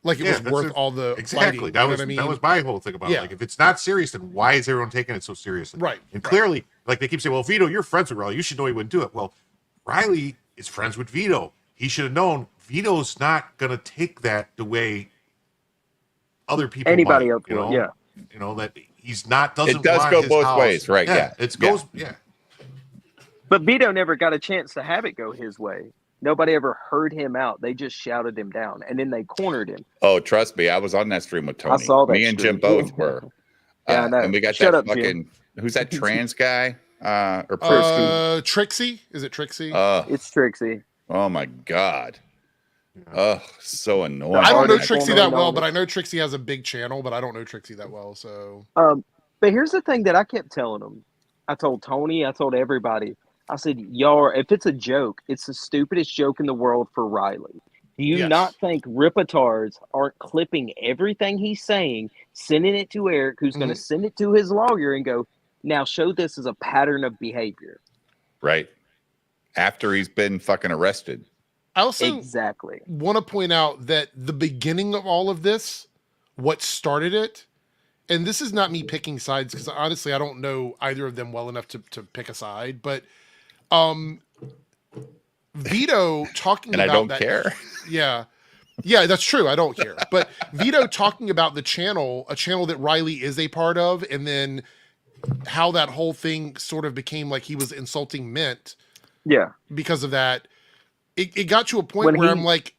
like it was worth all the exactly. fighting, That you know was what I mean? that was my whole thing about it. Yeah. Like, if it's not serious, then why is everyone taking it so seriously? Right. And clearly, like they keep saying, well, Vito, you're friends with Riley. You should know he wouldn't do it. Well, Riley is friends with Vito. He should have known Vito's not gonna take that the way other people Anybody might, else will, yeah. You know, that he's not doesn't It does want go his both house. ways, right? Yeah. It goes But Vito never got a chance to have it go his way. Nobody ever heard him out. They just shouted him down, and then they cornered him. Oh, trust me, I was on that stream with Tony. I saw that Me and Jim stream. both were. Yeah, I know. And we got Shut that up, Jim. fucking who's that trans guy? Or Trixie? Is it Trixie? It's Trixie. Oh my god. Oh, so annoying. I don't know Artist Trixie formerly that well, known but as- I know Trixie has a big channel, but I don't know Trixie that well. So But here's the thing that I kept telling them. I told Tony, I told everybody. I said, y'all, if it's a joke, it's the stupidest joke in the world for Riley. Do you Yes. not think Ripatards aren't clipping everything he's saying, sending it to Eric, who's going to send it to his lawyer and go, now show this as a pattern of behavior? Right. After he's been fucking arrested. I also Exactly. want to point out that the beginning of all of this, what started it, and this is not me picking sides because honestly I don't know either of them well enough to pick a side, but Vito talking And about I don't that, care. Yeah, that's true. I don't care. But Vito talking about the channel, a channel that Riley is a part of, and then how that whole thing sort of became like he was insulting Mint. Yeah. Because of that, it got to a point When where he- I'm like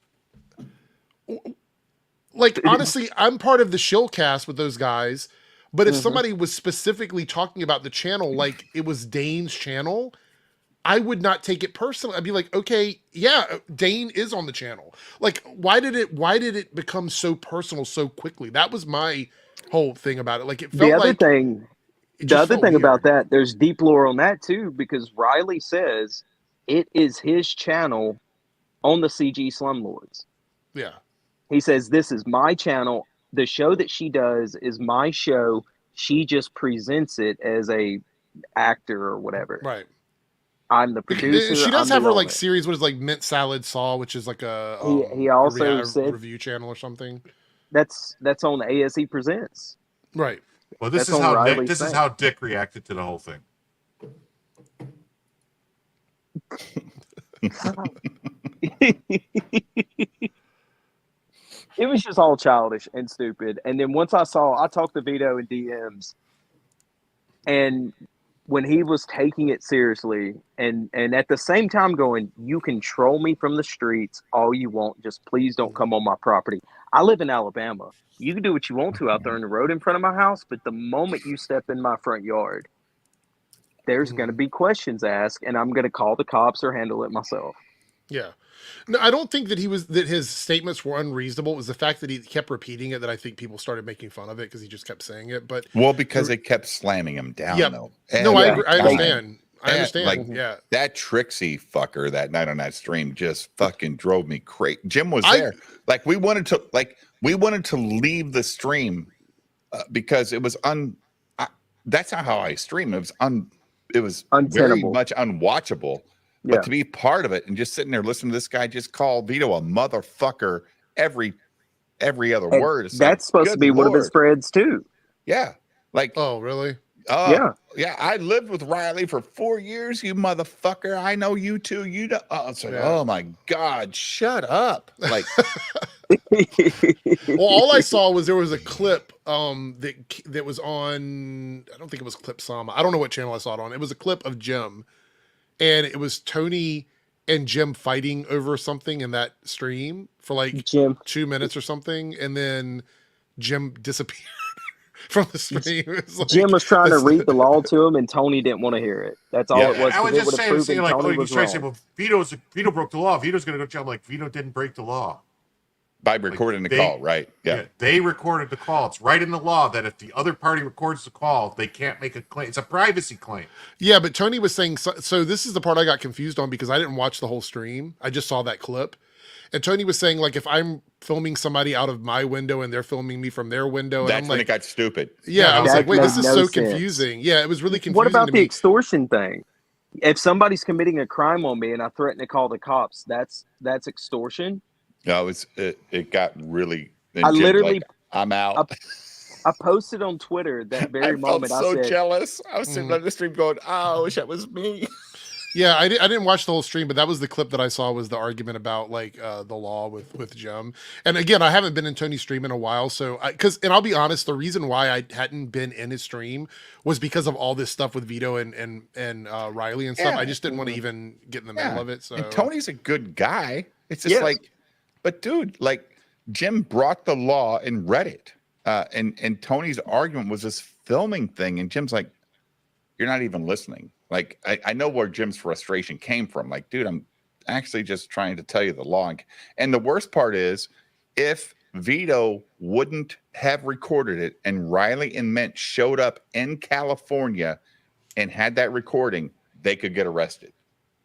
honestly, I'm part of the Shillcast with those guys. But if somebody was specifically talking about the channel like it was Dane's channel, I would not take it personally. I'd be like, okay, yeah, Dane is on the channel. Like, why did it become so personal so quickly? That was my whole thing about it. Like, it felt The other like thing, it the just other felt thing weird. about that, there's deep lore on that too, because Riley says it is his channel on the CG Slumlords. Yeah. He says, this is my channel. The show that she does is my show. She just presents it as a actor or whatever. Right. I'm the producer. She does I'm have the her like owner. series. What is like Mint Salad Saw, which is like a He also a said- review channel or something. That's on ASE Presents. Right. Well, this That's is on how Riley's this is thing. how Dick reacted to the whole thing. It was just all childish and stupid. And then once I talked to Vito in DMs, and when he was taking it seriously and at the same time going, you can troll me from the streets all you want, just please don't come on my property. I live in Alabama. You can do what you want to out there in the road in front of my house, but the moment you step in my front yard, there's going to be questions asked, and I'm going to call the cops or handle it myself. Yeah. No, I don't think that his statements were unreasonable. It was the fact that he kept repeating it that I think people started making fun of it because he just kept saying it. But Well, because they kept slamming him down, Yeah. though. no, I And- agree. I understand. I and, understand. Like yeah. that Trixie fucker that night on that stream just fucking drove me crazy. Jim was I- there. Like we wanted to leave the stream because it was that's not how I stream. It was very Untenable. much unwatchable. Yeah. But to be part of it and just sitting there listening to this guy just call Vito a motherfucker every every other And word. It's that's supposed to good be one of his Lord. friends too. Yeah. Like, Oh, really? Yeah. Yeah, I lived with Riley for 4 years, you motherfucker. I know you too. You know, it's like, Yeah. oh my God, shut up. Like, Well, all I saw was there was a clip that was on, I don't think it was Clip Sama. I don't know what channel I saw it on. It was a clip of Jim, and it was Tony and Jim fighting over something in that stream for like Jim 2 minutes or something, and then Jim disappeared from the stream. It was like, Jim was trying to read the law to him, and Tony didn't want to hear it. That's all Yeah. it was. I was 'cause it just would have saying, proven like, Tony he's was trying to say, wrong. well, Vito broke the law. Vito's going to go jump. Like, Vito didn't break the law. by recording the they- call, right? Yeah. They recorded the call. It's right in the law that if the other party records the call, they can't make a claim. It's a privacy claim. yeah, but Tony was saying, so this is the part I got confused on because I didn't watch the whole stream. I just saw that clip. And Tony was saying, like, if I'm filming somebody out of my window and they're filming me from their window, and That's I'm when like, it got stupid. yeah, I was That like, wait, this made is no so sense. confusing. Yeah, it was really confusing. What about to the me. extortion thing? If somebody's committing a crime on me and I threaten to call the cops, that's extortion. No, it got really. and I Jim's literally- like, I'm out. I posted on Twitter that very I felt moment. so I said, jealous. I was sitting on the stream going, "Oh, I wish that was me." Yeah, I didn't watch the whole stream, but that was the clip that I saw was the argument about like the law with Jim. And again, I haven't been in Tony's stream in a while, so and I'll be honest, the reason why I hadn't been in his stream was because of all this stuff with Vito and Riley and stuff. Yeah. I just didn't want to even get in the middle of it. So And Tony's a good guy. It's just Yes. like, but dude, like Jim brought the law and read it. And Tony's argument was this filming thing. And Jim's like, you're not even listening. Like, I know where Jim's frustration came from. Like, dude, I'm actually just trying to tell you the law. And the worst part is, if Vito wouldn't have recorded it and Riley and Mint showed up in California and had that recording, they could get arrested.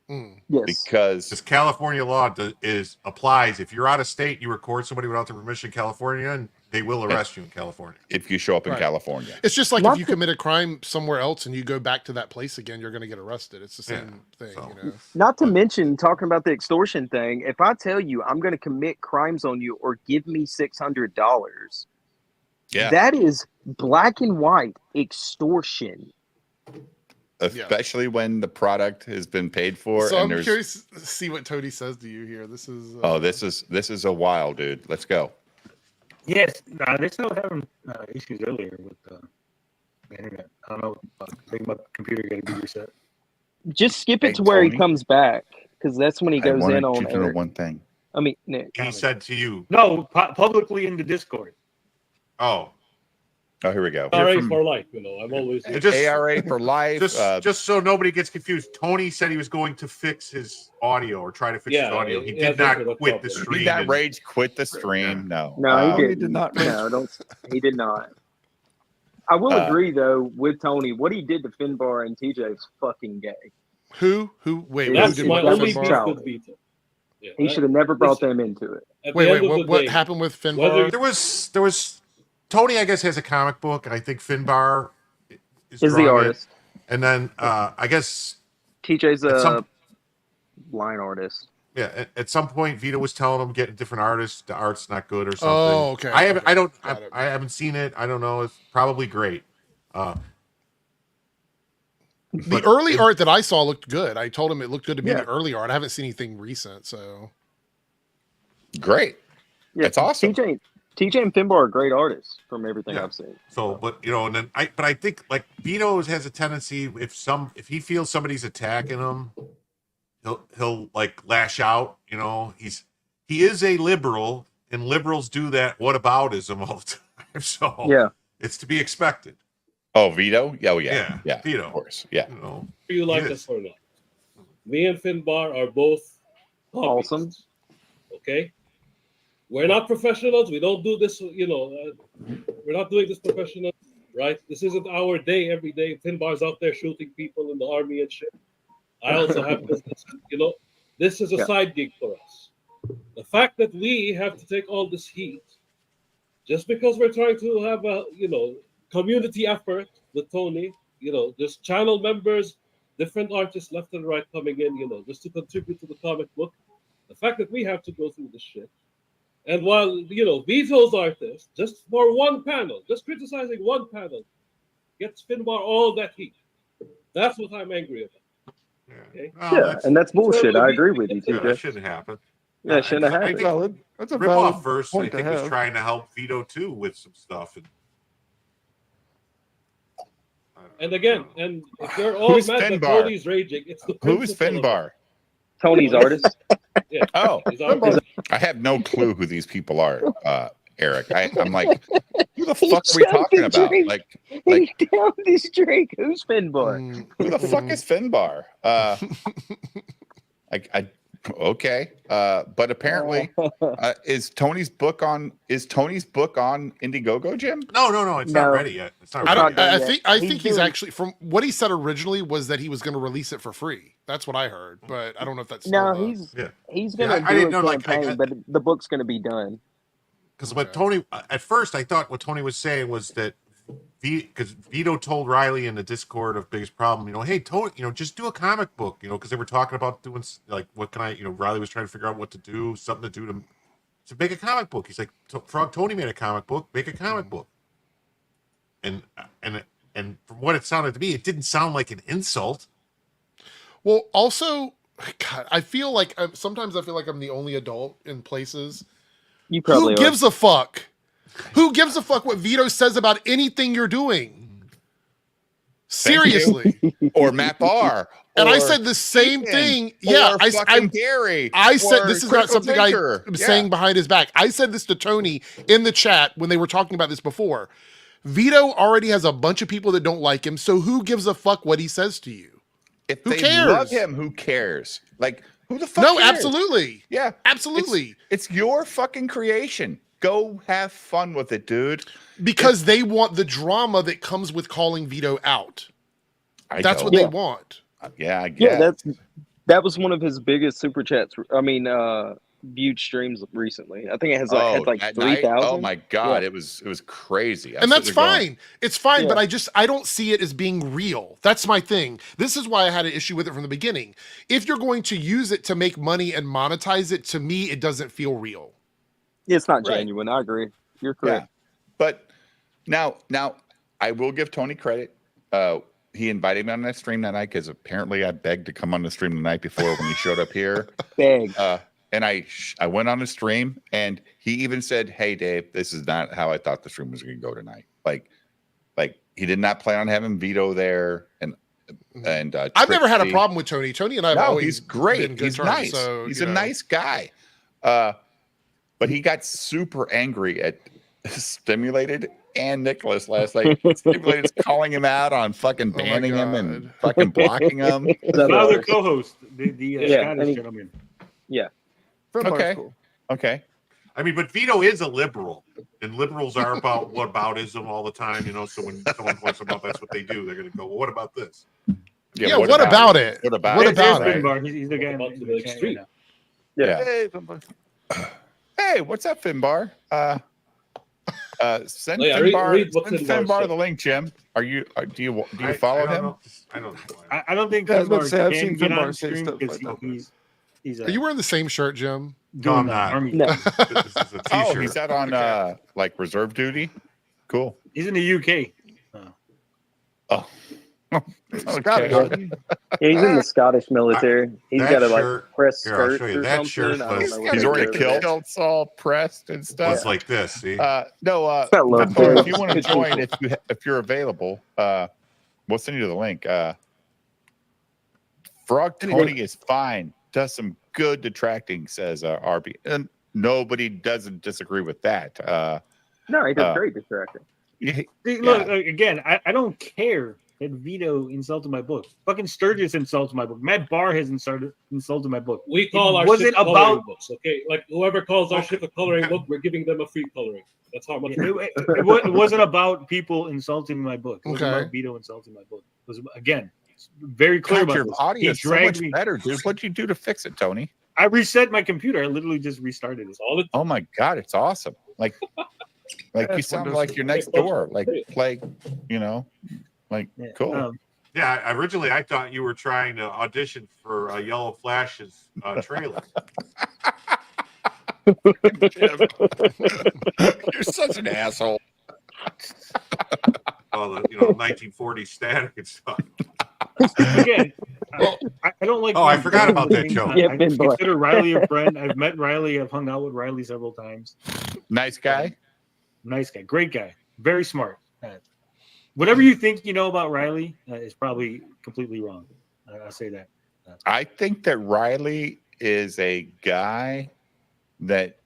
yes. Because This California law applies. If you're out of state, you record somebody without their permission in California, and they will arrest you in California. if you show up in Right. California. it's just like Not if you commit a crime somewhere else and you go back to that place again, you're going to get arrested. It's the same thing, so- you know. Not to mention talking about the extortion thing. If I tell you I'm going to commit crimes on you or give me $600, Yeah. that is black and white extortion. Especially when the product has been paid for. So and I'm there's curious to see what Tony says to you here. This is this is a while, dude. Let's go. Yes, they still having issues earlier with the internet. I don't know. I think my computer got to be reset. Just skip it Hey, to where Tony. he comes back, because that's when he I goes wanted in on you to know Eric. one thing. I mean, Nick. He said to you, No, publicly in the Discord. "Oh, Oh, here we go. RA for life, I'm always. It just- ARA for life. just so nobody gets confused, Tony said he was going to fix his audio or try to fix his audio. He did not quit the stream. Did that and- rage quit the stream? No. No, he He didn't. did not. No, don't. He did not. I will agree though with Tony. What he did to Finbar and TJ is fucking gay. who wait, who That's did my what only with beef Finbar? with Vito. Yeah, He should have never brought them into it. At the Wait, end of the what day, happened with Finbar? whether- There was Tony, I guess, has a comic book, and I think Finbar Is the drawing it. artist. And then I guess TJ's At a some- line artist. at some point Vito was telling him get a different artist. The art's not good or something. Oh, okay. I haven't. I don't. Got it. I haven't seen it. I don't know. It's probably great. The But early it- art that I saw looked good. I told him it looked good to me. Yeah. The early art. I haven't seen anything recent, so Great. Yeah, That's awesome. TJ and Finbar are great artists from everything Yeah. I've seen. So, but and then I think like Vito has a tendency if he feels somebody's attacking him, he'll like lash out. He is a liberal, and liberals do that whataboutism all the time. So Yeah. it's to be expected. Oh, Vito? Oh, yeah. Yeah, Vito. Of course. Yeah. Do you like Yes. us or not? Me and Finbar are both hobbyists, Awesome. Okay, we're not professionals. We don't do this. We're not doing this professional, right? This isn't our day every day. Finbar's out there shooting people in the army and shit. I also have business. This is a Yeah. side gig for us. The fact that we have to take all this heat just because we're trying to have a community effort with Tony, there's channel members, different artists left and right coming in, just to contribute to the comic book. The fact that we have to go through this shit And while, you know, Vito's artist, just for one panel, just criticizing one panel, gets Finbar all that heat. That's what I'm angry about. Okay? Yeah, and that's bullshit. I agree with you, That TJ. shouldn't happen. Yeah, it shouldn't have I happened. think Valid. That's a Rip valid Off Verse, I point to think, was have. trying to help Vito too with some stuff. And again, and if you're all Who's mad that Finbar? Tony's raging, it's the Who is principle of it. Finbar? Tony's artist. Yeah. Oh, His artist. I have no clue who these people are, Eric. I'm like, who the fuck are we talking about? Like, He downed his drink. Who's Finbar? who the fuck is Finbar? Okay. But apparently, is Tony's book on Indiegogo, Jim? No, it's not No. ready yet. It's not I ready don't- yet. I He's think he's doing- actually, from what he said originally, was that he was going to release it for free. That's what I heard, but I don't know if that's No, still he's Yeah. he's Yeah, gonna I do didn't a know, like, campaign, but the book's gonna be done. Because what Tony, at first, I thought what Tony was saying was that because Vito told Riley in the Discord of Biggest Problem, you know, hey, Tony, you know, just do a comic book, you know, because they were talking about doing, like, what can I, you know, Riley was trying to figure out what to do, something to do to make a comic book. He's like, Frog Tony made a comic book, make a comic book. And from what it sounded to me, it didn't sound like an insult. Well, also, God, I feel like sometimes I feel like I'm the only adult in places. You probably Who gives a fuck? Who gives a fuck what Vito says about anything you're doing? Seriously. Or Matt Barr. And I or said the same Ethan, thing. Yeah, or fucking Gary. I said or this is not Critical something Thinker. I'm Yeah. saying behind his back. I said this to Tony in the chat when they were talking about this before. Vito already has a bunch of people that don't like him, so who gives a fuck what he says to you? If Who they cares? love him, who cares? Like, who the fuck No, cares? absolutely. Yeah. Absolutely. It's your fucking creation. Go have fun with it, dude. Because they want the drama that comes with calling Vito out. That's what they want. Yeah, I guess. Yeah, that was one of his biggest super chats. I mean, viewed streams recently. I think it has like, at 3,000. night? Oh my god, Yeah. it was crazy. And that's fine. It's fine, Yeah. but I don't see it as being real. That's my thing. This is why I had an issue with it from the beginning. If you're going to use it to make money and monetize it, to me, it doesn't feel real. It's not Right. genuine. I agree. You're correct. Yeah. But now I will give Tony credit. He invited me on that stream that night because apparently I begged to come on the stream the night before when he showed up here. Beg. And I went on the stream and he even said, "Hey Dave, this is not how I thought the stream was going to go tonight." Like he did not plan on having Vito there, and I've never had a Trixie. problem with Tony. Tony and I have No, always he's great. been good He's terms, nice. so, He's you a know. nice guy. But he got super angry at Stimulated and Nicholas last night. Stimulated calling him out on fucking banning him and fucking blocking him. The other co-host, the Yeah, Scottish and gentleman. Yeah. Okay. Okay. I mean, but Vito is a liberal, and liberals are about whataboutism all the time, you know. So when someone points them out, that's what they do. They're going to go, "Well, what about this?" Yeah, what about it? What about What it? about Right. it? Finbar, he's the guy About in to the the chat extreme. right Yeah. Hey, what's up, Finbar? Send Oh, yeah, Finbar, read what send Finbar Finbar said. the link, Jim. Do you follow I don't him? know. I don't know. now. I don't think Yeah, I was about to Finbar say, I've can seen get on Finbar say stream stuff because like that. he's Are you wearing the same shirt, Jim? No, I'm the not. army. No. This is a t-shirt. Oh, he's out on like reserve duty. Cool. He's in the UK. Oh, Scottish. okay. Yeah, he's in the Scottish military. He's that got a shirt- press here, I'll skirt show you. or That something. shirt I don't was- know what He's it already is. kilts all pressed and stuff. It's like this. See, No, that love Finbar, if boobs. you want to join, if you're available, we'll send you the link. Frog Tony is fine. Does some good detracting, says RB, and nobody doesn't disagree with that. No, he does great distracting. See, look, again, I don't care that Vito insulted my book. Fucking Sturgis insulted my book. Matt Barr has insulted my book. We call our wasn't shit coloring about books, okay? Like whoever calls our shit a coloring book, we're giving them a free coloring. That's how much. it wasn't about people insulting my book. It wasn't Okay. about Vito insulting my book. It was, again, it's very clear God, about your this. audio He is so dragged much me. better, dude. What'd you do to fix it, Tony? I reset my computer. I literally just restarted it. All it Oh my God, it's awesome. Like you That's sound Windows. like you're next door. Like, you know, like Yeah. cool. yeah. Originally, I thought you were trying to audition for Yellow Flash's trailer. You're such an asshole. All the 1940s static and stuff. Again, I don't like. Oh, I forgot about that things. joke. Yeah, I pinball. consider Riley a friend. I've met Riley. I've hung out with Riley several times. Nice guy. Nice guy, great guy, very smart. Whatever you think you know about Riley is probably completely wrong. I'll say that. I think that Riley is a guy that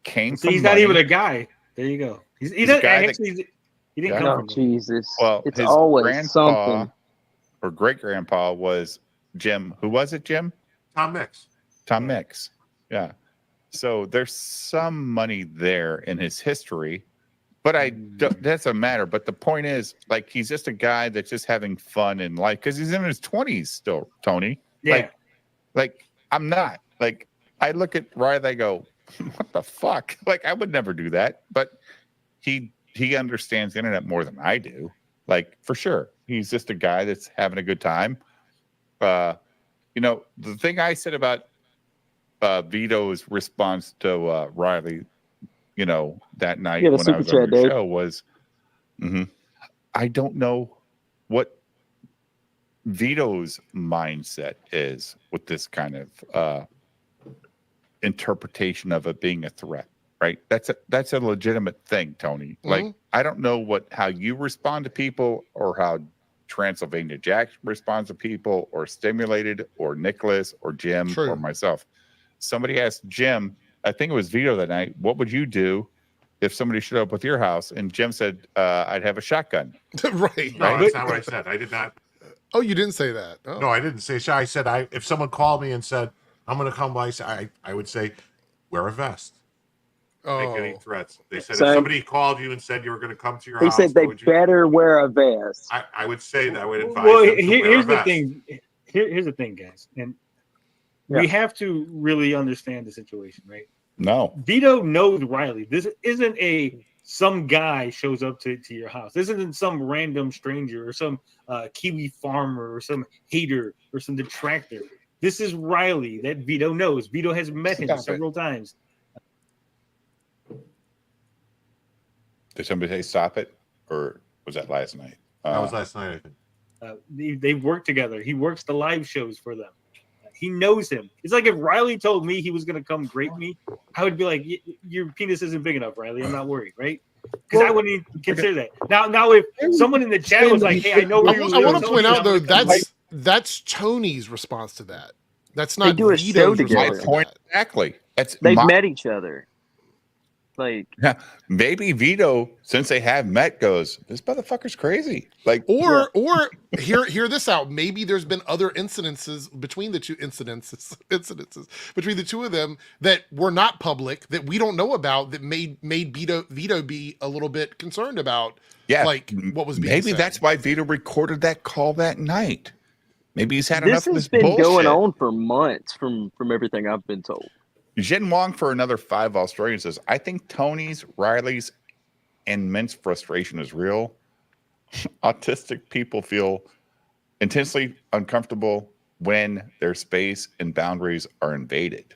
came So from he's not money. even a guy. There you go. He a doesn't guy that- actually. He didn't Yeah. come Oh, from. money. Jesus. Well, it's his always grandpa something. or great grandpa was Jim. Who was it, Jim? Tom Mix. Tom Mix. Yeah. So there's some money there in his history, but that doesn't matter. But the point is, like, he's just a guy that's just having fun in life because he's in his 20s still, Tony. Yeah. Like I'm not. Like, I look at Riley, I go, what the fuck? Like, I would never do that. But he understands the internet more than I do. Like, for sure. He's just a guy that's having a good time. The thing I said about Vito's response to Riley, that night Yeah, the when I super was on chat, your Dave. show was, I don't know what Vito's mindset is with this kind of interpretation of it being a threat. Right? That's a legitimate thing, Tony. Like, I don't know how you respond to people or how Transylvania Jack responds to people or Stimulated or Nicholas or Jim or myself. Somebody asked Jim, I think it was Vito that night, what would you do if somebody showed up with your house? And Jim said, I'd have a shotgun. Right. No, that's not what I said. I did not. Oh, you didn't say that. Oh. No, I didn't say shy. I said if someone called me and said, I'm going to come by, I would say, wear a vest. Make any threats. They said if somebody called you and said you were going to come to your house, said they better wear a vest. I would say that I would advise Well, them to wear here's a the vest. thing. Here's the thing, guys, and we have to really understand the situation, right? No. Vito knows Riley. This isn't some guy shows up to your house. This isn't some random stranger or some Kiwi farmer or some hater or some detractor. This is Riley that Vito knows. Vito has met him several times. Did somebody say stop it? Or was that last night? That was last night, I think. They work together. He works the live shows for them. He knows him. It's like if Riley told me he was going to come grape me, I would be like, your penis isn't big enough, Riley. I'm not worried, right? Because I wouldn't even consider that. Now, if someone in the chat was like, hey, I know where you live. I want to point out, though, that's Tony's response to that. That's not do a show Vito's together. response to Point that. exactly. They've met each other. Like, maybe Vito, since they have met, goes, this motherfucker's crazy. Like, Or hear this out. Maybe there's been other incidences between the two between the two of them that were not public that we don't know about that made Vito be a little bit concerned about. yeah, like what was being maybe said. that's why Vito recorded that call that night. Maybe he's had this enough of has this been bullshit. going on for months from everything I've been told. Jin Wong for another 5 Australians says, I think Tony's, Riley's, and immense frustration is real. Autistic people feel intensely uncomfortable when their space and boundaries are invaded.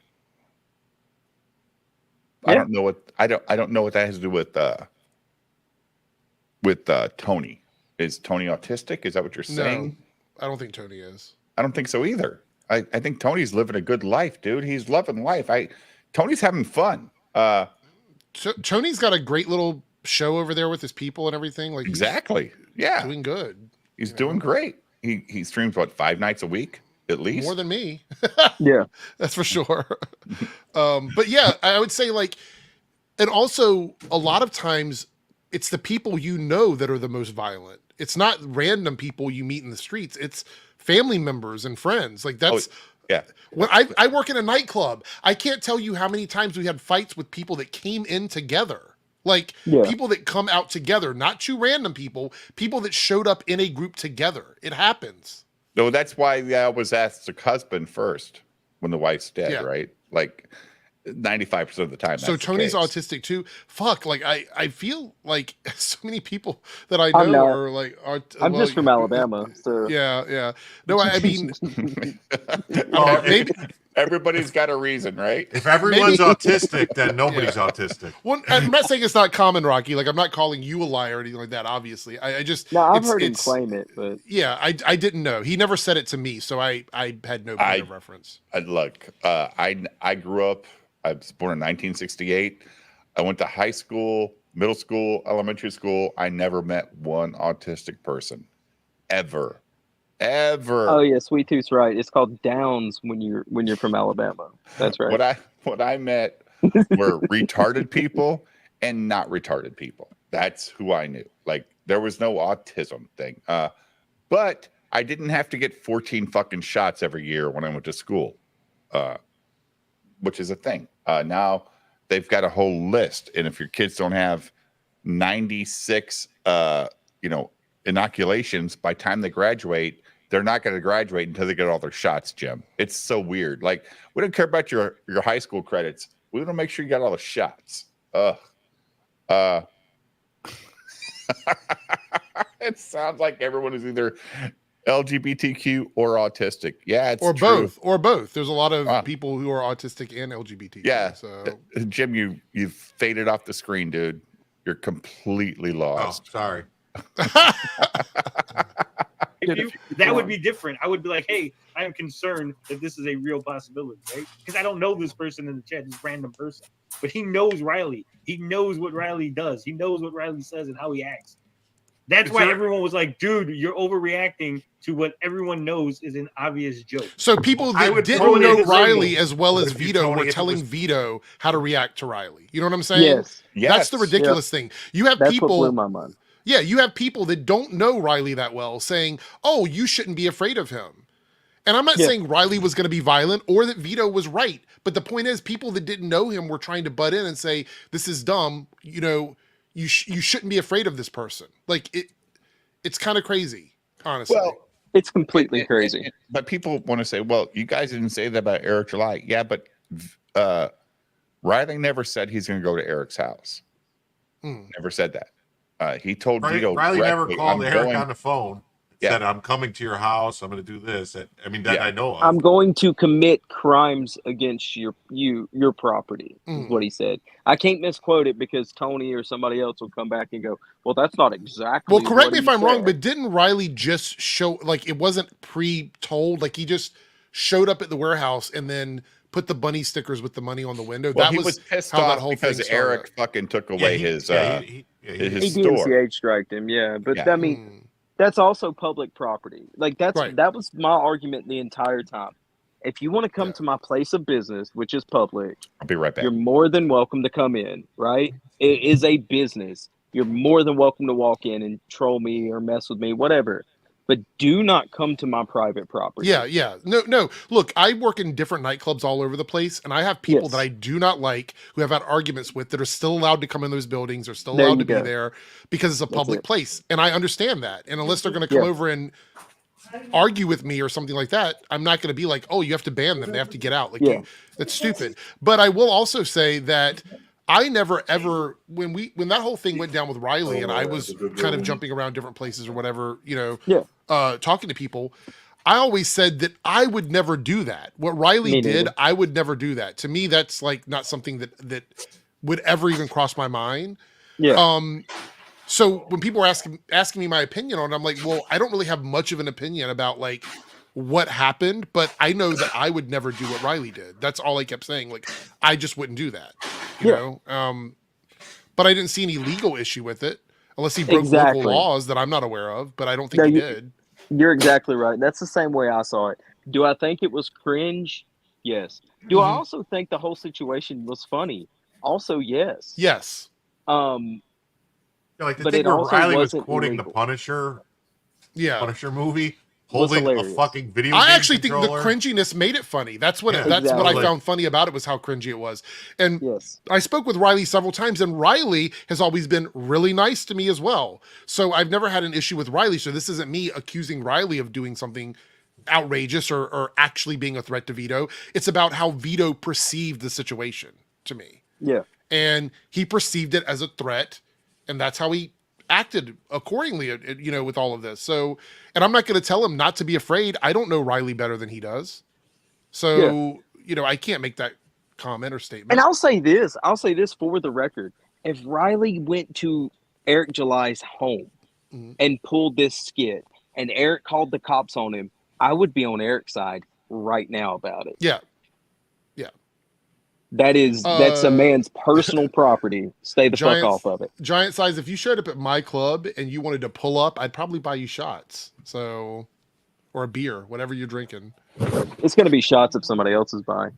I don't know what that has to do with Tony. Is Tony autistic? Is that what you're saying? No, I don't think Tony is. I don't think so either. I think Tony's living a good life, dude. He's loving life. Tony's having fun. Tony's got a great little show over there with his people and everything. Like Exactly. Yeah. doing good. He's doing great. He streams 5 nights a week at least. More than me. Yeah. That's for sure. But yeah, I would say and also a lot of times it's the people you know that are the most violent. It's not random people you meet in the streets. It's family members and friends. Like that's when I work in a nightclub. I can't tell you how many times we had fights with people that came in together. Like people that come out together, not two random people that showed up in a group together. It happens. No, that's why I was asked the husband first when the wife's dead, right? Like 95% of the time. So that's the Tony's case. autistic too. Fuck, like I feel like so many people that I know are like I'm just from Alabama, so yeah. No, I mean Everybody's got a reason, right? If everyone's autistic, then nobody's autistic. Well, I'm not saying it's not common, Rocky. Like, I'm not calling you a liar or anything like that. Obviously, I just No, I've heard him claim it, but yeah, I didn't know. He never said it to me, so I had no point of reference. Look, I grew up. I was born in 1968. I went to high school, middle school, elementary school. I never met one autistic person, ever. Oh yeah, Sweet Tooth's right. It's called Downs when you're from Alabama. That's right. What I met were retarded people and not retarded people. That's who I knew. Like, there was no autism thing. But I didn't have to get 14 fucking shots every year when I went to school, which is a thing. Now they've got a whole list, and if your kids don't have 96, inoculations by time they graduate, they're not going to graduate until they get all their shots, Jim. It's so weird. Like, we don't care about your high school credits. We want to make sure you got all the shots. It sounds like everyone is either LGBTQ or autistic. Yeah, it's or true. both. There's a lot of people who are autistic and LGBT. Yeah. So Jim, you've faded off the screen, dude. You're completely lost. Oh, sorry. That would be different. I would be like, hey, I am concerned that this is a real possibility, right? Because I don't know this person in the chat, this random person. But he knows Riley. He knows what Riley does. He knows what Riley says and how he acts. That's why everyone was like, dude, you're overreacting to what everyone knows is an obvious joke. So people that didn't know Riley as well as Vito were telling Vito how to react to Riley. You know what I'm saying? Yes. That's the ridiculous thing. You have That's people. what blew my mind. Yeah, you have people that don't know Riley that well saying, oh, you shouldn't be afraid of him. And I'm not saying Riley was going to be violent or that Vito was right. But the point is, people that didn't know him were trying to butt in and say, this is dumb. You know, you shouldn't be afraid of this person. Like, it's kind of crazy, honestly. Well, it's completely crazy. But people want to say, well, you guys didn't say that about Eric July. Yeah, but Riley never said he's going to go to Eric's house. Never said that. He told Vito. Riley never called Eric going on the phone. Said, I'm coming to your house. I'm going to do this. I mean, that I know of. I'm going to commit crimes against your property, is what he said. I can't misquote it because Tony or somebody else will come back and go, well, that's not exactly. Well, correct me if I'm wrong, but didn't Riley just show, like, it wasn't pre-told? Like, he just showed up at the warehouse and then put the bunny stickers with the money on the window? Well, that he was pissed how off that whole because thing Eric fucking took away his he store. DMCA striked him, but I mean, that's also public property. Like, that was my argument the entire time. If you want to come to my place of business, which is public, I'll be right back. You're more than welcome to come in, right? It is a business. You're more than welcome to walk in and troll me or mess with me, whatever. But do not come to my private property. Yeah. No. Look, I work in different nightclubs all over the place, and I have people that I do not like who have had arguments with that are still allowed to come in those buildings, are still allowed to be there because it's a public place. And I understand that. And unless they're going to come over and argue with me or something like that, I'm not going to be like, oh, you have to ban them. They have to get out. Like, that's stupid. But I will also say that I never ever when that whole thing went down with Riley and I was kind of jumping around different places or whatever, talking to people, I always said that I would never do that. What Riley did, I would never do that. To me, that's like not something that would ever even cross my mind. So when people were asking me my opinion on it, I'm like, well, I don't really have much of an opinion about like what happened, but I know that I would never do what Riley did. That's all I kept saying. Like, I just wouldn't do that, you know? But I didn't see any legal issue with it unless he broke local laws that I'm not aware of, but I don't think he did. You're exactly right. That's the same way I saw it. Do I think it was cringe? Yes. Do I also think the whole situation was funny? Also, yes. Yes. Like the thing where Riley was quoting the Punisher movie, holding a fucking video game I actually controller. think the cringiness made it funny. That's what what I found funny about it, was how cringy it was. And I spoke with Riley several times, and Riley has always been really nice to me as well. So I've never had an issue with Riley. So this isn't me accusing Riley of doing something outrageous or actually being a threat to Vito. It's about how Vito perceived the situation to me. Yeah. And he perceived it as a threat, and that's how he acted accordingly, with all of this. So, and I'm not going to tell him not to be afraid. I don't know Riley better than he does. So, I can't make that comment or statement. And I'll say this for the record. If Riley went to Eric July's home and pulled this skit and Eric called the cops on him, I would be on Eric's side right now about it. Yeah. That's a man's personal property. Stay the fuck off of it. Giant size, if you showed up at my club and you wanted to pull up, I'd probably buy you shots. So, or a beer, whatever you're drinking. It's going to be shots if somebody else is buying.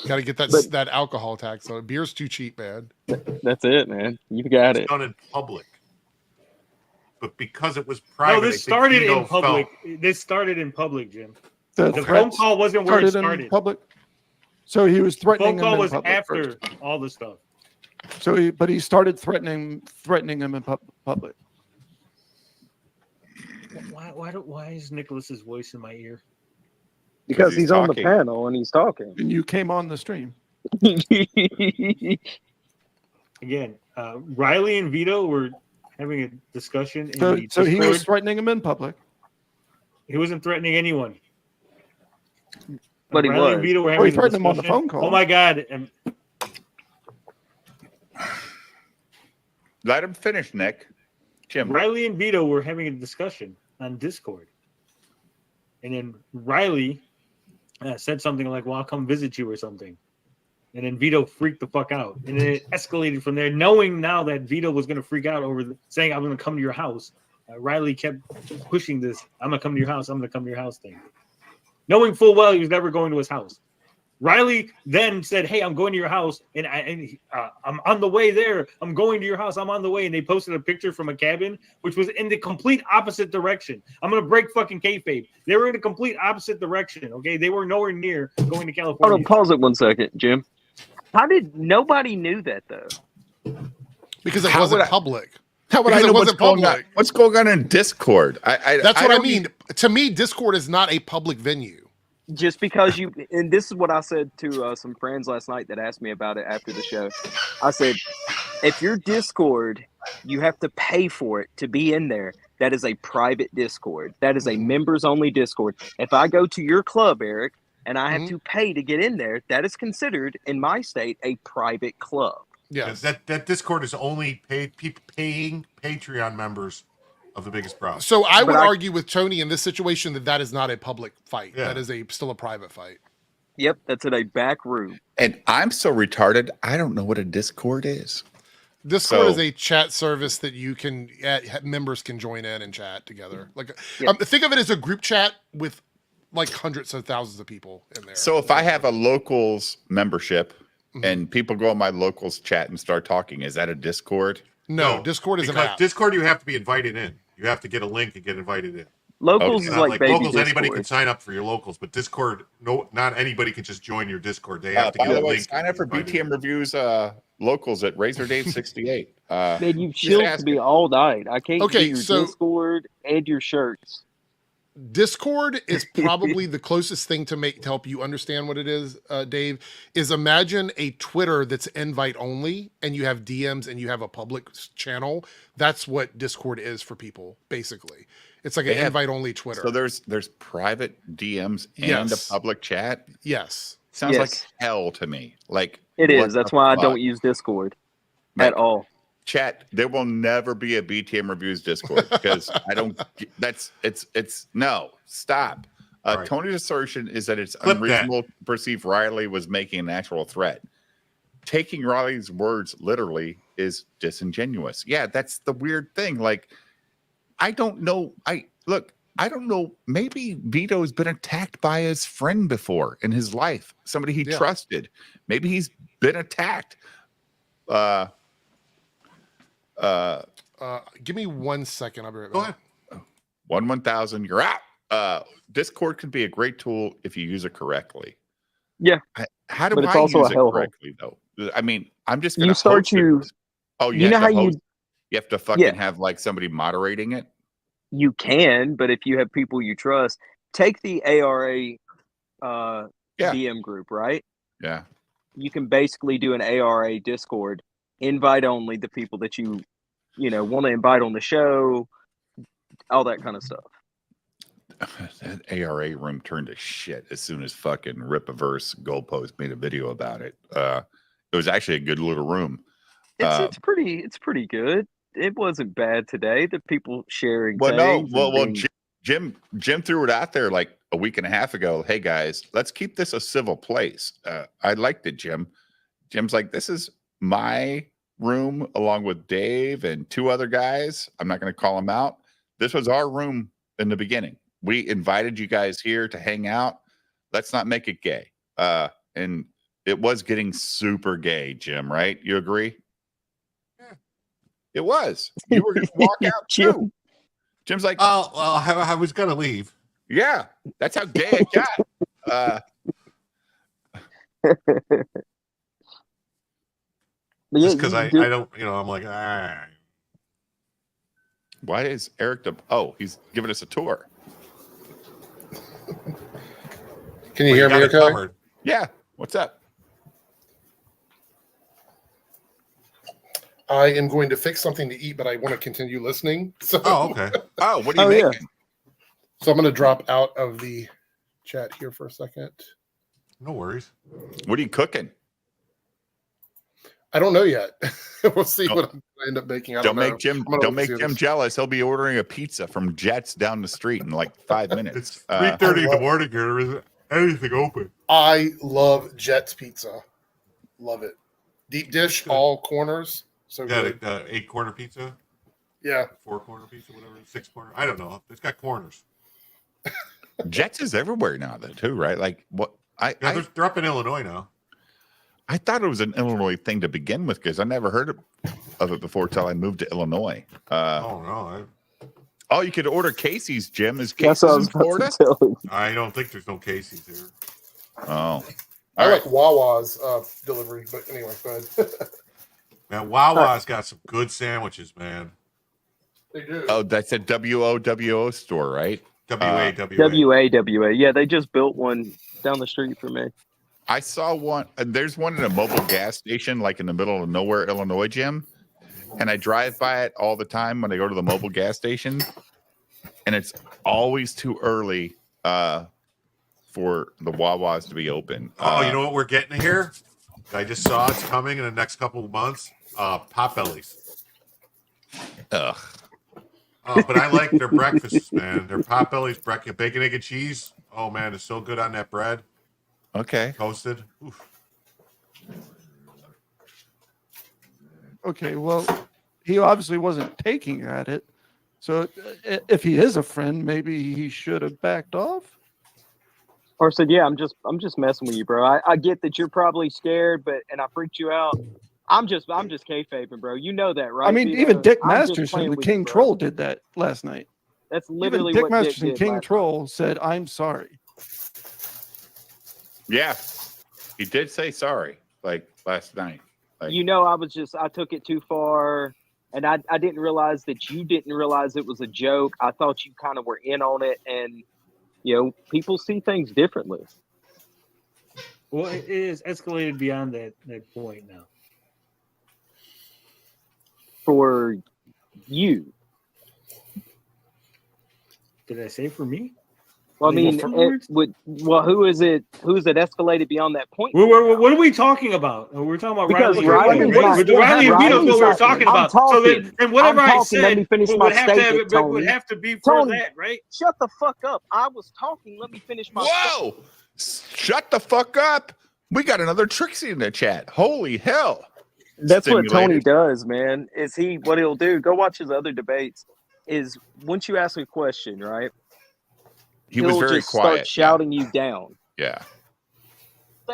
Got to get that alcohol tax. So beer's too cheap, man. That's it, man. You got it. Done in public. But because it was private, this started in public. This started in public, Jim. The phone call wasn't where it started. In public. So he was threatening The phone call him was in public after first. all the stuff. So he started threatening him in public. Why is Nicholas's voice in my ear? Because he's on the panel and he's talking. And you came on the stream. Again, Riley and Vito were having a discussion. So he was threatening him in public. He wasn't threatening anyone. But Riley and Vito were having he threatened him on the phone call. Oh my God. Let him finish, Nick. Jim. Riley and Vito were having a discussion on Discord. And then Riley said something like, well, I'll come visit you or something. And then Vito freaked the fuck out. And then it escalated from there, knowing now that Vito was going to freak out over saying, I'm going to come to your house. Riley kept pushing this, I'm going to come to your house, I'm going to come to your house thing. Knowing full well he was never going to his house. Riley then said, hey, I'm going to your house, and I'm on the way there. I'm going to your house. I'm on the way. And they posted a picture from a cabin, which was in the complete opposite direction. I'm going to break fucking kayfabe. They were in the complete opposite direction, okay? They were nowhere near going to California. Hold on, pause it 1 second, Jim. How did nobody knew that, though? Because it wasn't public. How would I know what's going on? What's going on in Discord? That's what I mean. To me, Discord is not a public venue. Just because and this is what I said to some friends last night that asked me about it after the show. I said, if your Discord, you have to pay for it to be in there. That is a private Discord. That is a members only Discord. If I go to your club, Eric, and I have to pay to get in there, that is considered in my state a private club. Yeah, that Discord is only people paying Patreon members of the biggest problem. So I would argue with Tony in this situation that is not a public fight. Yeah. That is still a private fight. Yep, that's in a back room. And I'm so retarded, I don't know what a Discord is. Discord is a chat service that you can members can join in and chat together. Like, think of it as a group chat with like hundreds of thousands of people in there. So if I have a locals membership and people go on my locals chat and start talking, is that a Discord? No, Discord is an app. Discord, you have to be invited in. You have to get a link and get invited in. Locals is like baby locals. Discord. Anybody can sign up for your locals, but Discord, not anybody can just join your Discord. They have to By get the a way, link. sign up for BTM Reviews locals at RazorDave68. Man, you've chilled me all night. I can't do your so Discord and your shirts. Discord is probably the closest thing to help you understand what it is, Dave, is imagine a Twitter that's invite only and you have DMs and you have a public channel. That's what Discord is for people, basically. It's like an invite only Twitter. So there's private DMs and a public chat? Yes. Sounds like hell to me. Like it is. That's why I don't use Discord at all. Chat, there will never be a BTM Reviews Discord because I don't. No, stop. Right. Tony's assertion is that it's unreasonable to perceive Riley was making an actual threat. Taking Riley's words literally is disingenuous. Yeah, that's the weird thing. Like, I don't know. I don't know. Maybe Vito's been attacked by his friend before in his life, somebody he trusted. Maybe he's been attacked. Give me 1 second. I'll be right back. Go ahead. 1,000. You're out. Discord can be a great tool if you use it correctly. Yeah. How do but it's I also use a it hellhole. correctly though? I mean, I'm just going You to start to. Oh, you know how you have to fucking have like somebody moderating it. You can, but if you have people you trust, take the ARA DM group, right? Yeah. You can basically do an ARA Discord, invite only the people that you want to invite on the show, all that kind of stuff. that ARA room turned to shit as soon as fucking Ripaverse Goalpost made a video about it. It was actually a good little room. It's pretty good. It wasn't bad today. The people sharing Well, things. no, well, Jim threw it out there like a week and a half ago. Hey guys, let's keep this a civil place. I liked it, Jim. Jim's like, this is my room along with Dave and two other guys. I'm not going to call them out. This was our room in the beginning. We invited you guys here to hang out. Let's not make it gay. And it was getting super gay, Jim, right? You agree? Yeah. It was. You were going to walk out too. Jim's like, oh, well, I was going to leave. Yeah, that's how gay it got. Just because I don't, I'm like, ah. Why is Eric he's giving us a tour. Can you hear me okay? Yeah. What's up? I am going to fix something to eat, but I want to continue listening. So. Oh, okay. Oh, what are you making? So I'm going to drop out of the chat here for a second. No worries. What are you cooking? I don't know yet. We'll see what I'm going to end up making. Don't make Jim jealous. He'll be ordering a pizza from Jets down the street in like 5 minutes. It's 3:30 in the morning here. There isn't anything open. I love Jets pizza. Love it. Deep dish, all corners. So good. 8-corner pizza. Yeah. 4-corner pizza, whatever. 6-corner. I don't know. It's got corners. Jets is everywhere now, though, too, right? Like what? They're up in Illinois now. I thought it was an Illinois thing to begin with because I never heard of it before till I moved to Illinois. No. You could order Casey's, Jim. Is Casey's in Florida? I don't think there's no Casey's here. Oh. I like Wawa's delivery, but anyway, go ahead. Man, Wawa's got some good sandwiches, man. They do. Oh, that's a WOWO store, right? WAWA. Yeah, they just built one down the street for me. I saw one. There's one in a mobile gas station, like in the middle of nowhere, Illinois, Jim. And I drive by it all the time when I go to the mobile gas station. And it's always too early for the Wawas to be open. You know what we're getting here? I just saw it's coming in the next couple of months. Potbellies. Ugh. But I like their breakfasts, man. Their Potbellies, bacon, egg, and cheese. Oh, man, it's so good on that bread. Okay. Toasted. Oof. Okay, well, he obviously wasn't taking at it. So if he is a friend, maybe he should have backed off. Or said, "Yeah, I'm just messing with you, bro. I get that you're probably scared, and I freaked you out. I'm just kayfabing, bro. You know that, right? I mean, even Dick Masterson, the King Troll, did that last night. That's literally Dick what Masterson, Dick did King Troll, said, "I'm sorry." Yeah, he did say sorry, like last night. Like, I took it too far, and I didn't realize that you didn't realize it was a joke. I thought you kind of were in on it, and people see things differently. Well, it is escalated beyond that point now. For you. Did I say for me? Well, I mean, who is it? Who's it escalated beyond that point? What are we talking about? We're talking about because Riley and Vito's what we're talking about. So then whatever I said let me finish my statement, Tony. Would have to be for that, right? Shut the fuck up. I was talking. Let me finish my Whoa! Shut the fuck up. We got another Trixie in the chat. Holy hell. That's what Tony does, man. What he'll do, go watch his other debates, is once you ask a question, right? He was very just quiet. Start shouting you down. Yeah.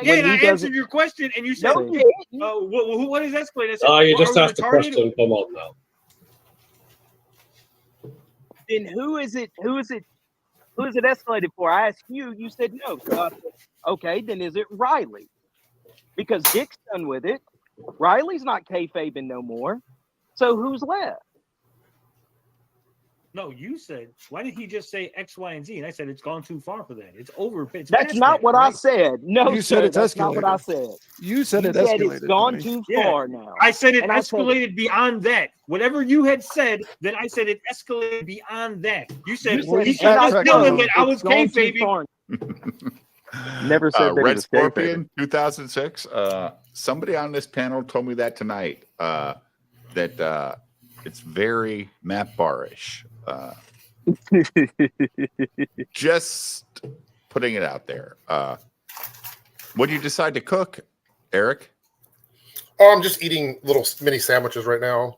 Yeah, and I answered your question, and you said, what is escalated? You just asked the question. Come on now. Then who is it escalated for? I asked you. You said no. So I said, okay, then is it Riley? Because Dick's done with it. Riley's not kayfabing no more. So who's left? No, you said, why did he just say X, Y, and Z? And I said, it's gone too far for that. It's over. It's That's past not that, what I right? said. No, You sir, said it's that's not what I escalated. said. You said You it said escalated. it's gone Tony. too Yeah. far now. I said it And I said- escalated beyond that. Whatever you had said, then I said it escalated beyond that. You said, said he it's said not this gone. villain that I was It's gone too kayfabing. far. Never said that Red he was Scorpion 2006. Somebody on this panel told me that tonight. That it's very Matt Barrish. Just putting it out there. What do you decide to cook, Eric? Oh, I'm just eating little mini sandwiches right now.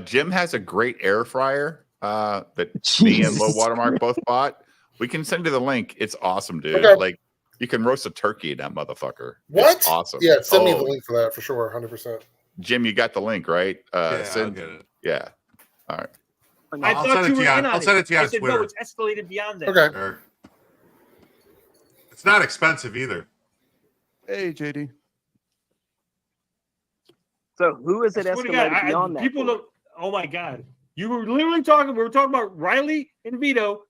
Jim has a great air fryer that me and Low Watermark both bought. We can send you the link. It's awesome, dude. Okay. Like you can roast a turkey in that motherfucker. What? It's awesome. Yeah, send me the link for that for sure, 100%. Jim, you got the link, right? I'll get it. Yeah. All right. I I'll thought send you it to were you on- in on I'll send it to you I on said, Twitter. no, it's escalated beyond that. Okay. Eric. It's not expensive either. Hey, JD. So who is it I swear to God, escalated beyond that? people for? don't. Oh my God, you were literally talking. We were talking about Riley and Vito.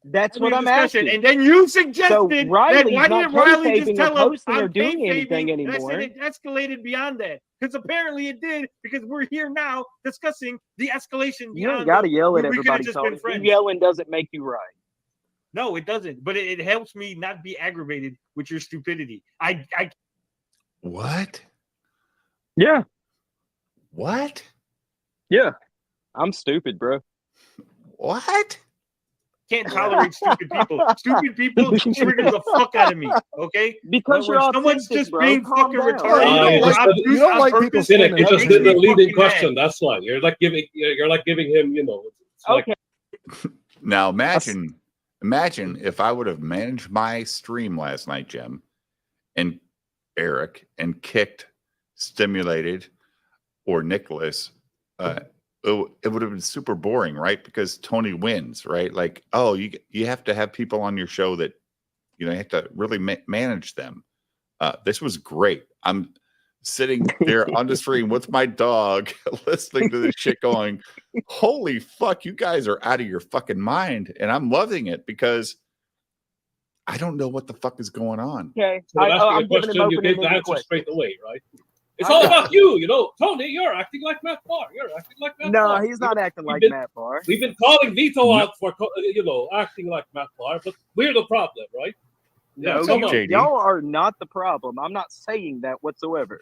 That's what having a I'm discussion, asking. and then you suggested So that Riley's why not didn't Riley just kayfabing or tell him posting I'm or doing anything kayfabing? And I anymore. said it escalated beyond that because apparently it did because we're here now discussing the escalation. You ain't beyond got to the- yell at we could've everybody, just Tony. been You friends. yelling doesn't make you right. No, it doesn't. But it helps me not be aggravated with your stupidity. I What? Yeah. What? Yeah. I'm stupid, bro. What? can't tolerate stupid people. Stupid people triggers the fuck out of me. Okay, Because when you're someone's autistic, just bro. being Calm fucking down. retarded. You don't like people Cynic, standing you up just to did you. the leading fucking question. That's why you're like giving him, you know. It's like, Okay. Now imagine if I would have managed my stream last night, Jim, and Eric, and kicked, stimulated, or Nicholas. It would have been super boring, right? Because Tony wins, right? Like, oh, you have to have people on your show that you have to really manage them. This was great. I'm sitting there on the stream with my dog, listening to this shit, going, "Holy fuck, you guys are out of your fucking mind!" And I'm loving it because I don't know what the fuck is going on. Okay. so asking I'm a giving him question, you open-ended give the answer question. straight away, right? It's all about you, Tony, you're acting like Matt Barr. You're acting like Matt Barr. No, he's not acting like been- Matt Barr. We've been calling Vito out for, acting like Matt Barr, but we're the problem, right? No, come on. JD. y'all are not the problem. I'm not saying that whatsoever.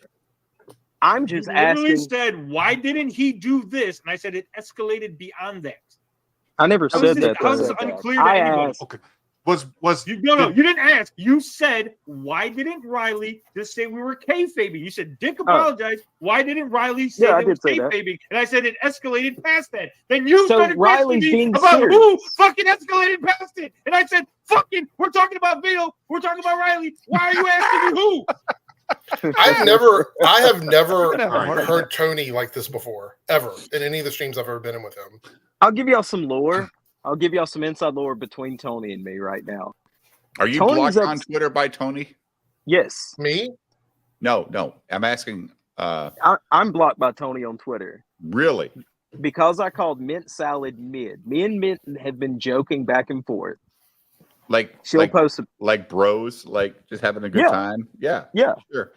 I'm just You literally asking. said, "Why didn't he do this?" And I said it escalated beyond that. I never How said is this- that. how is though. this unclear to I anybody? asked. Okay. Was You didn't ask. You said, "Why didn't Riley just say we were kayfabing?" You said, "Dick apologized." Why didn't Riley say Yeah, I that was did say that. kayfabing? And I said it escalated past that. Then you So started Riley's questioning me being about serious. who fucking escalated past it. And I said, "Fucking, we're talking about Vito. We're talking about Riley. Why are you asking me who?" I have never You're gonna have a heart heard Tony like this before, ever, in any of the streams I've ever been in with him. I'll give y'all some lore. I'll give y'all some inside lore between Tony and me right now. Are you Tony's blocked on Twitter by Tony? Yes, Me? No. I'm asking. I'm blocked by Tony on Twitter Really? because I called mint salad mid. Me and Mint have been joking back and forth. Like She'll post a like bros, like just having a good Yeah. time. Yeah. Yeah. Sure.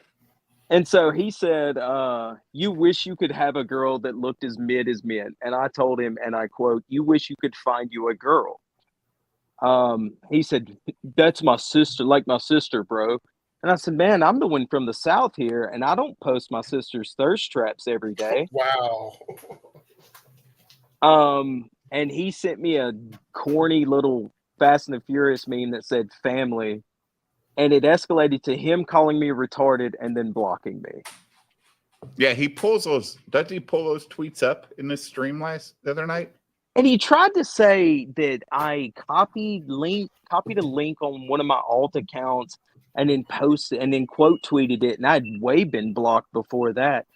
And so he said, you wish you could have a girl that looked as mid as men. And I told him, and I quote, "You wish you could find you a girl." He said, "That's my sister, like my sister, bro." And I said, "Man, I'm the one from the South here, and I don't post my sister's thirst traps every day." Wow. And he sent me a corny little Fast and the Furious meme that said family. And it escalated to him calling me retarded and then blocking me. Yeah, he pulls those. Doesn't he pull those tweets up in this stream the other night? And he tried to say that I copied a link on one of my alt accounts and then posted and then quote tweeted it. And I'd way been blocked before that.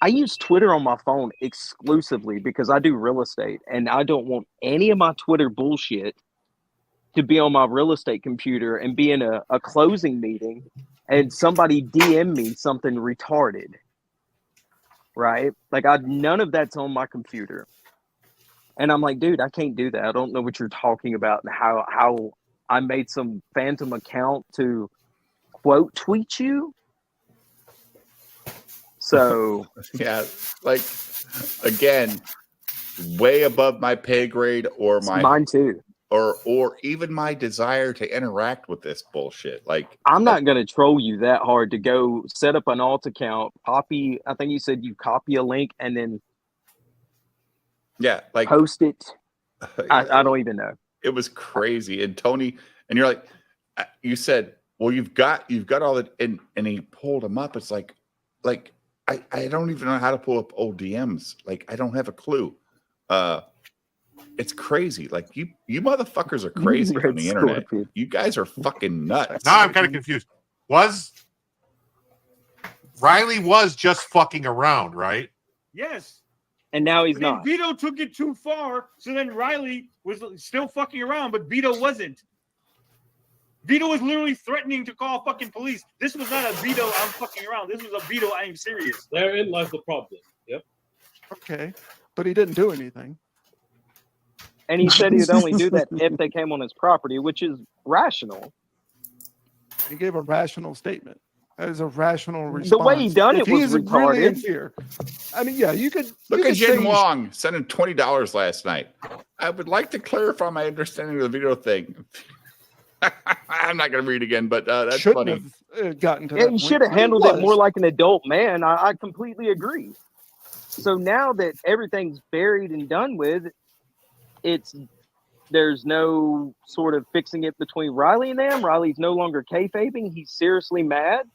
I use Twitter on my phone exclusively because I do real estate and I don't want any of my Twitter bullshit to be on my real estate computer and be in a closing meeting and somebody DM me something retarded. Right? Like none of that's on my computer. And I'm like, dude, I can't do that. I don't know what you're talking about, and how I made some phantom account to quote tweet you. So Yeah, like again, way above my pay grade or mine too. Or even my desire to interact with this bullshit. Like I'm not going to troll you that hard to go set up an alt account, copy. I think you said you copy a link and then like post it. I don't even know. It was crazy. And Tony, and you're like, you said, well, you've got all that, and he pulled them up. It's like I don't even know how to pull up old DMs. Like I don't have a clue. It's crazy. Like you motherfuckers are crazy on the internet. You guys are fucking nuts. Now I'm kind of confused. Riley was just fucking around, right? Yes. And now he's But then not. Vito took it too far, so then Riley was still fucking around, but Vito wasn't. Vito was literally threatening to call fucking police. This was not a Vito, I'm fucking around. This was a Vito, I am serious. Therein lies the problem. Yep. Okay, but he didn't do anything. And he said he would only do that if they came on his property, which is rational. He gave a rational statement. That is a rational response. The way he done If it was he's really in retarded. fear, I mean, yeah, you could Look you at could say Jin you Wong sending $20 last night. I would like to clarify my understanding of the video thing. I'm not going to read again, but that's shouldn't funny. have gotten to that And point, should have but he handled it was. more like an adult man. I completely agree. So now that everything's buried and done with, there's no sort of fixing it between Riley and them. Riley's no longer kayfabing. He's seriously mad.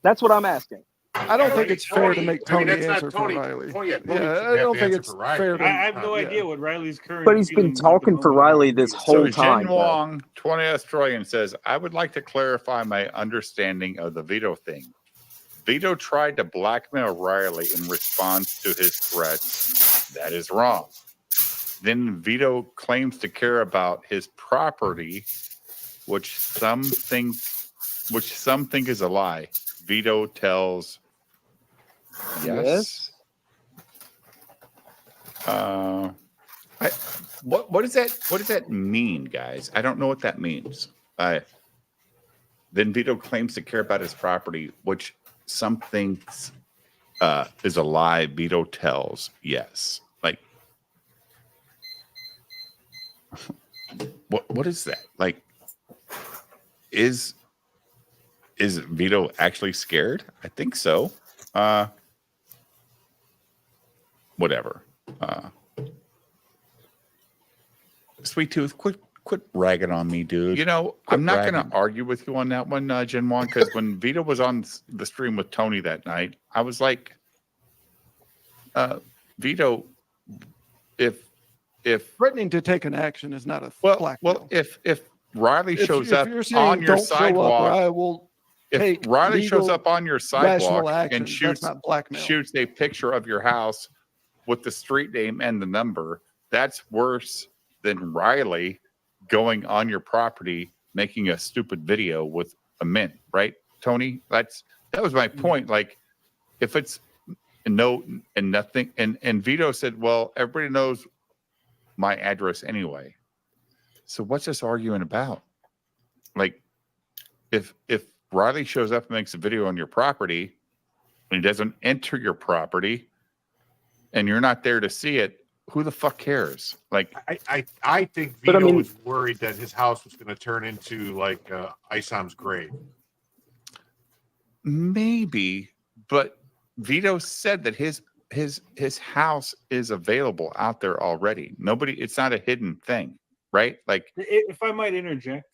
That's what I'm asking. I don't think it's fair to make Tony that's not answer Tony. for Riley. Tony Yeah, shouldn't I have don't to think answer it's for Riley. fair to. I have no yeah. idea what Riley's current. But he's been feelings talking with the for moment Riley are. this So whole Jin time. though. Wong, 20 Australian, says, I would like to clarify my understanding of the Vito thing. Vito tried to blackmail Riley in response to his threats. That is wrong. Then Vito claims to care about his property, which some think is a lie. Vito tells yes. What does that mean, guys? I don't know what that means. Then Vito claims to care about his property, which some thinks is a lie. Vito tells yes. Like, what is that? Like, is Vito actually scared? I think so. Whatever. Sweet Tooth, quit ragging on me, dude. You know, I'm not going to argue with you on that one, Jin Wong, because when Vito was on the stream with Tony that night, I was like, Vito, if Threatening to take an action is not a blackmail. well, if Riley shows up you're saying on your don't show up or sidewalk, I will if take Riley shows legal, up on your rational sidewalk action, and that's shoots not blackmail. shoots a picture of your house with the street name and the number, that's worse than Riley going on your property making a stupid video with a mint, right, Tony? That was my point. Like, if it's no and nothing, and Vito said, well, everybody knows my address anyway. So what's this arguing about? Like, if Riley shows up and makes a video on your property and he doesn't enter your property and you're not there to see it, who the fuck cares? Like, I think Vito was worried that his house was going to turn into like Isam's grave. Maybe, but Vito said that his house is available out there already. It's not a hidden thing, right? Like, If I might interject.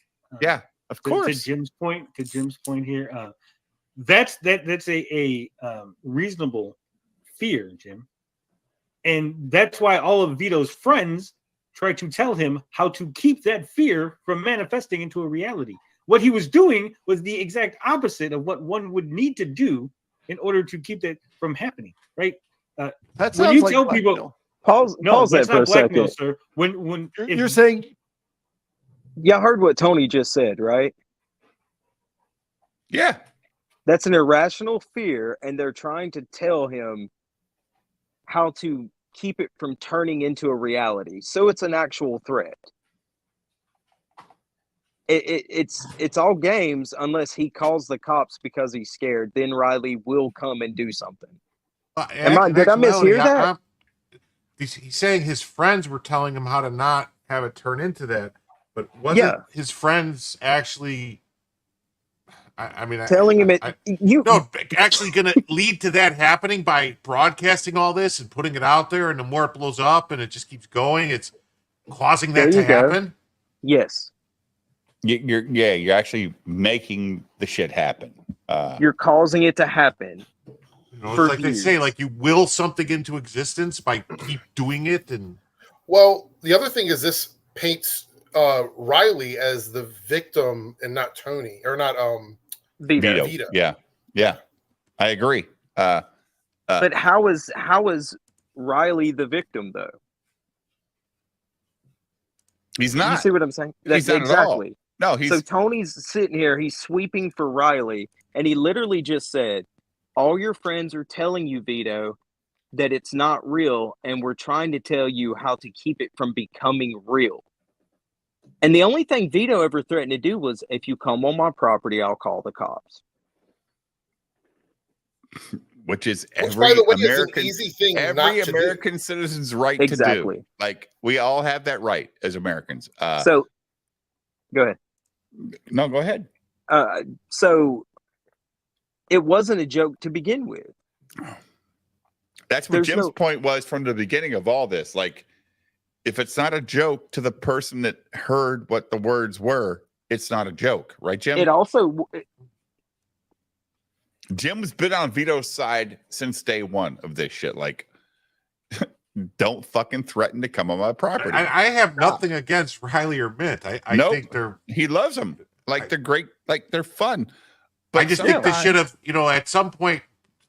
Yeah, of course. To Jim's point here, that's a reasonable fear, Jim, and that's why all of Vito's friends try to tell him how to keep that fear from manifesting into a reality. What he was doing was the exact opposite of what one would need to do in order to keep that from happening, right? That when sounds you like tell blackmail. people, Pause no, that that's for not a blackmail, second. sir. When You're saying, Y'all heard what Tony just said, right? Yeah. That's an irrational fear, and they're trying to tell him how to keep it from turning into a reality. So it's an actual threat. It's all games unless he calls the cops because he's scared. Then Riley will come and do something. Did I mishear that? He's saying his friends were telling him how to not have it turn into that, but wasn't his friends actually? Telling him actually going to lead to that happening by broadcasting all this and putting it out there, and the more it blows up and it just keeps going, it's causing that to happen. Yes. You're actually making the shit happen. You're causing it to happen. It's like they say, like you will something into existence by keep doing it. And well, the other thing is this paints Riley as the victim and not Tony, or not Vito. Yeah, I agree. But how is Riley the victim though? He's not. You see what I'm saying? He's not exactly. At all. No, so Tony's sitting here, he's sweeping for Riley, and he literally just said, all your friends are telling you, Vito, that it's not real, and we're trying to tell you how to keep it from becoming real. And the only thing Vito ever threatened to do was, if you come on my property, I'll call the cops. Which is every American citizen's right to do. Like, we all have that right as Americans. So, go ahead. No, go ahead. So, it wasn't a joke to begin with. That's what Jim's point was from the beginning of all this. Like, if it's not a joke to the person that heard what the words were, it's not a joke. Right, Jim? It also... Jim's been on Vito's side since day one of this shit. Like, don't fucking threaten to come on my property. I have nothing against Riley or Mitt. I think he loves them. Like, they're great. Like, they're fun. But I just think they should have, at some point,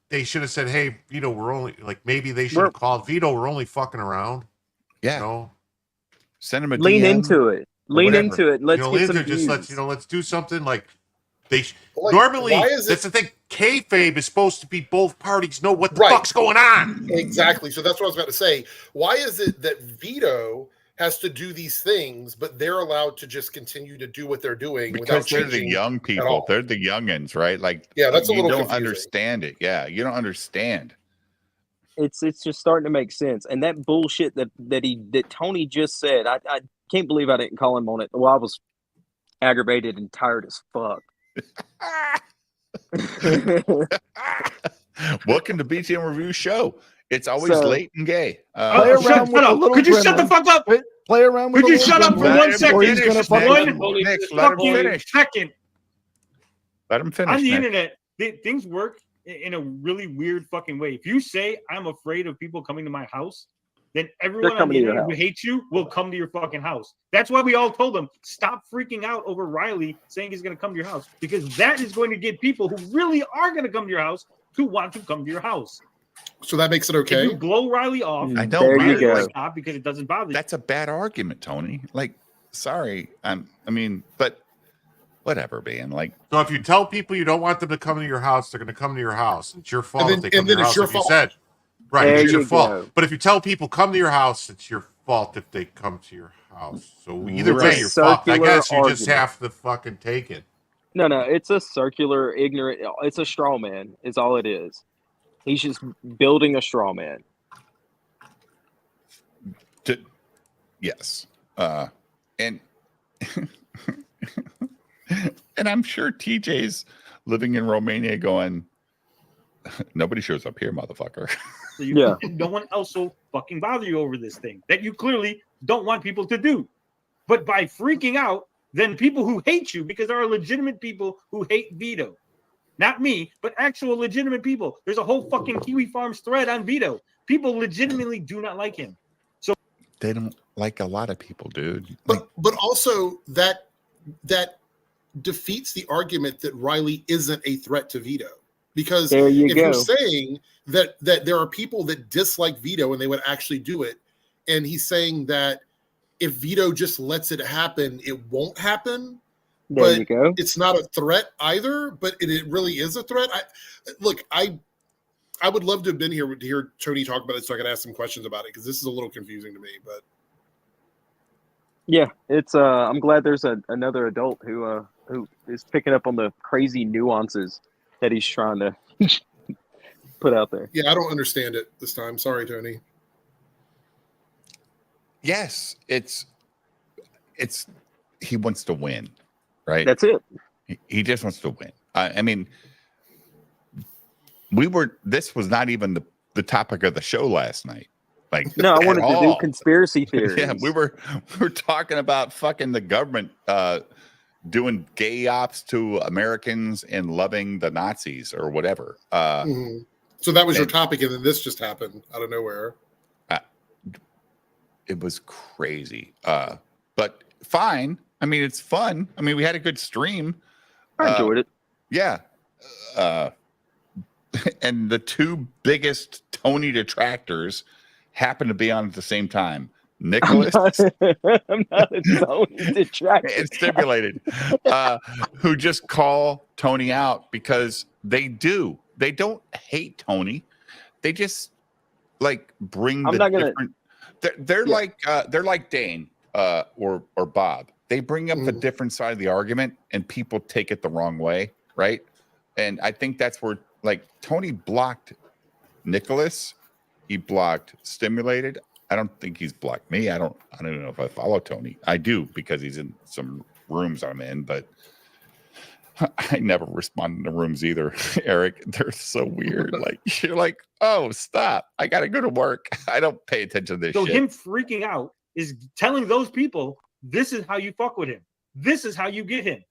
they should have said, hey, Vito, we're only, like, maybe they should have called Vito, we're only fucking around. Yeah. Send him a Lean DM into it. Lean into it. Let's get some views. Let's do something like normally, that's the thing. Kayfabe is supposed to be both parties know what the fuck's going on. Exactly. So that's what I was about to say. Why is it that Vito has to do these things, but they're allowed to just continue to do what they're doing? Because they're the young people. They're the youngins, right? Like, that's a little you don't confusing. understand it. Yeah, you don't understand. It's just starting to make sense. And that bullshit that Tony just said, I can't believe I didn't call him on it. Well, I was aggravated and tired as fuck. Welcome to BTM Review Show. It's always late and gay. Shut up. Could you shut the fuck up? Play around with Could you shut up for 1 second? Just One let him finish. Second. Let him finish. On the internet, things work in a really weird fucking way. If you say I'm afraid of people coming to my house, then everyone on the internet who hates you will come to your fucking house. That's why we all told them, stop freaking out over Riley saying he's going to come to your house, because that is going to get people who really are going to come to your house to want to come to your house. So that makes it okay. If you blow Riley off, I don't really stop because it doesn't bother you. That's a bad argument, Tony. Like, sorry. But whatever, man. Like, so if you tell people you don't want them to come to your house, they're going to come to your house. It's your fault if they come to your house. Like you said. Right, it's your fault. But if you tell people come to your house, it's your fault if they come to your house. So either way, you're fucked. I guess you just have to fucking take it. No, it's a circular, ignorant. It's a straw man. Is all it is. He's just building a straw man. Yes, and and I'm sure TJ's living in Romania, going, nobody shows up here, motherfucker. So no one else will fucking bother you over this thing that you clearly don't want people to do. But by freaking out, then people who hate you, because there are legitimate people who hate Vito. Not me, but actual legitimate people. There's a whole fucking Kiwi Farms thread on Vito. People legitimately do not like him. So they don't like a lot of people, dude. But also that defeats the argument that Riley isn't a threat to Vito. Because if you're saying that there are people that dislike Vito and they would actually do it, and he's saying that if Vito just lets it happen, it won't happen. There you go. It's not a threat either, but it really is a threat. I would love to have been here to hear Tony talk about it so I could ask some questions about it because this is a little confusing to me. But yeah, it's I'm glad there's another adult who is picking up on the crazy nuances that he's trying to put out there. yeah, I don't understand it this time. Sorry, Tony. Yes, it's he wants to win, right? That's it. He just wants to win. I mean, this was not even the topic of the show last night. Like, no, I wanted to do conspiracy theories. Yeah, we were talking about fucking the government doing gay ops to Americans and loving the Nazis or whatever. So that was your topic, and then this just happened out of nowhere. It was crazy, but fine. I mean, it's fun. I mean, we had a good stream. I enjoyed it. Yeah. And the two biggest Tony detractors happen to be on at the same time. Nicholas, I'm not a Tony detractor. It's stimulated, who just call Tony out because they don't hate Tony. They just like bring different. They're like Dane or Bob. They bring up the different side of the argument, and people take it the wrong way, right? And I think that's where like Tony blocked Nicholas. He blocked Stimulated. I don't think he's blocked me. I don't even know if I follow Tony. I do because he's in some rooms I'm in, but I never respond to rooms either, Eric. They're so weird. Like you're like, oh, stop. I gotta go to work. I don't pay attention to this so shit. Him freaking out is telling those people, this is how you fuck with him. This is how you get him.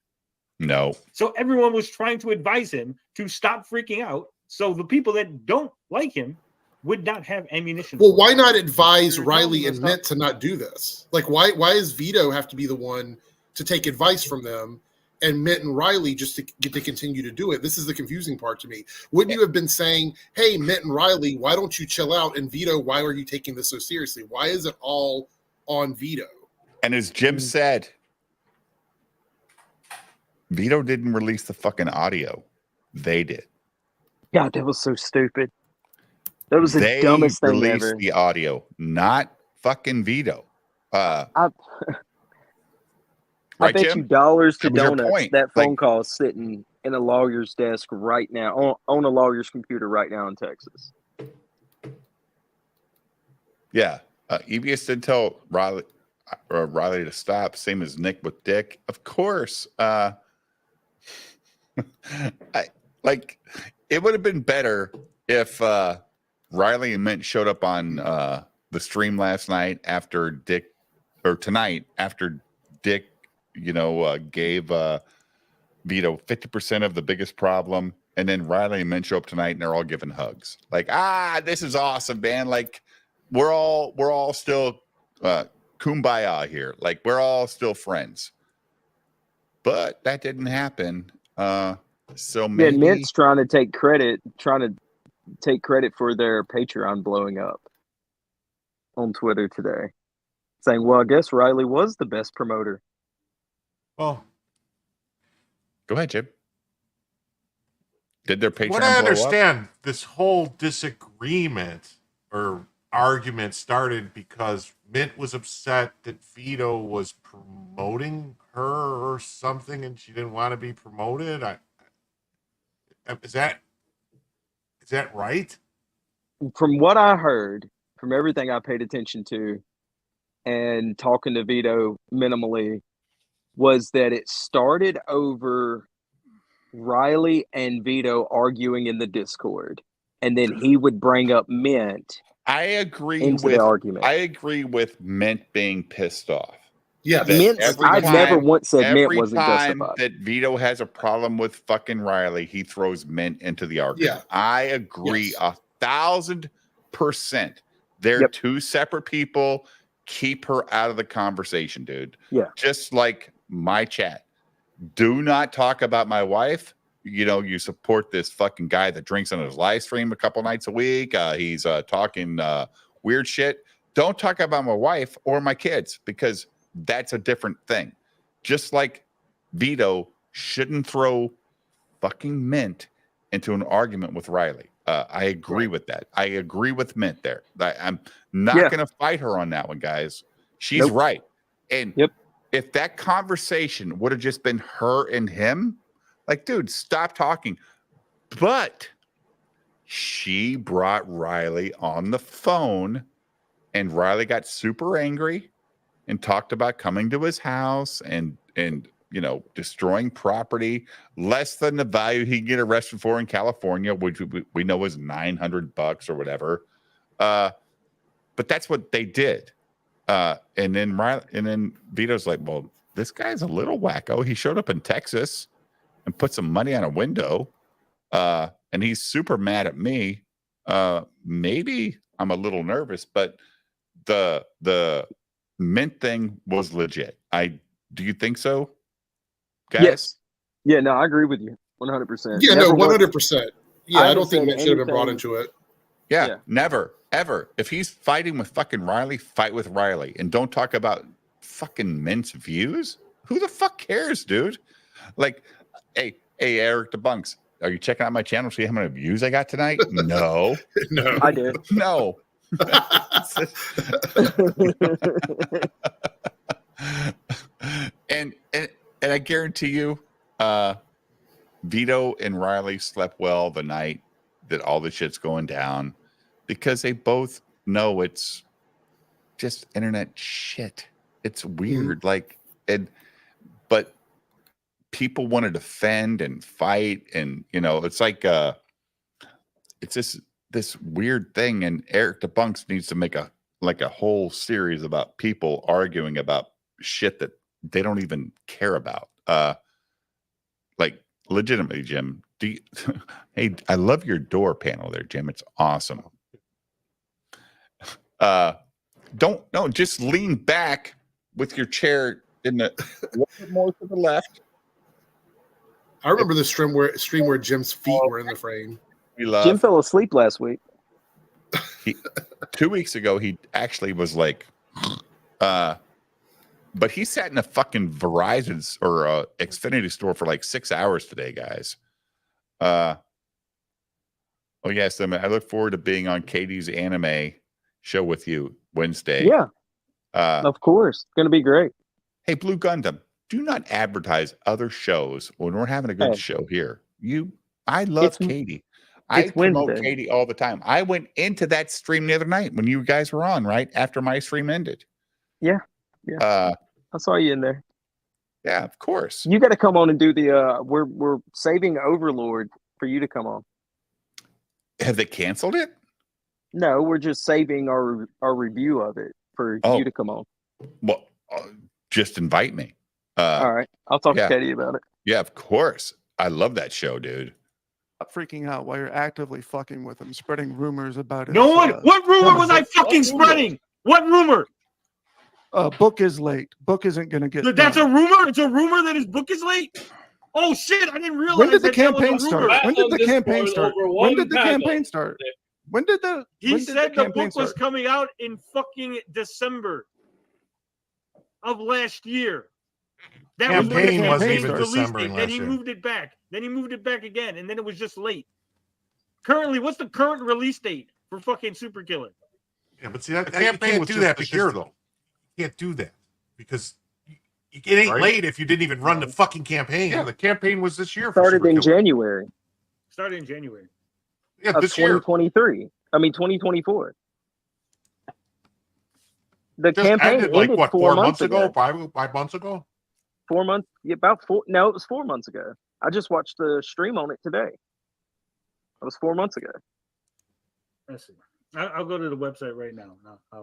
No. So everyone was trying to advise him to stop freaking out. So the people that don't like him would not have ammunition. Well, why not advise Riley and Mint to not do this? Like, why does Vito have to be the one to take advice from them, and Mint and Riley just to get to continue to do it? This is the confusing part to me. Wouldn't you have been saying, "Hey, Mint and Riley, why don't you chill out?" And Vito, why are you taking this so seriously? Why is it all on Vito? And as Jim said, Vito didn't release the fucking audio. They did. God, that was so stupid. That was the dumbest thing released ever. The audio, not fucking Vito. I right, bet Jim? you dollars to That was your donuts point. that phone Like- call is sitting in a lawyer's desk right now, on a lawyer's computer right now in Texas. Yeah. EBS did tell Riley to stop, same as Nick with Dick. Of course. It would have been better if Riley and Mint showed up on the stream last night after Dick, or tonight after Dick, gave Vito 50% of the biggest problem, and then Riley and Mint show up tonight and they're all giving hugs. Like, this is awesome, man. Like, we're all still kumbaya here. Like, we're all still friends. But that didn't happen. So maybe Mint's trying to take credit for their Patreon blowing up on Twitter today, saying, "Well, I guess Riley was the best promoter." Well, go ahead, Jim. Did their Patreon what I blow understand, this whole disagreement or argument started because Mint was upset that Vito was promoting her or something, and she didn't want to be promoted. Is that right? From what I heard, from everything I paid attention to, and talking to Vito minimally, was that it started over Riley and Vito arguing in the Discord, and then he would bring up Mint. I agree into with the argument. I agree with Mint being pissed off. Yeah, I've never once said Mint wasn't time justified. that Vito has a problem with fucking Riley, he throws Mint into the argument. Yeah. I agree 1,000%. They're two separate people. Keep her out of the conversation, dude. Yeah. Just like my chat. Do not talk about my wife. You support this fucking guy that drinks on his live stream a couple nights a week. He's talking weird shit. Don't talk about my wife or my kids, because that's a different thing. Just like Vito shouldn't throw fucking Mint into an argument with Riley. I agree with that. I agree with Mint there. I'm not going to fight her on that one, guys. She's right. And if that conversation would have just been her and him, like, dude, stop talking. But she brought Riley on the phone, and Riley got super angry and talked about coming to his house and you know, destroying property less than the value he can get arrested for in California, which we know is $900 or whatever. But that's what they did. And then Vito's like, well, this guy's a little wacko. He showed up in Texas and put some money on a window. And he's super mad at me. Maybe I'm a little nervous, but the Mint thing was legit. Do you think so, guys? Yes. Yeah, no, I agree with you 100%. Yeah, no, 100%. Yeah, I don't think said Mint should have been brought into it. Yeah, never, ever. If he's fighting with fucking Riley, fight with Riley. And don't talk about fucking Mint's views. Who the fuck cares, dude? Like, hey, Eric DeBunks, are you checking out my channel to see how many views I got tonight? No. No. I did. No. and I guarantee you, Vito and Riley slept well the night that all the shit's going down, because they both know it's just internet shit. It's weird. But people want to defend and fight, and you know, it's like it's this weird thing, and Eric DeBunks needs to make a whole series about people arguing about shit that they don't even care about. Like, legitimately, Jim, hey, I love your door panel there, Jim. It's awesome. Don't just lean back with your chair in the a little bit more to the left. I remember the stream where Jim's feet were in the frame. Jim fell asleep last week. 2 weeks ago, he actually was like, but he sat in a fucking Verizon or Xfinity store for like 6 hours today, guys. Oh yes, I look forward to being on Katie's anime show with you Wednesday. Yeah, of course, it's gonna be great. Hey, Blue Gundam, do not advertise other shows when we're having a good show here. I love Katie. I promote Wednesday. Katie all the time. I went into that stream the other night when you guys were on, right after my stream ended. Yeah. I saw you in there. Yeah, of course. You got to come on and do the. We're saving Overlord for you to come on. Have they canceled it? No, we're just saving our review of it for you to come on. Well, just invite me. All right, I'll talk to Katie about it. Yeah, of course. I love that show, dude. Freaking out while you're actively fucking with him, spreading rumors about it. No one. What rumor was I fucking spreading? What rumor? Book is late. Book isn't going to get. That's a rumor. It's a rumor that his book is late. Oh shit! I didn't realize. When did the that campaign that was a start? rumor. When did the campaign start? When did the campaign start? When did the? He said the book was coming out in fucking December of last year. That was when the Campaign wasn't campaign even released December it. last Then he year. moved it back. Then he moved it back again, and then it was just late. Currently, what's the current release date for fucking Super Killer? Yeah, but see, that campaign was do that this year, though. You can't do that because it ain't late if you didn't even run the fucking campaign. Yeah, the campaign was this year. Started in January. Started in January. Yeah, of this year. 2023. I mean 2024. The Just campaign ended like ended what 4 months months ago? 5 months ago? 4 months. Yeah, about 4. No, it was 4 months ago. I just watched the stream on it today. It was 4 months ago. Let's see. I'll go to the website right now. I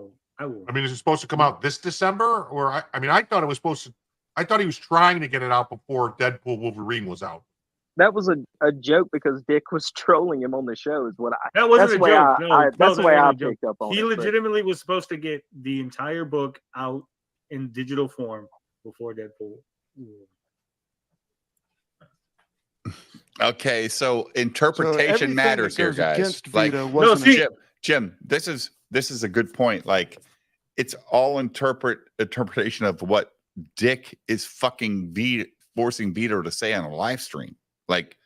will. I mean, is it supposed to come out this December? Or I thought it was supposed to. I thought he was trying to get it out before Deadpool Wolverine was out. That was a joke because Dick was trolling him on the show. Is what I. That wasn't that's a way joke. That's the way I a joke. picked up on He it. legitimately was supposed to get the entire book out in digital form before Deadpool. Okay, so interpretation matters here, guys. Like, Jim, this is a good point. Like, it's all interpretation of what Dick is fucking forcing Vito to say on a live stream. Like,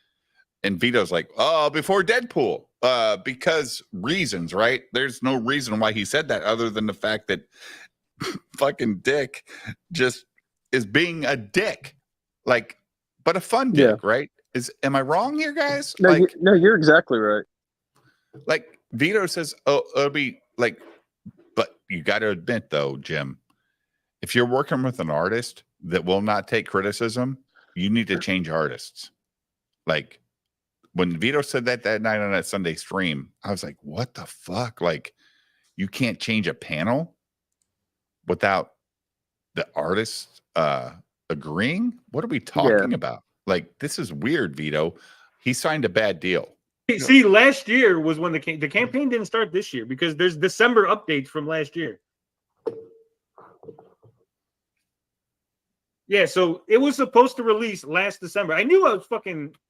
and Vito's like, oh, before Deadpool. because reasons, right? There's no reason why he said that other than the fact that fucking Dick just is being a dick, like, but a fun dick, right? Am I wrong here, guys? No, Like, no, you're exactly right. like Vito says, oh, it'll be like, but you got to admit though, Jim, if you're working with an artist that will not take criticism, you need to change artists. Like when Vito said that night on that Sunday stream, I was like, what the fuck? Like, you can't change a panel without the artist agreeing? What are we talking about? Like, this is weird, Vito. He signed a bad deal. See, last year was when the campaign didn't start this year because there's December updates from last year. Yeah, so it was supposed to release last December. I knew I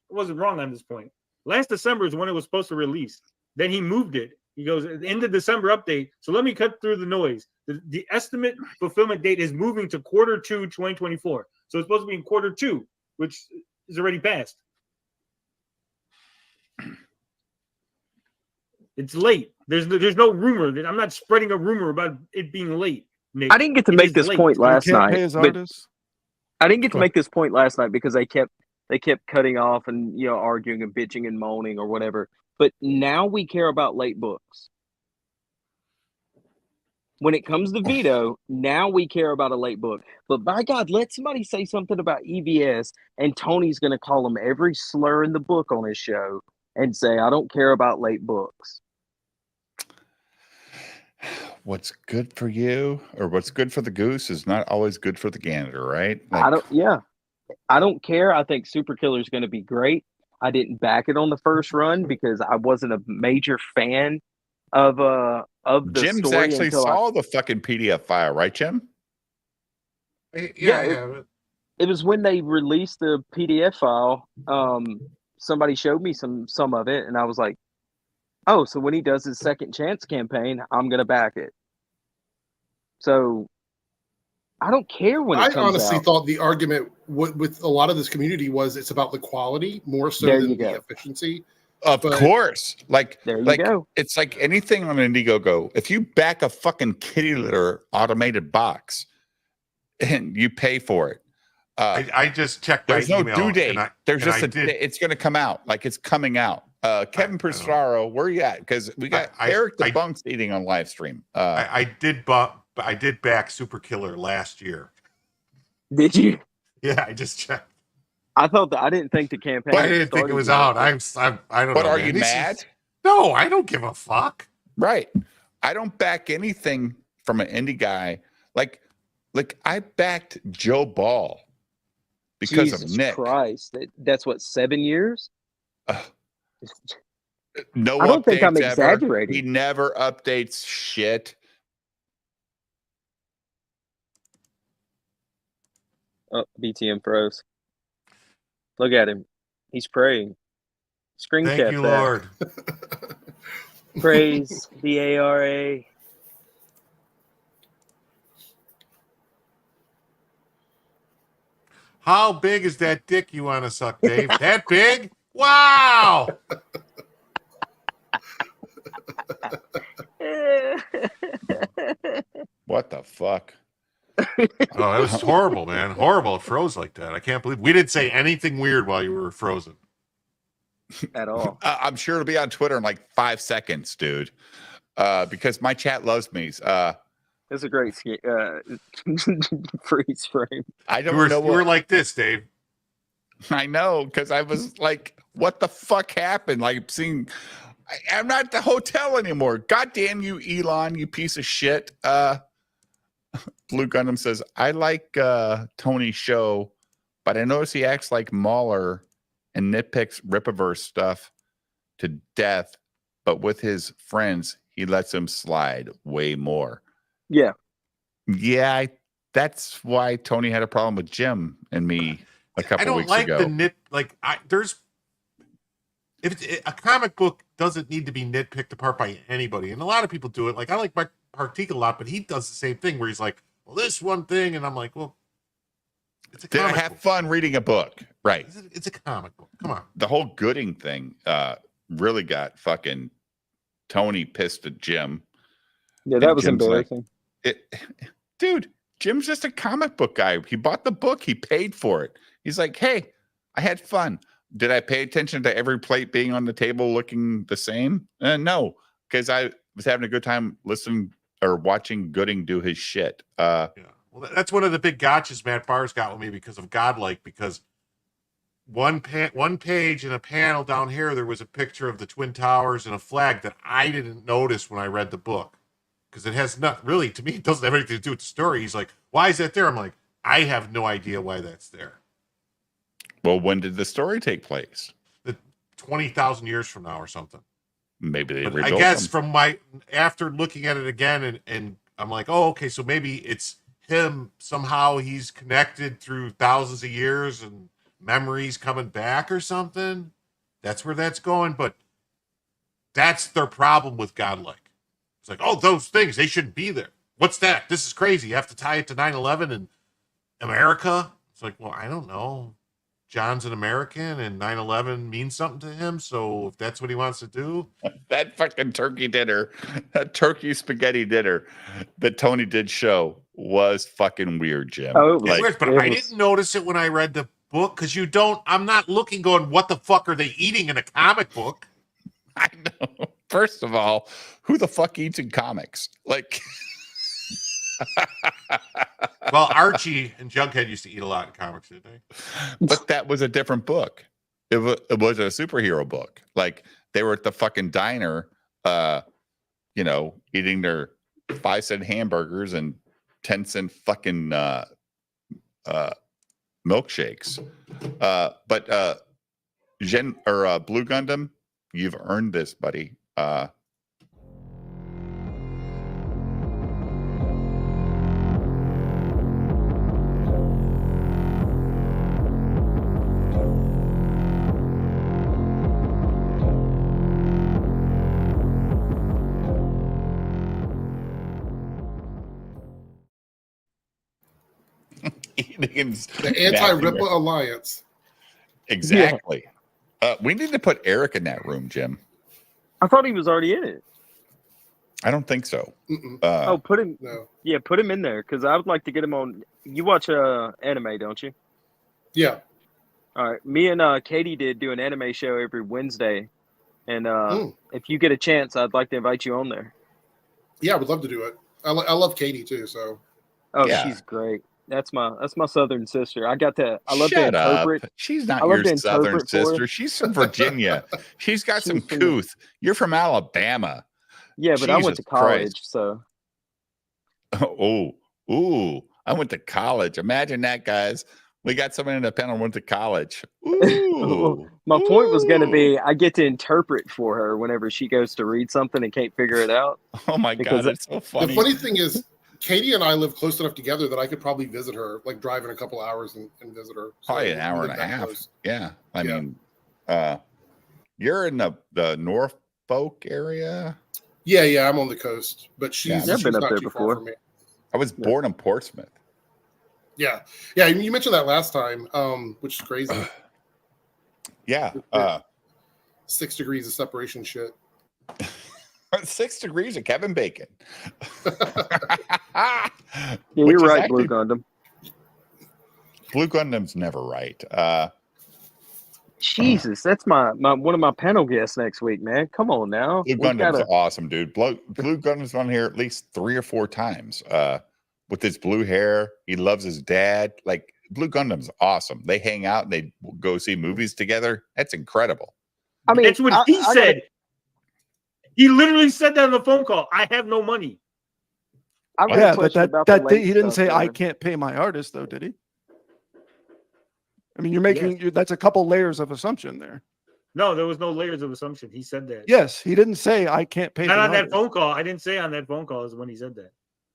wasn't wrong on this point. Last December is when it was supposed to release. Then he moved it. He goes, in the December update. So let me cut through the noise. The estimate fulfillment date is moving to Q2 2024. So it's supposed to be in Q2, which is already passed. It's late. There's no rumor. I'm not spreading a rumor about it being late, Nick. I didn't get to make this point last night. I didn't get to make this point last night because they kept cutting off and arguing and bitching and moaning or whatever. But now we care about late books. When it comes to Vito, now we care about a late book. But by God, let somebody say something about EVS, and Tony's going to call him every slur in the book on his show and say, I don't care about late books. What's good for you or what's good for the goose is not always good for the gander, right? Like, I don't care. I think Super Killer is going to be great. I didn't back it on the first run because I wasn't a major fan of the Jim's story actually saw the fucking PDF file, right, Jim? Yeah, it was when they released the PDF file. Somebody showed me some of it, and I was like, oh, so when he does his second chance campaign, I'm going to back it. So I don't care when it comes out. I honestly thought the argument with a lot of this community was it's about the quality more so than the efficiency. Of course. Like, there you go. It's like anything on Indiegogo. If you back a fucking kitty litter automated box and you pay for it, I just checked. There's no email due date. There's just it's going to come out. Like, it's coming out. Kevin Pistaro, where are you at? Because we got Eric the Bunks eating on live stream. I did back Super Killer last year. Did you? Yeah, I just checked. I didn't think the campaign. But I didn't think it was out. I don't know. But are you mad? No, I don't give a fuck. Right. I don't back anything from an indie guy. Like I backed Joe Ball because of Nick. Christ, that's what, 7 years? No, I don't think I'm ever. exaggerating. He never updates shit. Oh, BTM froze. Look at him. He's praying. Screen cap. Thank you, Lord. Praise the ARA. How big is that dick you want to suck, Dave? That big? Wow. What the fuck? Oh, it was horrible, man. Horrible. It froze like that. I can't believe we didn't say anything weird while you were frozen. At all. I'm sure it'll be on Twitter in like 5 seconds, dude. Because my chat loves me. It's a great freeze frame. I don't know. You were like this, Dave. I know, because I was like, what the fuck happened? Like, I'm not at the hotel anymore. God damn you, Elon, you piece of shit. Blue Gundam says, I like Tony's show, but I notice he acts like Mahler and nitpicks Rippaverse stuff to death, but with his friends, he lets him slide way more. Yeah. Yeah, that's why Tony had a problem with Jim and me a couple weeks ago. I don't like there's a comic book doesn't need to be nitpicked apart by anybody, and a lot of people do it. Like, I like Mark Partique a lot, but he does the same thing where he's like, well, this one thing, and I'm like, well, it's a comic have book. fun reading a book, right? It's a comic book. Come on. The whole Gooding thing, really got fucking Tony pissed at Jim. Yeah, that And was Jim's like, embarrassing. Dude, Jim's just a comic book guy. He bought the book. He paid for it. He's like, hey, I had fun. Did I pay attention to every plate being on the table looking the same? No, because I was having a good time listening or watching Gooding do his shit. Yeah. Well, that's one of the big gotchas Matt Barr's got with me because of Godlike, because one page in a panel down here, there was a picture of the Twin Towers and a flag that I didn't notice when I read the book. Because it has not really, to me, it doesn't have anything to do with the story. He's like, why is that there? I'm like, I have no idea why that's there. Well, when did the story take place? 20,000 years from now or something. Maybe they But rebuilt I guess them. after looking at it again and I'm like, oh, okay, so maybe it's him. Somehow he's connected through thousands of years and memories coming back or something. That's where that's going. But that's their problem with Godlike. It's like, oh, those things, they shouldn't be there. What's that? This is crazy. You have to tie it to 9/11 and America. It's like, well, I don't know. John's an American and 9/11 means something to him. So if that's what he wants to do. That fucking turkey dinner, that turkey spaghetti dinner that Tony did show was fucking weird, Jim. Oh, It was, but I didn't notice it when I read the book because I'm not looking going, what the fuck are they eating in a comic book? I know. First of all, who the fuck eats in comics? Like, well, Archie and Jughead used to eat a lot in comics, didn't they? But that was a different book. It was a superhero book. Like, they were at the fucking diner, eating their 5-cent hamburgers and 10-cent fucking milkshakes. But Blue Gundam, you've earned this, buddy. The anti-Ripple Alliance. Exactly. We need to put Eric in that room, Jim. I thought he was already in it. I don't think so. Put him. No. Yeah, put him in there because I would like to get him on. You watch anime, don't you? Yeah. All right. Me and Katie do an anime show every Wednesday, and if you get a chance, I'd like to invite you on there. Yeah, I would love to do it. I love Katie too. So. Oh, Yeah. she's great. That's my southern sister. I love to Shut interpret. up. She's not your southern sister. She's from Virginia. She's got some couth. You're from Alabama. Yeah, but I went to college, Christ. so. Ooh, I went to college. Imagine that, guys. We got someone in the panel who went to college. Ooh. My point was going to be I get to interpret for her whenever she goes to read something and can't figure it out. Oh my God, that's so funny. The funny thing is, Katie and I live close enough together that I could probably visit her, like drive in a couple hours and visit her. Probably an hour and a half. Close. Yeah. I mean, you're in the Norfolk area. Yeah, I'm on the coast, but she's been up not there too before. far from me. I was born in Portsmouth. Yeah. You mentioned that last time, which is crazy. Yeah. 6 degrees of separation shit. 6 degrees of Kevin Bacon. Yeah, you're right, Blue Gundam. Blue Gundam's never right. Jesus, that's my one of my panel guests next week, man. Come on now. Blue Gundam's awesome, dude. Blue Gundam's on here at least 3 or 4 times. With his blue hair, he loves his dad. Like, Blue Gundam's awesome. They hang out and they go see movies together. That's incredible. I mean, that's what he said. He literally said that on the phone call. I have no money. Yeah, but that he didn't say I can't pay my artist, though, did he? I mean, you're making that's a couple layers of assumption there. No, there was no layers of assumption. He said that. Yes, he didn't say I can't pay. Not on that phone call. I didn't say on that phone call is when he said that.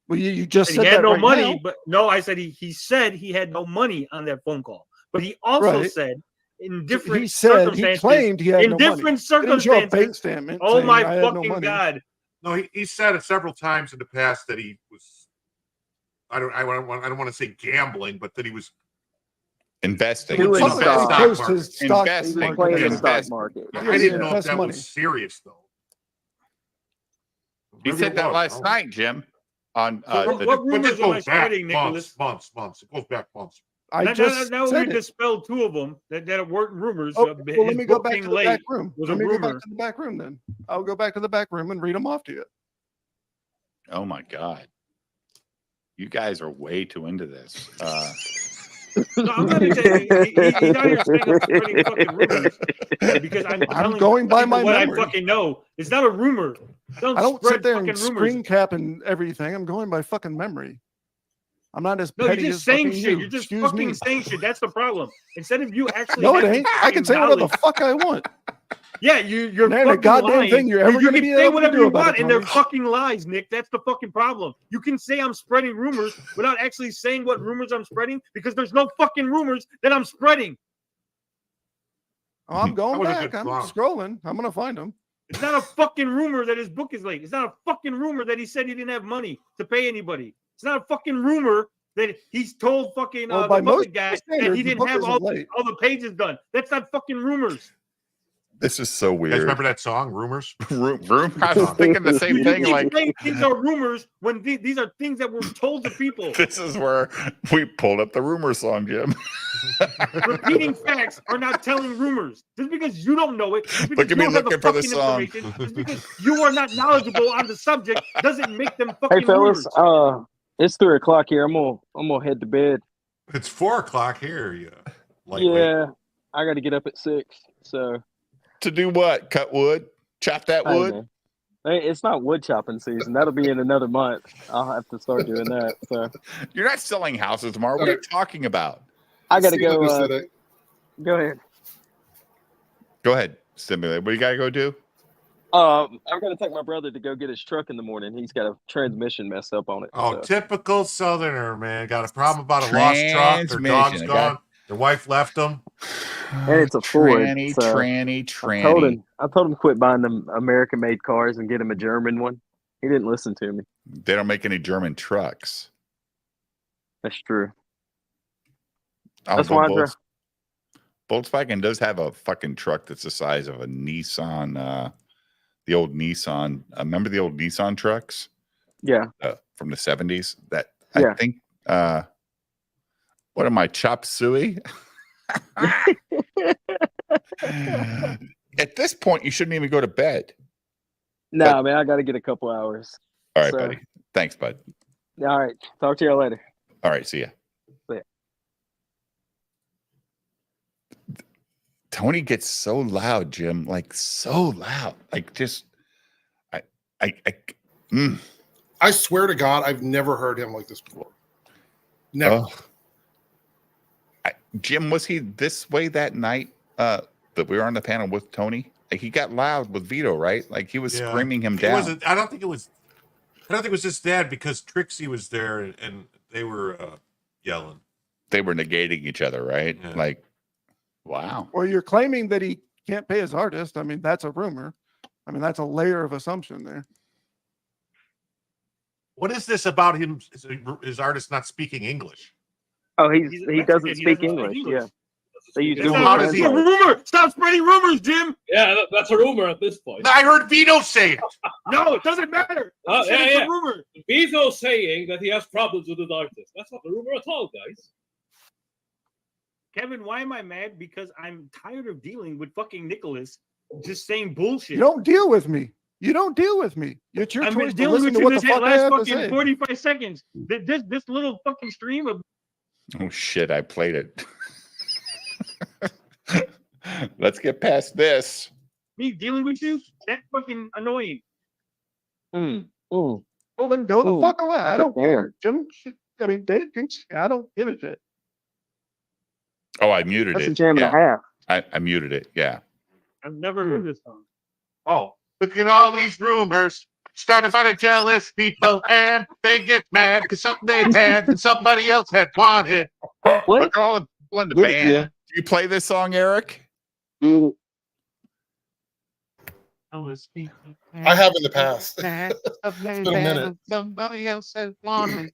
Well, you just said he had that no right money, now. but no, I said he said he had no money on that phone call. But he also said in different circumstances. He claimed he had in no different money. circumstances. He didn't show a bank statement. Oh my no fucking God! No, he said it several times in the past that he was. I don't want to say gambling, but that he was Investing. Doing Invest- stock. Post his stock Investing. He was playing the stock Invest- market. I Yeah, didn't know if invest that money. was serious though. He Maybe said it that was. last I don't- night, Jim. On What- the- what But rumors this am I goes back spreading, Nicholas? months. It goes back months. I Now just we said it. dispelled two of them that weren't rumors. Oh, well, let His me go book back being to the late back room. was Let a me go back rumor. to the back room then. I'll go back to the back room and read them off to you. oh my God. You guys are way too into this. No, I'm not into it. He's out here saying I'm spreading fucking rumors because I'm telling going by people my what memory. I fucking know. It's not a rumor. I don't spread sit there fucking and rumors. screen cap and everything. I'm going by fucking memory. I'm not as No, you're petty just as saying fucking shit. you. You're just Excuse fucking me. saying shit. That's the problem. Instead of you actually, No, it having ain't. I fucking can say whatever the knowledge- fuck I want. Yeah, you're There ain't a fucking goddamn lying. thing you're ever You gonna can be say able to whatever do you about want, it, and they're Tony. fucking lies, Nick. That's the fucking problem. You can say I'm spreading rumors without actually saying what rumors I'm spreading because there's no fucking rumors that I'm spreading. Oh, I'm That going was a back. good I'm song. scrolling. I'm gonna find them. It's not a fucking rumor that his book is late. It's not a fucking rumor that he said he didn't have money to pay anybody. It's not a fucking rumor that he's told fucking Well, the by most puppet guy that standards, he the didn't book have isn't all late. the pages done. That's not fucking rumors. this is so You guys weird. remember that song, Rumors? Room. I was thinking the same You thing. keep Like, saying things are rumors when these are things that were told to people. this is where we pulled up the rumor song, Jim. Repeating facts are not telling rumors. Just because you don't know it, just because Look at you me don't have looking for the fucking song. information, just because you are not knowledgeable on the subject, doesn't make them Hey fucking fellas, rumors. it's 3:00 here. I'm gonna head to bed. It's 4:00 here. Yeah. Lightweight. Yeah, I got to get up at 6. So To do what? Cut wood? Chop that hey, wood? man. Hey, it's not wood chopping season. That'll be in another month. I'll have to start doing that. So You're not selling houses tomorrow. What are you talking about? I got to See what go. this today. Go ahead. Go ahead, Stimulate. What do you got to go do? I'm gonna take my brother to go get his truck in the morning. He's got a transmission messed up on it. Oh, so. typical Southerner, man. Got a problem about a lost truck. Their dog's Transmission. gone. Their wife left them. And it's a Ford. Tranny, so tranny. I told him to quit buying them American-made cars and get him a German one. He didn't listen to me. They don't make any German trucks. That's true. Oh, That's but why I drive. Volkswagen does have a fucking truck that's the size of a Nissan, the old Nissan. Remember the old Nissan trucks? Yeah. From the 70s? That Yeah. I think, what am I, chop suey? At this point, you shouldn't even go to bed. No, man, I got to get a couple hours. All right, So- buddy. Thanks, bud. All right. Talk to you later. All right, see ya. See ya. Tony gets so loud, Jim, like so loud. Like just I swear to God, I've never heard him like this before. Never. Jim, was he this way that night that we were on the panel with Tony? Like he got loud with Vito, right? Like he was Yeah. screaming him It down. wasn't. I don't think it was his dad because Trixie was there and they were yelling. They were negating each other, right? Yeah. Like, wow. Well, you're claiming that he can't pay his artist. I mean, that's a rumor. I mean, that's a layer of assumption there. What is this about him? His artist not speaking English? Oh, he Mexican. doesn't He speak doesn't English. speak Yeah. They use It's Google not- how does he- It's a Translate. rumor. Stop spreading rumors, Jim. Yeah, that's a rumor at this point. I heard Vito say it. No, it doesn't matter. Oh, You said yeah, it's yeah. a rumor. Vito saying that he has problems with his artist. That's not a rumor at all, guys. Kevin, why am I mad? Because I'm tired of dealing with fucking Nicholas just saying bullshit. You don't deal with me. You don't deal with me. It's your I've been choice to dealing listen with to you what the this fuck I last have to fucking say. 45 seconds. This little fucking stream of Oh shit, I played it. Let's get past this. me dealing with you, that's fucking annoying. Well, then go the Ooh. fuck away. I don't Yeah. care. Jim, I mean, Dave, I don't give a shit. Oh, I muted That's a it. jam and a Yeah, half. I muted it. Yeah. I've never heard this song. Oh, look at all these rumors started by the jealous people, and they get mad because something they had and somebody else had wanted. What? Look, all the people in the Yeah, band. yeah. Do you play this song, Eric? Mm. I have in the past. It's been a minute. Somebody else had wanted.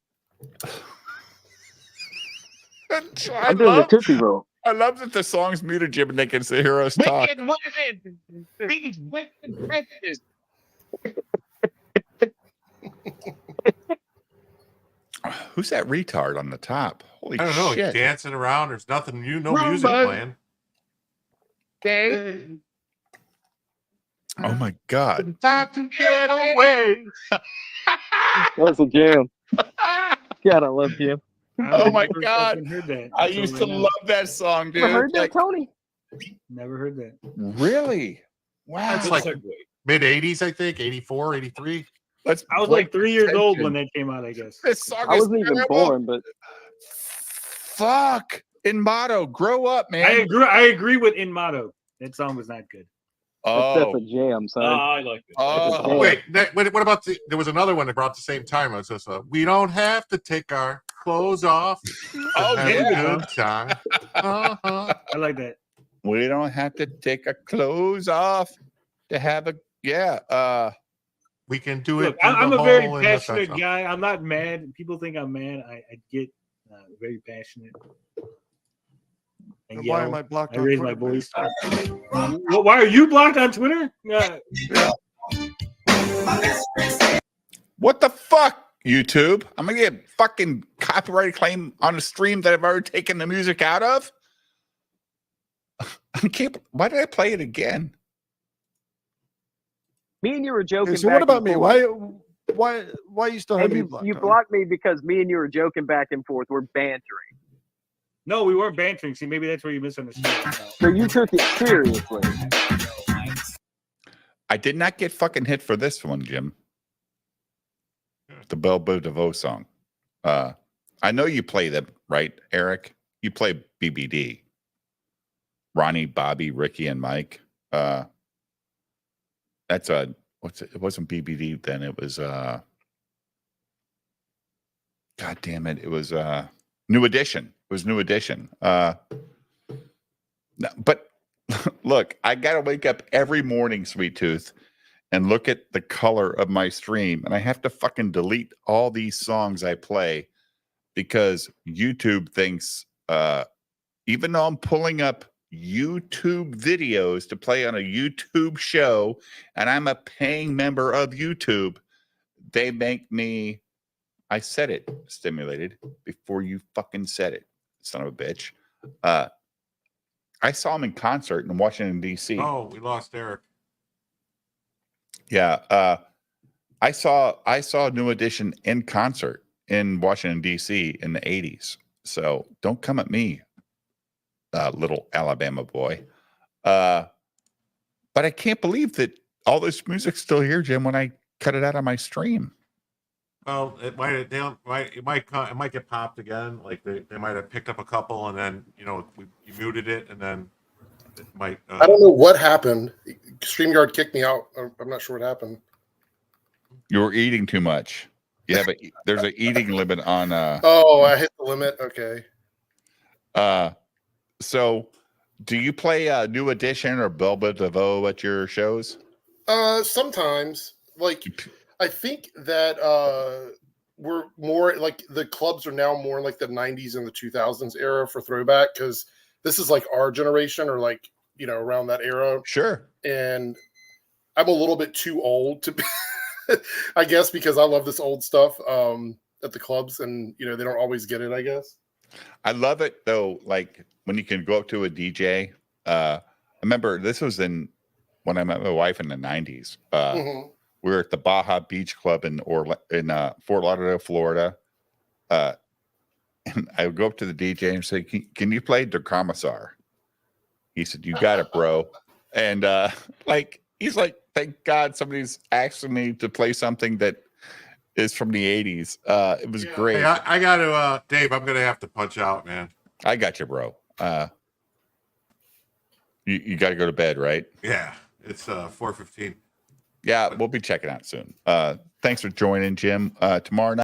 I'm doing the Tootsie Roll. I love that the song's muted, Jim, and they can hear us talk. Who's that retard on the top? Holy I don't know. shit. He's dancing around. There's nothing no music playing. Oh my god. Time to get away. That's a jam. God, I love Jim. Oh my god. Heard that. I used to love that song, dude. Never heard that, Tony? Never heard that. Really? Wow. It's like mid 80s, I think. 84, 83. I was like 3 years old when that came out, I guess. This song I is wasn't even terrible. born, but Fuck. In motto, grow up, man. I agree with In Motto. That song was not good. that's a jam, son. I like it. Oh. Wait, what about there was another one that brought the same time. It was just we don't have to take our clothes off. Oh, have yeah. a good time. Uh-huh. I like that. We don't have to take our clothes off to have a We can do it. Look, I'm a through the very hole in the passionate fence. guy. I'm not mad. People think I'm mad. I get very passionate. And why am I blocked I on raise Twitter, my voice. Why are you blocked on Twitter? What the fuck, YouTube? I'm gonna get a fucking copyright claim on a stream that I've already taken the music out of. I can't. Why did I play it again? Me and you were joking. So what about me? Why you still have me blocked? You blocked me because me and you were joking back and forth. We're bantering. No, we weren't bantering. See, maybe that's where you misunderstood. So you took it seriously. I did not get fucking hit for this one, Jim. The Belle Biv DeVoe song. I know you play them, right, Eric? You play BBD. Ronnie, Bobby, Ricky, and Mike. That's a it wasn't BBD then. It was God damn it. It was New Edition. It was New Edition. No, but look, I gotta wake up every morning, Sweet Tooth, and look at the color of my stream, and I have to fucking delete all these songs I play because YouTube thinks even though I'm pulling up YouTube videos to play on a YouTube show and I'm a paying member of YouTube, they make me, I said it, stimulated before you fucking said it, son of a bitch. I saw him in concert in Washington, D.C. Oh, we lost Eric. Yeah. I saw New Edition in concert in Washington, D.C. in the 80s. So don't come at me, little Alabama boy. But I can't believe that all this music's still here, Jim, when I cut it out on my stream. Well, it might get popped again. Like they might have picked up a couple, and then you muted it, and then it might. I don't know what happened. StreamYard kicked me out. I'm not sure what happened. You were eating too much. Yeah, but there's an eating limit on. Oh, I hit the limit. Okay. So, do you play New Edition or Belle Biv DeVoe at your shows? Sometimes, like. I think that we're more like the clubs are now more like the 90s and the 2000s era for throwback because this is like our generation or like, around that era. Sure. And I'm a little bit too old to be, I guess, because I love this old stuff at the clubs and, they don't always get it, I guess. I love it, though, like when you can go up to a DJ. I remember this was when I met my wife in the 90s. We were at the Baja Beach Club in Fort Lauderdale, Florida. And I would go up to the DJ and say, can you play Der Kommissar? He said, you got it, bro. And he's like, thank God somebody's asking me to play something that is from the 80s. It was great. Hey, I got to, Dave, I'm going to have to punch out, man. I got you, bro. You got to go to bed, right? Yeah, it's 4:15. Yeah, we'll be checking out soon. Thanks for joining, Jim. Tomorrow night.